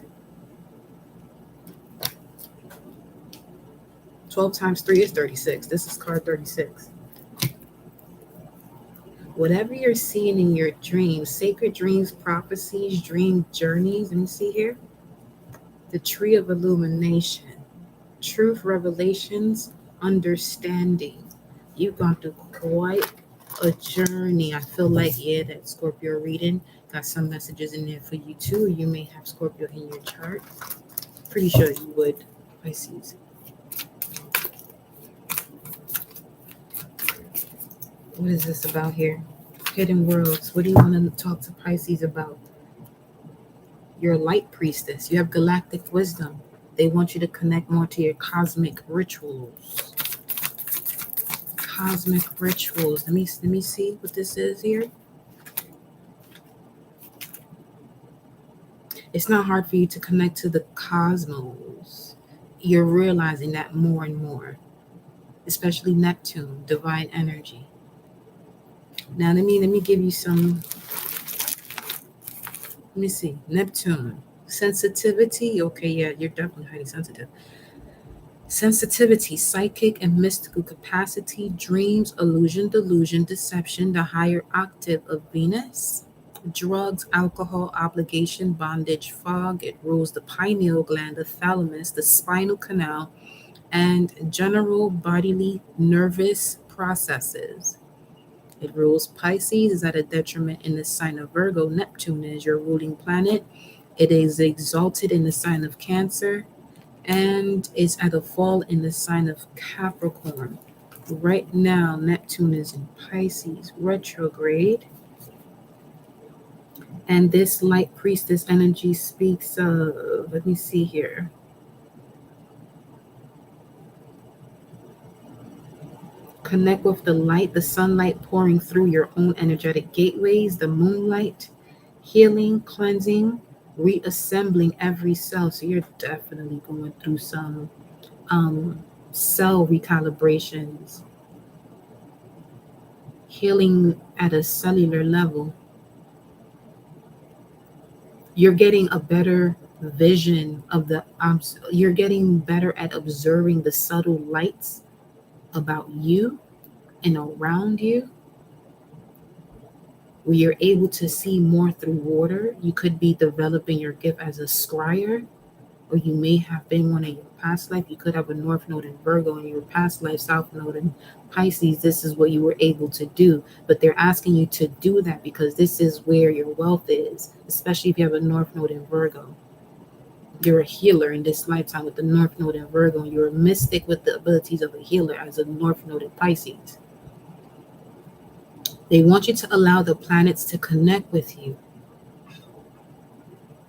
12 times 3 is 36. This is card 36. Whatever you're seeing in your dreams, sacred dreams, prophecies, dream journeys, let me see here. The tree of illumination, truth, revelations, understanding. You've gone through quite a journey. I feel like, yeah, that Scorpio reading got some messages in there for you too. You may have Scorpio in your chart. Pretty sure you would, Pisces. What is this about here? Hidden worlds. What do you want to talk to Pisces about? You're a light priestess. You have galactic wisdom. They want you to connect more to your cosmic rituals. Cosmic rituals. Let me see what this is here. It's not hard for you to connect to the cosmos. You're realizing that more and more, especially Neptune, divine energy. Now let me give you some. Let me see. Neptune. Sensitivity. Okay, yeah, you're definitely highly sensitive. Sensitivity, psychic and mystical capacity, dreams, illusion, delusion, deception, the higher octave of Venus. Drugs, alcohol, obligation, bondage, fog. It rules the pineal gland, the thalamus, the spinal canal, and general bodily nervous processes. It rules Pisces, is at a detriment in the sign of Virgo. Neptune is your ruling planet. It is exalted in the sign of Cancer and is at a fall in the sign of Capricorn. Right now, Neptune is in Pisces retrograde. And this light priestess energy speaks of, let me see here. Connect with the light, the sunlight pouring through your own energetic gateways, the moonlight, healing, cleansing, reassembling every cell. So you're definitely going through some cell recalibrations, healing at a cellular level. You're getting a better vision of the, you're getting better at observing the subtle lights about you and around you, where you're able to see more through water. You could be developing your gift as a scryer, or you may have been one of your past life. You could have a North Node in Virgo in your past life, South Node in Pisces. This is what you were able to do, but they're asking you to do that because this is where your wealth is, especially if you have a North Node in Virgo. You're a healer in this lifetime with the North Node in Virgo. You're a mystic with the abilities of a healer as a North Node in Pisces. They want you to allow the planets to connect with you.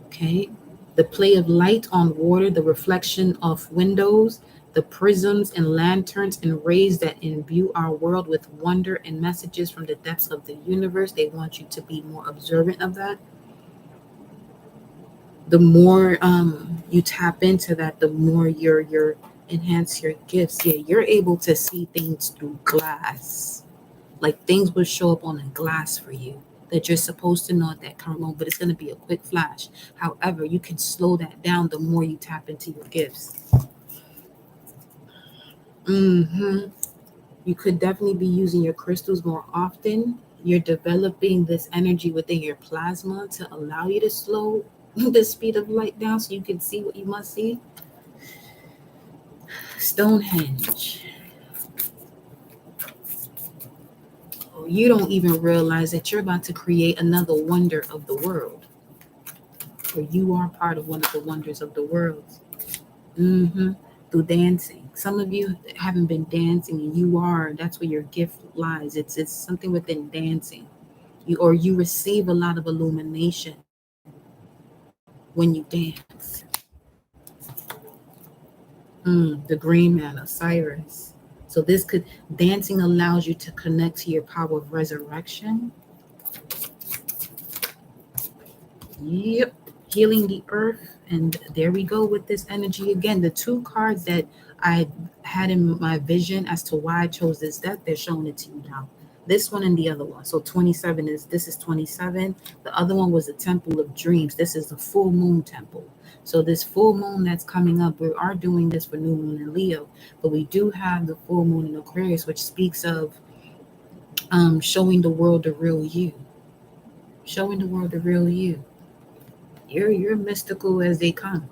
Okay? The play of light on water, the reflection of windows, the prisms and lanterns and rays that imbue our world with wonder and messages from the depths of the universe. They want you to be more observant of that. The more you tap into that, the more you're enhance your gifts. Yeah, you're able to see things through glass. Like things will show up on a glass for you that you're supposed to know at that current moment, but it's going to be a quick flash. However, you can slow that down the more you tap into your gifts. You could definitely be using your crystals more often. You're developing this energy within your plasma to allow you to slow the speed of light down so you can see what you must see. Stonehenge. You don't even realize that you're about to create another wonder of the world, or you are part of one of the wonders of the world. Through dancing. Some of you haven't been dancing, and you are. That's where your gift lies. It's something within dancing. You receive a lot of illumination when you dance. The green man of Cyrus. So this could dancing allows you to connect to your power of resurrection. Yep. Healing the earth. And there we go with this energy again. The two cards that I had in my vision as to why I chose this deck, they're showing it to you now. This one and the other one. So 27 this is 27. The other one was the Temple of Dreams. This is the full moon temple. So this full moon that's coming up, we are doing this for new moon in Leo, but we do have the full moon in Aquarius, which speaks of showing the world the real you. Showing the world the real you. You're mystical as they come.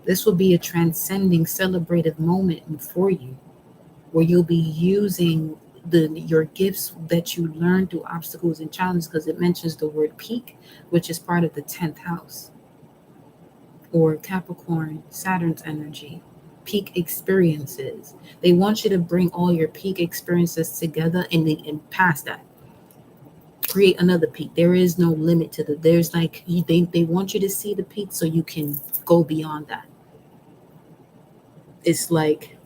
This will be a transcending, celebrative moment for you, where you'll be using your gifts that you learn through obstacles and challenges, because it mentions the word peak, which is part of the 10th house, or Capricorn, Saturn's energy. Peak experiences. They want you to bring all your peak experiences together and pass that. Create another peak. There is no limit to there's like they want you to see the peak so you can go beyond that. It's like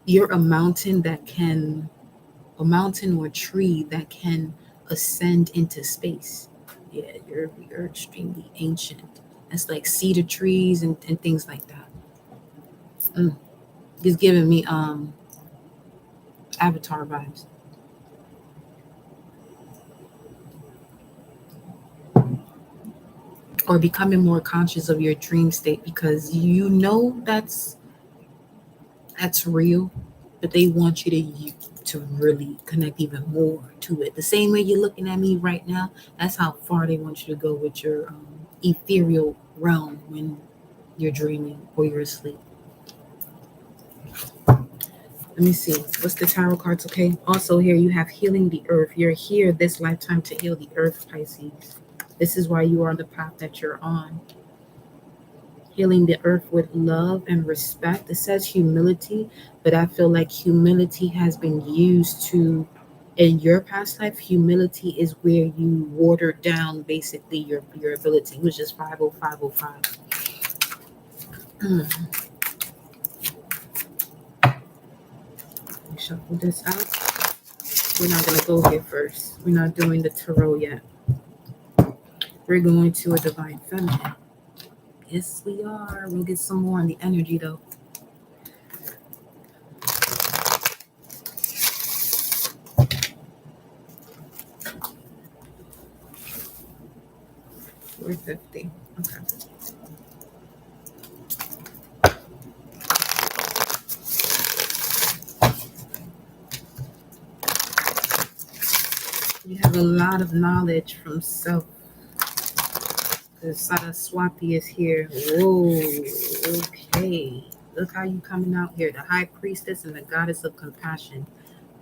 you're a mountain or a tree that can ascend into space. Yeah, you're extremely ancient. It's like cedar trees and things like that. It's giving me Avatar vibes. Or becoming more conscious of your dream state, because you know that's real, but they want you to really connect even more to it. The same way you're looking at me right now, that's how far they want you to go with your ethereal realm when you're dreaming or you're asleep. Let me see. What's the tarot cards? Okay. Also here you have healing the earth. You're here this lifetime to heal the earth, Pisces. This is why you are on the path that you're on. Healing the earth with love and respect. It says humility, but I feel like humility has been used to, in your past life, humility is where you water down basically your ability, which is 50505. Shuffle this out. We're not going to go here first. We're not doing the tarot yet. We're going to a divine feminine. Yes, we are. We'll get some more on the energy, though. We're 50. Okay. You have a lot of knowledge from self. The Saraswati is here. Whoa, okay. Look how you coming out here. The High Priestess and the Goddess of Compassion.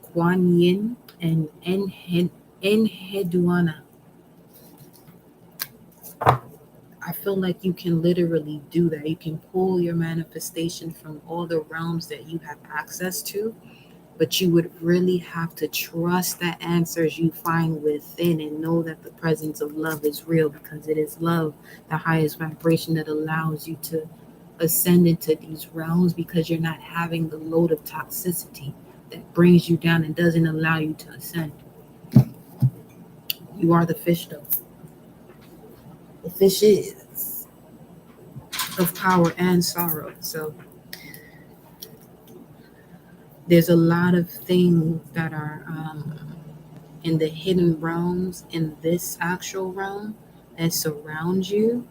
Kuan Yin and Enheduanna. I feel like you can literally do that. You can pull your manifestation from all the realms that you have access to, but you would really have to trust the answers you find within and know that the presence of love is real, because it is love, the highest vibration that allows you to ascend into these realms, because you're not having the load of toxicity that brings you down and doesn't allow you to ascend. You are the fish, though. The fish is of power and sorrow. So there's a lot of things that are in the hidden realms in this actual realm that surround you,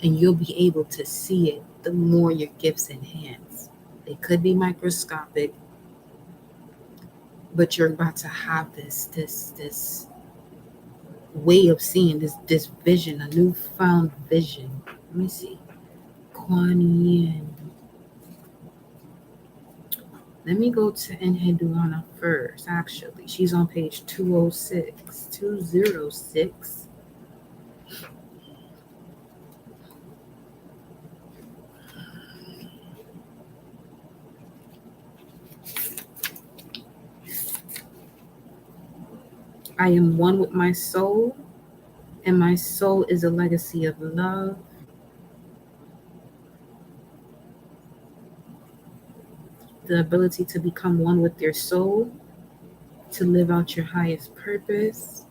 and you'll be able to see it the more your gifts enhance. They could be microscopic, but you're about to have this way of seeing, this vision, a newfound vision. Let me see. Kuan Yin. Let me go to Enheduanna first, actually. She's on page 206. 206. I am one with my soul, and my soul is a legacy of love. The ability to become one with your soul, to live out your highest purpose.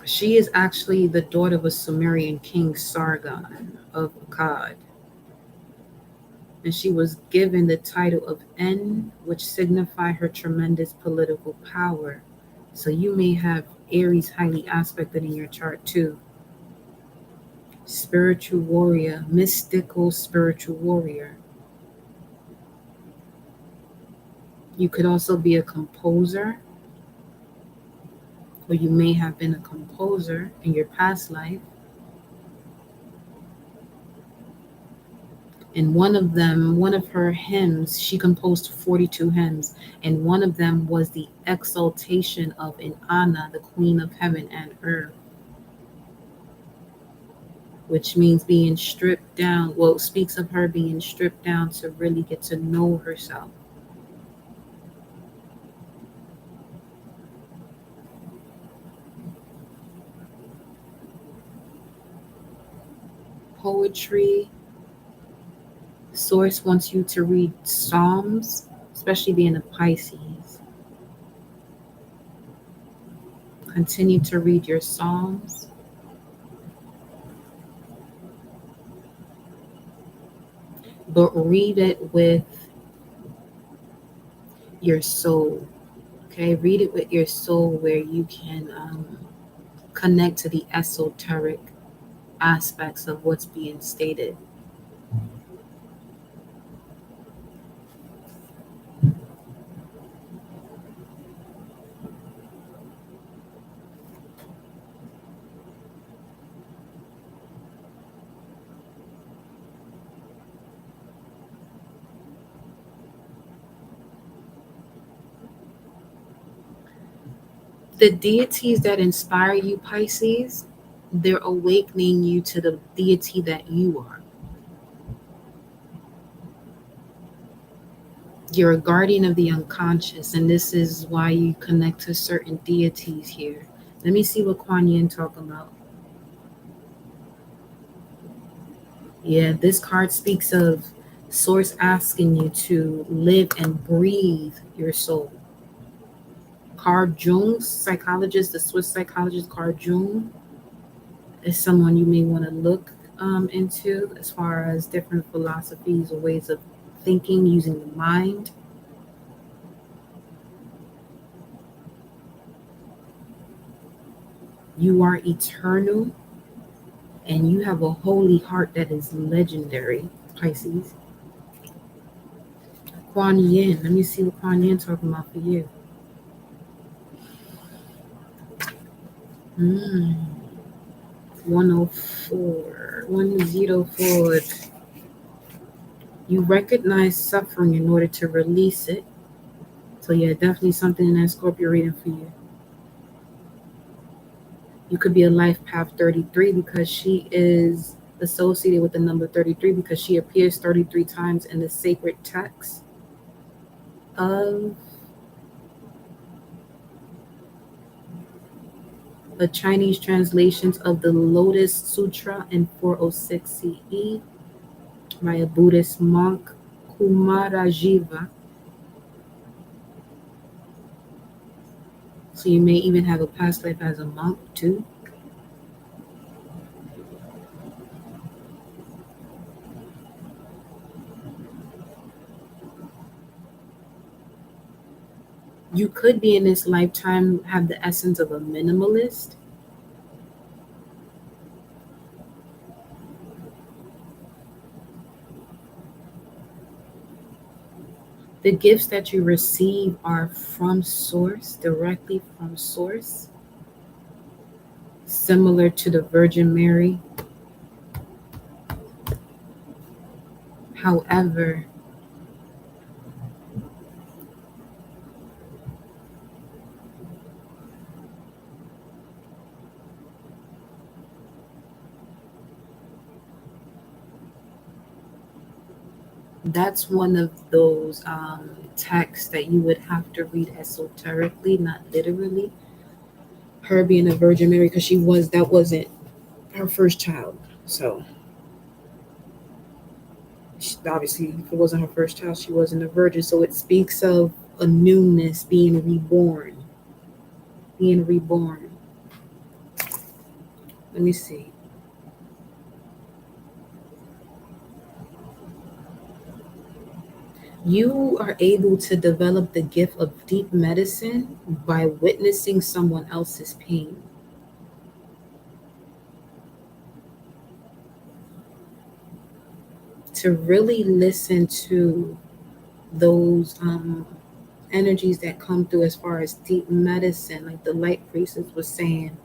She is actually the daughter of a Sumerian king, Sargon of Akkad. And she was given the title of En, which signified her tremendous political power. So you may have Aries highly aspected in your chart too. Spiritual warrior, mystical spiritual warrior. You could also be a composer, or you may have been a composer in your past life. And one of her hymns, she composed 42 hymns, and one of them was the exaltation of Inanna, the queen of heaven and earth, which means being stripped down. Well, it speaks of her being stripped down to really get to know herself. Poetry. Source wants you to read Psalms, especially being a Pisces. Continue to read your Psalms. But read it with your soul. Okay, read it with your soul where you can connect to the esoteric aspects of what's being stated. The deities that inspire you, Pisces, they're awakening you to the deity that you are. You're a guardian of the unconscious, and this is why you connect to certain deities here. Let me see what Kuan Yin talk about. Yeah, this card speaks of Source asking you to live and breathe your soul. Carl Jung, psychologist, the Swiss psychologist Carl Jung, is someone you may want to look into as far as different philosophies or ways of thinking using the mind. You are eternal, and you have a holy heart that is legendary, Pisces. Kuan Yin, let me see what Kuan Yin talking about for you. 104. You recognize suffering in order to release it. So yeah, definitely something in that Scorpio reading for you. You could be a life path 33 because she is associated with the number 33 because she appears 33 times in the sacred text of the Chinese translations of the Lotus Sutra in 406 CE by a Buddhist monk, Kumarajiva. So you may even have a past life as a monk too. You could be in this lifetime have the essence of a minimalist. The gifts that you receive are from source, directly from source, similar to the Virgin Mary. However, that's one of those texts that you would have to read esoterically, not literally. Her being a Virgin Mary, because that wasn't her first child. So obviously, if it wasn't her first child, she wasn't a virgin. So it speaks of a newness, being reborn, being reborn. Let me see. You are able to develop the gift of deep medicine by witnessing someone else's pain. To really listen to those energies that come through as far as deep medicine, like the light priestess was saying.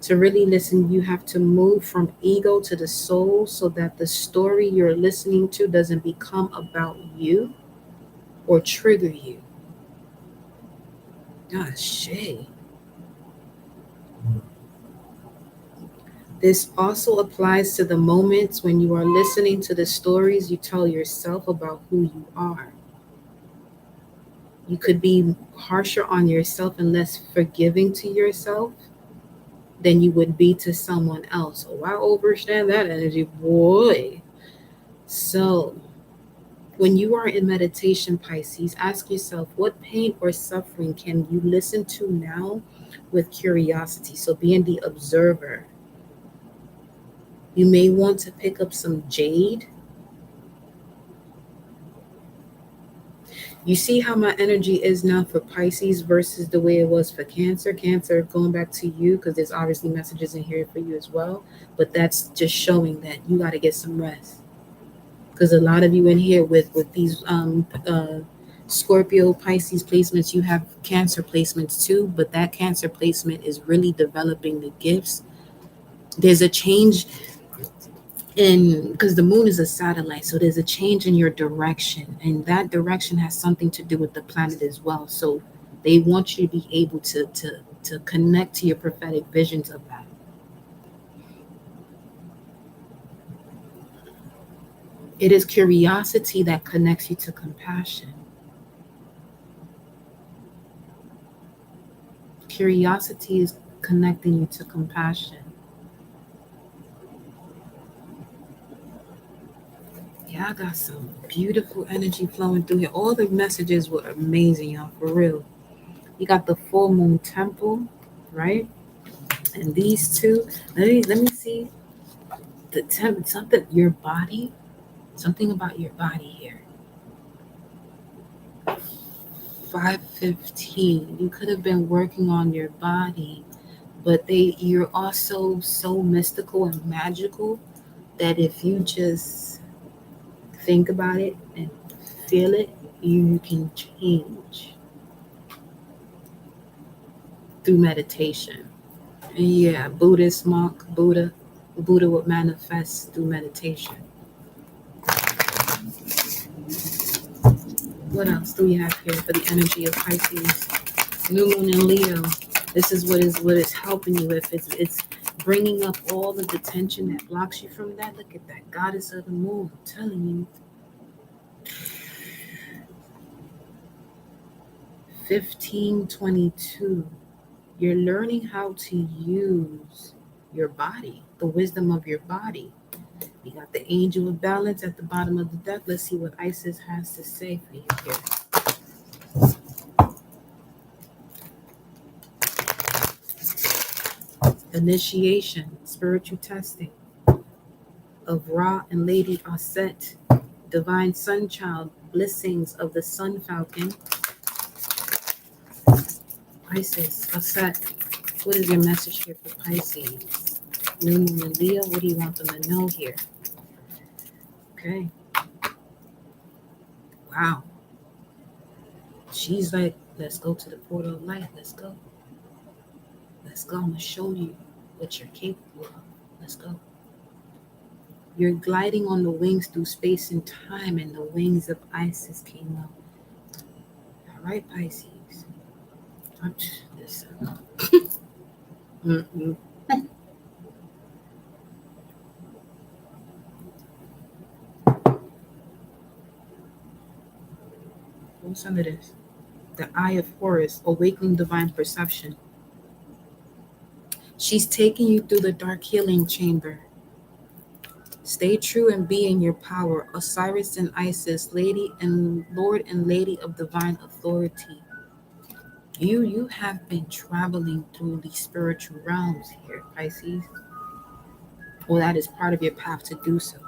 To really listen, you have to move from ego to the soul so that the story you're listening to doesn't become about you or trigger you. Ah, shit. This also applies to the moments when you are listening to the stories you tell yourself about who you are. You could be harsher on yourself and less forgiving to yourself than you would be to someone else. Oh, I understand that energy, boy. So, when you are in meditation, Pisces, ask yourself, what pain or suffering can you listen to now with curiosity? So, being the observer. You may want to pick up some jade. You see how my energy is now for Pisces versus the way it was for Cancer. Cancer, going back to you, because there's obviously messages in here for you as well. But that's just showing that you got to get some rest. Because a lot of you in here with these Scorpio, Pisces placements, you have Cancer placements too. But that Cancer placement is really developing the gifts. There's a change because the moon is a satellite, so there's a change in your direction, and that direction has something to do with the planet as well. So they want you to be able to connect to your prophetic visions of that. It is curiosity that connects you to compassion. Curiosity is connecting you to compassion. Yeah, I got some beautiful energy flowing through here. All the messages were amazing, y'all, for real. You got the full moon temple, right? And these two, let me see the something your body, something about your body here. 5:15. You could have been working on your body, but you're also so mystical and magical that if you just think about it and feel it, you can change through meditation. Yeah, Buddhist monk, Buddha would manifest through meditation. What else do we have here for the energy of Pisces? New moon in Leo. This is what is helping you with. It's bringing up all of the tension that blocks you from that. Look at that goddess of the moon. I'm telling you. 1522. You're learning how to use your body, the wisdom of your body. You got the angel of balance at the bottom of the deck. Let's see what Isis has to say for you here. Initiation, spiritual testing of Ra and Lady Aset, divine sun child, blessings of the sun falcon. Isis, Aset, what is your message here for Pisces? New moon in Leo, what do you want them to know here? Okay. Wow. She's like, let's go to the portal of light. Let's go. Let's go. I'm going to show you what you're capable of. Let's go. You're gliding on the wings through space and time, and the wings of Isis came up. All right, Pisces. Listen. What's under this? The Eye of Horus, awakening divine perception. She's taking you through the dark healing chamber. Stay true and be in your power. Osiris and Isis, Lady and Lord and Lady of divine authority. You have been traveling through the spiritual realms here, Pisces. Well, that is part of your path to do so.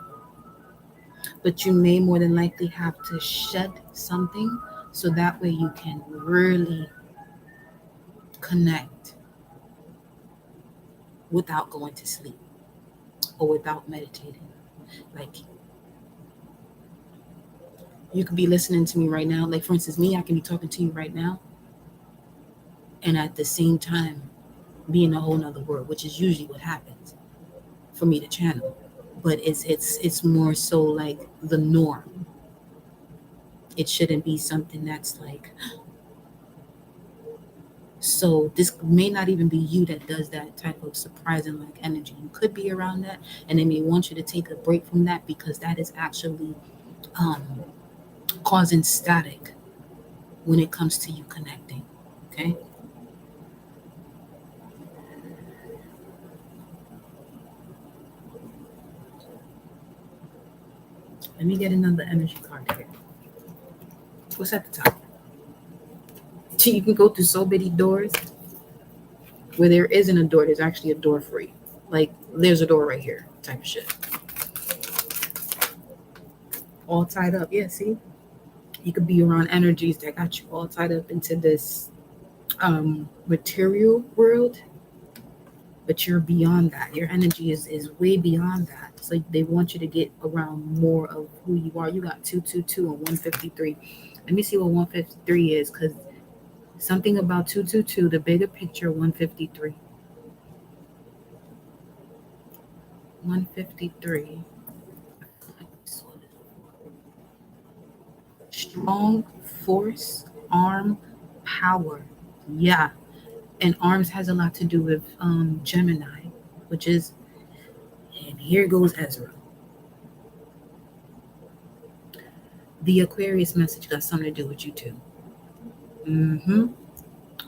But you may more than likely have to shed something so that way you can really connect without going to sleep or without meditating. Like, you could be listening to me right now. Like, for instance, me, I can be talking to you right now, and at the same time be in a whole nother world, which is usually what happens for me to channel. But it's more so like the norm. It shouldn't be something that's like, so this may not even be you that does that type of surprising like energy. You could be around that, and they may want you to take a break from that because that is actually causing static when it comes to you connecting. Okay. Let me get another energy card here. What's at the top? You can go through so many doors. Where there isn't a door, there's actually a door for you. Like, there's a door right here, type of shit. All tied up. Yeah, see? You could be around energies that got you all tied up into this material world, but you're beyond that. Your energy is way beyond that. So they want you to get around more of who you are. You got 222 and 153. Let me see what 153 is, because something about 222, the bigger picture, 153. 153. Strong force, arm, power. Yeah. And arms has a lot to do with Gemini, which is, and here goes Ezra. The Aquarius message got something to do with you too.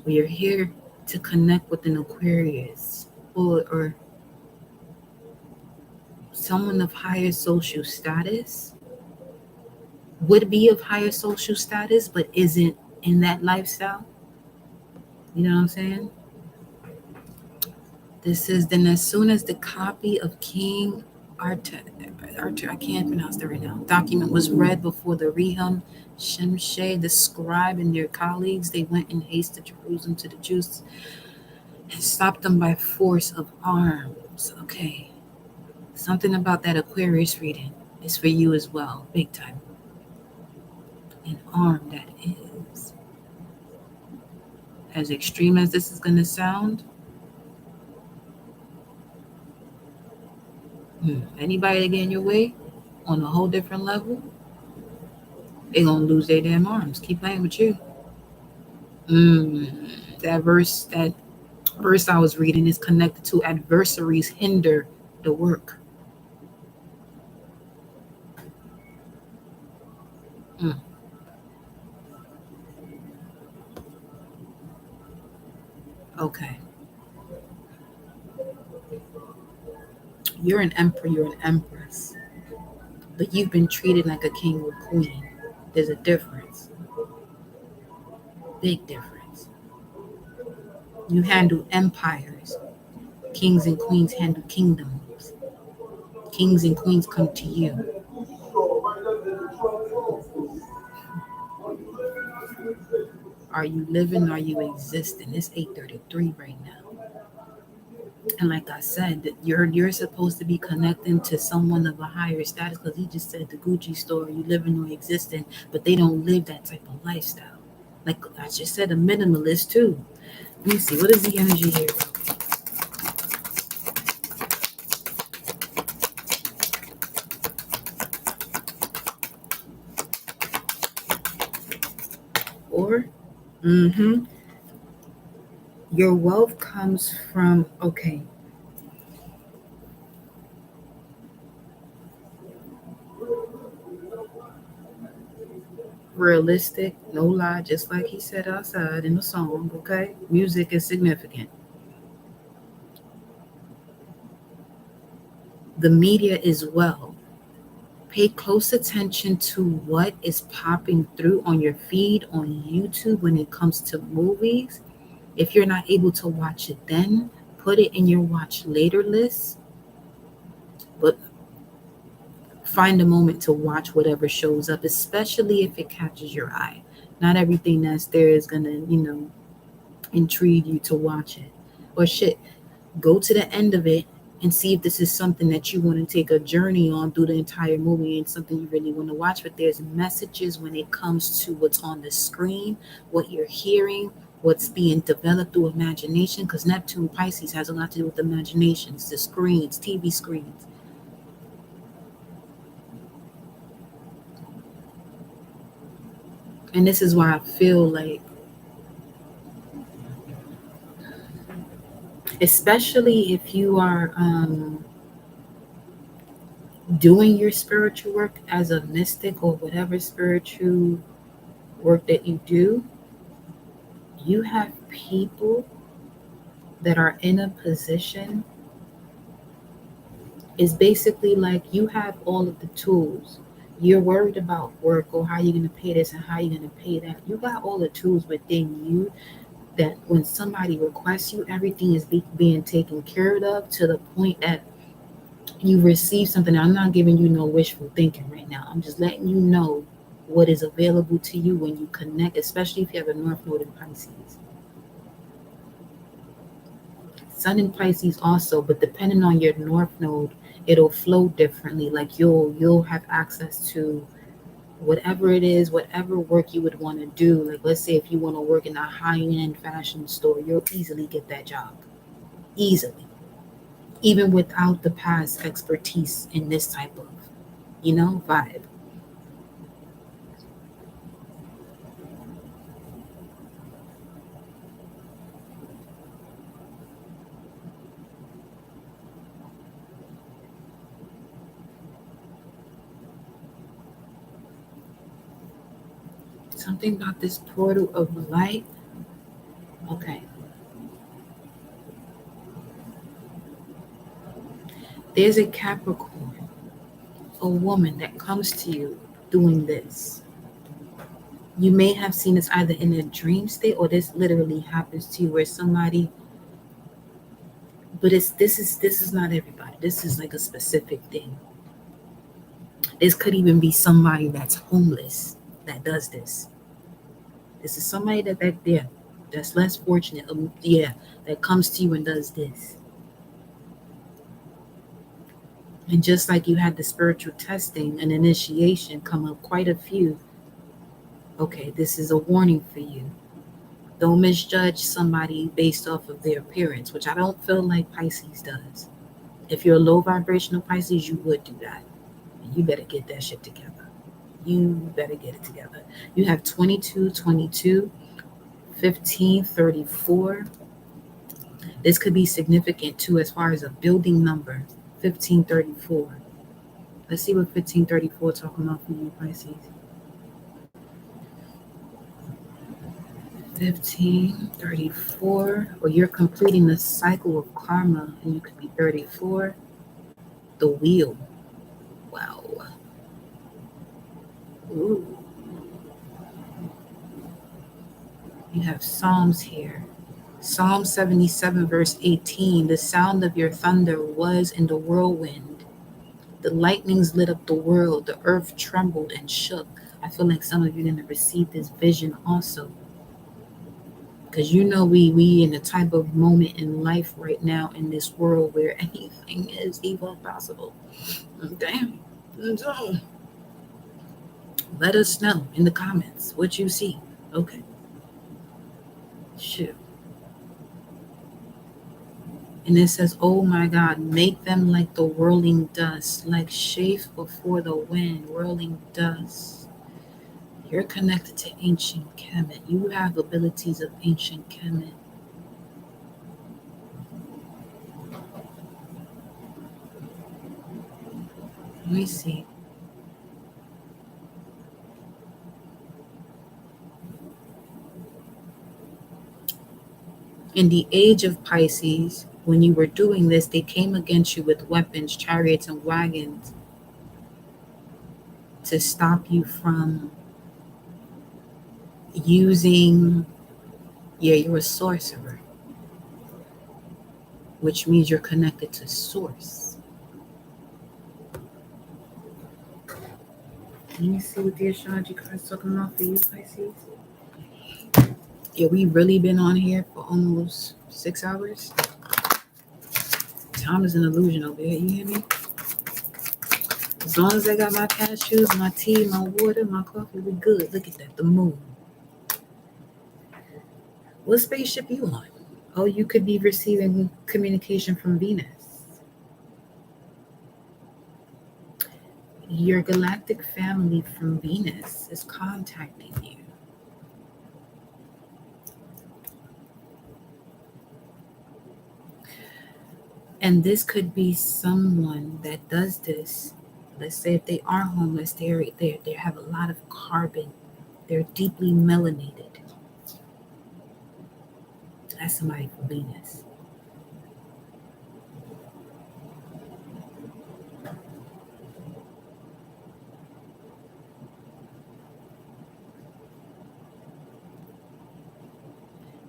We are here to connect with an Aquarius or someone of higher social status, would be of higher social status, but isn't in that lifestyle. You know what I'm saying? This is then as soon as the copy of King Arthur, I can't pronounce that right now, document was read before the Rehum Shemshe, the scribe, and their colleagues, they went in haste to Jerusalem to the Jews and stopped them by force of arms. Okay. Something about that Aquarius reading is for you as well, big time. An arm, that is. As extreme as this is going to sound, anybody that get in your way on a whole different level, they're going to lose their damn arms. Keep playing with you. That verse I was reading is connected to adversaries hinder the work. Okay. You're an emperor, you're an empress, but you've been treated like a king or queen. There's a difference. Big difference. You handle empires. Kings and queens handle kingdoms. Kings and queens come to you. Are you living? Are you existing? It's 8:33 right now. And like I said, you're supposed to be connecting to someone of a higher status, because he just said the Gucci store, you living or existing, but they don't live that type of lifestyle. Like I just said, a minimalist too. Let me see. What is the energy here? Or, your wealth comes from, okay, realistic, no lie, just like he said outside in the song, okay? Music is significant. The media as well. Pay close attention to what is popping through on your feed on YouTube when it comes to movies. If you're not able to watch it then, put it in your watch later list, but find a moment to watch whatever shows up, especially if it catches your eye. Not everything that's there is going to, intrigue you to watch it. Or shit, go to the end of it and see if this is something that you want to take a journey on through the entire movie and something you really want to watch. But there's messages when it comes to what's on the screen, what you're hearing, what's being developed through imagination, because Neptune Pisces has a lot to do with imaginations, the screens, TV screens. And this is why I feel like, especially if you are doing your spiritual work as a mystic or whatever spiritual work that you do, you have people that are in a position. It's basically like you have all of the tools. You're worried about work or how you're going to pay this and how you're going to pay that. You got all the tools within you that when somebody requests you, everything is being taken care of to the point that you receive something. I'm not giving you no wishful thinking right now. I'm just letting you know what is available to you when you connect, especially if you have a North Node in Pisces. Sun in Pisces also, but depending on your North Node, it'll flow differently. Like you'll have access to whatever it is, whatever work you would want to do. Like let's say if you want to work in a high-end fashion store, you'll easily get that job. Easily. Even without the past expertise in this type of, vibe. Something about this portal of light. Okay. There's a Capricorn, a woman that comes to you doing this. You may have seen this either in a dream state or this literally happens to you where somebody, but this is not everybody. This is like a specific thing. This could even be somebody that's homeless that does this. This is somebody that's less fortunate. That comes to you and does this. And just like you had the spiritual testing and initiation come up quite a few, okay, this is a warning for you. Don't misjudge somebody based off of their appearance, which I don't feel like Pisces does. If you're a low vibrational Pisces, you would do that. And you better get that shit together. You better get it together. You have 22, 1534. This could be significant too as far as a building number, 1534. Let's see what 1534 talking about for you, Pisces. 1534, or you're completing the cycle of karma, and you could be 34. The wheel. Wow. Ooh. You have Psalms here. Psalm 77, verse 18. The sound of your thunder was in the whirlwind. The lightnings lit up the world. The earth trembled and shook. I feel like some of you are going to receive this vision also. Because we in a type of moment in life right now in this world where anything is even possible. Okay? So, let us know in the comments what you see. Okay. Shoot. And it says, oh my God, make them like the whirling dust, like chaff before the wind, whirling dust. You're connected to ancient Kemet. You have abilities of ancient Kemet. Let me see. In the age of Pisces, when you were doing this, they came against you with weapons, chariots, and wagons to stop you from using, you're a sorcerer, which means you're connected to source. Let me see what the astrology card's talking about for you, Pisces. Yeah, we really been on here for almost 6 hours. Time is an illusion over here, you hear me? As long as I got my cashews, my tea, my water, my coffee, we good. Look at that, the moon. What spaceship you on? Oh, you could be receiving communication from Venus. Your galactic family from Venus is contacting you. And this could be someone that does this. Let's say if they are homeless, they have a lot of carbon. They're deeply melanated. That's somebody from Venus.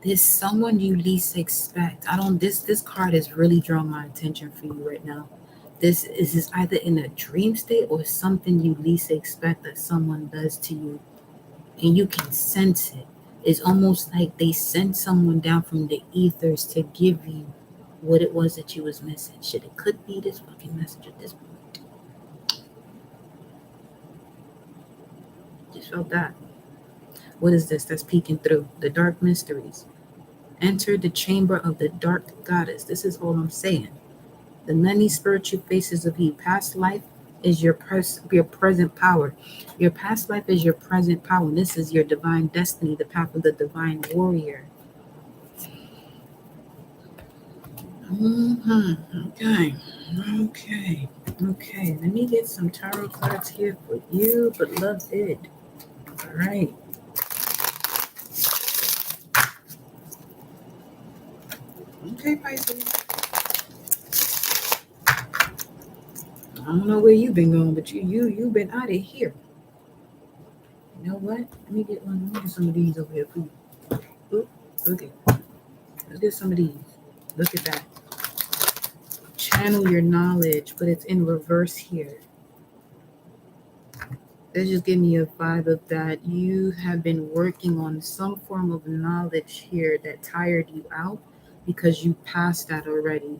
There's someone you least expect. This card has really drawn my attention for you right now. This is either in a dream state or something you least expect that someone does to you. And you can sense it. It's almost like they sent someone down from the ethers to give you what it was that you was missing. Shit, it could be this fucking message at this point. Just felt that. What is this that's peeking through? The dark mysteries. Enter the chamber of the dark goddess. This is all I'm saying. The many spiritual faces of you. Past life is your present power. Your past life is your present power. This is your divine destiny, the path of the divine warrior. Okay. Let me get some tarot cards here for you, beloved. All right. Okay, Pisces. I don't know where you've been going, but you've been out of here. You know what? Let me get some of these over here for you. Ooh, okay. Let's get some of these. Look at that. Channel your knowledge, but it's in reverse here. Let's just give me a vibe of that. You have been working on some form of knowledge here that tired you out because you passed that already.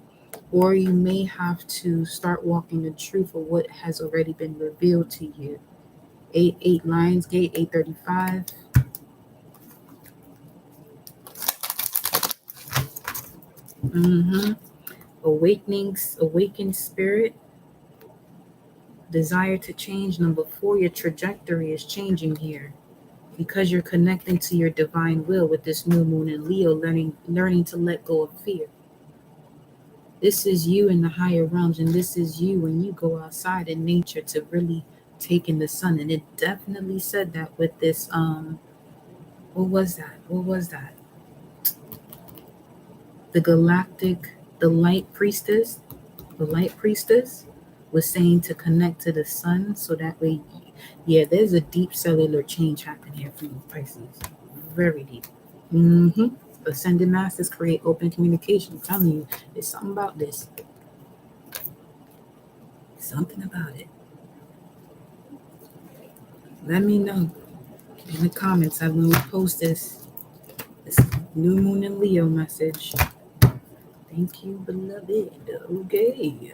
Or you may have to start walking the truth of what has already been revealed to you. 8 Lionsgate, 835. Awakened spirit. Desire to change. Number 4, your trajectory is changing here because you're connecting to your divine will with this new moon in Leo, learning to let go of fear. This is you in the higher realms, and this is you when you go outside in nature to really take in the sun. And it definitely said that with this what was that? The light priestess was saying to connect to the sun, so that way, there's a deep cellular change happening here for you, Pisces. Very deep. Ascended masters create open communication. I'm telling you, there's something about this. Something about it. Let me know in the comments when we post this new moon in Leo message. Thank you, beloved. Okay.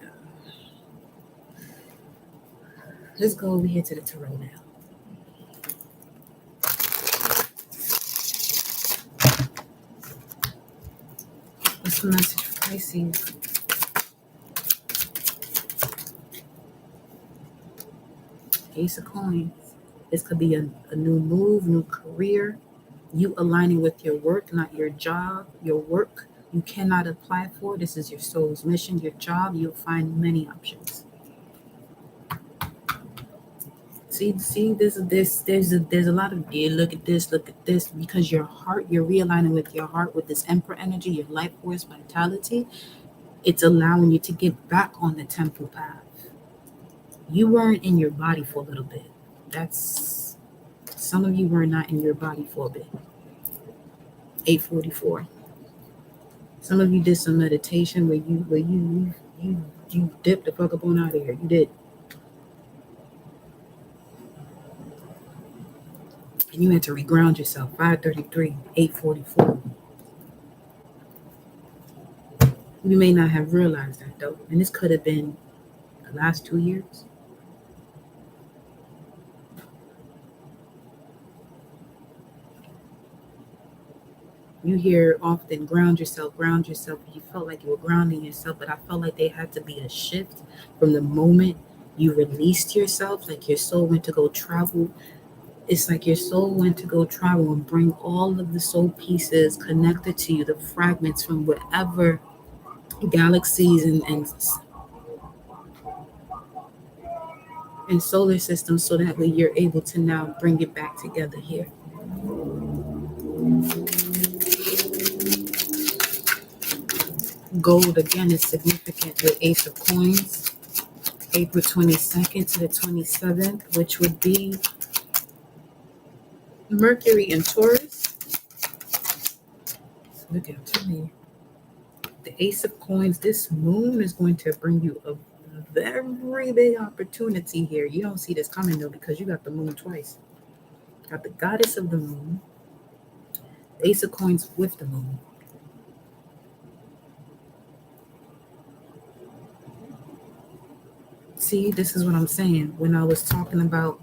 Let's go over here to the tarot now. What's the message for Pisces? Ace of Coins. This could be a new move, new career. You aligning with your work, not your job. Your work you cannot apply for. This is your soul's mission. Your job, you'll find many options. See, there's a lot of look at this, because your heart, you're realigning with your heart with this Emperor energy, your life force, vitality. It's allowing you to get back on the temple path. You weren't in your body for a little bit. That's some of you were not in your body for a bit. 844. Some of you did some meditation where you dipped the fuck up on out of here. You did. And you had to reground yourself. 533, 844. You may not have realized that though. And this could have been the last 2 years. You hear often ground yourself. You felt like you were grounding yourself, but I felt like there had to be a shift from the moment you released yourself, like your soul went to go travel. It's like your soul went to go travel and bring all of the soul pieces connected to you, the fragments from whatever galaxies and solar systems, so that way you're able to now bring it back together here. Gold again is significant with Ace of Coins, April 22nd to the 27th, which would be Mercury in Taurus. Look, I'm telling you, the Ace of Coins, this moon is going to bring you a very big opportunity here. You don't see this coming though, because you got the moon twice. Got the goddess of the moon, the Ace of Coins with the moon. See, this is what I'm saying. When I was talking about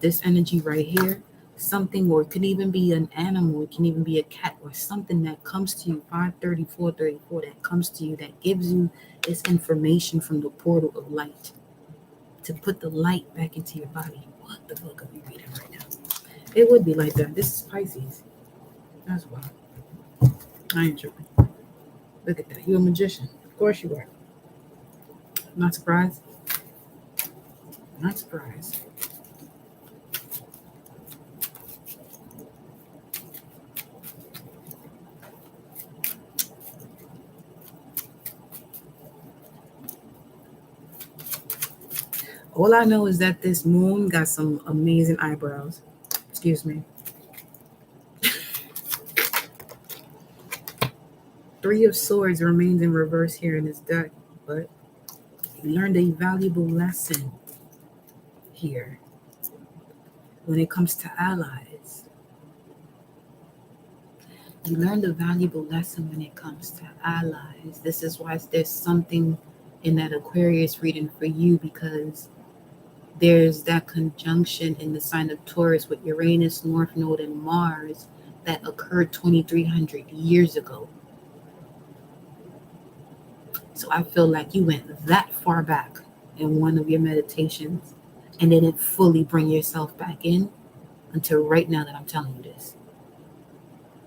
this energy right here, something, or it could even be an animal, it can even be a cat or something that comes to you, 534, 34, that comes to you, that gives you this information from the portal of light to put the light back into your body. What the fuck are we reading right now? It would be like that. This is Pisces. That's why. I ain't tripping. Look at that. You're a magician. Of course you are. Not surprised. Not surprised. All I know is that this moon got some amazing eyebrows. Excuse me. 3 of Swords remains in reverse here in this deck, but you learned a valuable lesson here when it comes to allies. You learned a valuable lesson when it comes to allies. This is why there's something in that Aquarius reading for you, because there's that conjunction in the sign of Taurus with Uranus, North Node, and Mars that occurred 2,300 years ago. So I feel like you went that far back in one of your meditations and didn't fully bring yourself back in until right now that I'm telling you this.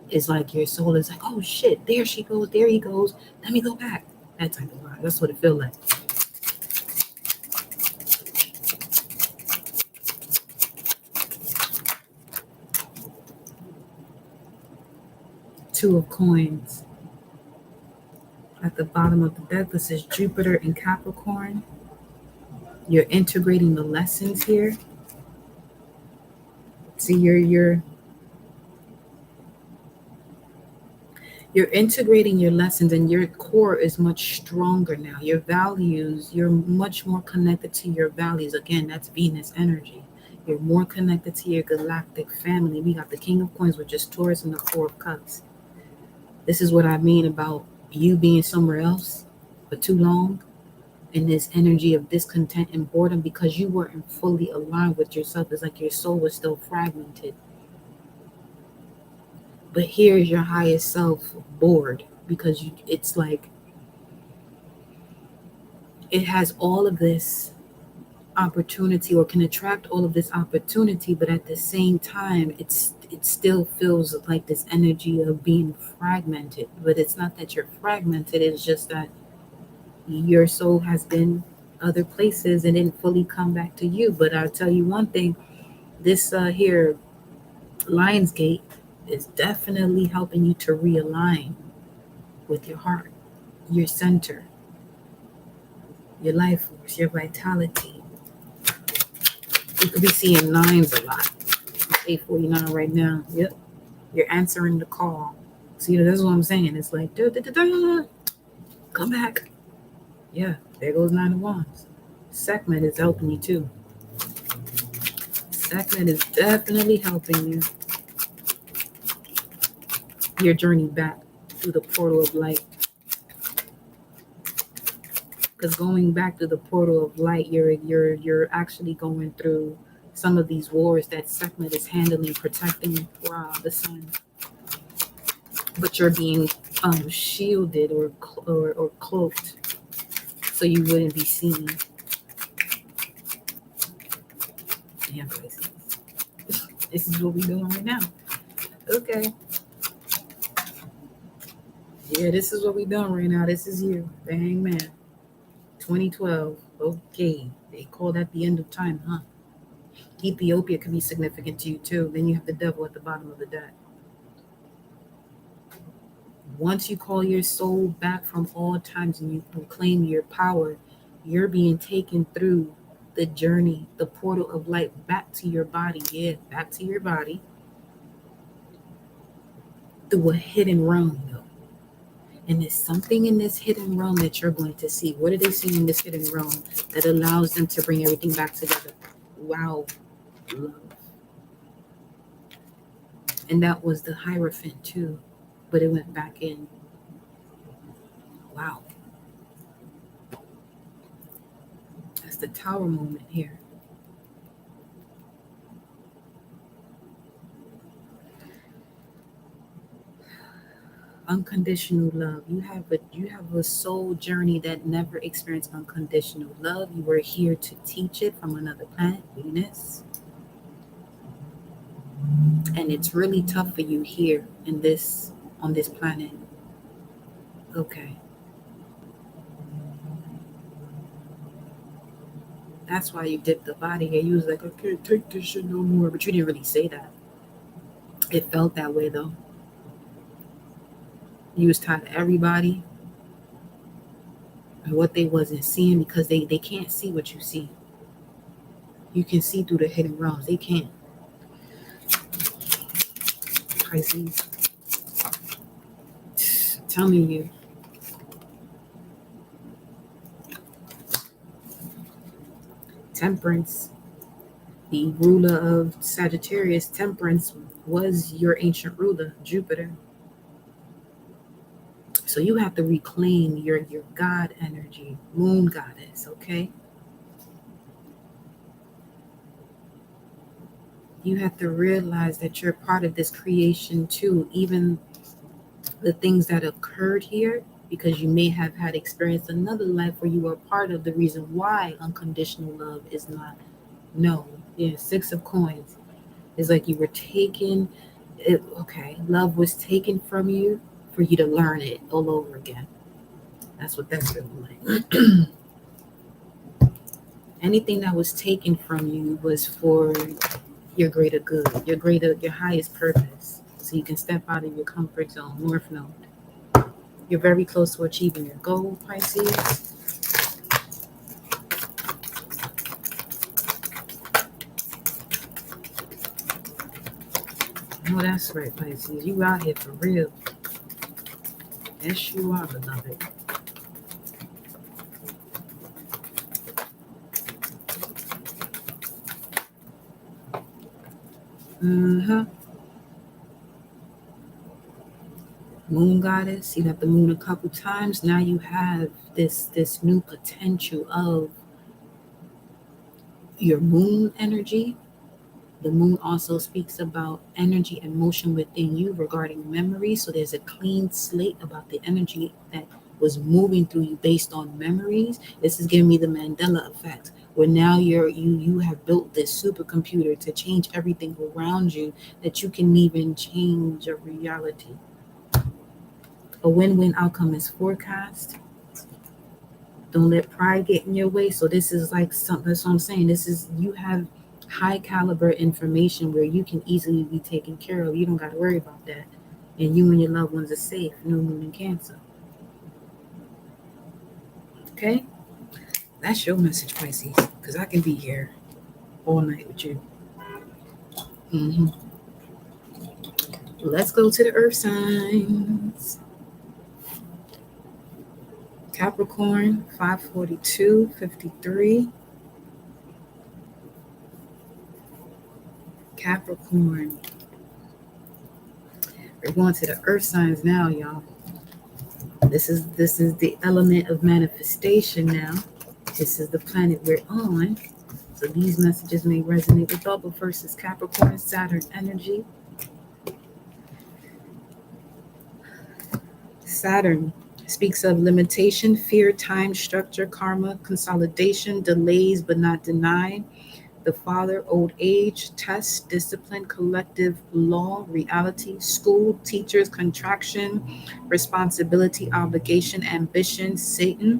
It's like your soul is like, oh shit, there she goes, there he goes, let me go back. That type of vibe. That's what it feels like. Two of Coins. At the bottom of the deck, this is Jupiter in Capricorn. You're integrating the lessons here. See, you're integrating your lessons, and your core is much stronger now. Your values, you're much more connected to your values. Again, that's Venus energy. You're more connected to your galactic family. We got the King of Coins, which is Taurus, and the Four of Cups. This is what I mean about you being somewhere else for too long, in this energy of discontent and boredom, because you weren't fully aligned with yourself. It's like your soul was still fragmented. But here's your highest self bored. because it's like it has all of this opportunity, or can attract all of this opportunity, but at the same time it still feels like this energy of being fragmented. But it's not that you're fragmented, it's just that your soul has been other places and didn't fully come back to you. But I'll tell you one thing, this here Lionsgate is definitely helping you to realign with your heart, your center, your life force, your vitality. You could be seeing nines a lot. It's 8:49 right now. Yep. You're answering the call. See, that's what I'm saying. It's like, come back. Yeah, there goes 9 of Wands. Sekhmet is helping you too. Sekhmet is definitely helping you. Your journey back through the portal of light. Because going back to the portal of light, you're actually going through some of these wars that Sekhmet is handling, protecting the sun. But you're being shielded or cloaked, so you wouldn't be seen. Yeah, this is what we're doing right now. Okay. Yeah, this is what we're doing right now. This is you, the Hangman. 2012. Okay. They call that the end of time, huh? Ethiopia can be significant to you too. Then you have the devil at the bottom of the deck. Once you call your soul back from all times and you proclaim your power, you're being taken through the journey, the portal of light back to your body. Yeah, back to your body. Through a hidden realm, though. And there's something in this hidden realm that you're going to see. What are they seeing in this hidden realm that allows them to bring everything back together? Wow. Love. And that was the Hierophant too, but it went back in. Wow. That's the Tower moment here. Unconditional love. You have a soul journey that never experienced unconditional love. You were here to teach it from another planet, Venus. And it's really tough for you here on this planet. Okay. That's why you dipped the body here. You was like, I can't take this shit no more. But you didn't really say that. It felt that way though. You was tired of everybody and what they wasn't seeing, because they can't see what you see. You can see through the hidden realms. They can't. Pisces. I'm telling you. Temperance. The ruler of Sagittarius, Temperance, was your ancient ruler, Jupiter. So you have to reclaim your God energy, moon goddess, okay? You have to realize that you're part of this creation too, even the things that occurred here, because you may have had experienced another life where you were part of the reason why unconditional love is not known. Yeah, 6 of Coins. It's like you were taken, love was taken from you for you to learn it all over again. That's what that's feeling like. Anything that was taken from you was for your greater good, your highest purpose. So you can step out of your comfort zone, North Node. You're very close to achieving your goal, Pisces. Oh, that's right, Pisces. You out here for real. Yes, you are, beloved. Moon goddess. You got the moon a couple times. Now you have this new potential of your moon energy The moon also speaks about energy and motion within you regarding memory. So there's a clean slate about the energy that was moving through you based on memories. This is giving me the Mandela effect, where now you have built this supercomputer to change everything around you, that you can even change your reality. A win-win outcome is forecast. Don't let pride get in your way. So this is like something, that's what I'm saying. This is, you have high caliber information where you can easily be taken care of. You don't got to worry about that. And you and your loved ones are safe. New moon in Cancer. Okay? That's your message, Pisces. Because I can be here all night with you. Let's go to the earth signs. Capricorn, 542:53. Capricorn. We're going to the earth signs now, y'all. This is the element of manifestation now. This is the planet we're on. So these messages may resonate with all, but first is Capricorn, Saturn energy. Saturn speaks of limitation, fear, time, structure, karma, consolidation, delays but not denied, the father, old age, test, discipline, collective law, reality, school, teachers, contraction, responsibility, obligation, ambition. Satan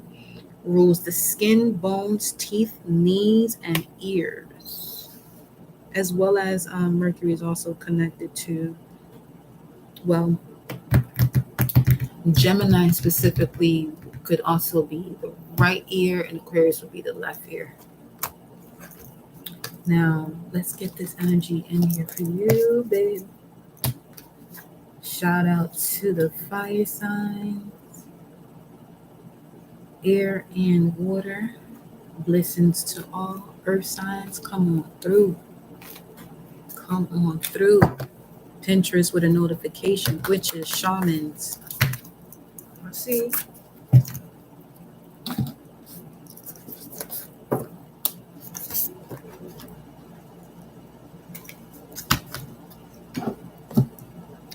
rules the skin, bones, teeth, knees, and ears, as well as Mercury is also connected to, well, Gemini specifically could also be the right ear, and Aquarius would be the left ear. Now, let's get this energy in here for you, babe. Shout out to the fire signs, air and water. Blessings to all earth signs. Come on through. Come on through. Pinterest with a notification. Witches, shamans. I see.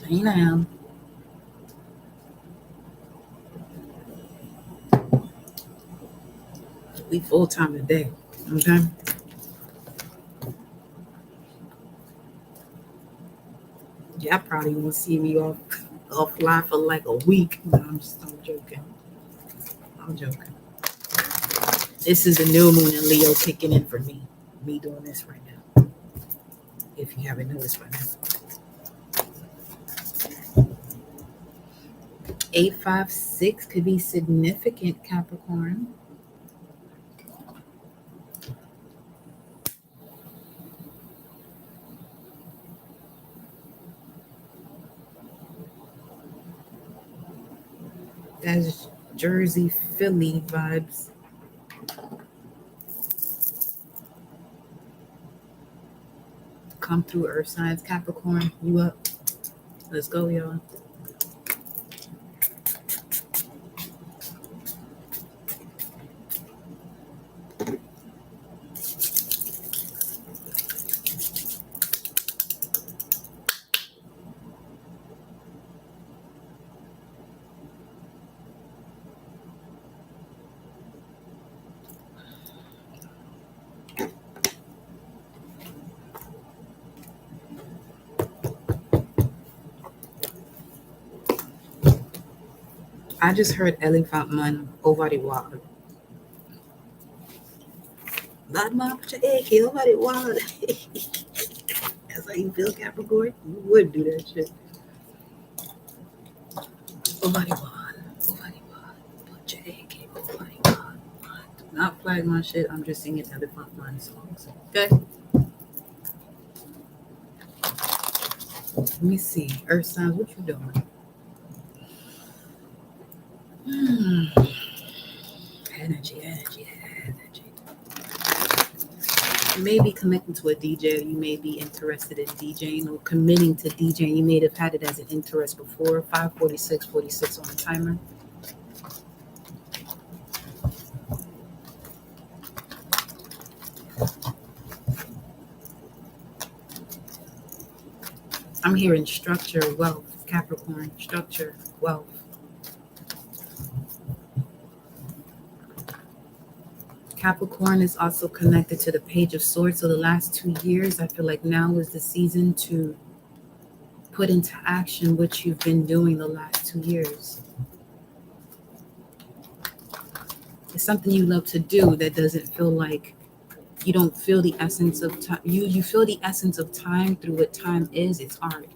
Hey now. We full time today. Okay. Yeah, I probably won't see me offline for like a week. No, I'm joking. I'm joking. This is the new moon in Leo kicking in for me. Me doing this right now. If you haven't noticed by now. 856 could be significant, Capricorn. That's Jersey, Philly vibes. Come through, earth signs. Capricorn, you up. Let's go, y'all. I just heard Elephant Man over the water. Not my AK over the water. That's how you feel, Capricorn? You would do that shit. Over the water. Over the water. Put your AK over the water. Do not flag my shit. I'm just singing Elephant Man songs. Okay? Let me see. Earth signs, what you doing? Energy. You may be connecting to a DJ. You may be interested in DJing or committing to DJing. You may have had it as an interest before. 546 on the timer. I'm hearing structure, wealth, Capricorn, structure, wealth. Capricorn is also connected to the Page of Swords. So the last 2 years, I feel like now is the season to put into action what you've been doing the last 2 years. It's something you love to do that doesn't feel like you don't feel the essence of time. You feel the essence of time through what time is. It's hard.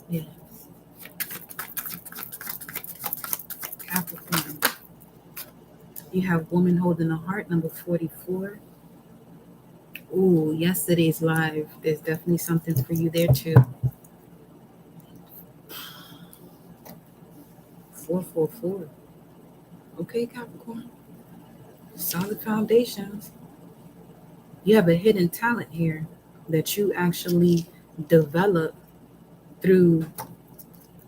Yeah. Capricorn. You have woman holding a heart, number 44. Ooh, yesterday's live. There's definitely something for you there too. 444. Okay, Capricorn. Solid foundations. You have a hidden talent here that you actually develop through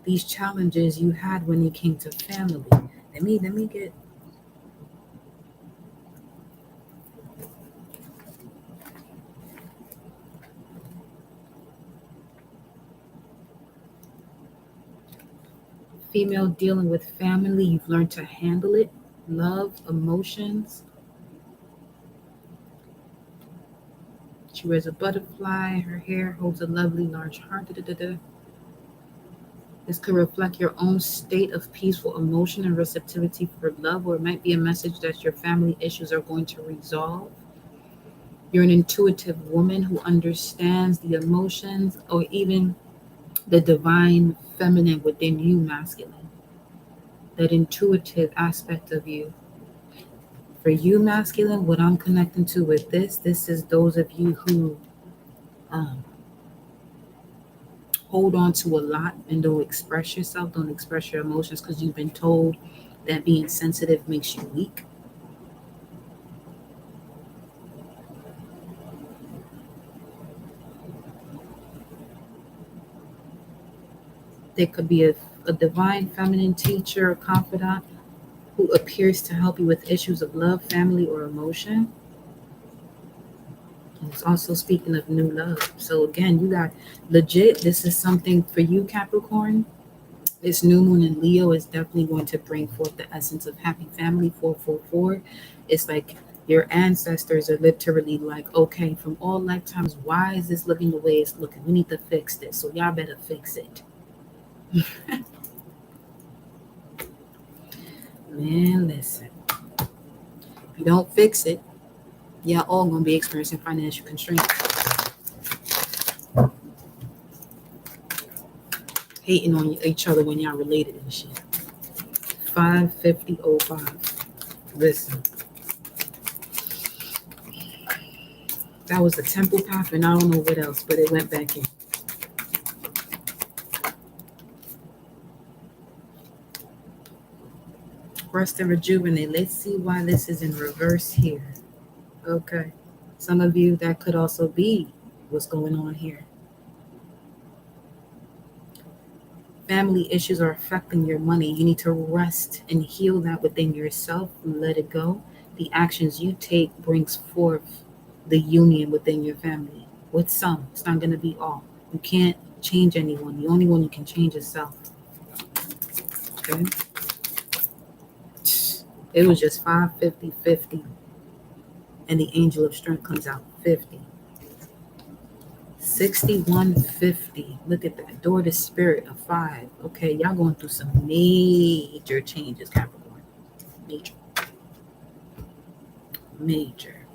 these challenges you had when it came to family. Let me get female dealing with family. You've learned to handle it. Love, emotions. She wears a butterfly. Her hair holds a lovely large heart. This could reflect your own state of peaceful emotion and receptivity for love, or it might be a message that your family issues are going to resolve. You're an intuitive woman who understands the emotions or even the divine feminine within you, masculine. That intuitive aspect of you. For you, masculine, what I'm connecting to with this is those of you who hold on to a lot and don't express yourself, don't express your emotions because you've been told that being sensitive makes you weak. There could be a divine feminine teacher or confidant who appears to help you with issues of love, family, or emotion. And it's also speaking of new love. So again, you got legit, this is something for you, Capricorn. This new moon in Leo is definitely going to bring forth the essence of happy family. 444. It's like your ancestors are literally like, okay, from all lifetimes, why is this looking the way it's looking? We need to fix this. So y'all better fix it. Man, listen. If you don't fix it, y'all all gonna be experiencing financial constraints. Hating on each other when y'all related and shit. 55005. Listen. That was the temple path, and I don't know what else, but it went back in. Rest and rejuvenate. Let's see why this is in reverse here. Okay. Some of you, that could also be what's going on here. Family issues are affecting your money. You need to rest and heal that within yourself. Let it go. The actions you take brings forth the union within your family. With some, it's not going to be all. You can't change anyone. The only one you can change is self. Okay? It was just 550. And the angel of strength comes out 50. 6150. Look at that. Door to spirit of 5. Okay, y'all going through some major changes, Capricorn. Major.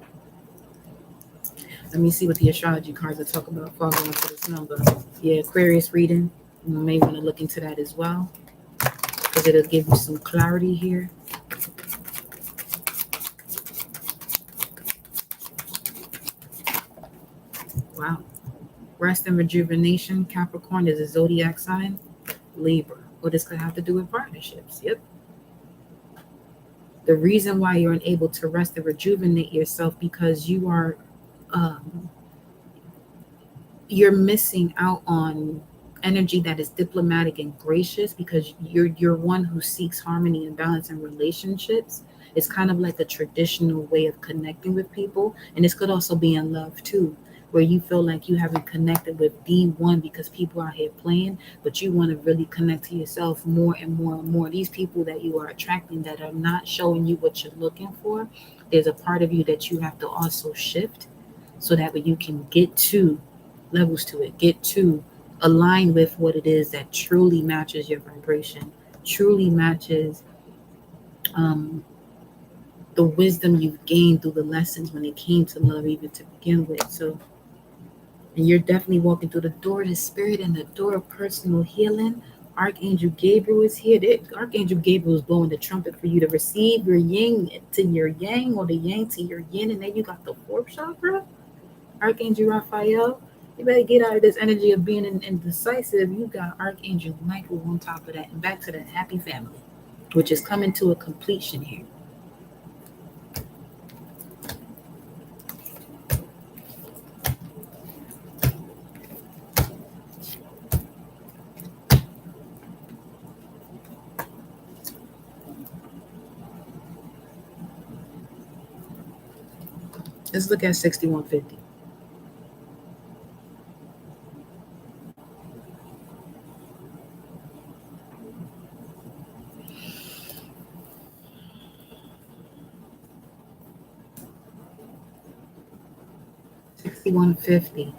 Let me see what the astrology cards are talking about before I go into this number. Yeah, Aquarius reading. You may want to look into that as well, because it'll give you some clarity here. Wow. Rest and rejuvenation. Capricorn is a zodiac sign. Libra. Well, this could have to do with partnerships. Yep. The reason why you're unable to rest and rejuvenate yourself because you're missing out on energy that is diplomatic and gracious, because you're one who seeks harmony and balance in relationships. It's kind of like a traditional way of connecting with people, and this could also be in love too. where you feel like you haven't connected with the one because people out here playing, but you want to really connect to yourself more and more and more. These people that you are attracting that are not showing you what you're looking for, there's a part of you that you have to also shift so that way you can get to levels to it, get to align with what it is that truly matches your vibration, truly matches um, the wisdom you've gained through the lessons when it came to love, even to begin with. So, and you're definitely walking through the door of the spirit and the door of personal healing. Archangel Gabriel is here. Archangel Gabriel is blowing the trumpet for you to receive your yin to your yang, or the yang to your yin. And then you got the fourth chakra, Archangel Raphael. You better get out of this energy of being indecisive. You got Archangel Michael on top of that, and back to that happy family, which is coming to a completion here. Let's look at 6150.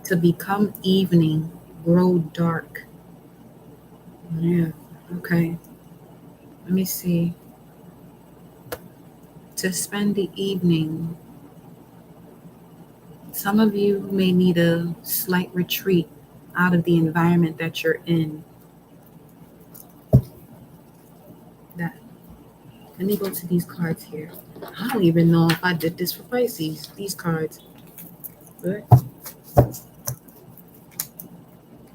To become evening, grow dark. Yeah, okay. Let me see. To spend the evening, some of you may need a slight retreat out of the environment that you're in. That. Let me go to these cards here. I don't even know if I did this for Pisces, these cards. But I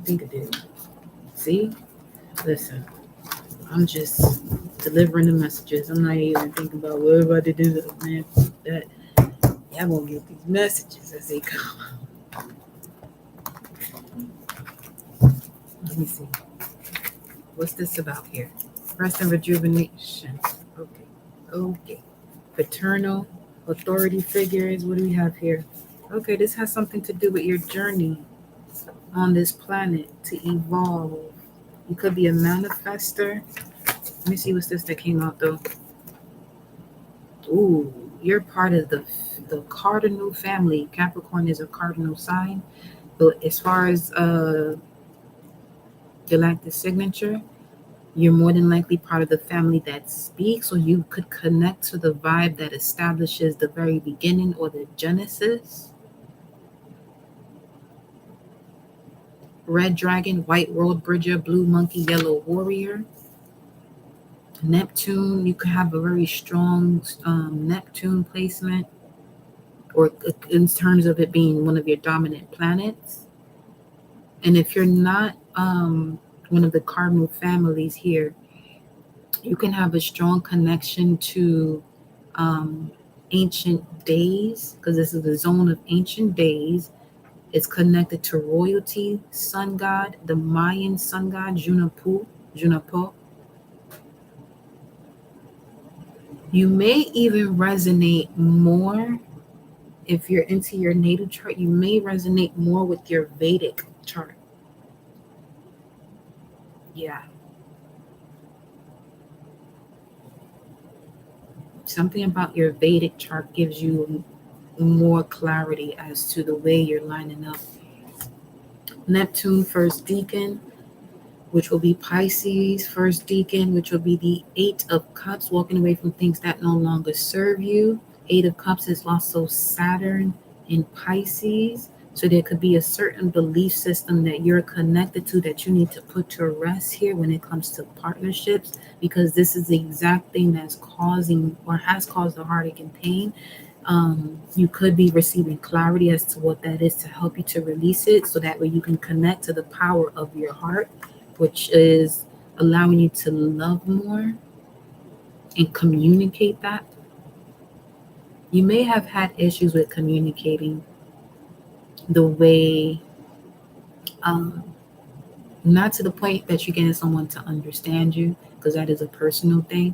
think I did. See? Listen, I'm just delivering the messages. I'm not even thinking about what about to do, man. That y'all gonna get these messages as they come. Let me see. What's this about here? Rest and rejuvenation. Okay. Paternal authority figures. What do we have here? Okay, this has something to do with your journey on this planet to evolve. You could be a manifester. Let me see what's this that came out though. Ooh, you're part of the cardinal family. Capricorn is a cardinal sign. But as far as galactic signature, you're more than likely part of the family that speaks, or you could connect to the vibe that establishes the very beginning or the genesis. Red dragon, white world bridger, blue monkey, yellow warrior. Neptune, you could have a very strong Neptune placement, or in terms of it being one of your dominant planets. And if you're not one of the cardinal families here, you can have a strong connection to ancient days, because this is the zone of ancient days. It's connected to royalty, sun god, the Mayan sun god, Junapo. You may even resonate more, if you're into your natal chart, you may resonate more with your Vedic chart. Yeah. Something about your Vedic chart gives you more clarity as to the way you're lining up. Neptune, first deacon, which will be Pisces, first deacon, which will be the 8 of Cups, walking away from things that no longer serve you. 8 of Cups is also Saturn in Pisces. So there could be a certain belief system that you're connected to that you need to put to rest here when it comes to partnerships, because this is the exact thing that's causing or has caused the heartache and pain. You could be receiving clarity as to what that is to help you to release it, so that way you can connect to the power of your heart, which is allowing you to love more and communicate that. You may have had issues with communicating the way, not to the point that you're getting someone to understand you, because that is a personal thing.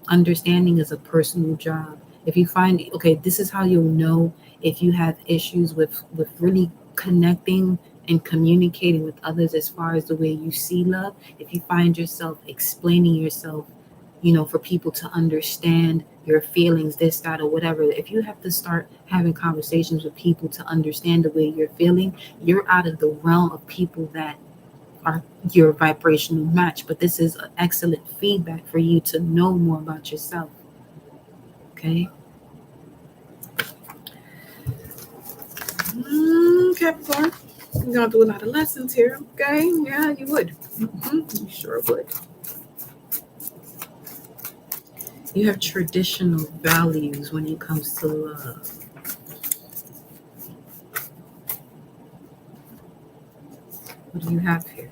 Understanding is a personal job. If you find, okay, this is how you'll know if you have issues with really connecting and communicating with others as far as the way you see love, if you find yourself explaining yourself, for people to understand your feelings, this, that, or whatever, if you have to start having conversations with people to understand the way you're feeling, you're out of the realm of people that are your vibrational match. But this is excellent feedback for you to know more about yourself. Okay. Capricorn, you're gonna do a lot of lessons here. Okay. Yeah, you would. You sure would. You have traditional values when it comes to love. What do you have here?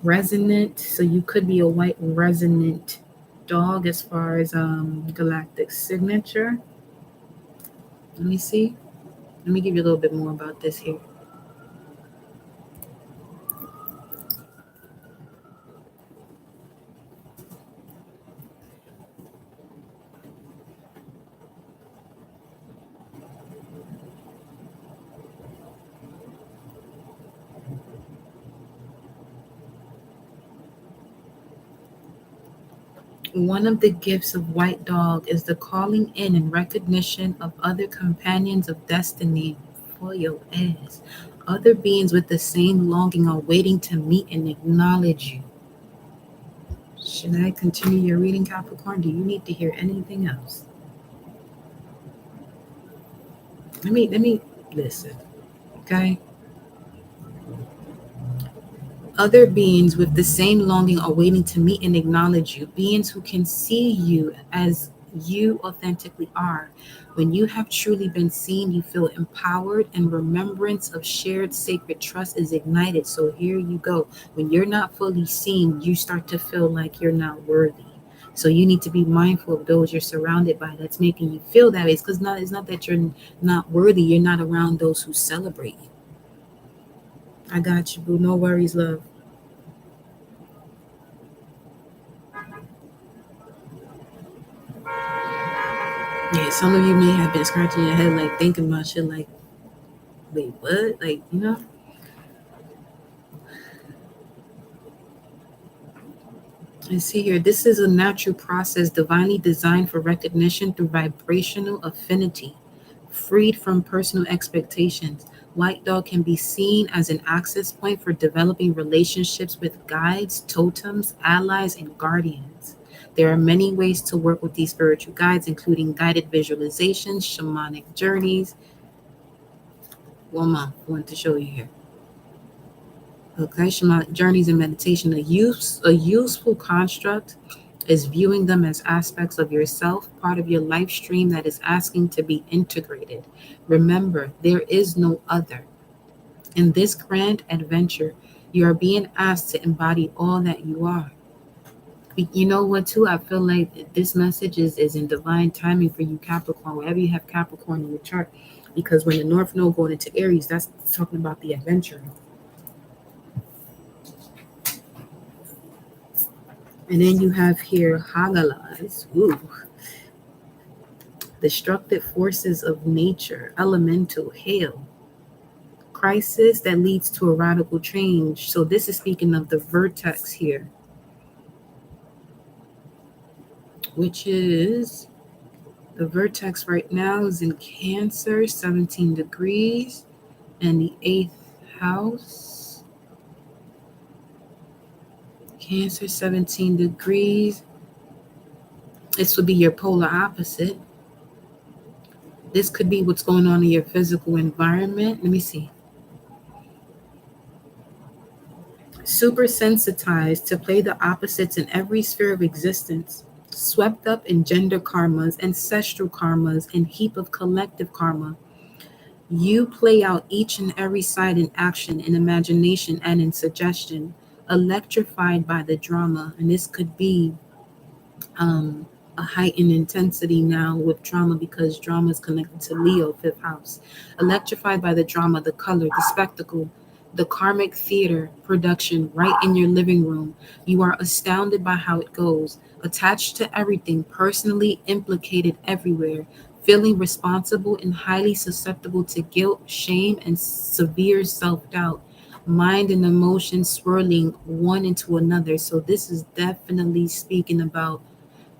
Resonant. So you could be a white resonant dog as far as galactic signature. Let me see. Let me give you a little bit more about this here. One of the gifts of white dog is the calling in and recognition of other companions of destiny for your ass. Other beings with the same longing are waiting to meet and acknowledge you. Should I continue your reading, Capricorn? Do you need to hear anything else? Let me listen, okay? Other beings with the same longing are waiting to meet and acknowledge you. Beings who can see you as you authentically are. When you have truly been seen, you feel empowered and remembrance of shared sacred trust is ignited. So here you go. When you're not fully seen, you start to feel like you're not worthy. So you need to be mindful of those you're surrounded by that's making you feel that way. It's not that you're not worthy. You're not around those who celebrate you. I got you, boo. No worries, love. Yeah, some of you may have been scratching your head, like thinking about shit like, wait, what? Like, I see here, this is a natural process divinely designed for recognition through vibrational affinity, freed from personal expectations. White dog can be seen as an access point for developing relationships with guides, totems, allies, and guardians. There are many ways to work with these spiritual guides, including guided visualizations, shamanic journeys. One month, I want to show you here. Okay, shamanic journeys and meditation. A useful construct is viewing them as aspects of yourself, part of your life stream that is asking to be integrated. Remember, there is no other. In this grand adventure, you are being asked to embody all that you are. You know what, too? I feel like this message is in divine timing for you, Capricorn, wherever you have Capricorn in your chart, because when the North Node going into Aries, that's talking about the adventure. And then you have here Hagalas, destructive forces of nature, elemental, hail, crisis that leads to a radical change. So this is speaking of the vertex here, which is the vertex right now is in Cancer, 17 degrees, and the 8th house. Cancer, 17 degrees. This would be your polar opposite. This could be what's going on in your physical environment. Let me see. Super sensitized to play the opposites in every sphere of existence. Swept up in gender karmas, ancestral karmas, and heap of collective karma. You play out each and every side in action, in imagination, and in suggestion, electrified by the drama. And this could be a heightened intensity now with drama, because drama is connected to Leo, 5th house. Electrified by the drama, the color, the spectacle, the karmic theater production right in your living room. You are astounded by how it goes, attached to everything, personally implicated everywhere, feeling responsible and highly susceptible to guilt, shame, and severe self-doubt. Mind and emotions swirling one into another. So this is definitely speaking about,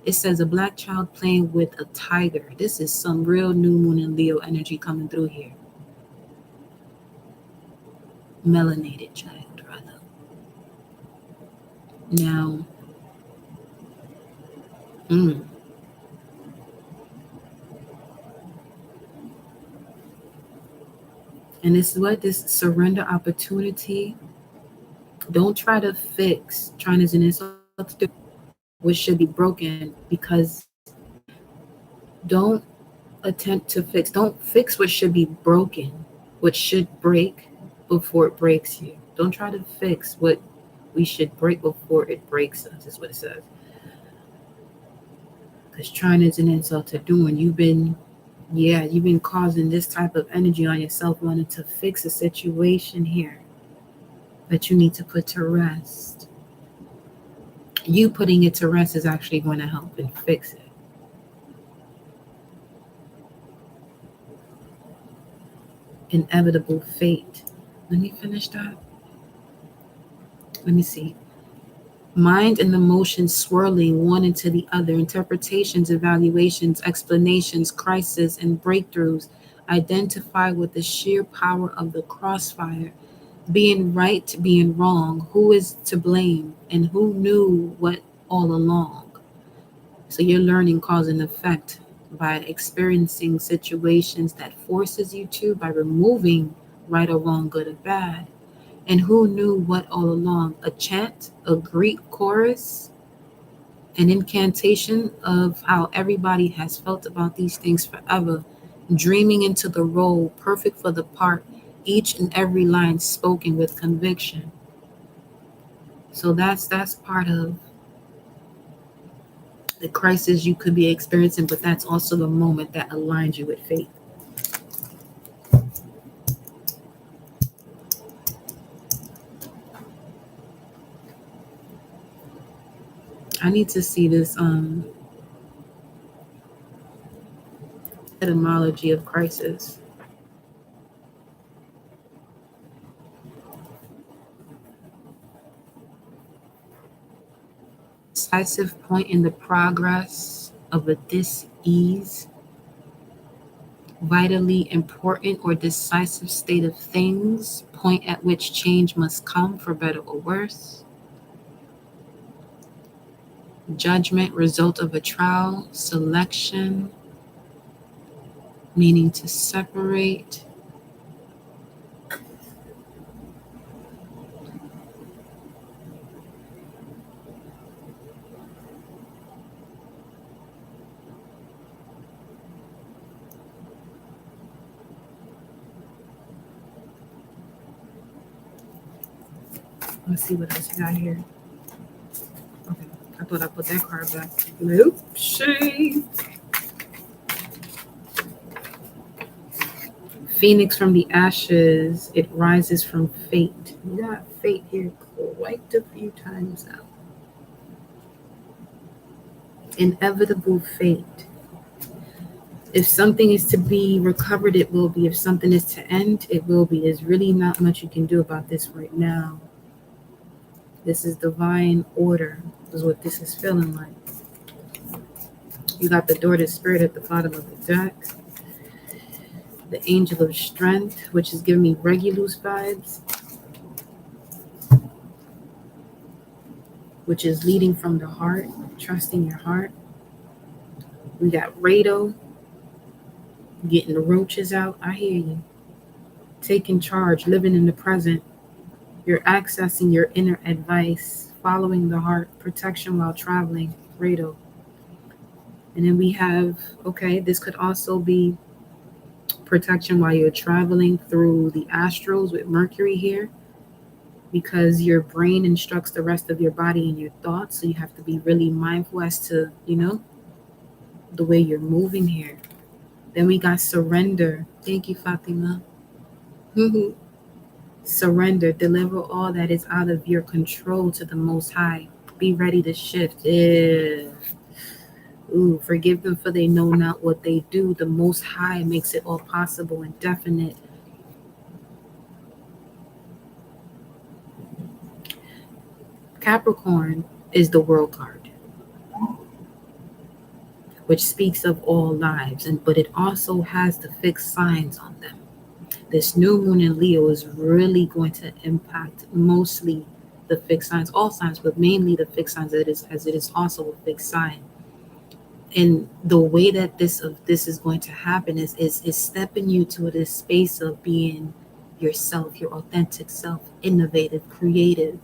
it says a black child playing with a tiger. This is some real new moon and Leo energy coming through here. Melanated child, rather. Now, mm, and this is what this surrender opportunity. Don't try to fix, trying as an insult to do what should be broken, because don't attempt to fix, don't fix what should be broken, what should break before it breaks you. Don't try to fix what we should break before it breaks us, is what it says. Because trying is an insult to doing. You've been causing this type of energy on yourself, wanting to fix a situation here that you need to put to rest. You putting it to rest is actually going to help and fix it. Inevitable fate. Let me finish that. Let me see. Mind and emotions swirling one into the other. Interpretations, evaluations, explanations, crises, and breakthroughs identify with the sheer power of the crossfire. Being right, being wrong, who is to blame, and who knew what all along. So you're learning cause and effect by experiencing situations that forces you to, by removing right or wrong, good or bad. And who knew what all along? A chant, a Greek chorus, an incantation of how everybody has felt about these things forever, dreaming into the role, perfect for the part, each and every line spoken with conviction. So that's part of the crisis you could be experiencing, but that's also the moment that aligns you with faith. I need to see this etymology of crisis. Decisive point in the progress of a dis-ease, vitally important or decisive state of things, point at which change must come for better or worse. Judgment, result of a trial, selection, meaning to separate. Let's see what else you got here. Okay, I thought I put that card back. Nope, shame. Phoenix from the ashes, it rises from fate. You got fate here quite a few times now. Inevitable fate. If something is to be recovered, it will be. If something is to end, it will be. There's really not much you can do about this right now. This is divine order, is what this is feeling like. You got the Daughter Spirit at the bottom of the deck. The Angel of Strength, which is giving me Regulus vibes, which is leading from the heart, trusting your heart. We got Rado, getting the roaches out. I hear you. Taking charge, living in the present. You're accessing your inner advice, following the heart, protection while traveling, Rado. And then we have, okay, this could also be protection while you're traveling through the astrals with Mercury here, because your brain instructs the rest of your body and your thoughts. So you have to be really mindful as to, the way you're moving here. Then we got surrender. Thank you, Fatima. Surrender, deliver all that is out of your control to the Most High. Be ready to shift. Yeah. Ooh, forgive them for they know not what they do. The Most High makes it all possible and definite. Capricorn is the world card, which speaks of all lives, but it also has the fixed signs on them. This new moon in Leo is really going to impact mostly the fixed signs, all signs, but mainly the fixed signs, as it is also a fixed sign. And the way that this is going to happen is stepping you to this space of being yourself, your authentic self, innovative, creative.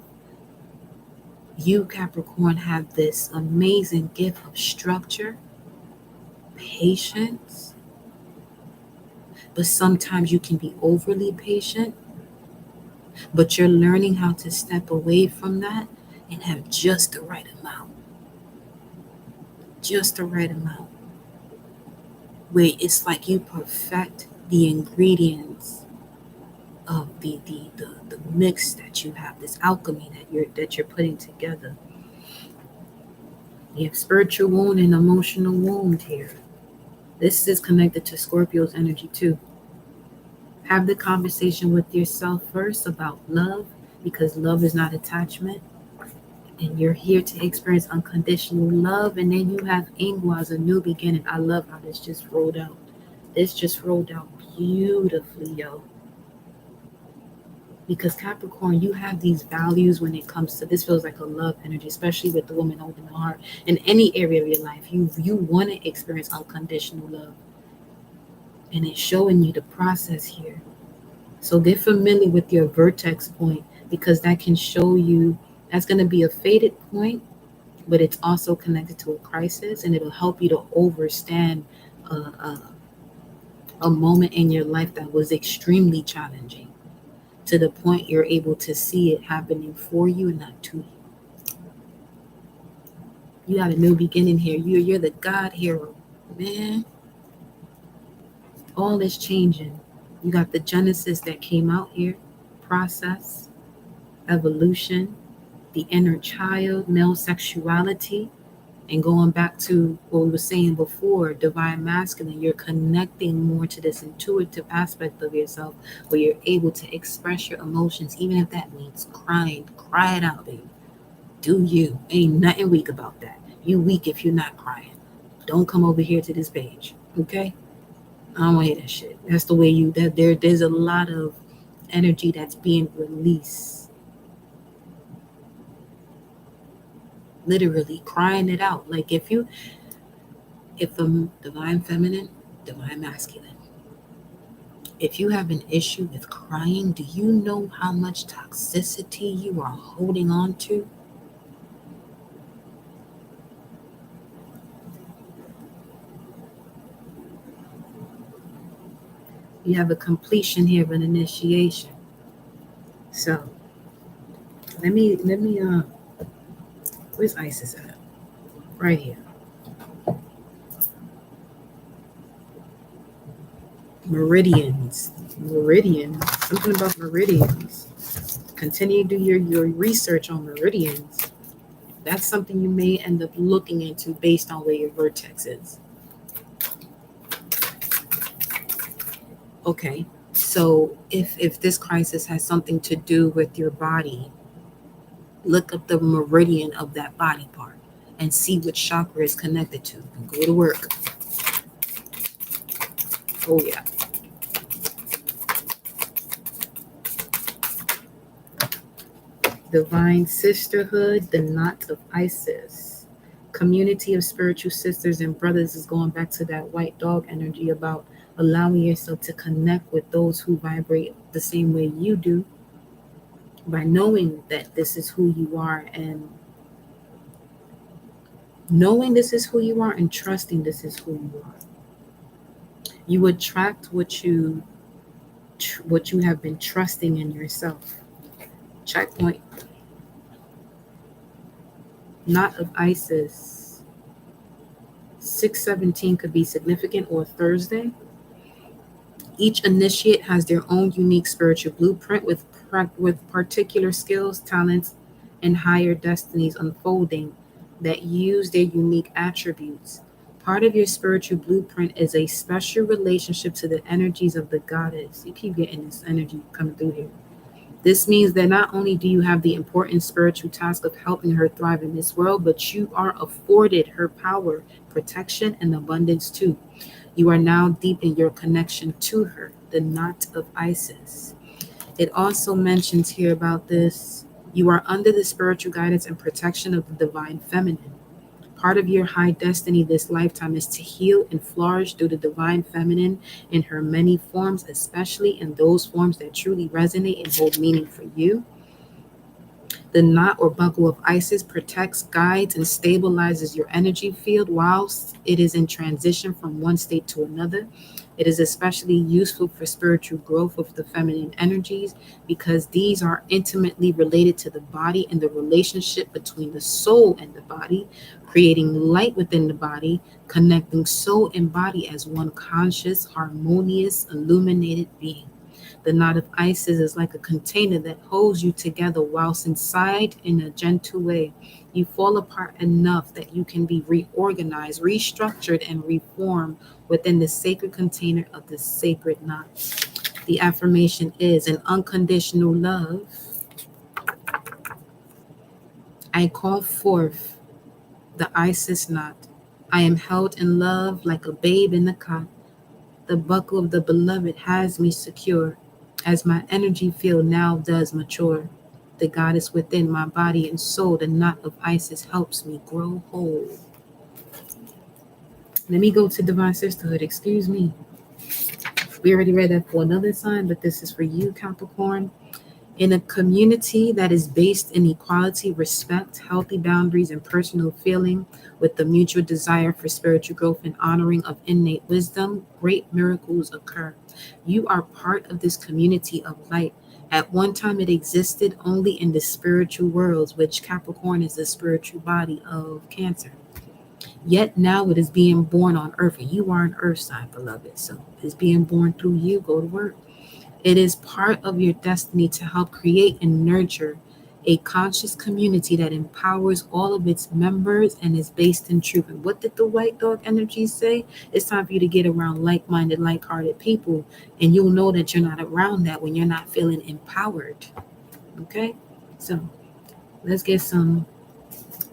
You, Capricorn, have this amazing gift of structure, patience, but sometimes you can be overly patient, but you're learning how to step away from that and have just the right amount. Just the right amount. Where it's like you perfect the ingredients of the mix that you have, this alchemy that you're putting together. You have spiritual wound and emotional wound here. This is connected to Scorpio's energy too. Have the conversation with yourself first about love, because love is not attachment. And you're here to experience unconditional love. And then you have Ingwa as a new beginning. I love how this just rolled out. This just rolled out beautifully, yo. Because Capricorn, you have these values when it comes to, this feels like a love energy, especially with the woman holding the heart. In any area of your life, you want to experience unconditional love. And it's showing you the process here. So get familiar with your vertex point, because that can show you, that's going to be a faded point, but it's also connected to a crisis, and it'll help you to overstand a moment in your life that was extremely challenging, to the point you're able to see it happening for you and not to you. You got a new beginning here. You're the God hero, man. All is changing. You got the Genesis that came out here, process, evolution, the inner child, male sexuality, and going back to what we were saying before, divine masculine, you're connecting more to this intuitive aspect of yourself where you're able to express your emotions, even if that means crying. Cry it out, baby. Do you. Ain't nothing weak about that. You weak if you're not crying. Don't come over here to this page, okay? I don't want to hear that shit. That's the way there's a lot of energy that's being released. Literally crying it out. Like if divine feminine, divine masculine, if you have an issue with crying, do you know how much toxicity you are holding on to? You have a completion here of an initiation. So let me where's Isis at? Right here. Meridians. Something about meridians. Continue to do your research on meridians. That's something you may end up looking into based on where your vertex is. Okay, so if this crisis has something to do with your body, look up the meridian of that body part and see what chakra is connected to, and go to work. Oh yeah. Divine sisterhood, the knot of Isis. Community of spiritual sisters and brothers is going back to that white dog energy about allowing yourself to connect with those who vibrate the same way you do, by knowing that this is who you are, and knowing this is who you are and trusting this is who you are. You attract what you have been trusting in yourself. Checkpoint. Knot of Isis. 6/17 could be significant, or Thursday. Each initiate has their own unique spiritual blueprint with particular skills, talents, and higher destinies unfolding that use their unique attributes Part of your spiritual blueprint is a special relationship to the energies of the goddess. You keep getting this energy coming through here. This means that not only do you have the important spiritual task of helping her thrive in this world, but you are afforded her power, protection, and abundance too. You are now deep in your connection to her, the knot of Isis. It also mentions here about this. You are under the spiritual guidance and protection of the divine feminine. Part of your high destiny this lifetime is to heal and flourish through the divine feminine in her many forms, especially in those forms that truly resonate and hold meaning for you. The knot or buckle of Isis protects, guides, and stabilizes your energy field whilst it is in transition from one state to another. It is especially useful for spiritual growth of the feminine energies because these are intimately related to the body and the relationship between the soul and the body, creating light within the body, connecting soul and body as one conscious, harmonious, illuminated being. The knot of Isis is like a container that holds you together whilst inside in a gentle way. You fall apart enough that you can be reorganized, restructured, and reformed within the sacred container of the sacred knot. The affirmation is an unconditional love. I call forth the Isis knot. I am held in love like a babe in the cot. The buckle of the beloved has me secure as my energy field now does mature. The goddess within my body and soul, the knot of Isis helps me grow whole. Let me go to Divine Sisterhood. Excuse me. We already read that for another sign, but this is for you, Capricorn. In a community that is based in equality, respect, healthy boundaries, and personal feeling, with the mutual desire for spiritual growth and honoring of innate wisdom, great miracles occur. You are part of this community of light. At one time, it existed only in the spiritual worlds, which Capricorn is the spiritual body of Cancer. Yet now it is being born on earth, and you are an earth sign, beloved. So it's being born through you. Go to work. It is part of your destiny to help create and nurture a conscious community that empowers all of its members and is based in truth. And what did the white dog energy say? It's time for you to get around like-minded, like-hearted people, and you'll know that you're not around that when you're not feeling empowered. Okay? So let's get some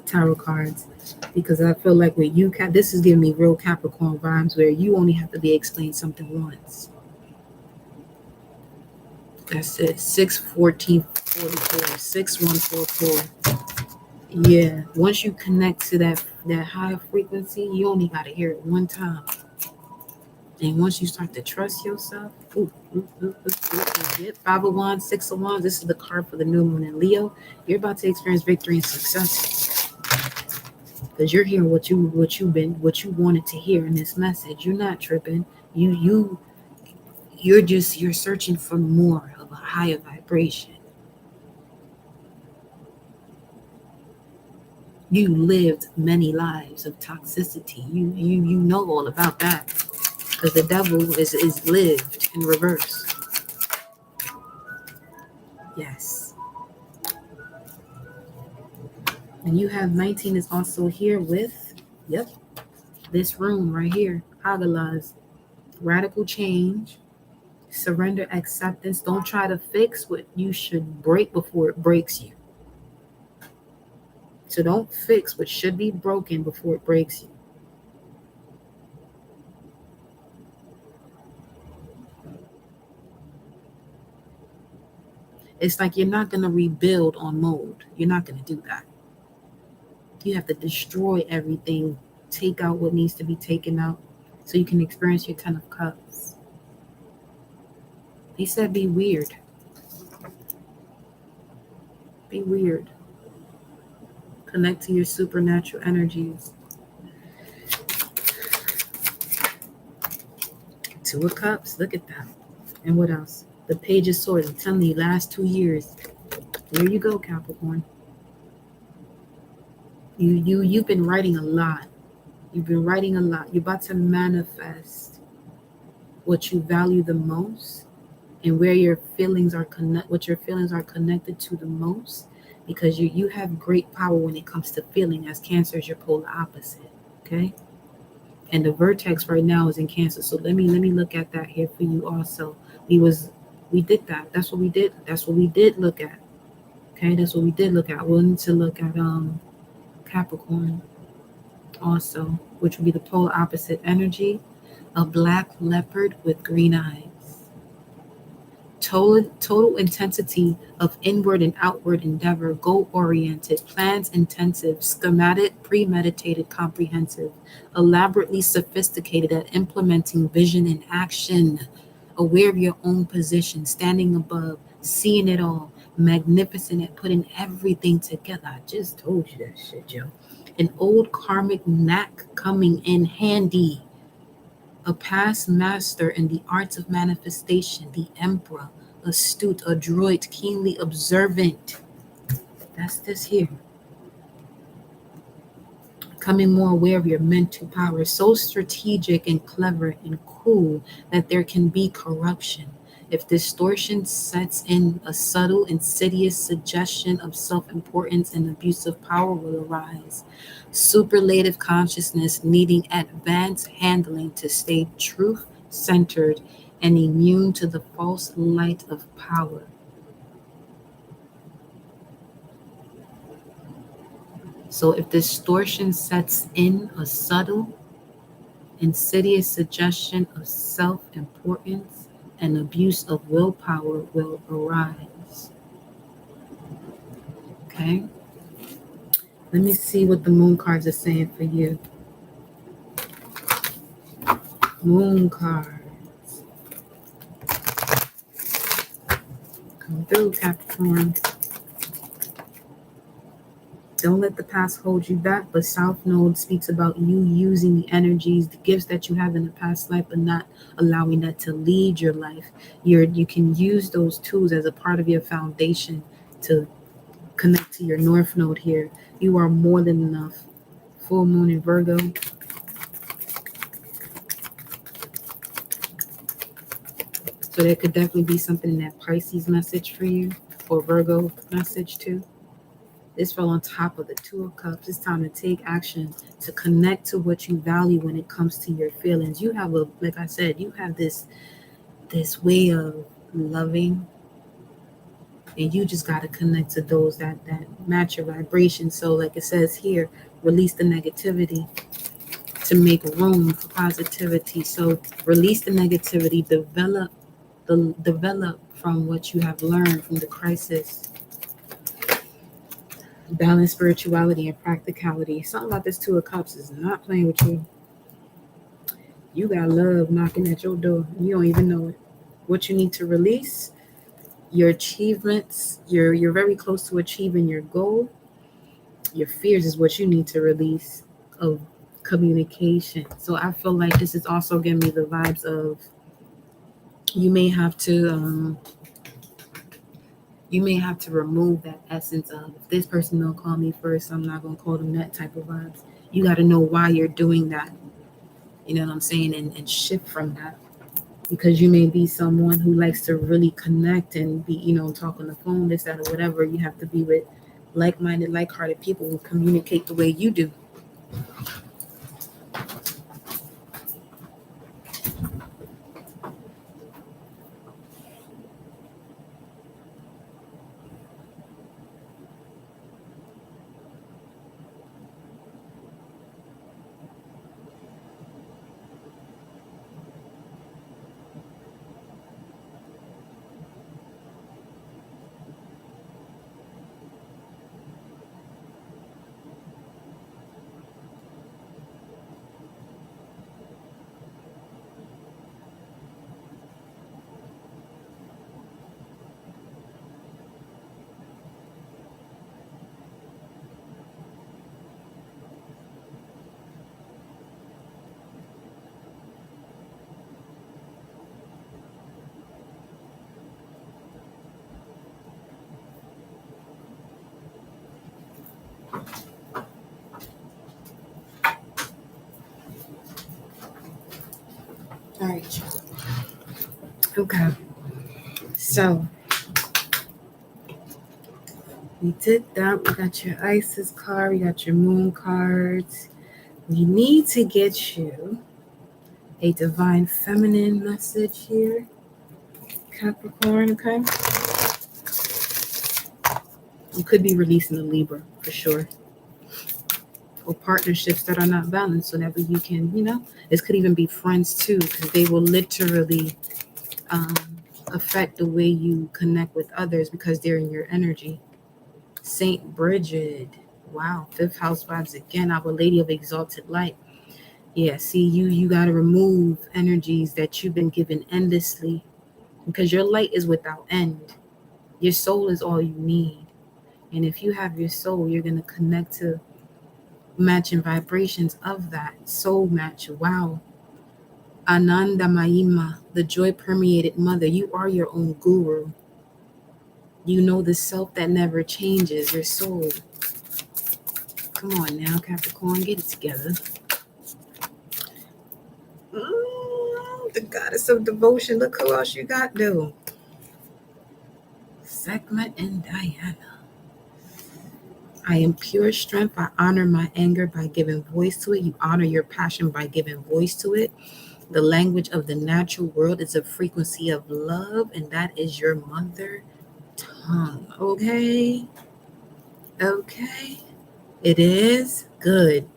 tarot cards, because I feel like with you, this is giving me real Capricorn vibes where you only have to be explained something once. That's it. 6-14-44. 6144. Yeah. Once you connect to that higher frequency, you only got to hear it one time. And once you start to trust yourself, get 5 of Wands, 6 of Wands. This is the card for the new moon in Leo. You're about to experience victory and success because you're hearing what you wanted to hear in this message. You're not tripping. You're searching for more of a higher vibration. You lived many lives of toxicity. You know all about that, because the devil is lived in reverse. Yes. And you have 19 is also here with, this room right here. Hagalaz. Radical change. Surrender, acceptance. Don't try to fix what you should break before it breaks you. So don't fix what should be broken before it breaks you. It's like you're not going to rebuild on mold. You're not going to do that. You have to destroy everything, take out what needs to be taken out so you can experience your 10 of Cups. He said be weird. Be weird. Connect to your supernatural energies. 2 of Cups. Look at that. And what else? The Page of Swords. I'm telling you, last 2 years. There you go, Capricorn. You've been writing a lot. You've been writing a lot. You're about to manifest what you value the most and where your feelings are connected to the most, because you have great power when it comes to feeling, as Cancer is your polar opposite. Okay? And the vertex right now is in Cancer. So let me look at that here for you also. We did that. That's what we did. That's what we did look at. Okay, that's what we did look at. We'll need to look at Capricorn also, which would be the polar opposite energy, a black leopard with green eyes. Total intensity of inward and outward endeavor, goal-oriented, plans-intensive, schematic, premeditated, comprehensive, elaborately sophisticated at implementing vision in action, aware of your own position, standing above, seeing it all, magnificent at putting everything together. I just told you that shit, Joe. An old karmic knack coming in handy. A past master in the arts of manifestation, the emperor, astute, adroit, keenly observant. That's this here. Becoming more aware of your mental power, so strategic and clever and cool that there can be corruption. If distortion sets in, a subtle, insidious suggestion of self-importance and abuse of power will arise. Superlative consciousness needing advanced handling to stay truth-centered and immune to the false light of power. So if distortion sets in, a subtle, insidious suggestion of self-importance and abuse of willpower will arise. Okay? Let me see what the moon cards are saying for you. Moon cards. Come through, Capricorn. Don't let the past hold you back, but South Node speaks about you using the energies, the gifts that you have in the past life, but not allowing that to lead your life. You can use those tools as a part of your foundation to connect to your North Node here. You are more than enough. Full moon in Virgo. So there could definitely be something in that Pisces message for you, or Virgo message too. This fell on top of the Two of Cups. It's time to take action, to connect to what you value when it comes to your feelings. You have like I said, you have this way of loving, and you just got to connect to those that match your vibration. So like it says here, release the negativity to make room for positivity. So release the negativity, develop from what you have learned from the crisis. Balance spirituality and practicality. Something about this Two of Cups is not playing with you. You got love knocking at your door. You don't even know it. What you need to release, your achievements. You're very close to achieving your goal. Your fears is what you need to release of communication. So I feel like this is also giving me the vibes of you may have to remove that essence of, if this person don't call me first, I'm not going to call them, that type of vibes. You got to know why you're doing that. You know what I'm saying? And shift from that. Because you may be someone who likes to really connect and be, talk on the phone, this, that, or whatever. You have to be with like-minded, like-hearted people who communicate the way you do. All right. Okay. So we did that. We got your Isis card. We got your moon cards. We need to get you a divine feminine message here, Capricorn, okay? You could be releasing a Libra for sure. Or partnerships that are not balanced, so that way you can, this could even be friends too, because they will literally affect the way you connect with others because they're in your energy. Saint Bridget, wow, fifth house vibes again. Our Lady of Exalted Light. Yeah, see, you got to remove energies that you've been given endlessly, because your light is without end. Your soul is all you need. And if you have your soul, you're going to connect to matching vibrations of that soul match. Wow. Ananda Mahima, the joy permeated mother. You are your own guru. You know the self that never changes, your soul. Come on now, Capricorn, get it together. The goddess of devotion. Look who else you got, though. Sekhmet and Diana. I am pure strength. I honor my anger by giving voice to it. You honor your passion by giving voice to it. The language of the natural world is a frequency of love, and that is your mother tongue. Okay? Okay? It is good.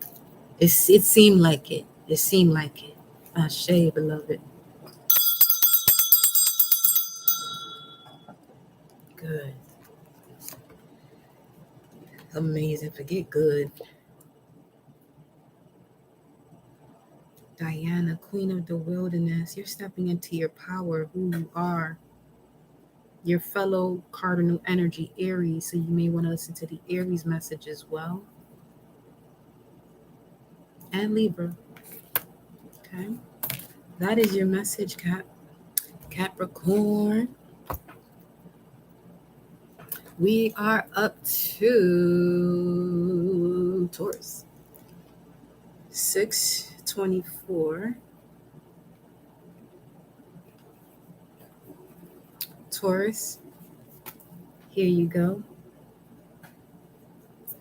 It seemed like it. It seemed like it. Ashe, beloved. Good. Amazing. Forget good. Diana, Queen of the Wilderness, you're stepping into your power, who you are. Your fellow cardinal energy, Aries, so you may want to listen to the Aries message as well. And Libra. Okay. That is your message, Capricorn. We are up to Taurus. 624. Taurus. Here you go.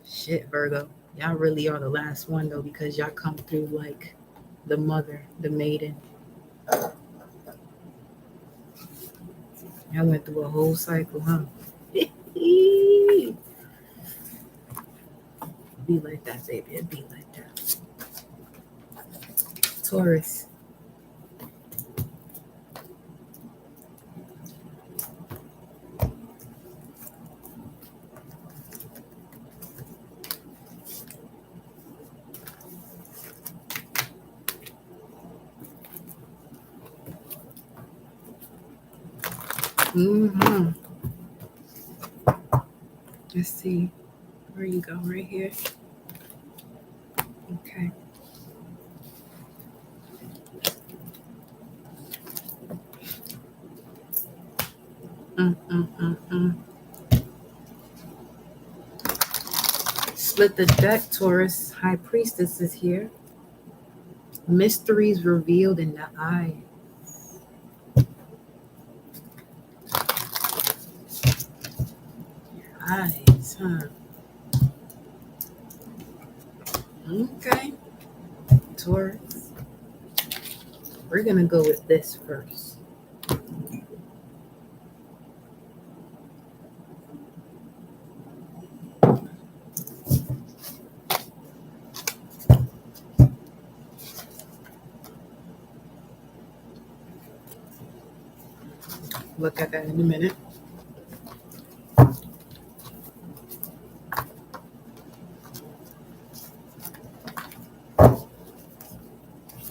Shit, Virgo. Y'all really are the last one, though, because y'all come through like the mother, the maiden. Y'all went through a whole cycle, huh? Be like that, baby. It'd be like that. Taurus. Let's see. Where you go? Right here. Okay. Split the deck, Taurus. High Priestess is here. Mysteries revealed in the eye. Eyes, huh? Okay. Taurus. We're going to go with this first. Look at that in a minute.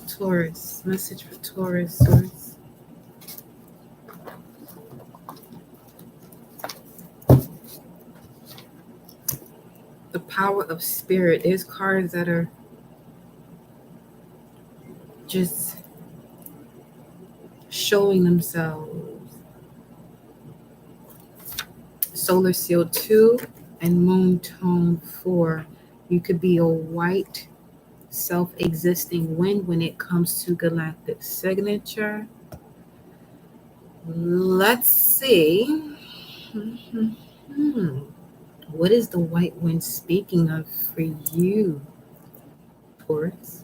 Taurus. Message for Taurus. The power of spirit. There's cards that are just showing themselves. Solar Seal 2 and Moon Tone 4. You could be a white, self-existing wind when it comes to galactic signature. Let's see. What is the white wind speaking of for you? Taurus.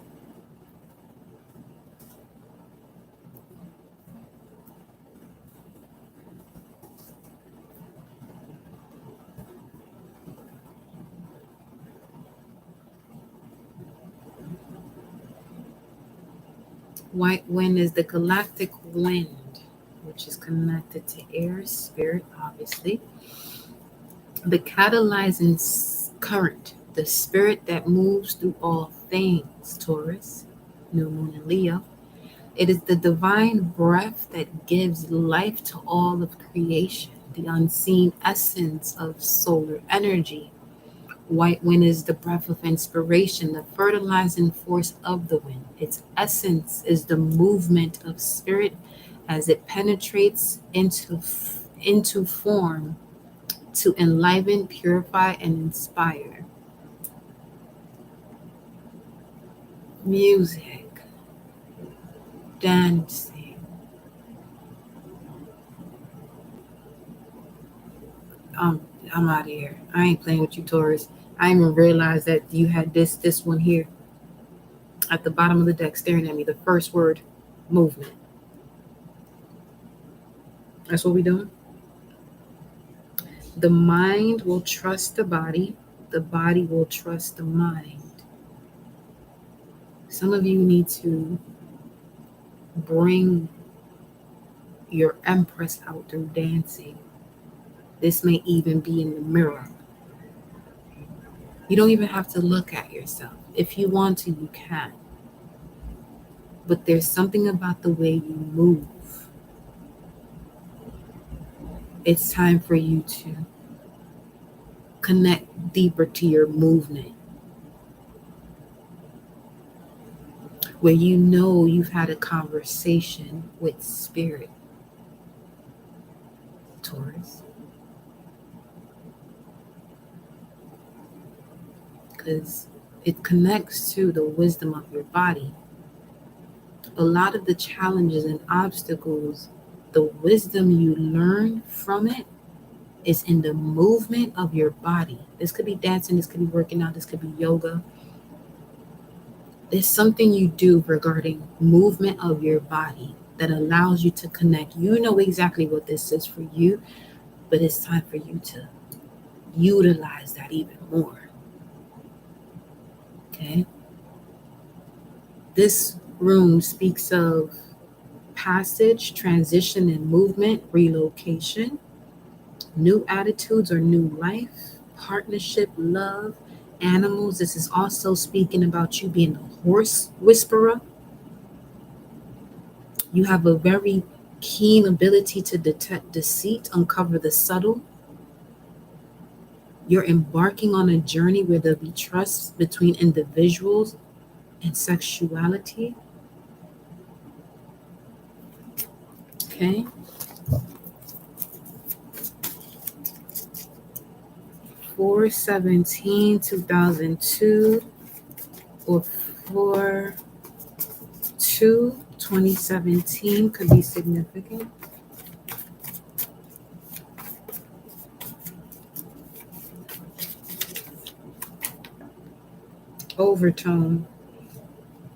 White wind is the galactic wind, which is connected to air, spirit, obviously. The catalyzing current, the spirit that moves through all things, Taurus, New Moon in Leo. It is the divine breath that gives life to all of creation, the unseen essence of solar energy. White wind is the breath of inspiration, the fertilizing force of the wind. Its essence is the movement of spirit as it penetrates into form to enliven, purify, and inspire. Music, dancing. Um, I'm out of here. I ain't playing with you, Taurus. I didn't even realize that you had this one here at the bottom of the deck staring at me. The first word, movement. That's what we doing. The mind will trust the body will trust the mind. Some of you need to bring your empress out through dancing. This may even be in the mirror. You don't even have to look at yourself. If you want to, you can. But there's something about the way you move. It's time for you to connect deeper to your movement, where you know you've had a conversation with spirit, Taurus. Because it connects to the wisdom of your body. A lot of the challenges and obstacles, the wisdom you learn from it is in the movement of your body. This could be dancing, this could be working out, this could be yoga. There's something you do regarding movement of your body that allows you to connect. You know exactly what this is for you, but it's time for you to utilize that even more. Okay? This room speaks of passage, transition, and movement, relocation, new attitudes or new life, partnership, love, animals. This is also speaking about you being a horse whisperer. You have a very keen ability to detect deceit, uncover the subtle. You're embarking on a journey where there'll be trust between individuals and sexuality. Okay. Four 17, 2002, or 4/2, 2017 could be significant. Overtone.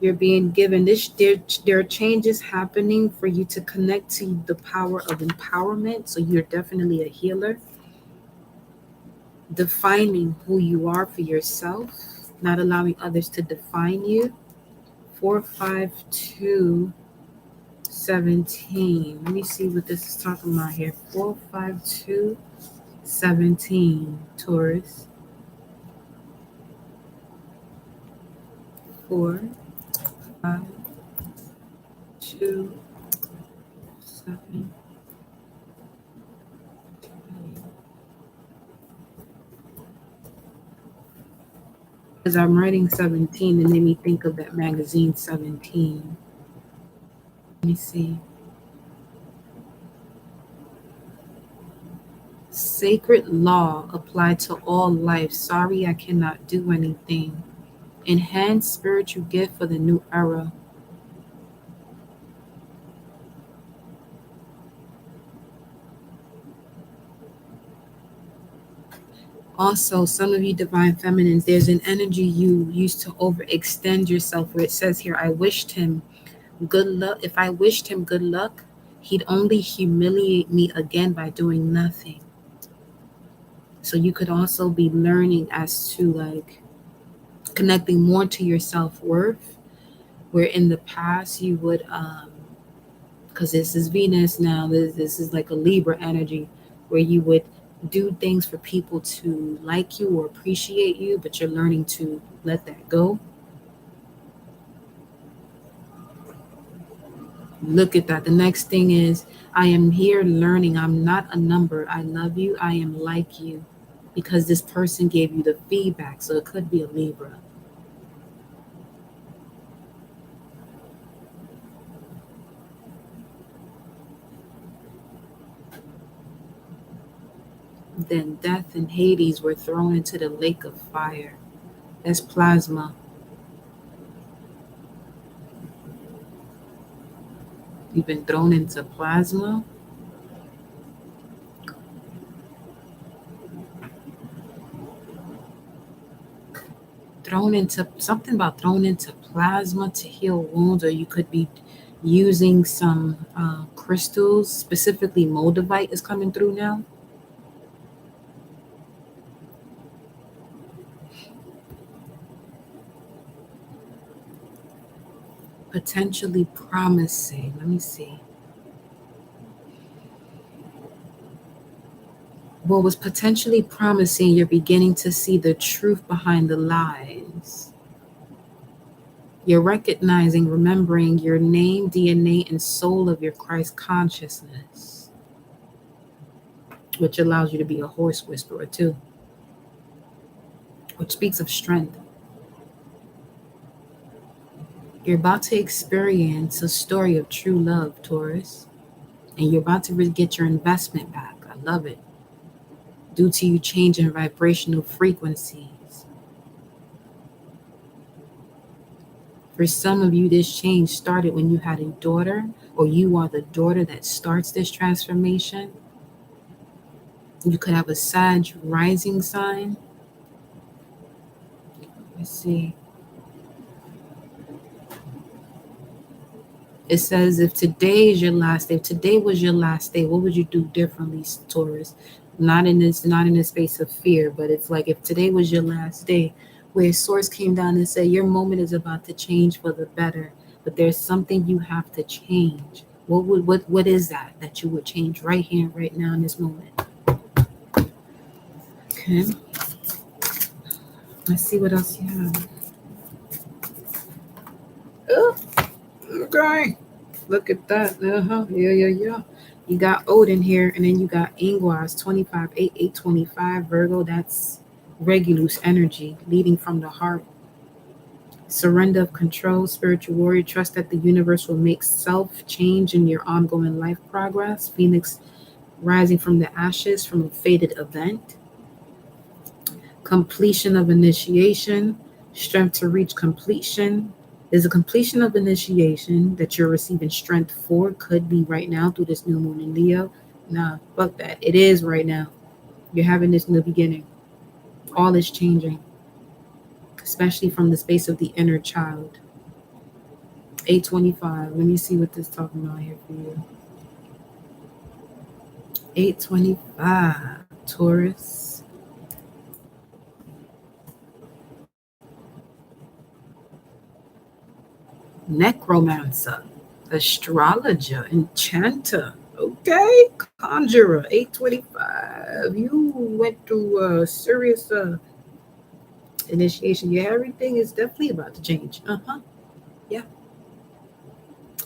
You're being given this. There are changes happening for you to connect to the power of empowerment. So you're definitely a healer. Defining who you are for yourself, not allowing others to define you. 4/5/2, 17. Let me see what this is talking about here. 4/5/2, 17. Taurus. 4/5/2, 7. As I'm writing 17, it made me think of that magazine 17. Let me see. Sacred law applied to all life. Sorry, I cannot do anything. Enhanced spiritual gift for the new era. Also, some of you divine feminines, there's an energy you used to overextend yourself where it says here, I wished him good luck. If I wished him good luck, he'd only humiliate me again by doing nothing. So you could also be learning as to like connecting more to your self-worth, where in the past you would because this is Venus now, this is like a Libra energy where you would do things for people to like you or appreciate you, but you're learning to let that go. Look at that. The next thing is, I am here learning. I'm not a number. I love you. I am like you. Because this person gave you the feedback. So it could be a Libra. Then death and Hades were thrown into the lake of fire. That's plasma. You've been thrown into plasma. Thrown into something about thrown into plasma to heal wounds, or you could be using some crystals, specifically Moldavite is coming through now. Potentially promising. Let me see. What was potentially promising, you're beginning to see the truth behind the lies. You're recognizing, remembering your name, DNA, and soul of your Christ consciousness, which allows you to be a horse whisperer too, which speaks of strength. You're about to experience a story of true love, Taurus, and you're about to get your investment back. I love it. Due to you changing vibrational frequencies. For some of you, this change started when you had a daughter, or you are the daughter that starts this transformation. You could have a Sag rising sign. Let's see. It says, if today is your last day, if today was your last day, what would you do differently, Taurus? Not in the space of fear, but it's like if today was your last day, where source came down and said your moment is about to change for the better, but there's something you have to change. What is that you would change right here, right now in this moment? Okay. Let's see what else you have. Oh, okay. Look at that. Yeah. You got Odin here, and then you got Ingwaz 25, 8, 825, Virgo. That's Regulus energy, leading from the heart. Surrender of control, spiritual warrior. Trust that the universe will make self change in your ongoing life progress. Phoenix rising from the ashes from a fated event. Completion of initiation, strength to reach completion. There's a completion of initiation that you're receiving strength for. Could be right now through this new moon in Leo. Nah, fuck that. It is right now. You're having this new beginning. All is changing, especially from the space of the inner child. 825. Let me see what this is talking about here for you. 825. Taurus. Necromancer, astrologer, enchanter, okay, conjurer, 825. You went through a serious initiation. Yeah, everything is definitely about to change. Yeah.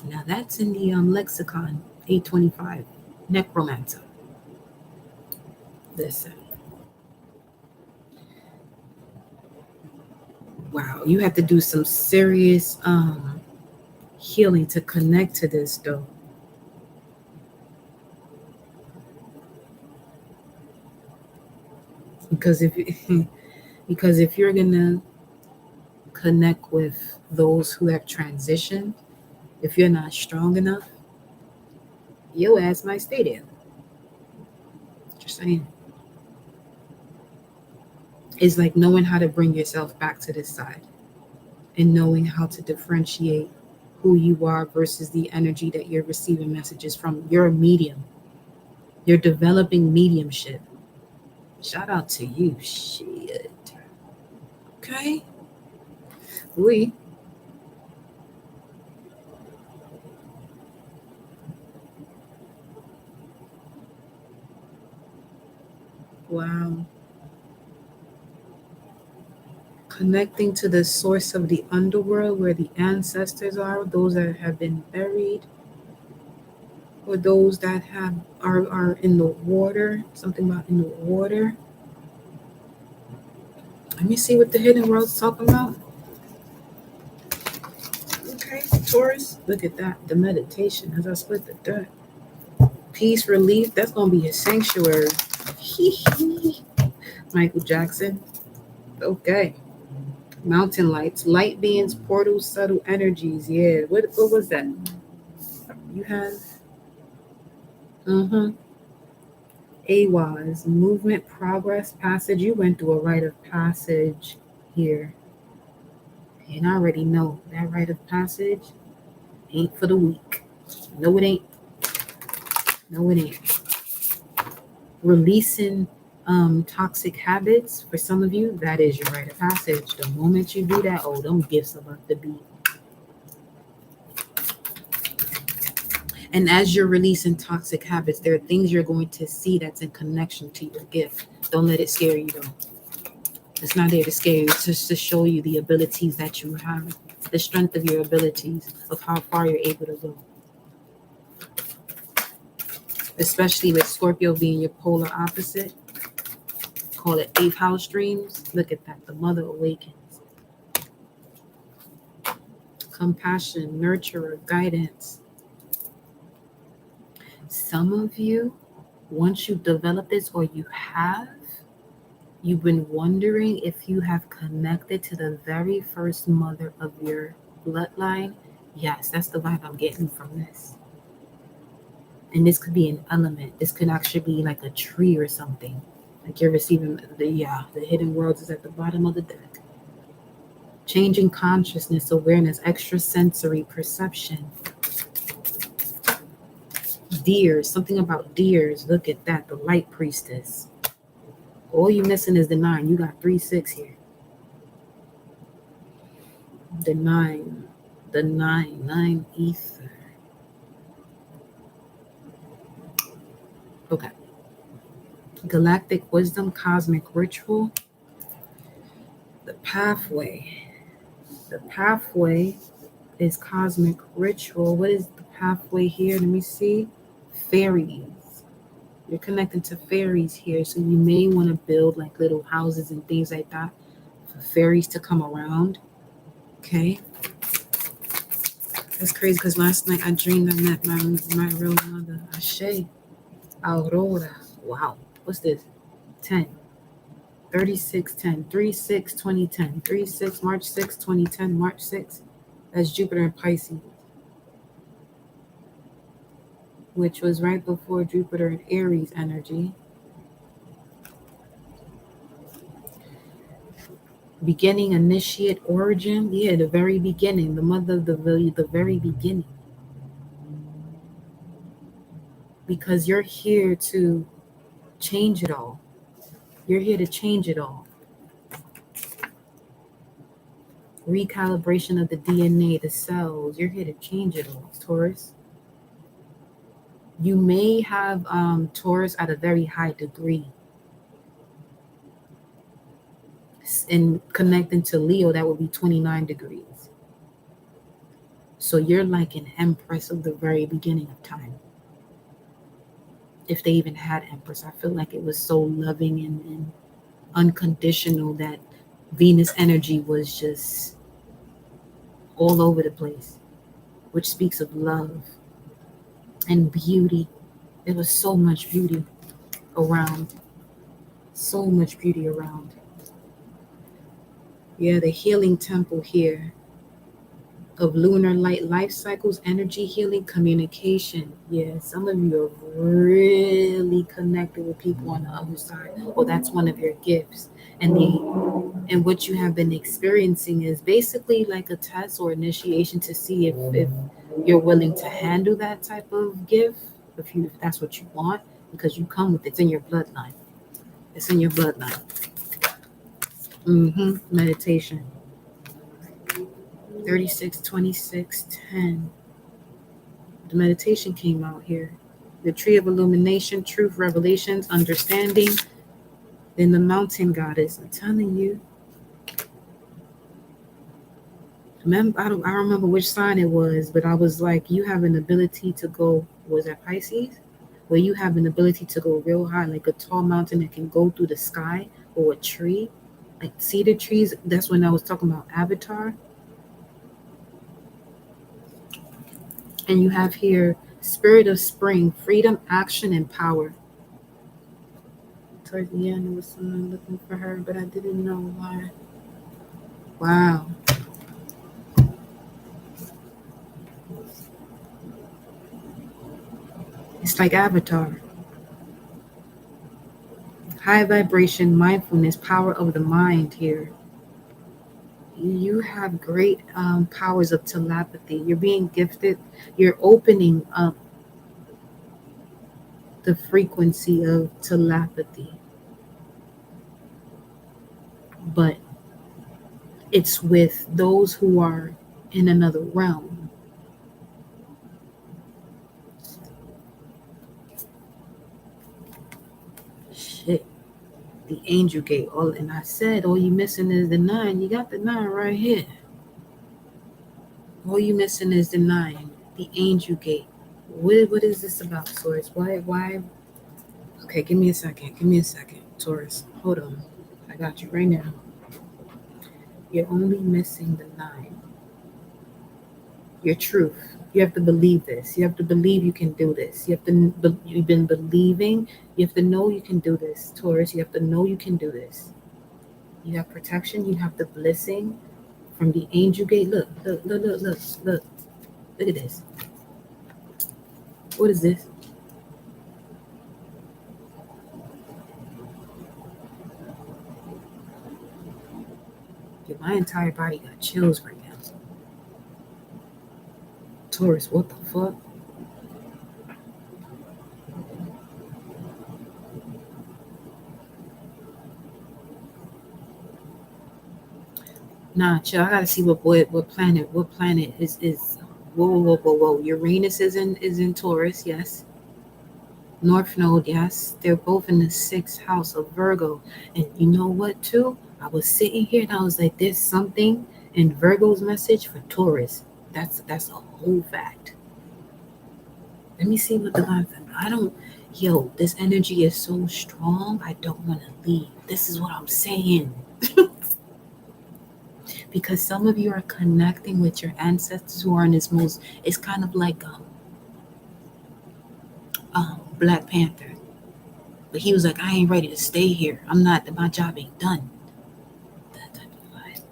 Now that's in the lexicon, 825, necromancer. Listen. Wow, you have to do some serious healing to connect to this though. Because if you're gonna connect with those who have transitioned, if you're not strong enough, your ass might stay there. Just saying. It's like knowing how to bring yourself back to this side and knowing how to differentiate who you are versus the energy that you're receiving messages from. You're a medium. You're developing mediumship. Shout out to you. Shit. Okay. We. Wow. Connecting to the source of the underworld where the ancestors are, those that have been buried, or those that are in the water. Something about in the water. Let me see what the hidden world's talking about. Okay, Taurus. Look at that. The meditation as I split the dirt. Peace, relief. That's gonna be his sanctuary. Michael Jackson. Okay. Mountain lights, light beings, portals, subtle energies. Yeah. What was that? You have AWAS, movement, progress, passage. You went through a rite of passage here. And I already know that rite of passage ain't for the weak. No, it ain't. No, it ain't. Releasing toxic habits for some of you, that is your rite of passage. The moment you do that, oh, them gifts are about to be. And as you're releasing toxic habits, there are things you're going to see that's in connection to your gift. Don't let it scare you, though. It's not there to scare you. It's just to show you the abilities that you have, the strength of your abilities, of how far you're able to go. Especially with Scorpio being your polar opposite. Call it 8th house dreams. Look at that. The mother awakens. Compassion, nurturer, guidance. Some of you, once you develop this or you've been wondering if you have connected to the very first mother of your bloodline. Yes, that's the vibe I'm getting from this. And this could be an element. This could actually be like a tree or something. Like you're receiving the hidden worlds is at the bottom of the deck. Changing consciousness, awareness, extrasensory perception. Deers, something about deers. Look at that, the light priestess. All you missing is the 9. You got 3, 6 here. The 9 ether. Okay. Galactic wisdom, cosmic ritual. The pathway. The pathway is cosmic ritual. What is the pathway here? Let me see. Fairies. You're connecting to fairies here. So you may want to build like little houses and things like that for fairies to come around. Okay. That's crazy because last night I dreamed I met my real mother, Ashe. Aurora. Wow. What's this? 10. 36, 10. 3, 6, 2010. 3, 6, March 6, 2010. March 6. That's Jupiter and Pisces. Which was right before Jupiter and Aries energy. Beginning, initiate, origin. Yeah, the very beginning. The mother of the very beginning. Because you're here to change it all. You're here to change it all. Recalibration of the DNA, the cells. You're here to change it all, Taurus. You may have Taurus at a very high degree. And connecting to Leo, that would be 29 degrees. So you're like an empress of the very beginning of time. If they even had empress, I feel like it was so loving and unconditional that Venus energy was just all over the place, which speaks of love and beauty. There was so much beauty around. So much beauty around. Yeah, the healing temple here. of lunar life cycles, energy healing, communication. Yeah, some of you are really connected with people on the other side. Well, that's one of your gifts. And what you have been experiencing is basically like a test or initiation to see if you're willing to handle that type of gift, if that's what you want, because you come with it. It's in your bloodline. It's in your bloodline. Meditation. 36, 26, 10. The meditation came out here. The tree of illumination, truth, revelations, understanding. Then the mountain goddess. I'm telling you. I don't remember which sign it was, but I was like, you have an ability to go, was that Pisces? Where you have an ability to go real high, like a tall mountain that can go through the sky, or a tree, like cedar trees. That's when I was talking about Avatar. And you have here spirit of spring, freedom, action, and power. Towards the end, there was someone looking for her, but I didn't know why. Wow. It's like Avatar. High vibration, mindfulness, power of the mind here. You have great powers of telepathy. You're being gifted. You're opening up the frequency of telepathy. But it's with those who are in another realm. Shit. The angel gate. And I said, all you missing is the 9. You got the 9 right here. All you missing is the 9. The angel gate. What is this about, Taurus? Why? Okay, give me a second. Taurus. Hold on. I got you right now. You're only missing the 9. Your truth. You have to believe this. You have to believe you can do this. You've been believing. You have to know you can do this, Taurus. You have to know you can do this. You have protection. You have the blessing from the angel gate. Look at this. What is this? My entire body got chills right now. Taurus, what the fuck? Nah, chill. I gotta see what planet is. Whoa. Uranus is in Taurus, yes. North Node, yes. They're both in the 6th house of Virgo. And you know what, too? I was sitting here and I was like, there's something in Virgo's message for Taurus. That's a whole fact. Let me see what the line. This energy is so strong. I don't want to leave. This is what I'm saying. Because some of you are connecting with your ancestors who are in this most. It's kind of like Black Panther. But he was like, I ain't ready to stay here. My job ain't done. That type of vibe.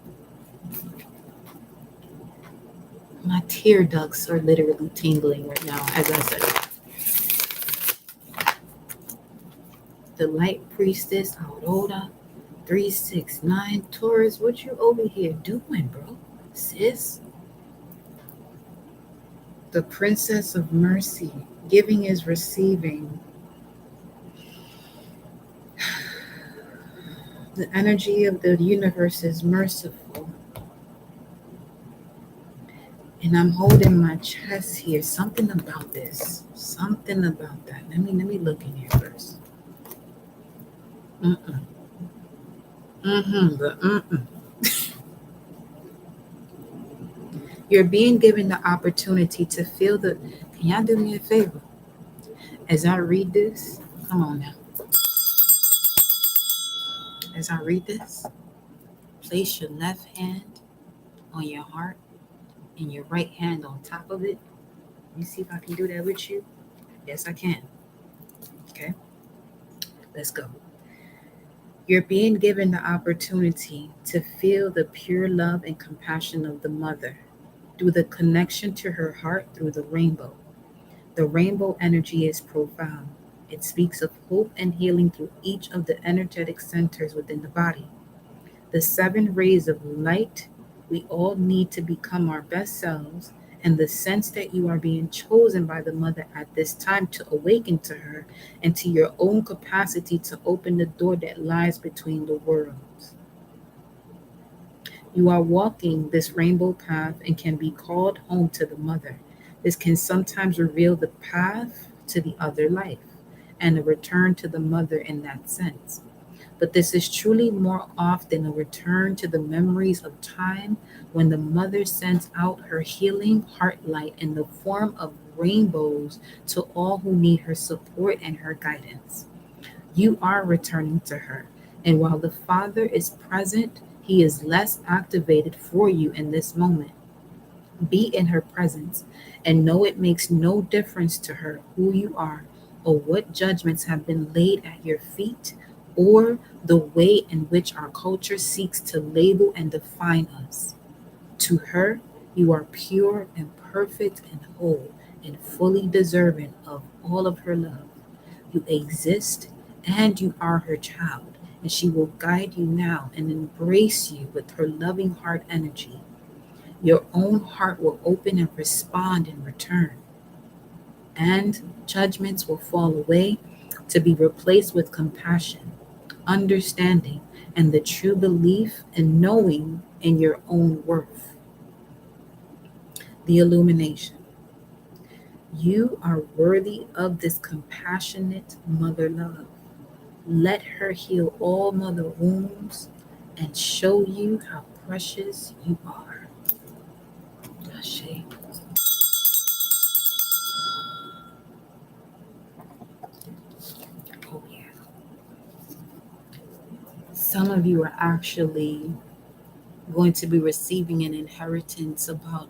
My tear ducts are literally tingling right now, as I said. The Light Priestess, Aurora, 369, Taurus. What you over here doing, bro? Sis? The Princess of Mercy. Giving is receiving. The energy of the universe is merciful. And I'm holding my chest here. Something about this. Something about that. Let me look in here first. You're being given the opportunity to feel the. Can y'all do me a favor? As I read this, come on now. As I read this, place your left hand on your heart and your right hand on top of it. Let me see if I can do that with you. Yes, I can. Okay, let's go. You're being given the opportunity to feel the pure love and compassion of the mother. through the connection to her heart through the rainbow. The rainbow energy is profound. It speaks of hope and healing through each of the energetic centers within the body. The seven rays of light we all need to become our best selves, and the sense that you are being chosen by the mother at this time to awaken to her and to your own capacity to open the door that lies between the worlds. You are walking this rainbow path and can be called home to the mother. This can sometimes reveal the path to the other life and a return to the mother in that sense. But this is truly more often a return to the memories of time when the mother sends out her healing heart light in the form of rainbows to all who need her support and her guidance. You are returning to her, and while the Father is present, he is less activated for you in this moment. Be in her presence and know it makes no difference to her who you are or what judgments have been laid at your feet or the way in which our culture seeks to label and define us. To her, you are pure and perfect and whole and fully deserving of all of her love. You exist and you are her child, and she will guide you now and embrace you with her loving heart energy. Your own heart will open and respond in return, and judgments will fall away to be replaced with compassion, understanding, and the true belief and knowing in your own worth. The illumination. You are worthy of this compassionate mother love. Let her heal all mother wounds and show you how precious you are. Ashe. Oh, yeah. Some of you are actually going to be receiving an inheritance about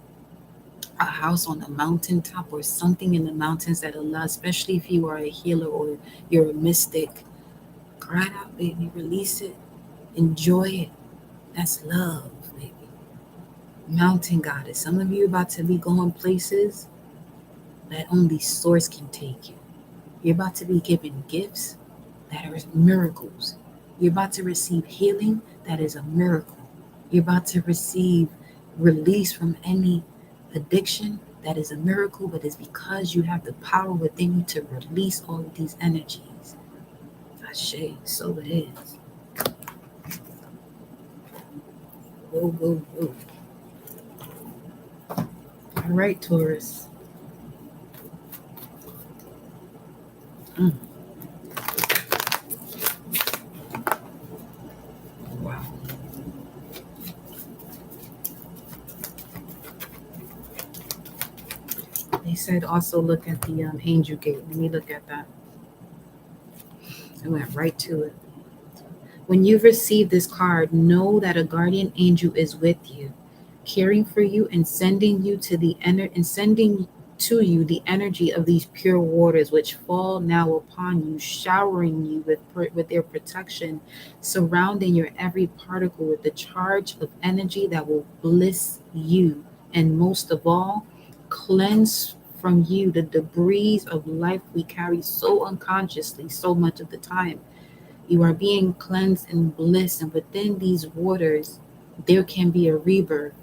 a house on a mountaintop or something in the mountains that Allah, especially if you are a healer or you're a mystic, cry it out, baby. Release it. Enjoy it. That's love, baby. Mountain goddess. Some of you about to be going places that only source can take you. You're about to be given gifts that are miracles. You're about to receive healing that is a miracle. You're about to receive release from any addiction that is a miracle, but it's because you have the power within you to release all of these energies. Ashe, so it is. Whoa, whoa, whoa. All right, Taurus. Wow. They said also look at the angel gate. Let me look at that. I went right to it. When you receive this card, know that a guardian angel is with you, caring for you and sending you to the sending to you the energy of these pure waters which fall now upon you, showering you with their protection, surrounding your every particle with the charge of energy that will bliss you, and most of all, cleanse from you the debris of life we carry so unconsciously so much of the time. You are being cleansed in bliss, and within these waters, there can be a rebirth.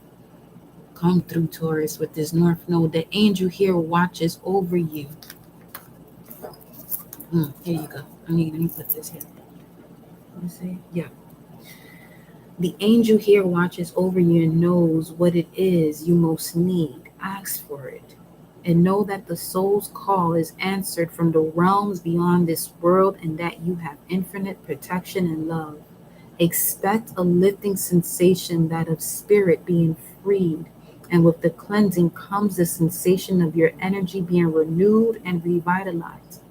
Come through, Taurus, with this North Node. The angel here watches over you. Here you go. Let me put this here. Let me see. Yeah. The angel here watches over you and knows what it is you most need. Ask for it. And know that the soul's call is answered from the realms beyond this world and that you have infinite protection and love. Expect a lifting sensation, that of spirit being freed. And with the cleansing comes the sensation of your energy being renewed and revitalized.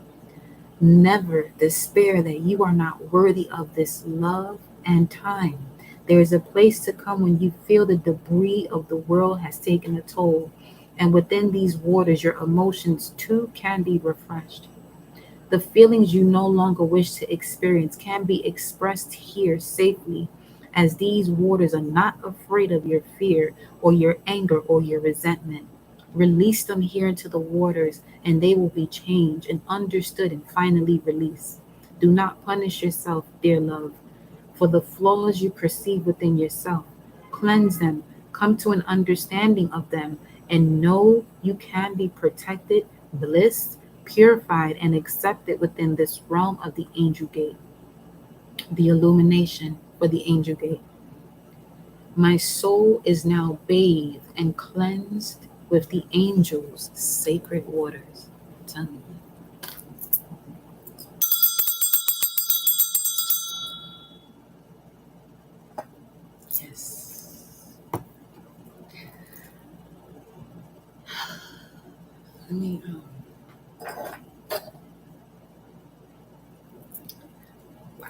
Never despair that you are not worthy of this love and time. There is a place to come when you feel the debris of the world has taken a toll. And within these waters, your emotions too can be refreshed. The feelings you no longer wish to experience can be expressed here safely as these waters are not afraid of your fear or your anger or your resentment. Release them here into the waters, and they will be changed and understood and finally released. Do not punish yourself, dear love, for the flaws you perceive within yourself. Cleanse them, come to an understanding of them, and know you can be protected, blissed, purified, and accepted within this realm of the angel gate, the illumination for the angel gate. My soul is now bathed and cleansed with the angels' sacred waters. Tell me. Yes. Let me. Wow.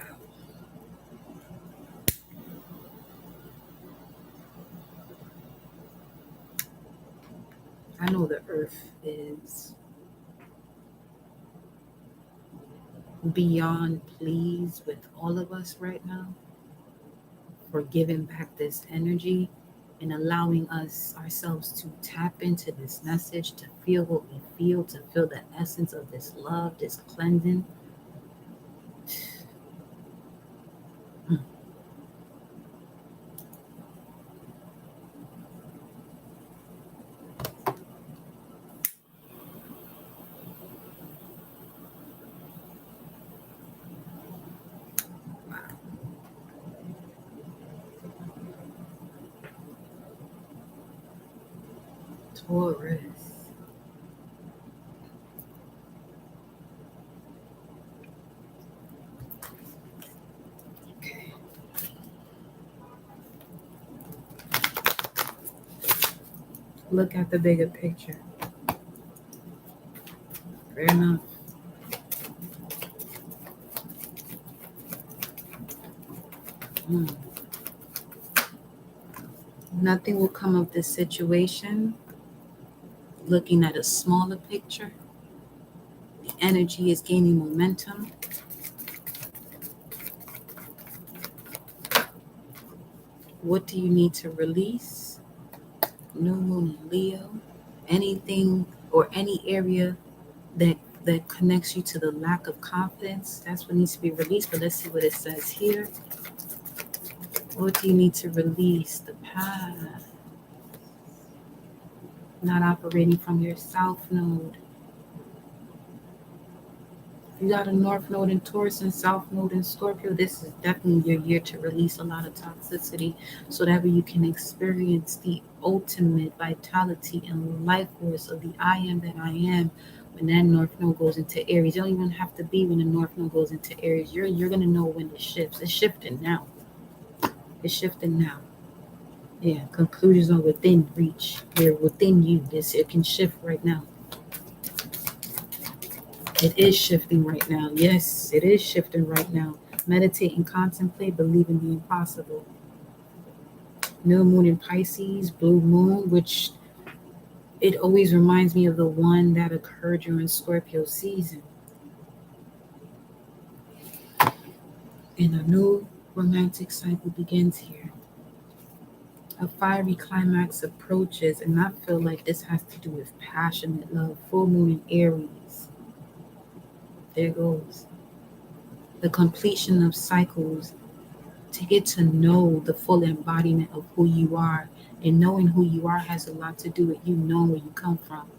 I know the earth is beyond pleased with all of us right now for giving back this energy and allowing us ourselves to tap into this message, to feel what we feel, to feel the essence of this love, this cleansing. Taurus. Okay. Look at the bigger picture. Fair enough. Nothing will come of this situation looking at a smaller picture. The energy is gaining momentum. What do you need to release? New moon in Leo. Anything or any area that connects you to the lack of confidence, that's what needs to be released. But let's see what it says here. What do you need to release? The past. Not operating from your south node. You got a north node in Taurus and south node in Scorpio. This is definitely your year to release a lot of toxicity so that way you can experience the ultimate vitality and life force of the I am that I am when that north node goes into Aries. You don't even have to be when the north node goes into Aries. You're gonna know when it shifts. It's shifting now. It's shifting now. Yeah, conclusions are within reach. They're within you. It can shift right now. It is shifting right now. Yes, it is shifting right now. Meditate and contemplate, believe in the impossible. New moon in Pisces, blue moon, which it always reminds me of the one that occurred during Scorpio season. And a new romantic cycle begins here. A fiery climax approaches, and I feel like this has to do with passionate love. Full moon in Aries. There goes. The completion of cycles to get to know the full embodiment of who you are. And knowing who you are has a lot to do with you knowing where you come from.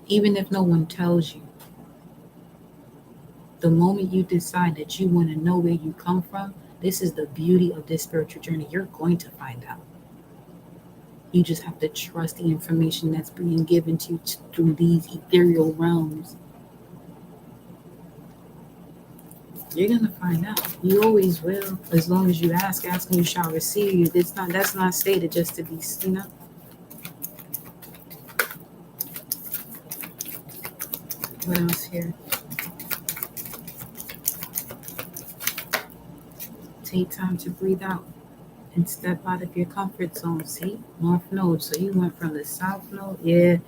Even if no one tells you, the moment you decide that you want to know where you come from, this is the beauty of this spiritual journey. You're going to find out. You just have to trust the information that's being given to you through these ethereal realms. You're going to find out. You always will. As long as you ask and you shall receive. That's not stated just to be, What else here? Take time to breathe out and step out of your comfort zone. See, North Node. So you went from the South Node. Yeah,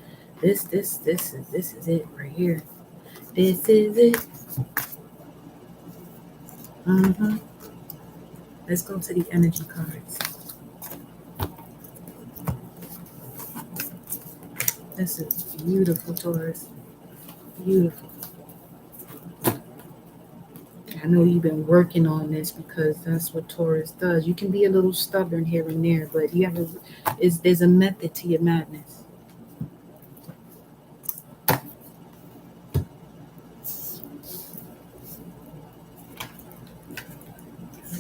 this is it right here. This is it. Let's go to the energy cards. This is beautiful, Taurus. Beautiful. I know you've been working on this because that's what Taurus does. You can be a little stubborn here and there, but you have there's a method to your madness.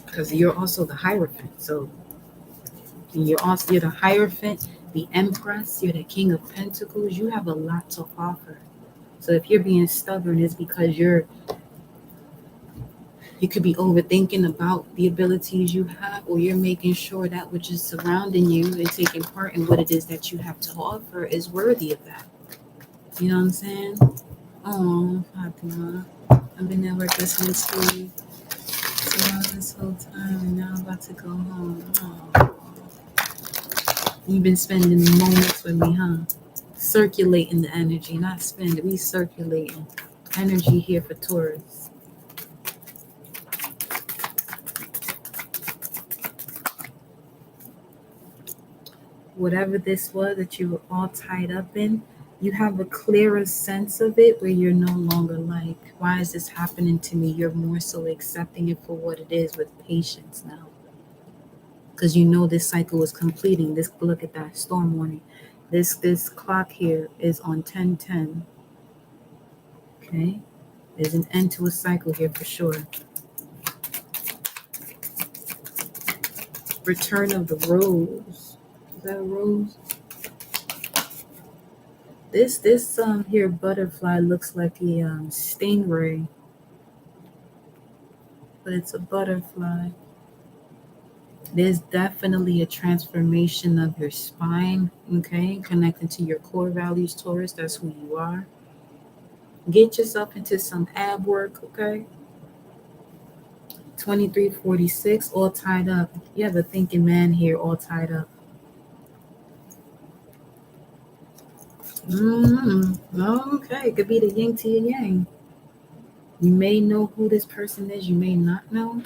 Because you're also the Hierophant. So you're the Hierophant, the Empress, you're the King of Pentacles. You have a lot to offer. So if you're being stubborn, it's because you could be overthinking about the abilities you have, or you're making sure that which is surrounding you and taking part in what it is that you have to offer is worthy of that. You know what I'm saying? Oh, Fatima, I've been at work listening to you this whole time, and now I'm about to go home. Oh. You've been spending moments with me, huh? Circulating the energy, not spending. We circulating energy here for Taurus. Whatever this was that you were all tied up in, you have a clearer sense of it where you're no longer like, why is this happening to me? You're more so accepting it for what it is with patience now. Because you know this cycle is completing. Look at that storm warning. This clock here is on 10:10. Okay? There's an end to a cycle here for sure. Return of the rose. Is that a rose? This here butterfly looks like a stingray, but it's a butterfly. There's definitely a transformation of your spine, okay? Connecting to your core values, Taurus. That's who you are. Get yourself into some ab work, okay? 2346, all tied up. You have a thinking man here, all tied up. Okay, it could be the yin to your yang. You may know who this person is, you may not know.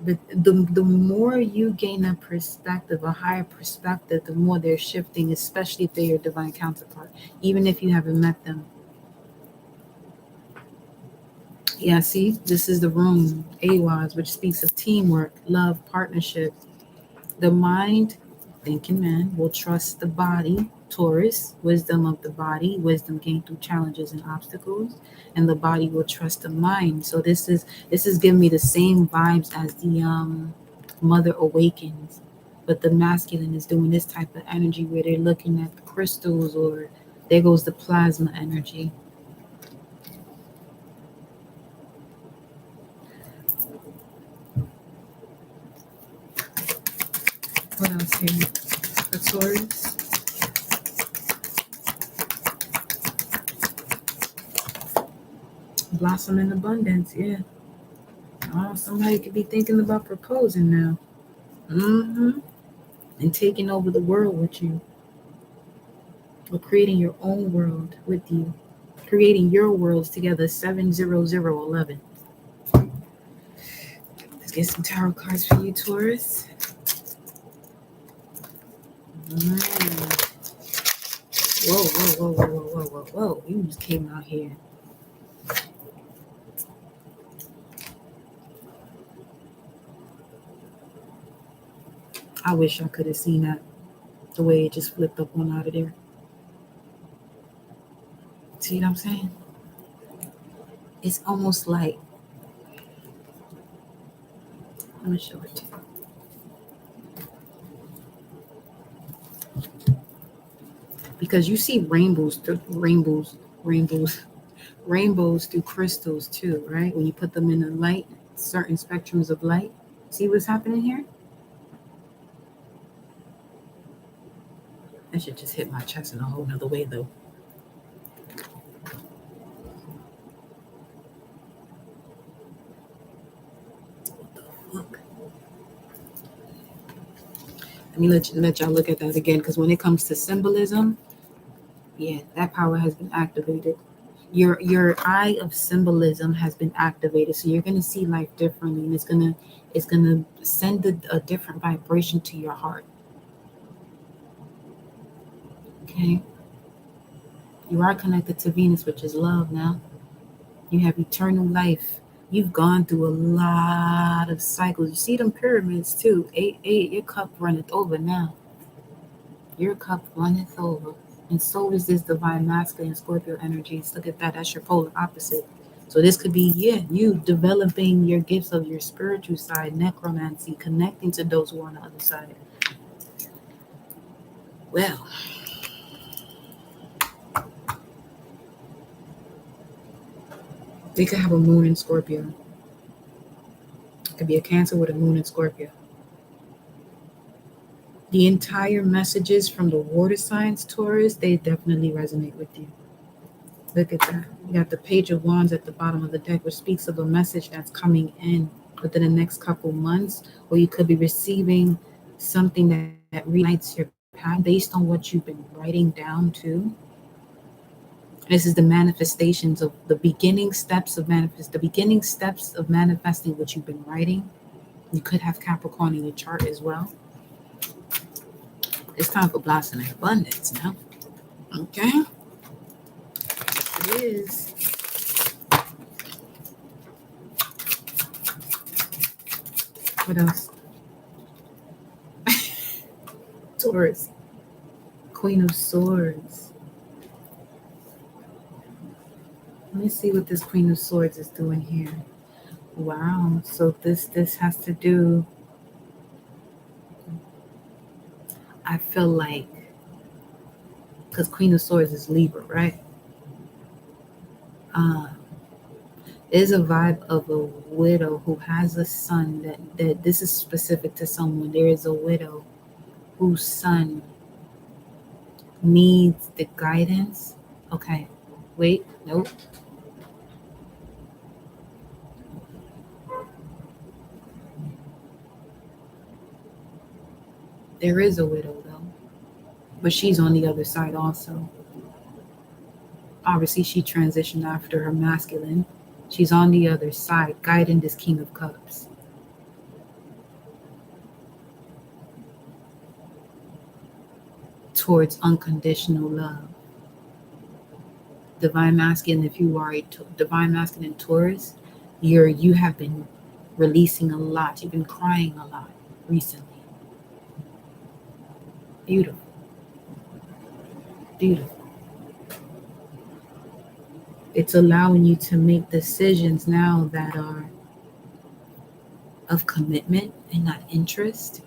But the more you gain a perspective, a higher perspective, the more they're shifting, especially if they're your divine counterpart, even if you haven't met them. Yeah, see, this is the room, Aries, which speaks of teamwork, love, partnership. The mind, thinking man, will trust the body, Taurus, wisdom of the body, wisdom gained through challenges and obstacles, and the body will trust the mind. So this is giving me the same vibes as the Mother Awakens, but the masculine is doing this type of energy where they're looking at the crystals, or there goes the plasma energy. What else here? The Taurus. Blossom in abundance, yeah. Oh, somebody could be thinking about proposing now. And taking over the world with you. Or creating your own world with you. Creating your worlds together, 70011. Let's get some tarot cards for you, Taurus. Whoa. You just came out here. I wish I could have seen that. The way it just flipped up on out of there. See what I'm saying? It's almost like, let me show it to you. Because you see rainbows through crystals too, right? When you put them in the light, certain spectrums of light. See what's happening here? That should just hit my chest in a whole nother way though. Look. Let me let y'all look at that again, because when it comes to symbolism, yeah, that power has been activated. Your eye of symbolism has been activated, so you're going to see life differently, and it's gonna send a different vibration to your heart. Okay, you are connected to Venus, which is love. Now you have eternal life. You've gone through a lot of cycles. You see them pyramids too. Eight. Your cup runneth over now. Your cup runneth over. And so is this divine masculine Scorpio energies. Look at that. That's your polar opposite. So this could be, yeah, you developing your gifts of your spiritual side, necromancy, connecting to those who are on the other side. Well, they could have a moon in Scorpio. It could be a Cancer with a moon in Scorpio. The entire messages from the water signs, Taurus, they definitely resonate with you. Look at that. You got the Page of Wands at the bottom of the deck, which speaks of a message that's coming in within the next couple months, or you could be receiving something that reunites your path based on what you've been writing down too. This is the manifestations of the beginning steps of manifesting what you've been writing. You could have Capricorn in your chart as well. It's time for blossom and abundance now. Okay? It is. What else? Taurus. Queen of Swords. Let me see what this Queen of Swords is doing here. Wow. So this has to do, I feel like, because Queen of Swords is Libra, right? Is a vibe of a widow who has a son that this is specific to someone. There is a widow whose son needs the guidance. Okay, wait, nope. There is a widow though, but she's on the other side also. Obviously, she transitioned after her masculine. She's on the other side, guiding this King of Cups. Towards unconditional love. Divine masculine, if you are a divine masculine Taurus, you have been releasing a lot. You've been crying a lot recently. Beautiful. Beautiful. It's allowing you to make decisions now that are of commitment and not interest.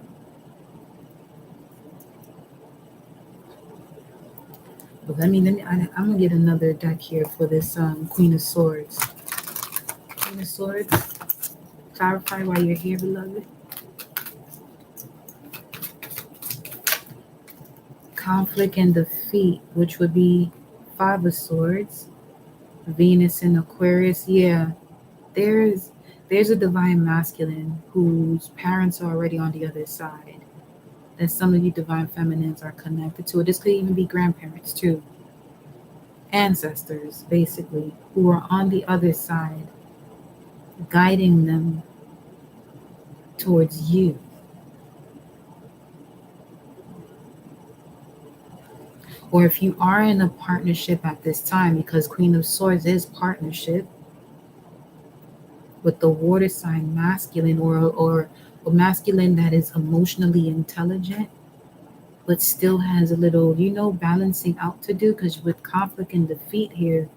But I'm gonna get another deck here for this Queen of Swords. Queen of Swords, clarify why you're here, beloved. Conflict and defeat, which would be Five of Swords, Venus in Aquarius. Yeah, there's a divine masculine whose parents are already on the other side. That some of you divine feminines are connected to. This could even be grandparents too. Ancestors, basically, who are on the other side, guiding them towards you. Or if you are in a partnership at this time, because Queen of Swords is partnership with the water sign masculine, or a masculine that is emotionally intelligent, but still has a little, balancing out to do. Because with conflict and defeat here,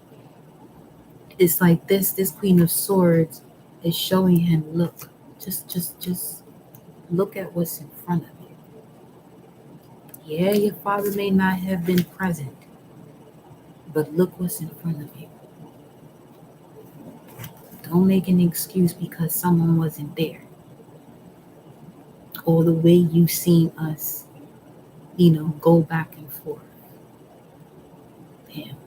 it's like this Queen of Swords is showing him, look, just look at what's in front of you. Yeah, your father may not have been present, but look what's in front of you. Don't make an excuse because someone wasn't there, or the way you've seen us, go back and forth. Damn.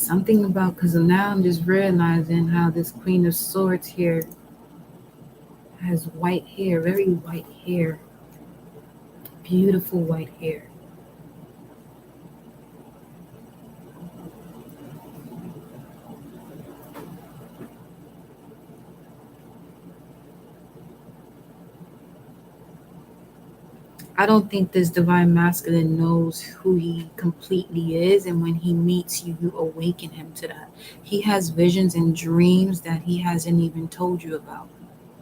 Something about, because now I'm just realizing how this Queen of Swords here has white hair, very white hair, beautiful white hair. I don't think this divine masculine knows who he completely is, and when he meets you, you awaken him to that. He has visions and dreams that he hasn't even told you about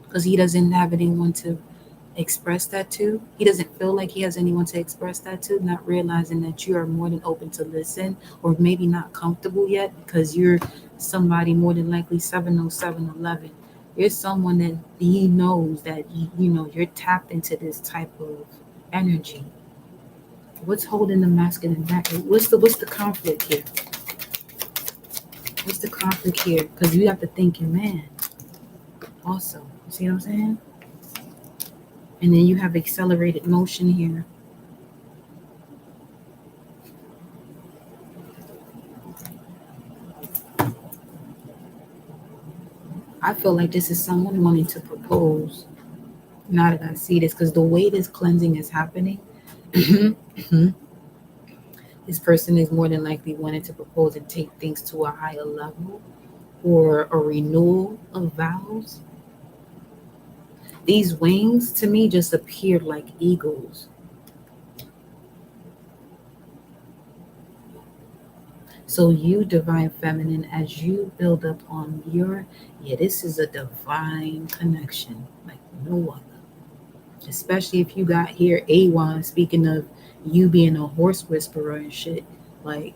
because he doesn't have anyone to express that to. He doesn't feel like he has anyone to express that to, not realizing that you are more than open to listen, or maybe not comfortable yet because you're somebody more than likely 70711. You're someone that he knows that you're tapped into this type of energy. What's holding the masculine back? What's the conflict here? What's the conflict here? Because you have to think your man also. You see what I'm saying? And then you have accelerated motion here. I feel like this is someone wanting to propose. Now that I see this, because the way this cleansing is happening, this person is more than likely wanting to propose and take things to a higher level, or a renewal of vows. These wings to me just appeared like eagles. So you, divine feminine, as you build up on this is a divine connection like no other. Especially if you got here A1, speaking of you being a horse whisperer and shit. Like,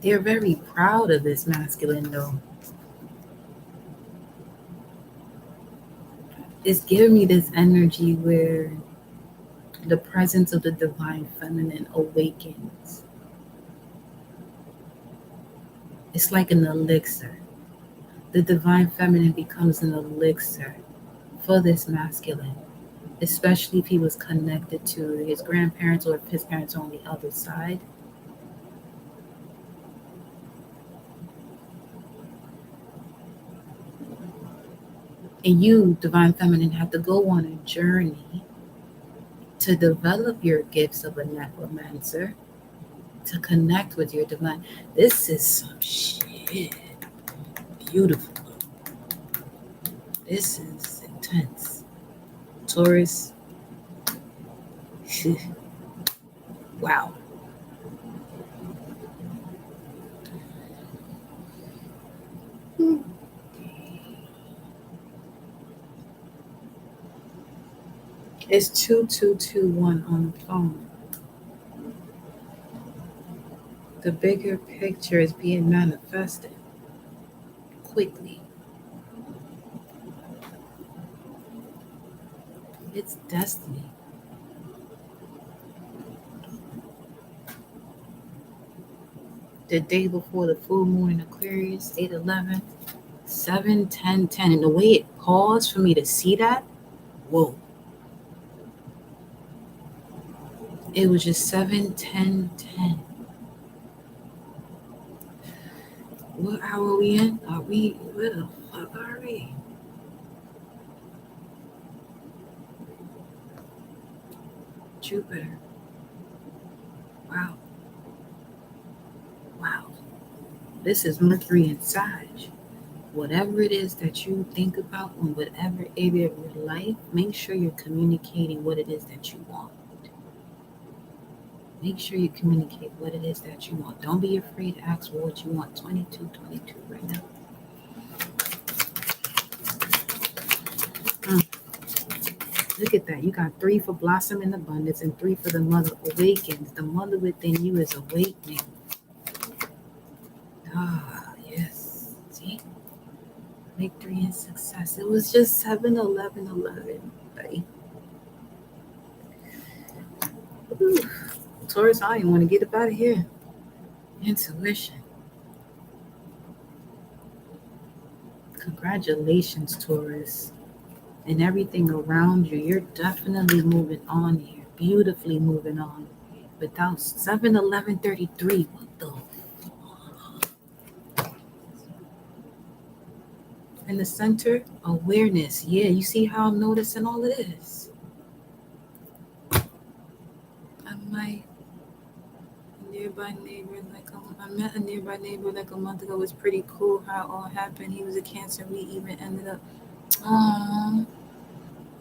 they're very proud of this masculine, though. It's giving me this energy where the presence of the divine feminine awakens. It's like an elixir. The divine feminine becomes an elixir for this masculine, especially if he was connected to his grandparents or if his parents are on the other side. And you, divine feminine, have to go on a journey to develop your gifts of a necromancer, to connect with your divine. This is some shit. Beautiful. This is intense. Taurus. Wow. It's 2221 on the phone. The bigger picture is being manifested quickly. It's destiny. The day before the full moon in Aquarius, 8/11, 7/10/10. And the way it paused for me to see that, whoa. It was just 7/10/10. What hour are we in? Where the fuck are we? Jupiter. Wow. Wow. This is Mercury and Sag. Whatever it is that you think about in whatever area of your life, make sure you're communicating what it is that you want. Make sure you communicate what it is that you want. Don't be afraid to ask for what you want. 22 right now. Look at that. You got 3 for blossom and abundance and 3 for the mother awakens. The mother within you is awakening. Yes. See? Victory and success. It was just 7/11/11. Right? Taurus, I didn't want to get up out of here. Intuition. Congratulations, Taurus. And everything around you, you're definitely moving on here. Beautifully moving on. Without 7-11-33, what the? In the center, awareness. Yeah, you see how I'm noticing all of this? I met a nearby neighbor like a month ago. It was pretty cool how it all happened. He was a Cancer. We even ended up, and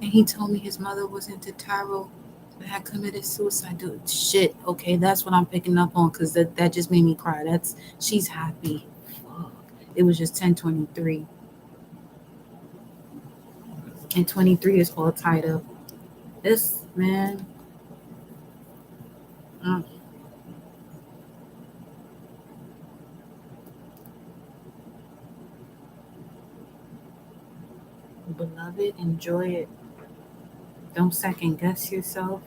he told me his mother was into tarot, but had committed suicide. Dude, shit. Okay, that's what I'm picking up on, because that just made me cry. She's happy. Fuck. It was just 10:23. And 23 is all tied up. This man. Beloved, enjoy it. Don't second guess yourself.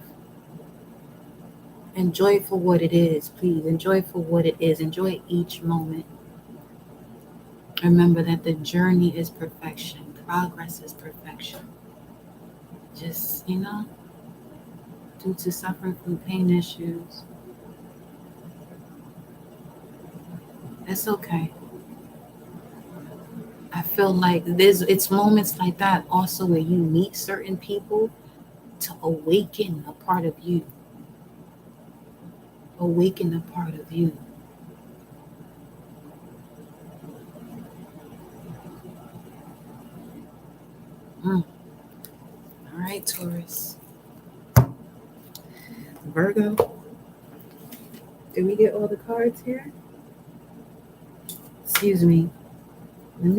Enjoy it for what it is, please. Enjoy it for what it is. Enjoy each moment. Remember that the journey is perfection. Progress is perfection. Just, due to suffering from pain issues, it's okay. I feel like it's moments like that also where you meet certain people to awaken a part of you. Awaken a part of you. All right, Taurus. Virgo. Did we get all the cards here? Excuse me. Let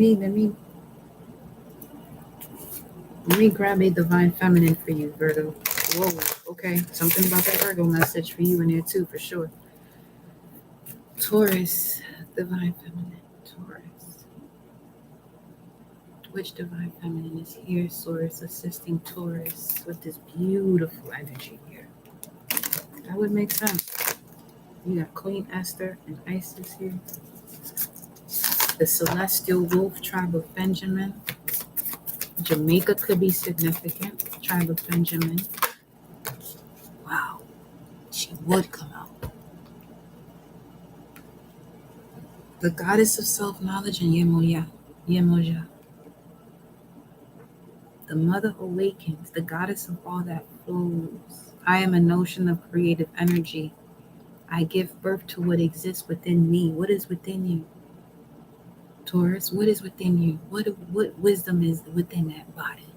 me grab a divine feminine for you, Virgo. Whoa, okay. Something about that Virgo message for you in there too, for sure. Taurus, divine feminine. Taurus. Which divine feminine is here, Source, assisting Taurus with this beautiful energy here? That would make sense. You got Queen Esther and Isis here. The Celestial Wolf, tribe of Benjamin. Jamaica could be significant. Tribe of Benjamin. Wow. She would come out. The goddess of self-knowledge and Yemoja. The mother awakens. The goddess of all that flows. I am a notion of creative energy. I give birth to what exists within me. What is within you? Taurus, what is within you? What wisdom is within that body?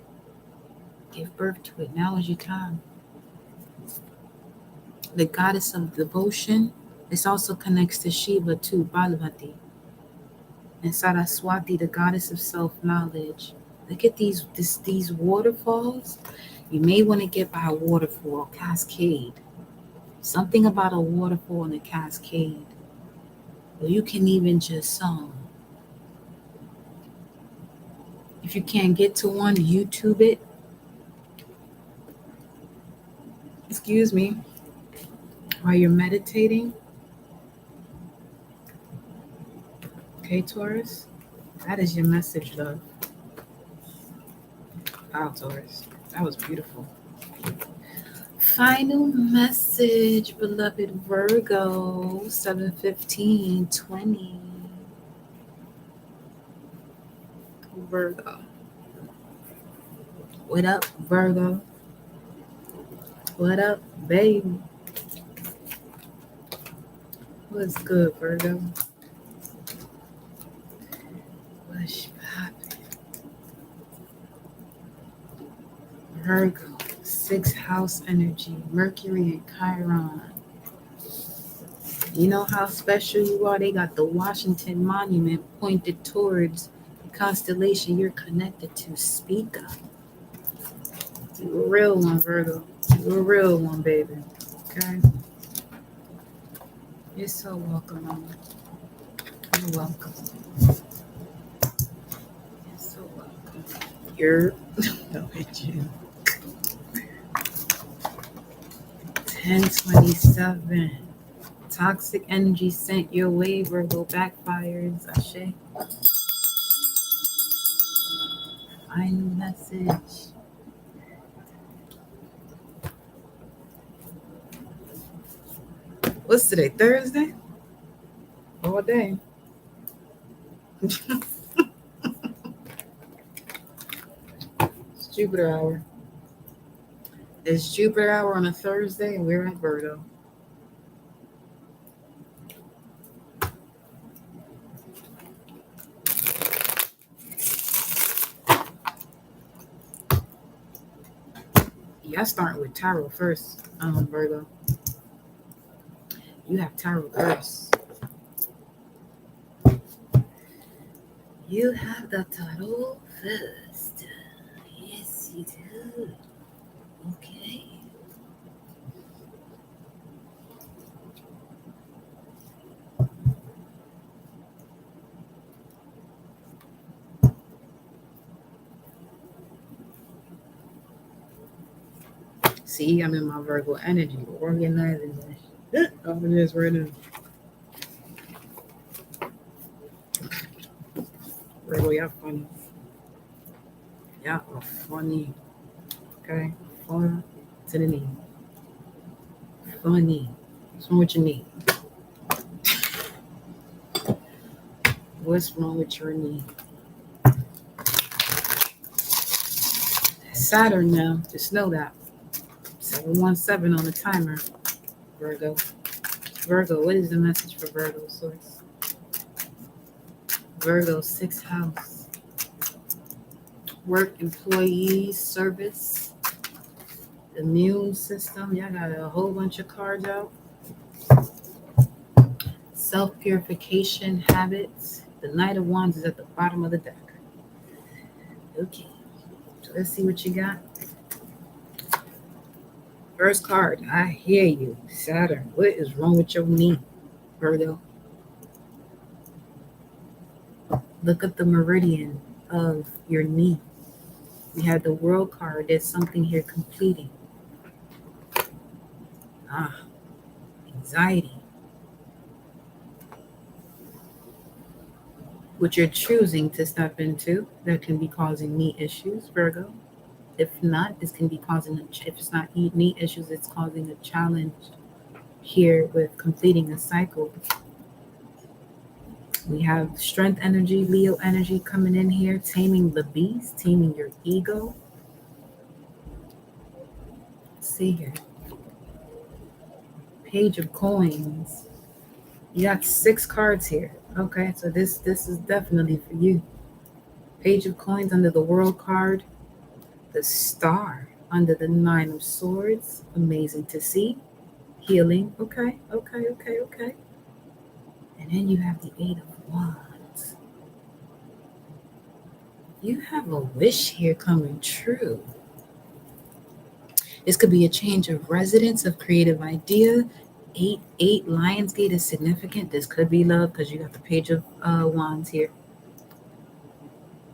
Give birth to it. Now is your time. The goddess of devotion. This also connects to Shiva too, Balvati. And Saraswati, the goddess of self-knowledge. Look at these waterfalls. You may want to get by a waterfall, cascade. Something about a waterfall and a cascade. Or you can even just if you can't get to one, YouTube it. Excuse me. While you're meditating. Okay, Taurus. That is your message, love. Wow, Taurus. That was beautiful. Final message, beloved Virgo, 7/15/20. Virgo. What up, Virgo? What up, baby? What's good, Virgo? What's poppin'? Virgo, 6th house energy, Mercury and Chiron. You know how special you are? They got the Washington Monument pointed towards the constellation you're connected to. Speak up. You're a real one, Virgo. You're a real one, baby. Okay? You're so welcome, Mama. You're welcome. You're so welcome. You're... No, it's you. 10/27. Toxic energy sent your way, Virgo backfires. Ashe. Final message. What's today? Thursday? All day. It's Jupiter hour. It's Jupiter hour on a Thursday, and we're at Virgo. Yeah, I starting with tarot first, Virgo. You have tarot first. You have the tarot first. Yes, you do. Okay. See, I'm in my Virgo energy, organizing this. I'm in this right now. Virgo, y'all funny. Y'all are funny. Okay? Fun to the knee. Funny. What's wrong with your knee? What's wrong with your knee? Saturn now. Just know that. 717 on the timer. Virgo. Virgo, what is the message for Virgo source? Virgo, 6th house. Work, employees, service, immune system. Y'all got a whole bunch of cards out. Self-purification habits. The Knight of Wands is at the bottom of the deck. Okay. So let's see what you got. First card. I hear you. Saturn. What is wrong with your knee, Virgo? Look at the meridian of your knee. We have the World card. There's something here completing. Anxiety. What you're choosing to step into that can be causing knee issues, Virgo. If not, this can be causing, if it's not knee issues, it's causing a challenge here with completing a cycle. We have strength energy, Leo energy coming in here, taming the beast, taming your ego. Let's see here. Page of coins. You got 6 cards here. Okay, so this is definitely for you. Page of coins under the World card. The Star under the 9 of Swords. Amazing to see. Healing. Okay. And then you have the 8 of Wands. You have a wish here coming true. This could be a change of residence, of creative idea. 8 Lionsgate is significant. This could be love because you got the Page of Wands here.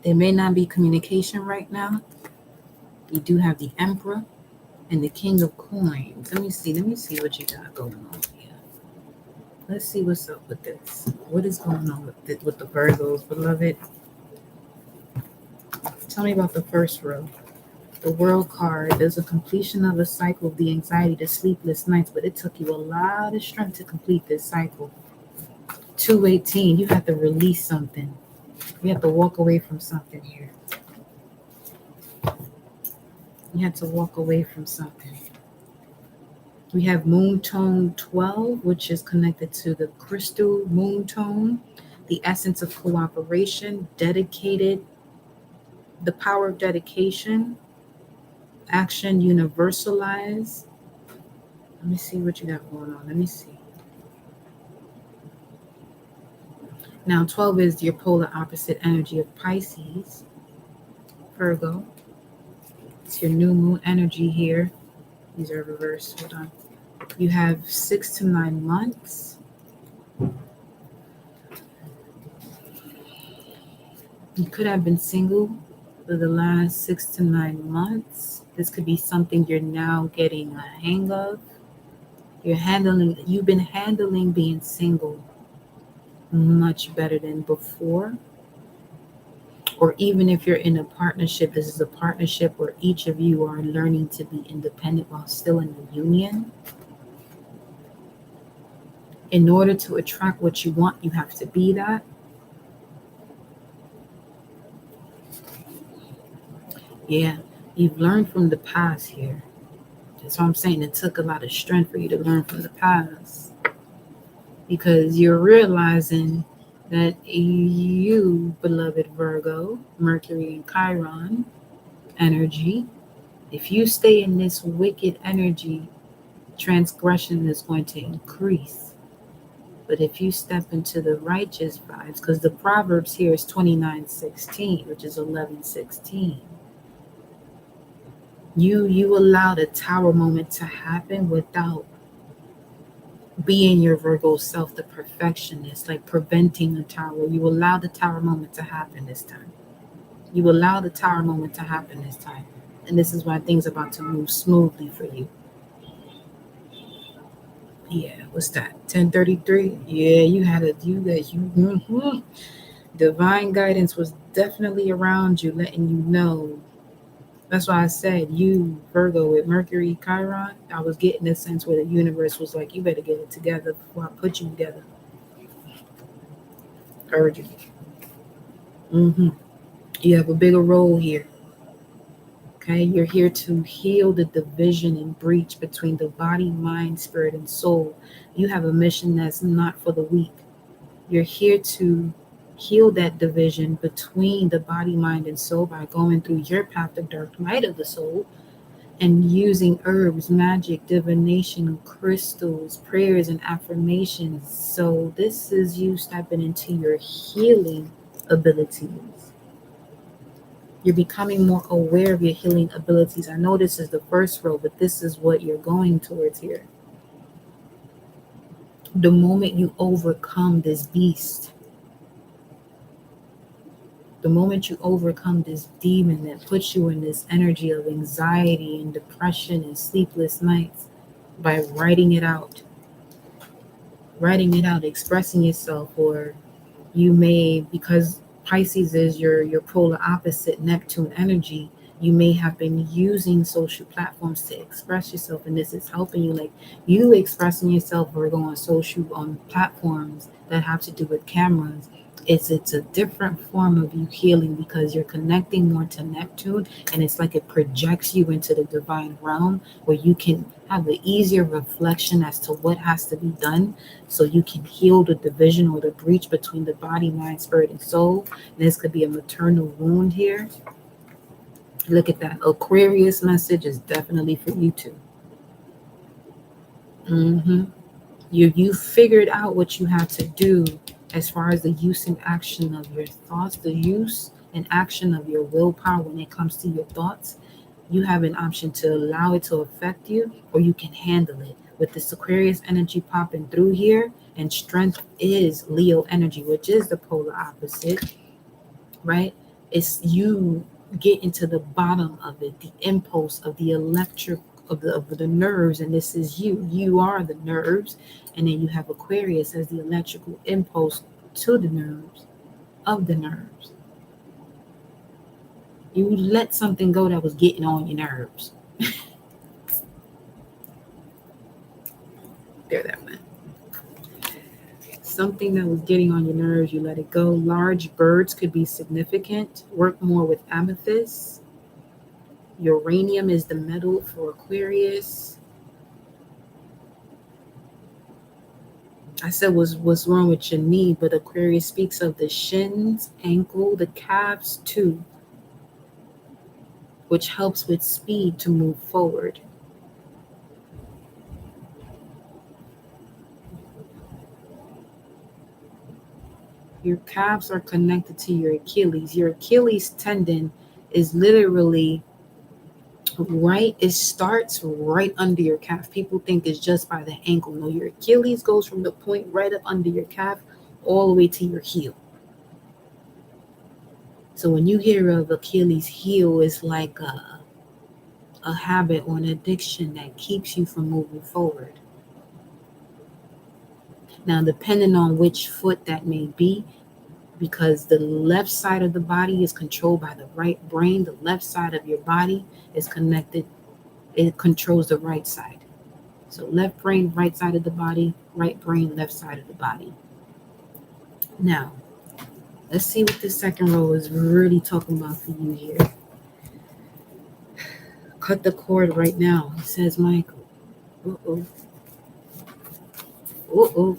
There may not be communication right now. You do have the Emperor and the King of Coins. Let me see what you got going on here. Let's see what's up with this. What is going on with the Virgos, beloved? Tell me about the first row. The World card. There's a completion of a cycle of the anxiety, the sleepless nights, but it took you a lot of strength to complete this cycle. 218. You have to release something. You have to walk away from something here. You have to walk away from something. We have Moon Tone 12, which is connected to the crystal moon tone, the essence of cooperation, dedicated, the power of dedication, action universalized. Let me see what you got going on. Let me see. Now, 12 is your polar opposite energy of Pisces, Virgo. It's your new moon energy here. These are reversed. Hold on. You have 6 to 9 months. You could have been single for the last 6 to 9 months. This could be something you're now getting a hang of. You've been handling being single much better than before. Or even if you're in a partnership, this is a partnership where each of you are learning to be independent while still in the union. In order to attract what you want, you have to be that. Yeah, you've learned from the past here. That's what I'm saying. It took a lot of strength for you to learn from the past, because you're realizing that you, beloved Virgo, Mercury and Chiron energy, if you stay in this wicked energy, transgression is going to increase. But if you step into the righteous vibes, because the Proverbs here is 29:16, which is 11:16. You allow the tower moment to happen without being your Virgo self, the perfectionist, like preventing the tower. You allow the tower moment to happen this time. You allow the tower moment to happen this time. And this is why things are about to move smoothly for you. Yeah, what's that? 1033? Yeah, you had a divine guidance was definitely around you, letting you know. That's why I said you, Virgo, with Mercury, Chiron, I was getting this sense where the universe was like, you better get it together before I put you together. Heard you. You have a bigger role here. Okay, you're here to heal the division and breach between the body, mind, spirit, and soul. You have a mission that's not for the weak. You're here to heal that division between the body, mind, and soul by going through your path, the dark night of the soul, and using herbs, magic, divination, crystals, prayers, and affirmations. So this is you stepping into your healing abilities. You're becoming more aware of your healing abilities. I know this is the first row, but this is what you're going towards here. The moment you overcome this beast, the moment you overcome this demon that puts you in this energy of anxiety and depression and sleepless nights, by writing it out, expressing yourself, or you may, because Pisces is your polar opposite, Neptune energy, you may have been using social platforms to express yourself, and this is helping you. Like you expressing yourself or going on social platforms that have to do with cameras. It's a different form of you healing, because you're connecting more to Neptune, and it's like it projects you into the divine realm where you can have an easier reflection as to what has to be done, so you can heal the division or the breach between the body, mind, spirit, and soul. And this could be a maternal wound here. Look at that. Aquarius message is definitely for you too. You figured out what you have to do as far as the use and action of your thoughts, the use and action of your willpower when it comes to your thoughts. You have an option to allow it to affect you, or you can handle it. With this Aquarius energy popping through here, and strength is Leo energy, which is the polar opposite, right? It's you get into the bottom of it, the impulse of the electric of the nerves, and this is you are the nerves, and then you have Aquarius as the electrical impulse to the nerves, of the nerves. You let something go that was getting on your nerves. There, that went. Something that was getting on your nerves, you let it go. Large birds could be significant. Work more with amethyst. Uranium is the metal for Aquarius. I said what's wrong with your knee, but Aquarius speaks of the shins, ankle, the calves too, which helps with speed to move forward. Your calves are connected to your Achilles. Your Achilles tendon is literally right, it starts right under your calf. People think it's just by the ankle. No, your Achilles goes from the point right up under your calf all the way to your heel. So when you hear of Achilles heel, it's like a habit or an addiction that keeps you from moving forward. Now, depending on which foot that may be, because the left side of the body is controlled by the right brain. The left side of your body is connected, it controls the right side. So left brain, right side of the body, right brain, left side of the body. Now, let's see what this second row is really talking about for you here. Cut the cord right now, says Michael. Uh-oh. Uh-oh.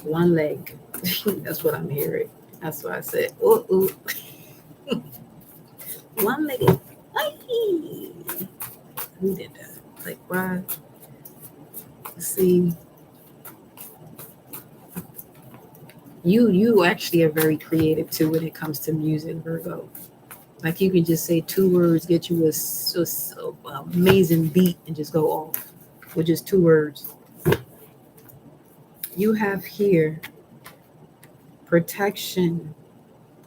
One leg. That's what I'm hearing. That's why I said, uh-oh. One leg. Who did that? Like, why? Let's see. You actually are very creative too when it comes to music, Virgo. Like you can just say 2 words, get you a amazing beat, and just go off with just 2 words. You have here protection,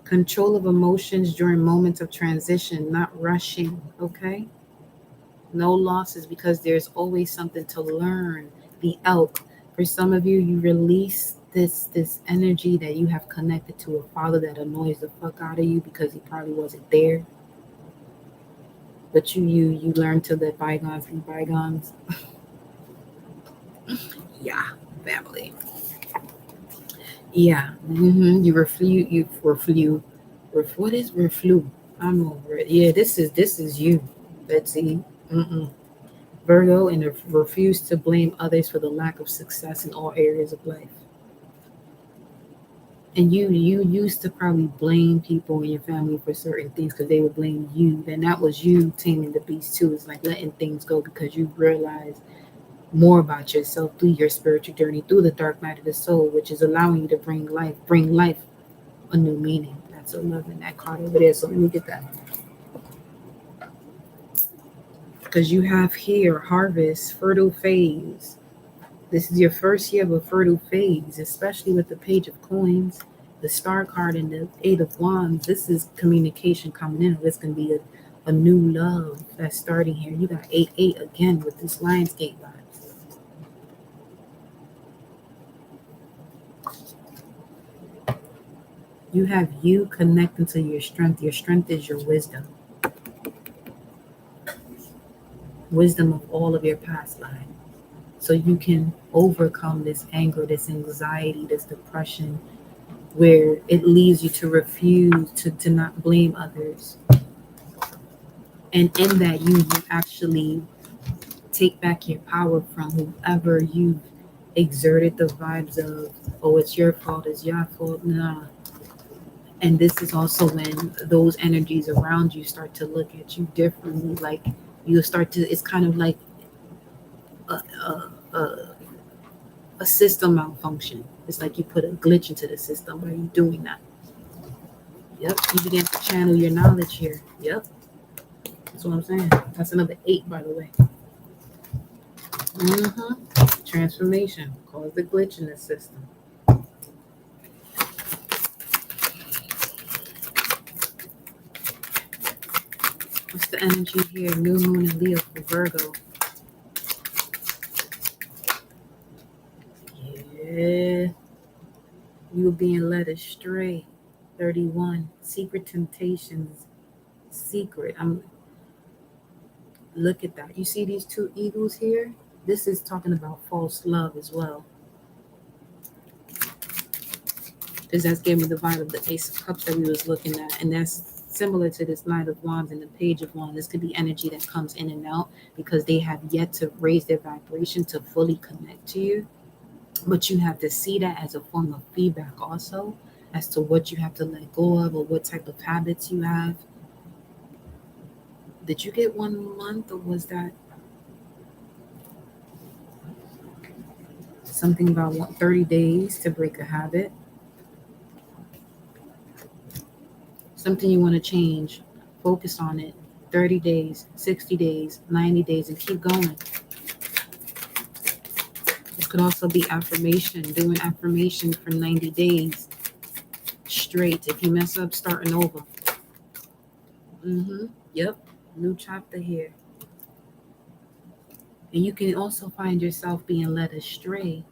control of emotions during moments of transition, not rushing. Okay, no losses because there's always something to learn. The Elk. For some of you, you release this energy that you have connected to a father that annoys the fuck out of you because he probably wasn't there. But you learn to let bygones be bygones. Yeah, family. Yeah. You reflu. What is reflu? I'm over it. Yeah, this is you, Betsy. Virgo, and refuse to blame others for the lack of success in all areas of life. And you used to probably blame people in your family for certain things because they would blame you. Then that was you taming the beast too. It's like letting things go because you realize more about yourself through your spiritual journey, through the dark night of the soul, which is allowing you to bring life a new meaning. That's 11, that card over there. So let me get that. Because you have here harvest, fertile phase. This is your first year of a fertile phase, especially with the Page of Coins, the Star card, and the 8 of Wands. This is communication coming in. This can be a new love that's starting here. You got 8 again with this Lionsgate line. You have you connecting to your strength. Your strength is your wisdom. Wisdom of all of your past lives. So you can overcome this anger, this anxiety, this depression, where it leads you to refuse to not blame others. And in that, you actually take back your power from whoever you've exerted the vibes of, oh, it's your fault, it's your fault. Nah. And this is also when those energies around you start to look at you differently. Like you start to, it's kind of like a system malfunction. It's like you put a glitch into the system by you doing that. Yep, you begin to channel your knowledge here. Yep, that's what I'm saying. That's another 8, by the way. Transformation caused the glitch in the system. What's the energy here? New Moon and Leo for Virgo. Yeah. You were being led astray. 31. Secret temptations. Secret. Look at that. You see these 2 eagles here? This is talking about false love as well. Because that's giving me the vibe of the Ace of Cups that we was looking at. And that's similar to this Knight of Wands and the Page of Wands. This could be energy that comes in and out because they have yet to raise their vibration to fully connect to you. But you have to see that as a form of feedback also as to what you have to let go of or what type of habits you have. Did you get 1 month or was that something about 30 days to break a habit? Something you want to change. Focus on it. 30 days, 60 days, 90 days, and keep going. This could also be affirmation, doing affirmation for 90 days straight. If you mess up, starting over. Yep, new chapter here. And you can also find yourself being led astray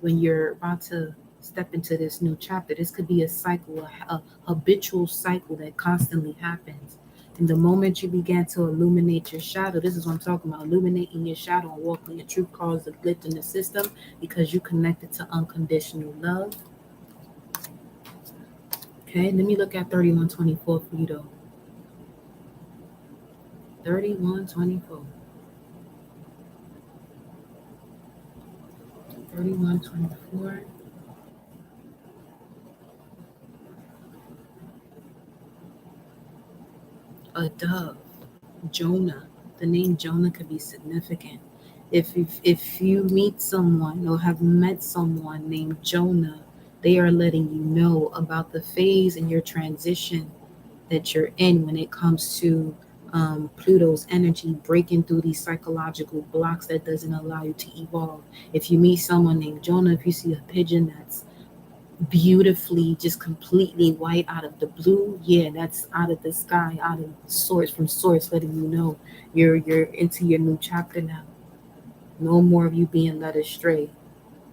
when you're about to step into this new chapter. This could be a cycle, a habitual cycle that constantly happens. And the moment you begin to illuminate your shadow, this is what I'm talking about, illuminating your shadow and walking your truth causes a glitch in the system because you connected to unconditional love. Okay, let me look at 3124 for you though. 3124. 3124. A dove. Jonah. The name Jonah could be significant. If you meet someone or have met someone named Jonah, they are letting you know about the phase in your transition that you're in when it comes to Pluto's energy breaking through these psychological blocks that doesn't allow you to evolve. If you meet someone named Jonah, if you see a pigeon that's beautifully just completely white out of the blue, yeah, that's out of the sky, out of source, from source, letting you know you're into your new chapter now. No more of you being led astray.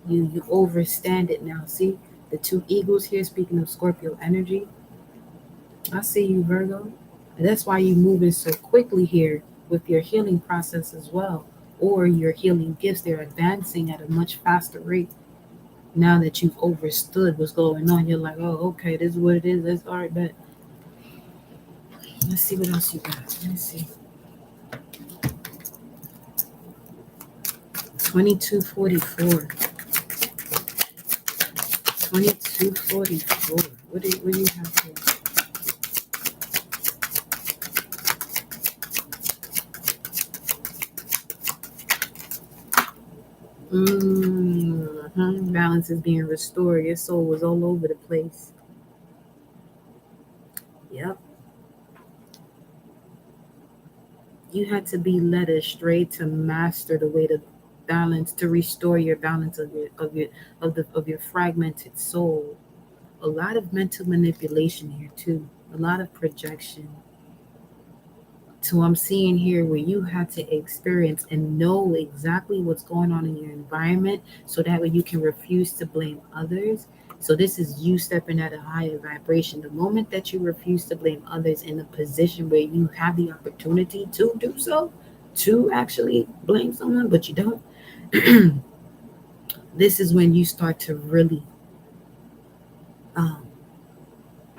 You overstand it now. See the two eagles here, speaking of Scorpio energy. I see you, Virgo. And that's why you're moving so quickly here with your healing process as well, or your healing gifts. They're advancing at a much faster rate. Now that you've understood what's going on, you're like, oh, okay, this is what it is. That's all right, but let's see what else you got. Let me see. 2244. 2244. What do you have here? Balance is being restored. Your soul was all over the place. Yep. You had to be led astray to master the way to balance, to restore your balance of your fragmented soul. A lot of mental manipulation here too. A lot of projection. So I'm seeing here where you had to experience and know exactly what's going on in your environment so that way you can refuse to blame others. So this is you stepping at a higher vibration. The moment that you refuse to blame others in a position where you have the opportunity to do so, to actually blame someone, but you don't, this is when you start to really um,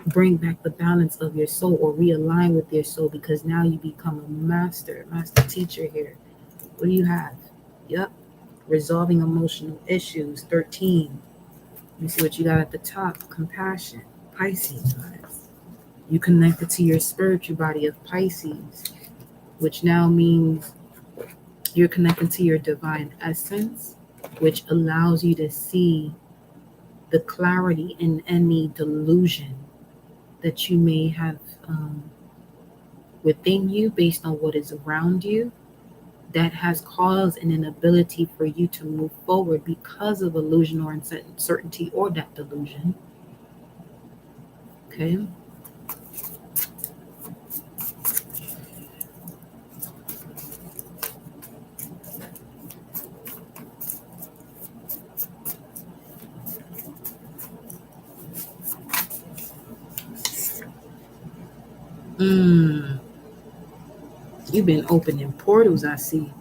bring back the balance of your soul or realign with your soul because now you become a master teacher here. What do you have? Yep. Resolving emotional issues. 13. Let me see what you got at the top. Compassion. Pisces. You connected to your spiritual body of Pisces, which now means you're connected to your divine essence, which allows you to see the clarity in any delusion that you may have within you based on what is around you that has caused an inability for you to move forward because of illusion or uncertainty or that delusion. Okay. You've been opening portals, I see.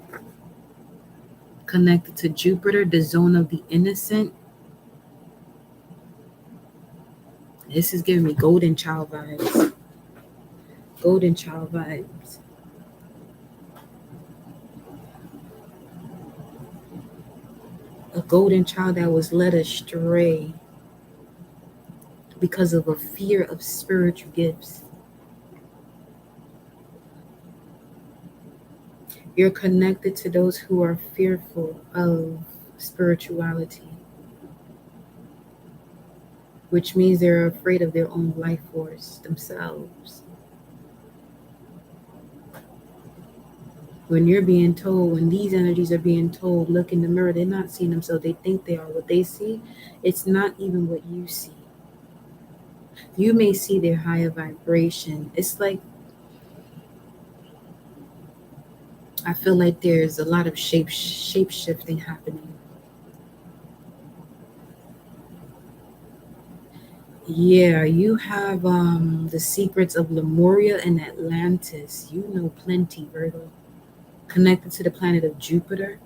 Connected to Jupiter, the zone of the innocent. This is giving me golden child vibes. Golden child vibes. A golden child that was led astray because of a fear of spiritual gifts. You're connected to those who are fearful of spirituality, which means they're afraid of their own life force themselves. When you're being told, when these energies are being told, look in the mirror, they're not seeing themselves. They think they are what they see. It's not even what you see. You may see their higher vibration. It's like I feel like there's a lot of shape shifting happening. Yeah, you have the secrets of Lemuria and Atlantis. You know plenty, Virgo. Connected to the planet of Jupiter.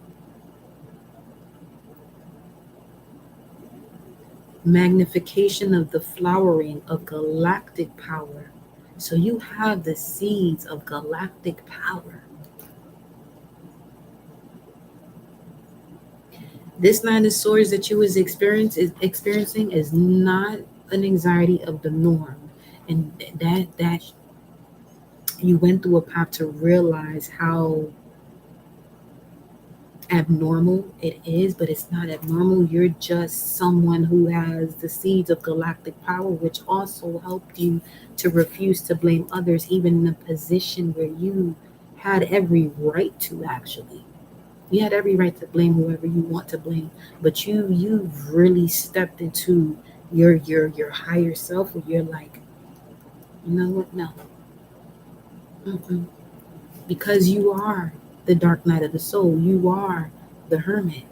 Magnification of the flowering of galactic power. So you have the seeds of galactic power. This Nine of Swords that you experiencing is not an anxiety of the norm, and that you went through a path to realize how abnormal it is, but it's not abnormal. You're just someone who has the seeds of galactic power, which also helped you to refuse to blame others, even in a position where you had every right to actually. You had every right to blame whoever you want to blame, but you've really stepped into your higher self, where you're like, you know what? No, mm-mm. Because you are the dark night of the soul. You are the hermit.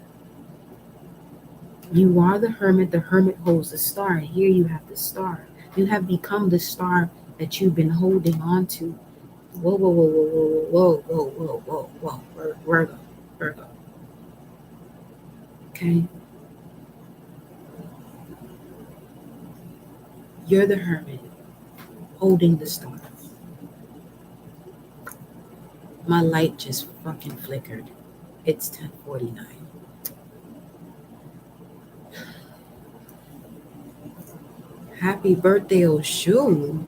You are the hermit. The hermit holds the star, and here you have the star. You have become the star that you've been holding on to. Whoa, whoa, whoa, whoa, whoa, whoa, whoa, whoa, whoa, whoa, Virgo, Virgo. Okay, you're the hermit holding the star. My light just fucking flickered. It's 10:49. Happy birthday, Oshun.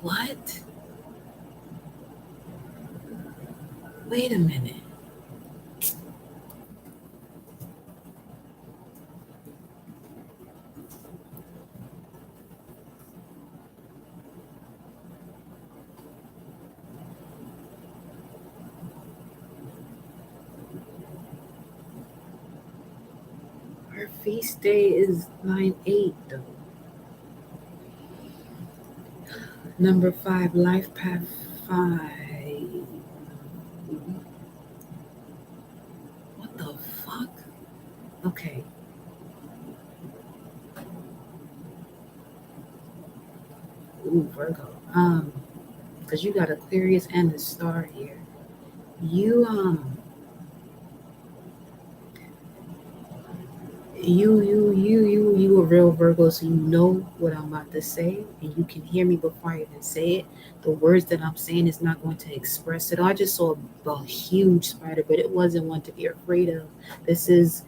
What? Wait a minute. Our feast day is 9/8 though. Number 5, life path 5. What the fuck? Okay. Ooh, Virgo. Because you got Aquarius and the star here. You you a real Virgo, so you know what I'm about to say, and you can hear me before I even say it. The words that I'm saying is not going to express it. I just saw a huge spider, but it wasn't one to be afraid of. This is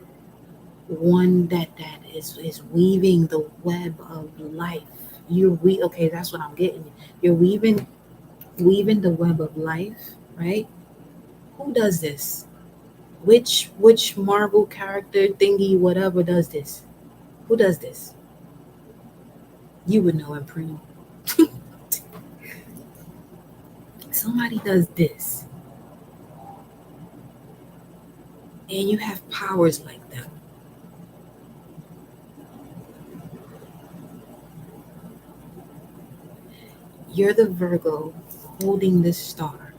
one that is weaving the web of life. Okay, that's what I'm getting. You're weaving the web of life, right? Who does this? Which Marvel character thingy whatever does this? Who does this? You would know him, Primo. Somebody does this, and you have powers like that. You're the Virgo holding this star.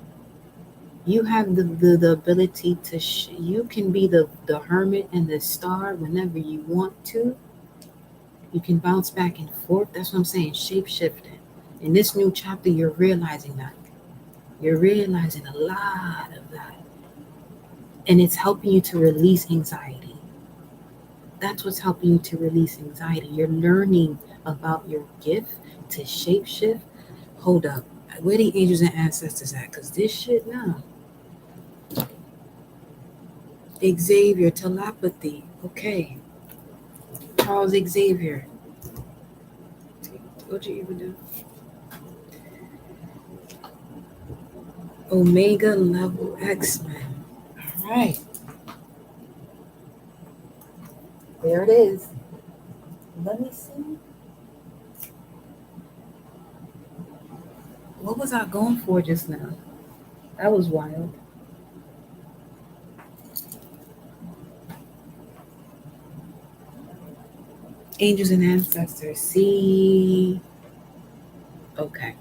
You have the ability to you can be the hermit and the star whenever you want to. You can bounce back and forth. That's what I'm saying. Shape shifting. In this new chapter, you're realizing that. You're realizing a lot of that. And it's helping you to release anxiety. That's what's helping you to release anxiety. You're learning about your gift to shape shift. Hold up. Where the angels and ancestors at? Because this shit, no. Xavier, telepathy. Okay. Charles Xavier. What you even do? Omega level X-Men. All right. There it is. Let me see. What was I going for just now? That was wild. Angels and ancestors. See. Okay.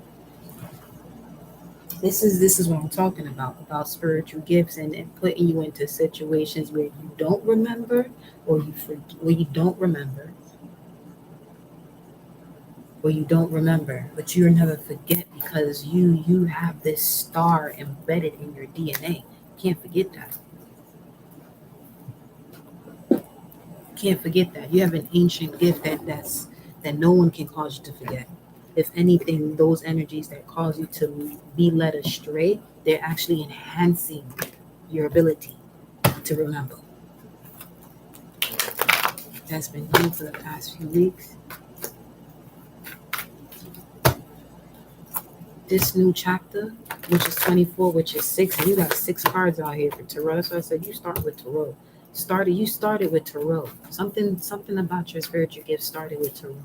This is what I'm talking about spiritual gifts and putting you into situations where you don't remember or where you don't remember or you don't remember, but you'll never forget because you have this star embedded in your DNA. Can't forget that. Can't forget that. You have an ancient gift that no one can cause you to forget. If anything, those energies that cause you to be led astray, they're actually enhancing your ability to remember. That's been done for the past few weeks. This new chapter, which is 24, which is 6, and you got 6 cards out here for tarot. So I said you start with tarot. You started with tarot. Something about your spiritual gift started with tarot.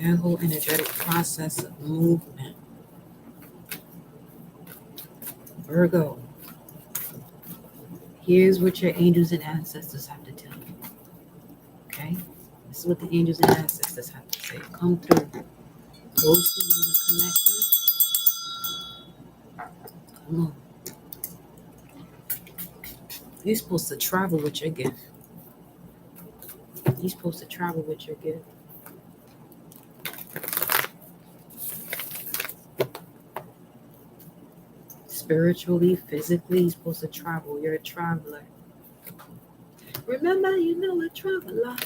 That whole energetic process of movement. Virgo. Here's what your angels and ancestors have to tell you. Okay? This is what the angels and ancestors have to say. Come through. Those who you want to connect with. Come on. You're supposed to travel with your gift. You're supposed to travel with your gift. Spiritually, physically, you're supposed to travel. You're a traveler. Remember, you know a traveler.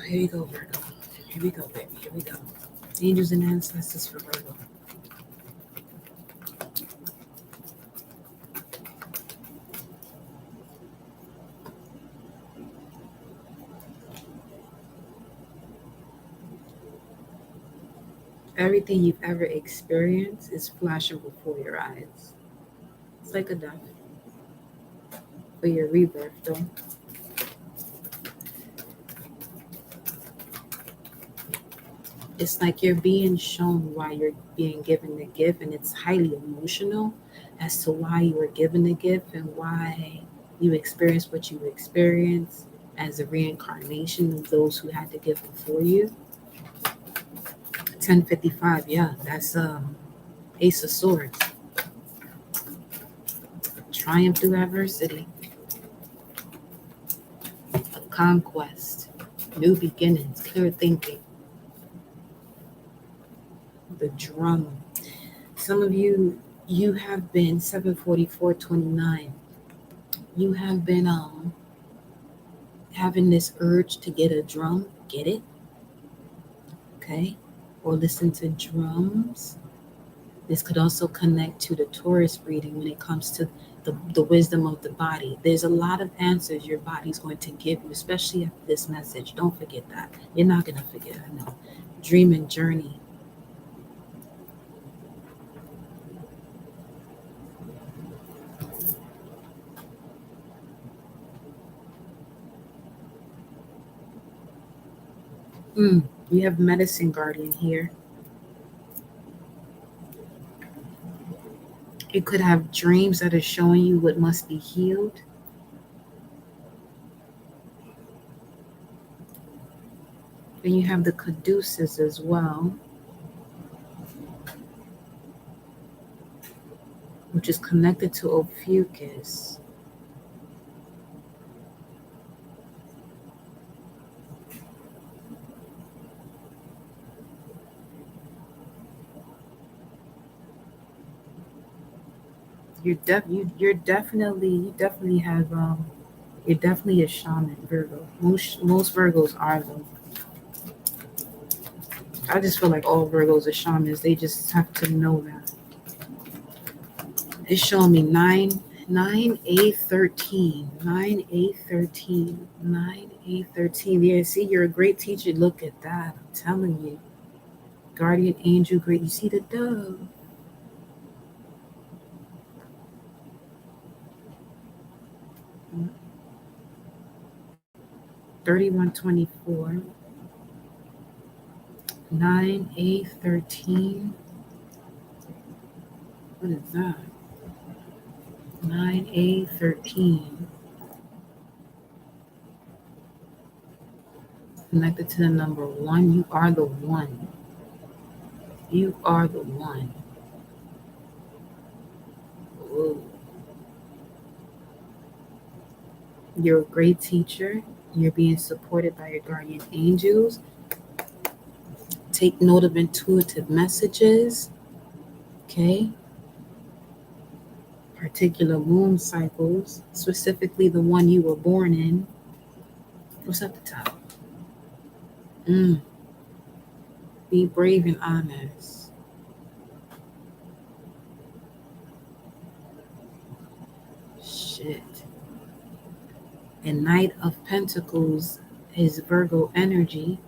Here we go, Virgo. Here we go, baby. Here we go. Angels and ancestors for Virgo. Everything you've ever experienced is flashing before your eyes. It's like a death. For your rebirth, though. It's like you're being shown why you're being given the gift, and it's highly emotional as to why you were given the gift and why you experienced what you experienced as a reincarnation of those who had the gift before you. 1055, yeah, that's Ace of Swords. Triumph through adversity. A conquest. New beginnings. Clear thinking. The drum. Some of you have been 74429. You have been having this urge to get a drum. Get it? Okay? Or listen to drums. This could also connect to the Taurus reading when it comes to the wisdom of the body. There's a lot of answers your body's going to give you, especially after this message. Don't forget that. You're not going to forget, I know. Dream and journey. You have medicine guardian here. You could have dreams that are showing you what must be healed. And you have the caduceus as well, which is connected to Ophiuchus. You definitely have you're definitely a shaman, Virgo. Most Virgos are though. I just feel like all Virgos are shamans. They just have to know that. It's showing me 9, 9, 8, 13. 9, 8, 13. 9, 8, 13. Yeah, see, you're a great teacher. Look at that. I'm telling you. Guardian angel, great. You see the dove. 3124, 9, 8, 13. What is that? 9, 8, 13. Connected to the number 1. You are the one. You are the one. Whoa. You're a great teacher. You're being supported by your guardian angels. Take note of intuitive messages. Okay. Particular moon cycles, specifically the one you were born in. What's at the top? Be brave and honest. Shit. And Knight of Pentacles is Virgo energy,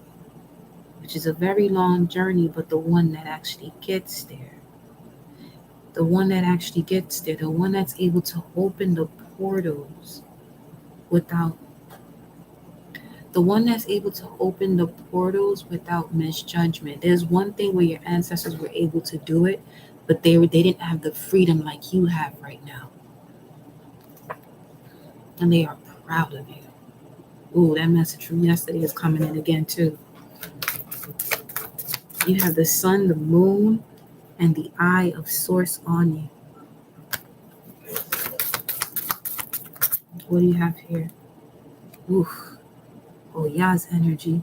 which is a very long journey, but the one that actually gets there. The one that actually gets there. The one that's able to open the portals without. The one that's able to open the portals without misjudgment. There's one thing where your ancestors were able to do it, but they didn't have the freedom like you have right now. And they are proud of you. Ooh, that message from yesterday is coming in again too. You have the sun, the moon, and the eye of source on you. What do you have here? Oof. Oh, Yah's energy.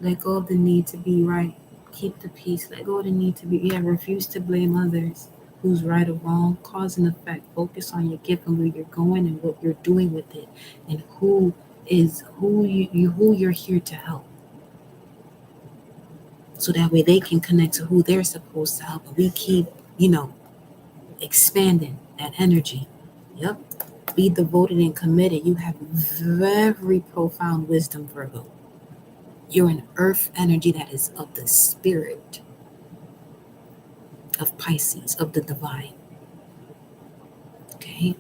Let go of the need to be right. Keep the peace. Let go of the need to be. Yeah, refuse to blame others. Who's right or wrong? Cause and effect. Focus on your gift and where you're going and what you're doing with it, and who you're here to help. So that way they can connect to who they're supposed to help. And we keep, expanding that energy. Yep. Be devoted and committed. You have very profound wisdom, Virgo. You're an earth energy that is of the spirit of Pisces, of the divine. Okay?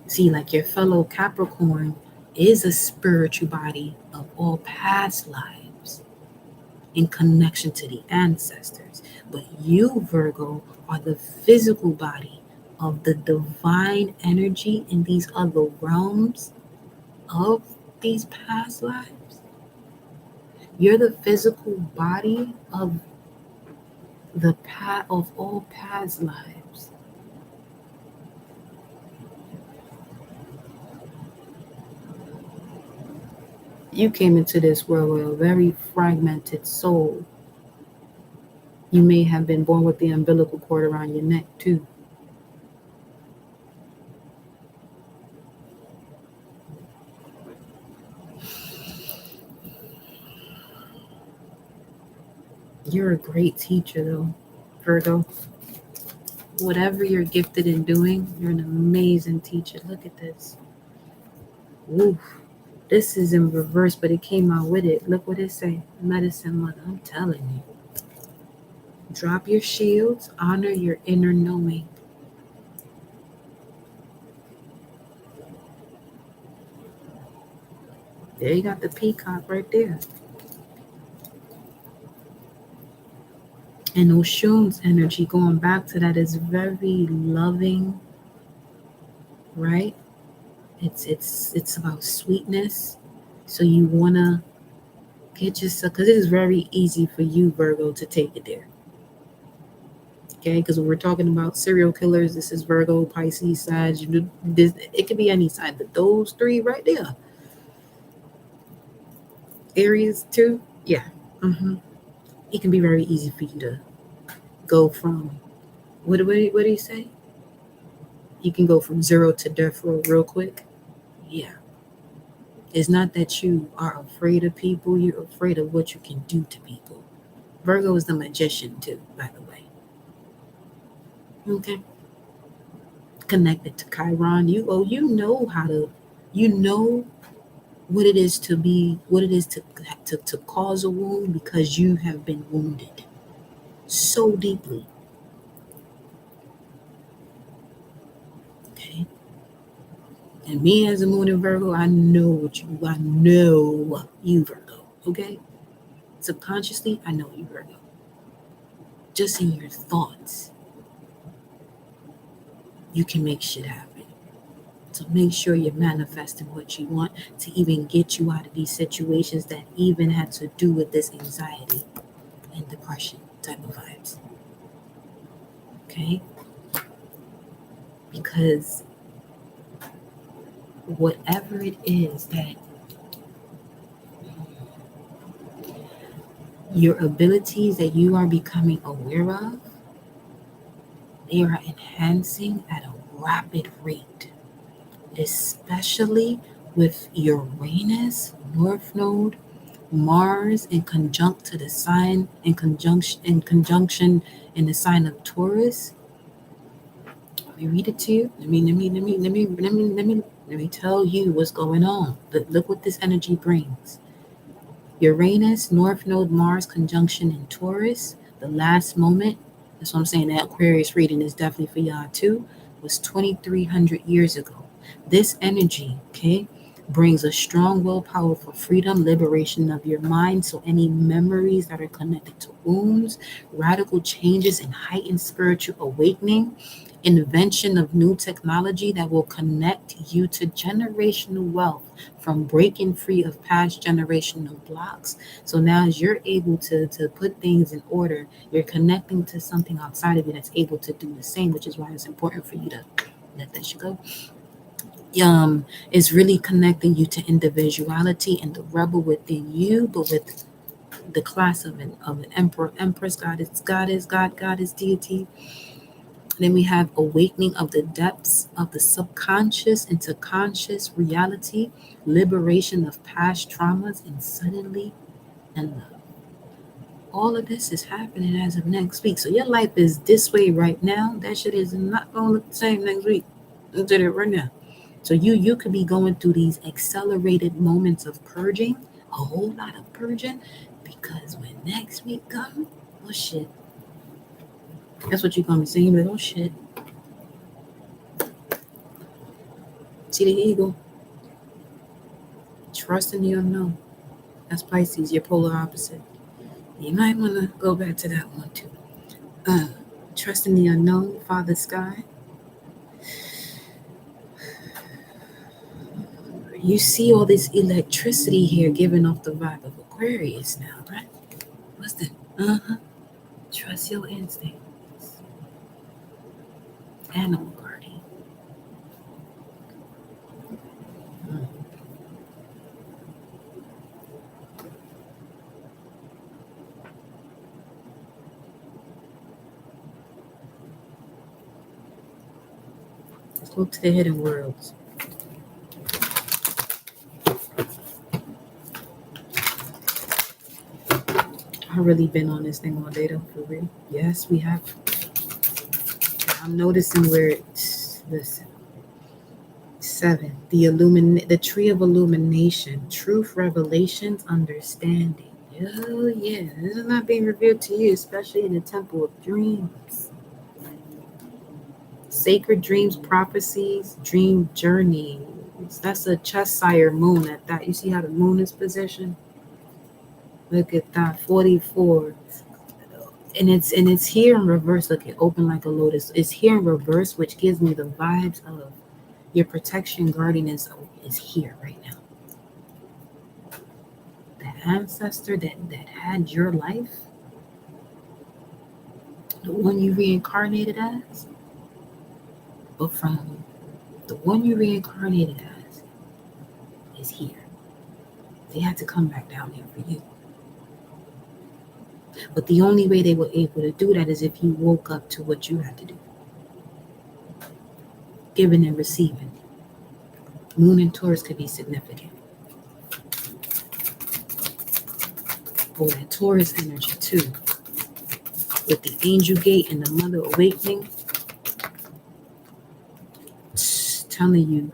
See, like your fellow Capricorn is a spiritual body of all past lives in connection to the ancestors. But you, Virgo, are the physical body of the divine energy in these other realms of these past lives. You're the physical body of all past lives. You came into this world with a very fragmented soul. You may have been born with the umbilical cord around your neck too. You're a great teacher though, Virgo. Whatever you're gifted in doing, you're an amazing teacher. Look at this. Woof. This is in reverse, but it came out with it. Look what it say. Medicine mother. I'm telling you. Drop your shields. Honor your inner knowing. There you got the peacock right there. And Oshun's energy, going back to that, is very loving, right? It's about sweetness. So you wanna get yourself, because it is very easy for you, Virgo, to take it there. Okay, because when we're talking about serial killers, this is Virgo, Pisces, Sag. It could be any sign, but those three right there. Aries too, yeah. It can be very easy for you to go from what do you say? You can go from 0 to death row real quick. Yeah. It's not that you are afraid of people, you're afraid of what you can do to people. Virgo is the magician too, by the way. Okay. Connected to Chiron. You know what it is to cause a wound because you have been wounded so deeply. Okay. And me as a moon in Virgo, I know you Virgo, okay? Subconsciously, I know you Virgo. Just in your thoughts, you can make shit happen. So make sure you're manifesting what you want to even get you out of these situations that even had to do with this anxiety and depression type of vibes. Okay? Because whatever it is that your abilities that you are becoming aware of, they are enhancing at a rapid rate, especially with Uranus, North Node, Mars in conjunct to the sign in conjunction in the sign of Taurus. Let me read it to you. Let me tell you what's going on. But look what this energy brings. Uranus, North Node, Mars conjunction in Taurus. The last moment, that's what I'm saying, that Aquarius reading is definitely for y'all too, was 2,300 years ago. This energy, okay, brings a strong willpower for freedom, liberation of your mind. So any memories that are connected to wounds, radical changes and heightened spiritual awakening, invention of new technology that will connect you to generational wealth from breaking free of past generational blocks. So now as you're able to put things in order, you're connecting to something outside of you that's able to do the same, which is why it's important for you to let that shit go. Is really connecting you to individuality and the rebel within you, but with the class of an emperor, empress, goddess, deity. Then we have awakening of the depths of the subconscious into conscious reality, liberation of past traumas, and suddenly and love. All of this is happening as of next week. So your life is this way right now. That shit is not going to look the same next week. Look at it right now. So you could be going through these accelerated moments of purging, a whole lot of purging, because when next week comes, oh shit. That's what you're going to be saying, like, oh shit. See the eagle? Trust in the unknown. That's Pisces, your polar opposite. You might want to go back to that one too. Trust in the unknown, Father Sky. You see all this electricity here giving off the vibe of Aquarius now, right? What's that? Trust your instincts. Animal guardian. Let's go to the hidden worlds. I've really been on this thing all day though, for real. Yes, we have. I'm noticing where it's, listen. 7, the tree of illumination, truth, revelations, understanding. Oh yeah, this is not being revealed to you, especially in the temple of dreams. Sacred dreams, prophecies, dream journeys. That's a Cheshire moon at that. You see how the moon is positioned? Look at that, 44. And it's here in reverse. Look, it open like a lotus. It's here in reverse, which gives me the vibes of your protection guardian is here right now. The ancestor that had your life, the one you reincarnated as, but from the one you reincarnated as is here. They had to come back down here for you. But the only way they were able to do that is if you woke up to what you had to do. Giving and receiving. Moon and Taurus could be significant. Oh, that Taurus energy too. With the angel gate and the mother awakening. Telling you,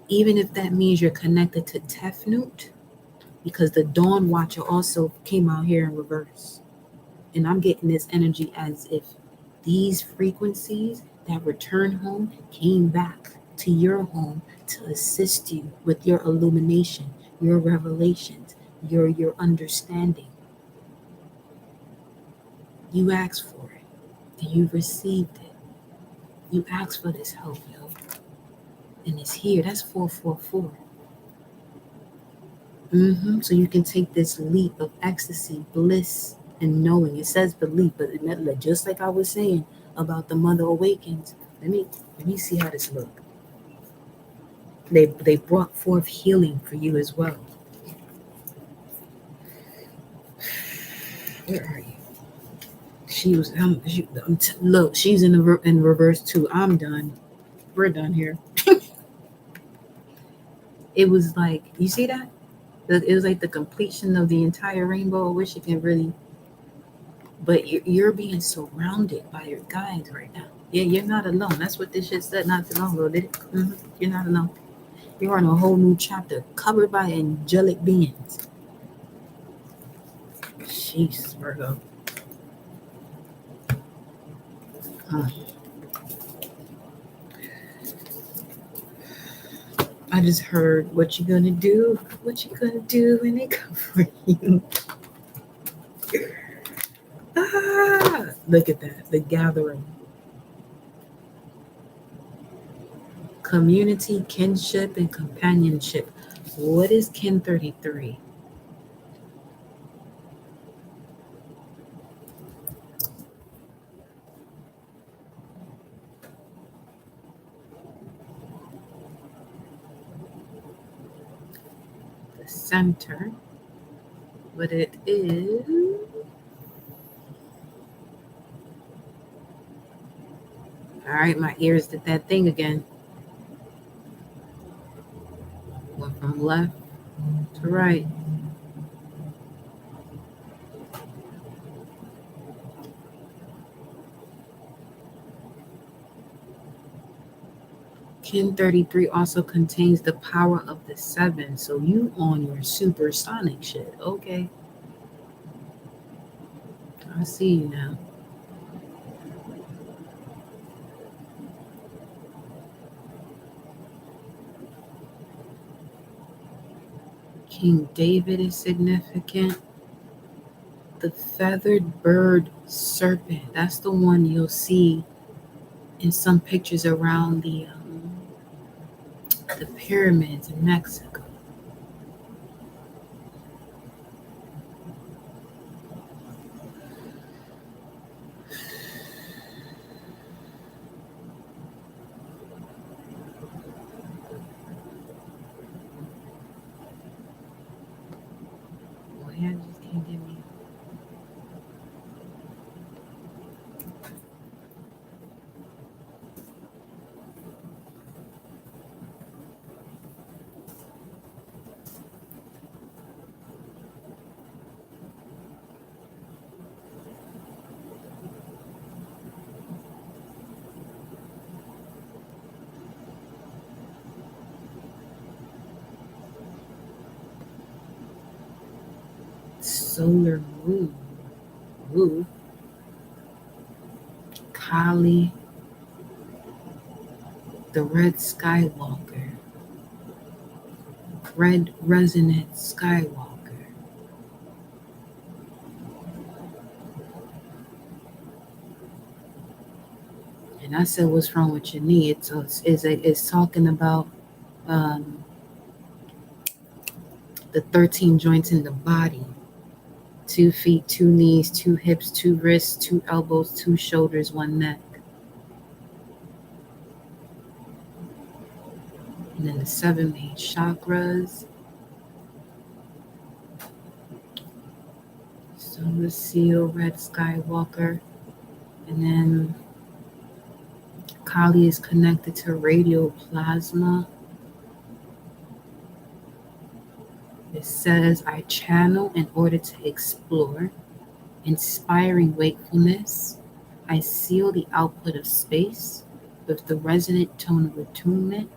even if that means you're connected to Tefnut, because the Dawn Watcher also came out here in reverse. And I'm getting this energy as if these frequencies that returned home came back to your home to assist you with your illumination, your revelations, your understanding. You asked for it, and you received it. You asked for this help, yo, and it's here. That's 444. So you can take this leap of ecstasy, bliss, and knowing. It says belief, but just like I was saying about the Mother Awakens. Let me see how this look. They brought forth healing for you as well. Where are you? Look, she's in reverse too. I'm done. We're done here. It was like, you see that? It was like the completion of the entire rainbow. I wish you can really, but you're being surrounded by your guides right now. Yeah, you're not alone. That's what this shit said not too long ago, did it? You're not alone. You're on a whole new chapter, covered by angelic beings. Jeez, Virgo. I just heard what you gonna do when they come for you. Look at that, the gathering. Community, kinship, and companionship. What is kin 33? The center. What it is. All right, my ears did that thing again. Went from left to right. Kin 33 also contains the power of the 7. So you on your supersonic shit. Okay. I see you now. King David is significant. The feathered bird serpent. That's the one you'll see in some pictures around the pyramids in Mexico. Boy, I just can't get me. Solar moon. Ooh. Kali, the red Skywalker. Red resonant Skywalker. And I said, what's wrong with your knee? It's talking about the 13 joints in the body. 2 feet, 2 knees, 2 hips, 2 wrists, 2 elbows, 2 shoulders, 1 neck. And then the 7 main chakras. Solar Seal, Red Skywalker. And then Kali is connected to radio plasma. It says, I channel in order to explore, inspiring wakefulness. I seal the output of space with the resonant tone of attunement.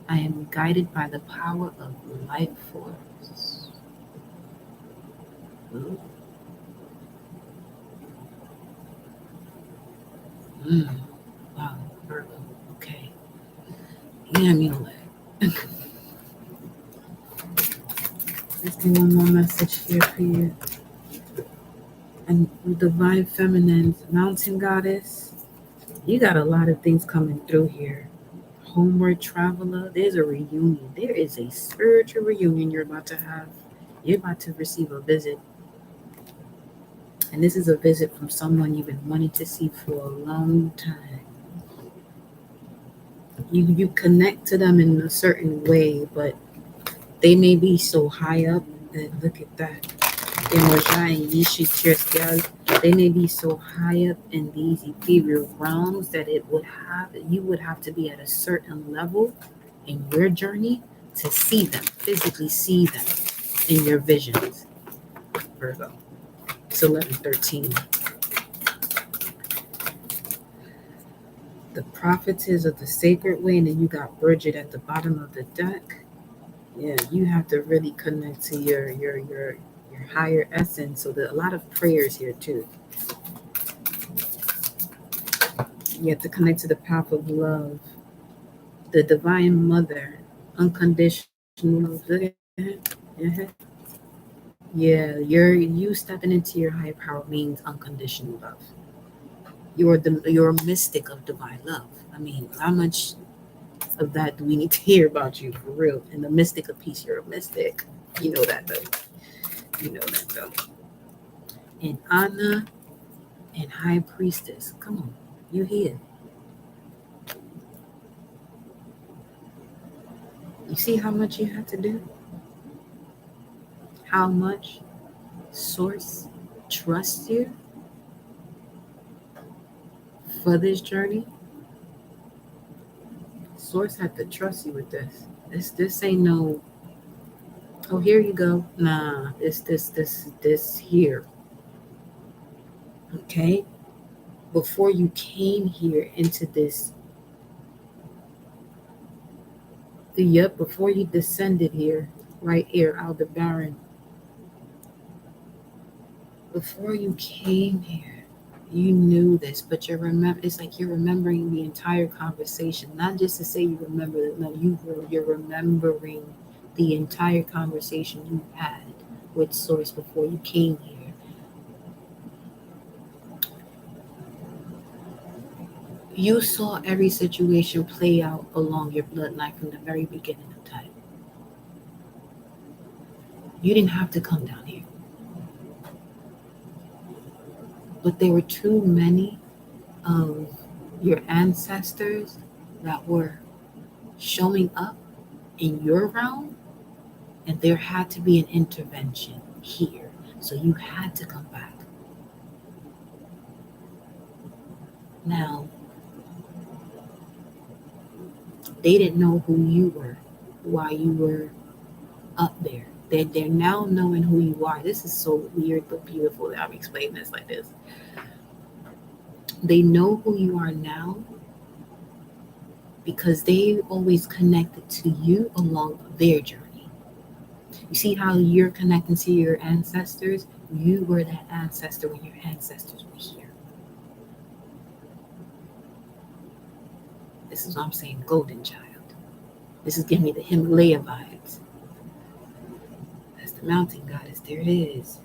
I am guided by the power of life force. Ooh. Wow, Yeah, Mule. Let's do one more message here for you. And divine feminine mountain goddess, you got a lot of things coming through here. Homeward traveler, there's a reunion. There is a spiritual reunion you're about to have. You're about to receive a visit. And this is a visit from someone you've been wanting to see for a long time. You connect to them in a certain way, but they may be so high up that look at that. They may be so high up in these ethereal realms that you would have to be at a certain level in your journey to see them, physically see them in your visions. Virgo. It's 11:13. The prophetess of the sacred way, and then you got Bridget at the bottom of the deck. Yeah, you have to really connect to your higher essence. So there's a lot of prayers here too. You have to connect to the path of love, the divine mother, unconditional love. Look at it. Yeah, you stepping into your higher power means unconditional love. You're a mystic of divine love. I mean, how much of that do we need to hear about you for real? And the mystic of peace, you're a mystic. You know that though. You know that though. And Anna and High Priestess, come on, you here. You see how much you have to do? How much Source trusts you for this journey? Source had to trust you with this. This ain't no, oh, here you go. Nah, this here. Okay? Before you came here into this, before you descended here, right here, Aldebaran, before you came here, you knew this, but it's like you're remembering the entire conversation, not just to say you remember it. No, you're remembering the entire conversation you had with Source before you came here. You saw every situation play out along your bloodline from the very beginning of time. You didn't have to come down here. But there were too many of your ancestors that were showing up in your realm, and there had to be an intervention here. So you had to come back. Now, they didn't know who you were while you were up there. They're now knowing who you are. This is so weird but beautiful that I'm explaining this like this. They know who you are now because they always connected to you along their journey. You see how you're connecting to your ancestors? You were that ancestor when your ancestors were here. This is what I'm saying, golden child. This is giving me the Himalaya vibes. That's the mountain goddess. There it is.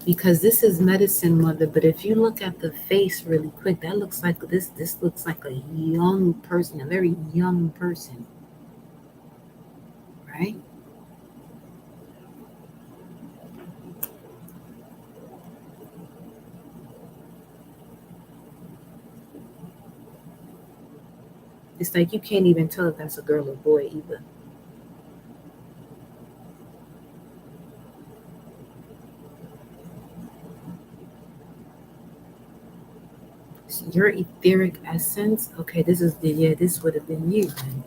Because this is medicine, mother, but if you look at the face really quick, that looks like this looks like a young person, a very young person, right? It's like you can't even tell if that's a girl or boy either. Your etheric essence, okay, this would have been you then.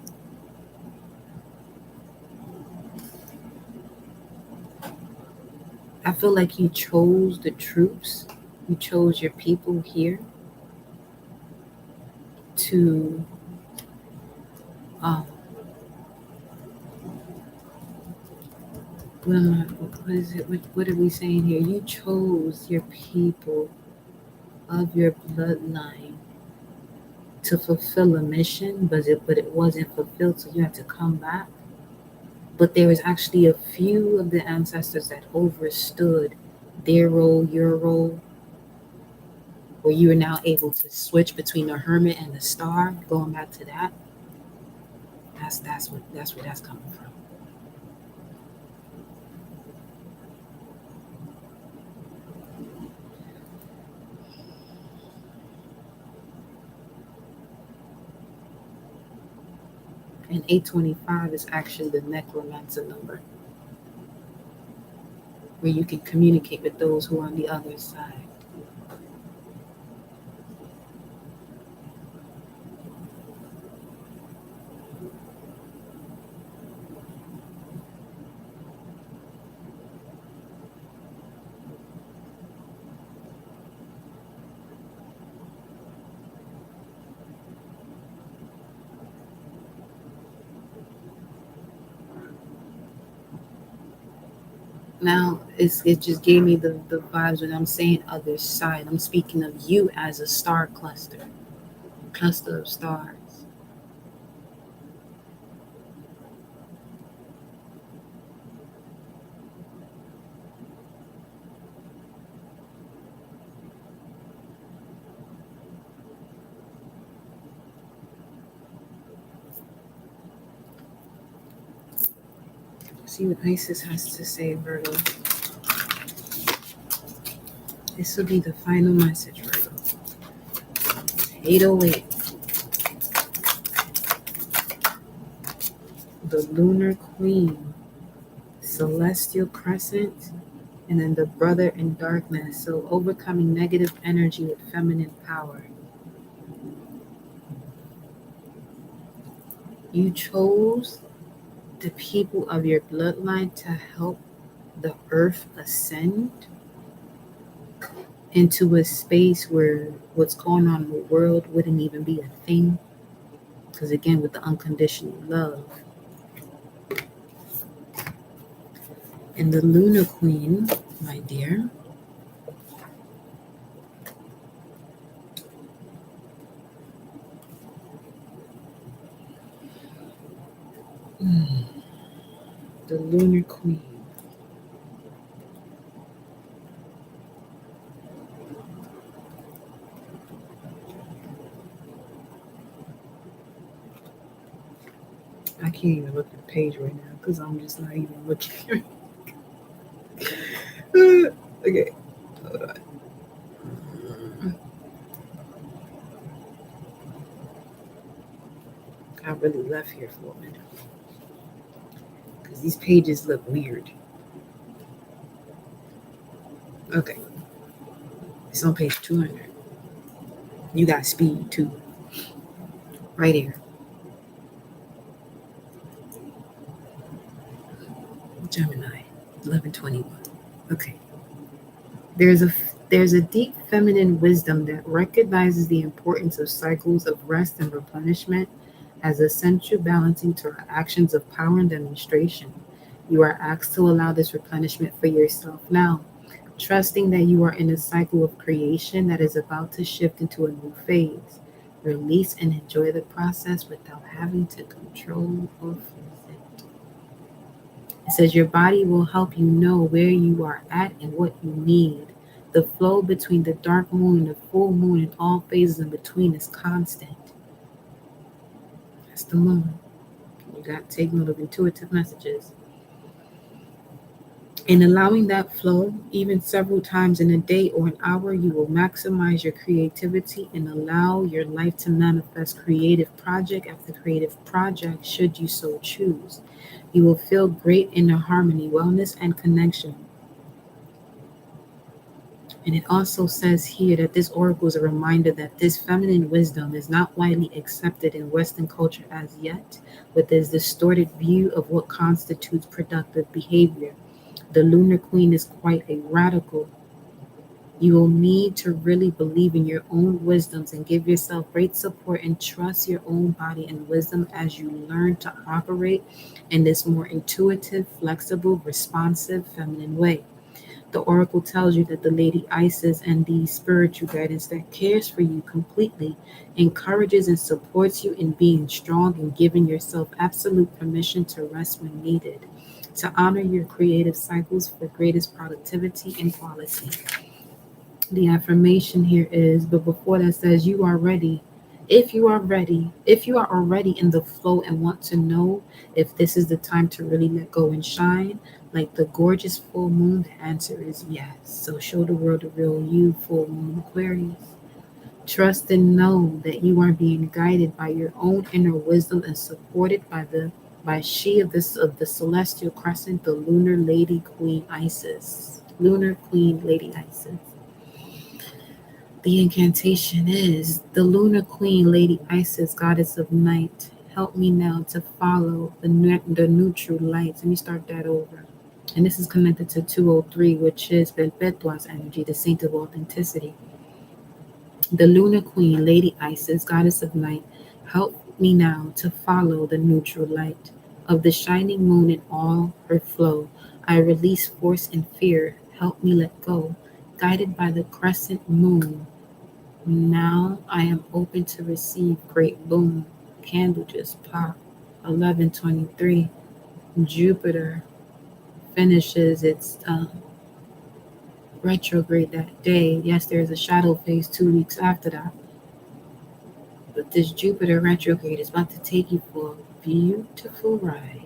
I feel like you chose the troops, you chose your people here to what is it? What are we saying here? You chose your people of your bloodline to fulfill a mission, but it wasn't fulfilled, so you have to come back. But there was actually a few of the ancestors that overstood their role, your role, where you are now able to switch between the hermit and the star. Going back to that, that's where that's coming from. And 825 is actually the necromancer number, where you can communicate with those who are on the other side. Now, it just gave me the vibes when I'm saying other side. I'm speaking of you as a star cluster of stars. See what Isis has to say, Virgo. This will be the final message, Virgo. 808. The Lunar Queen, Celestial Crescent, and then the Brother in Darkness. So overcoming negative energy with feminine power. You chose the people of your bloodline to help the earth ascend into a space where what's going on in the world wouldn't even be a thing. Because again, with the unconditional love. And the Lunar Queen, my dear, the Lunar Queen. I can't even look at the page right now because I'm just not even looking. Okay, hold on. I really left here for a minute because these pages look weird. Okay, it's on page 200. You got speed too, right here. Gemini, 1121. Okay. There's a deep feminine wisdom that recognizes the importance of cycles of rest and replenishment as essential balancing to our actions of power and demonstration. You are asked to allow this replenishment for yourself now, trusting that you are in a cycle of creation that is about to shift into a new phase. Release and enjoy the process without having to control or force it. It says your body will help you know where you are at and what you need. The flow between the dark moon and the full moon and all phases in between is constant. That's the moon. You got to take note of intuitive messages. In allowing that flow, even several times in a day or an hour, you will maximize your creativity and allow your life to manifest creative project after creative project, should you so choose. You will feel great inner harmony, wellness, and connection. And it also says here that this oracle is a reminder that this feminine wisdom is not widely accepted in Western culture as yet, with this distorted view of what constitutes productive behavior. The Lunar Queen is quite a radical. You will need to really believe in your own wisdoms and give yourself great support and trust your own body and wisdom as you learn to operate in this more intuitive, flexible, responsive, feminine way. The oracle tells you that the Lady Isis and the spiritual guidance that cares for you completely encourages and supports you in being strong and giving yourself absolute permission to rest when needed, to honor your creative cycles for greatest productivity and quality. The affirmation here is, but before that says, you are ready. If you are already in the flow and want to know if this is the time to really let go and shine, like the gorgeous full moon, the answer is yes. So show the world the real you, full moon Aquarius. Trust and know that you are being guided by your own inner wisdom and supported by she of this of the celestial crescent, the lunar lady queen Isis. Lunar queen lady Isis. The incantation is the lunar queen Lady Isis, goddess of night. Help me now to follow the neutral light. Let me start that over. And this is connected to 203, which is Perpetua's energy, the saint of authenticity. The lunar queen Lady Isis, goddess of night. Help me now to follow the neutral light of the shining moon in all her flow. I release force and fear. Help me let go. Guided by the crescent moon, now I am open to receive great boom. Candle just popped. 11:23. Jupiter finishes its retrograde that day. Yes, there's a shadow phase 2 weeks after that. But this Jupiter retrograde is about to take you for a beautiful ride.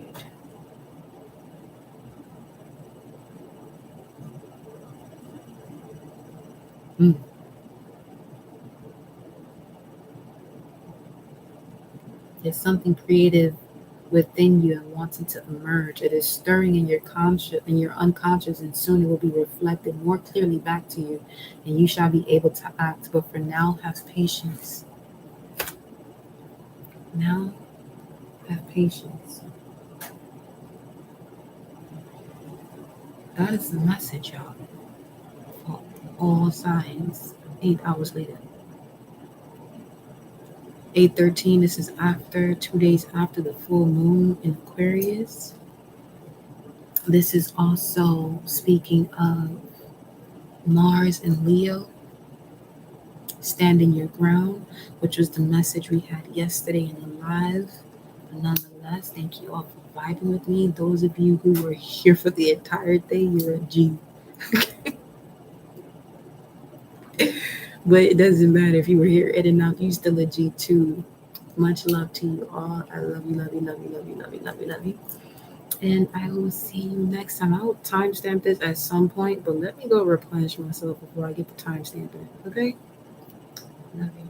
Mm. There's something creative within you and wanting to emerge. It is stirring in your conscious, in your unconscious, and soon it will be reflected more clearly back to you, and you shall be able to act. But for now, have patience. Now, have patience. That is the message, y'all. For all signs. 8 hours later. 8:13. This is after 2 days after the full moon in Aquarius. This is also speaking of Mars and Leo, standing your ground, which was the message we had yesterday in the live. But nonetheless, thank you all for vibing with me. Those of you who were here for the entire day, you're a G. But it doesn't matter if you were here in and out, you still a G too. Much love to you all. I love you, love you, love you, love you, love you, love you, love you. And I will see you next time. I will timestamp this at some point, but let me go replenish myself before I get the timestamping. Okay? Love you.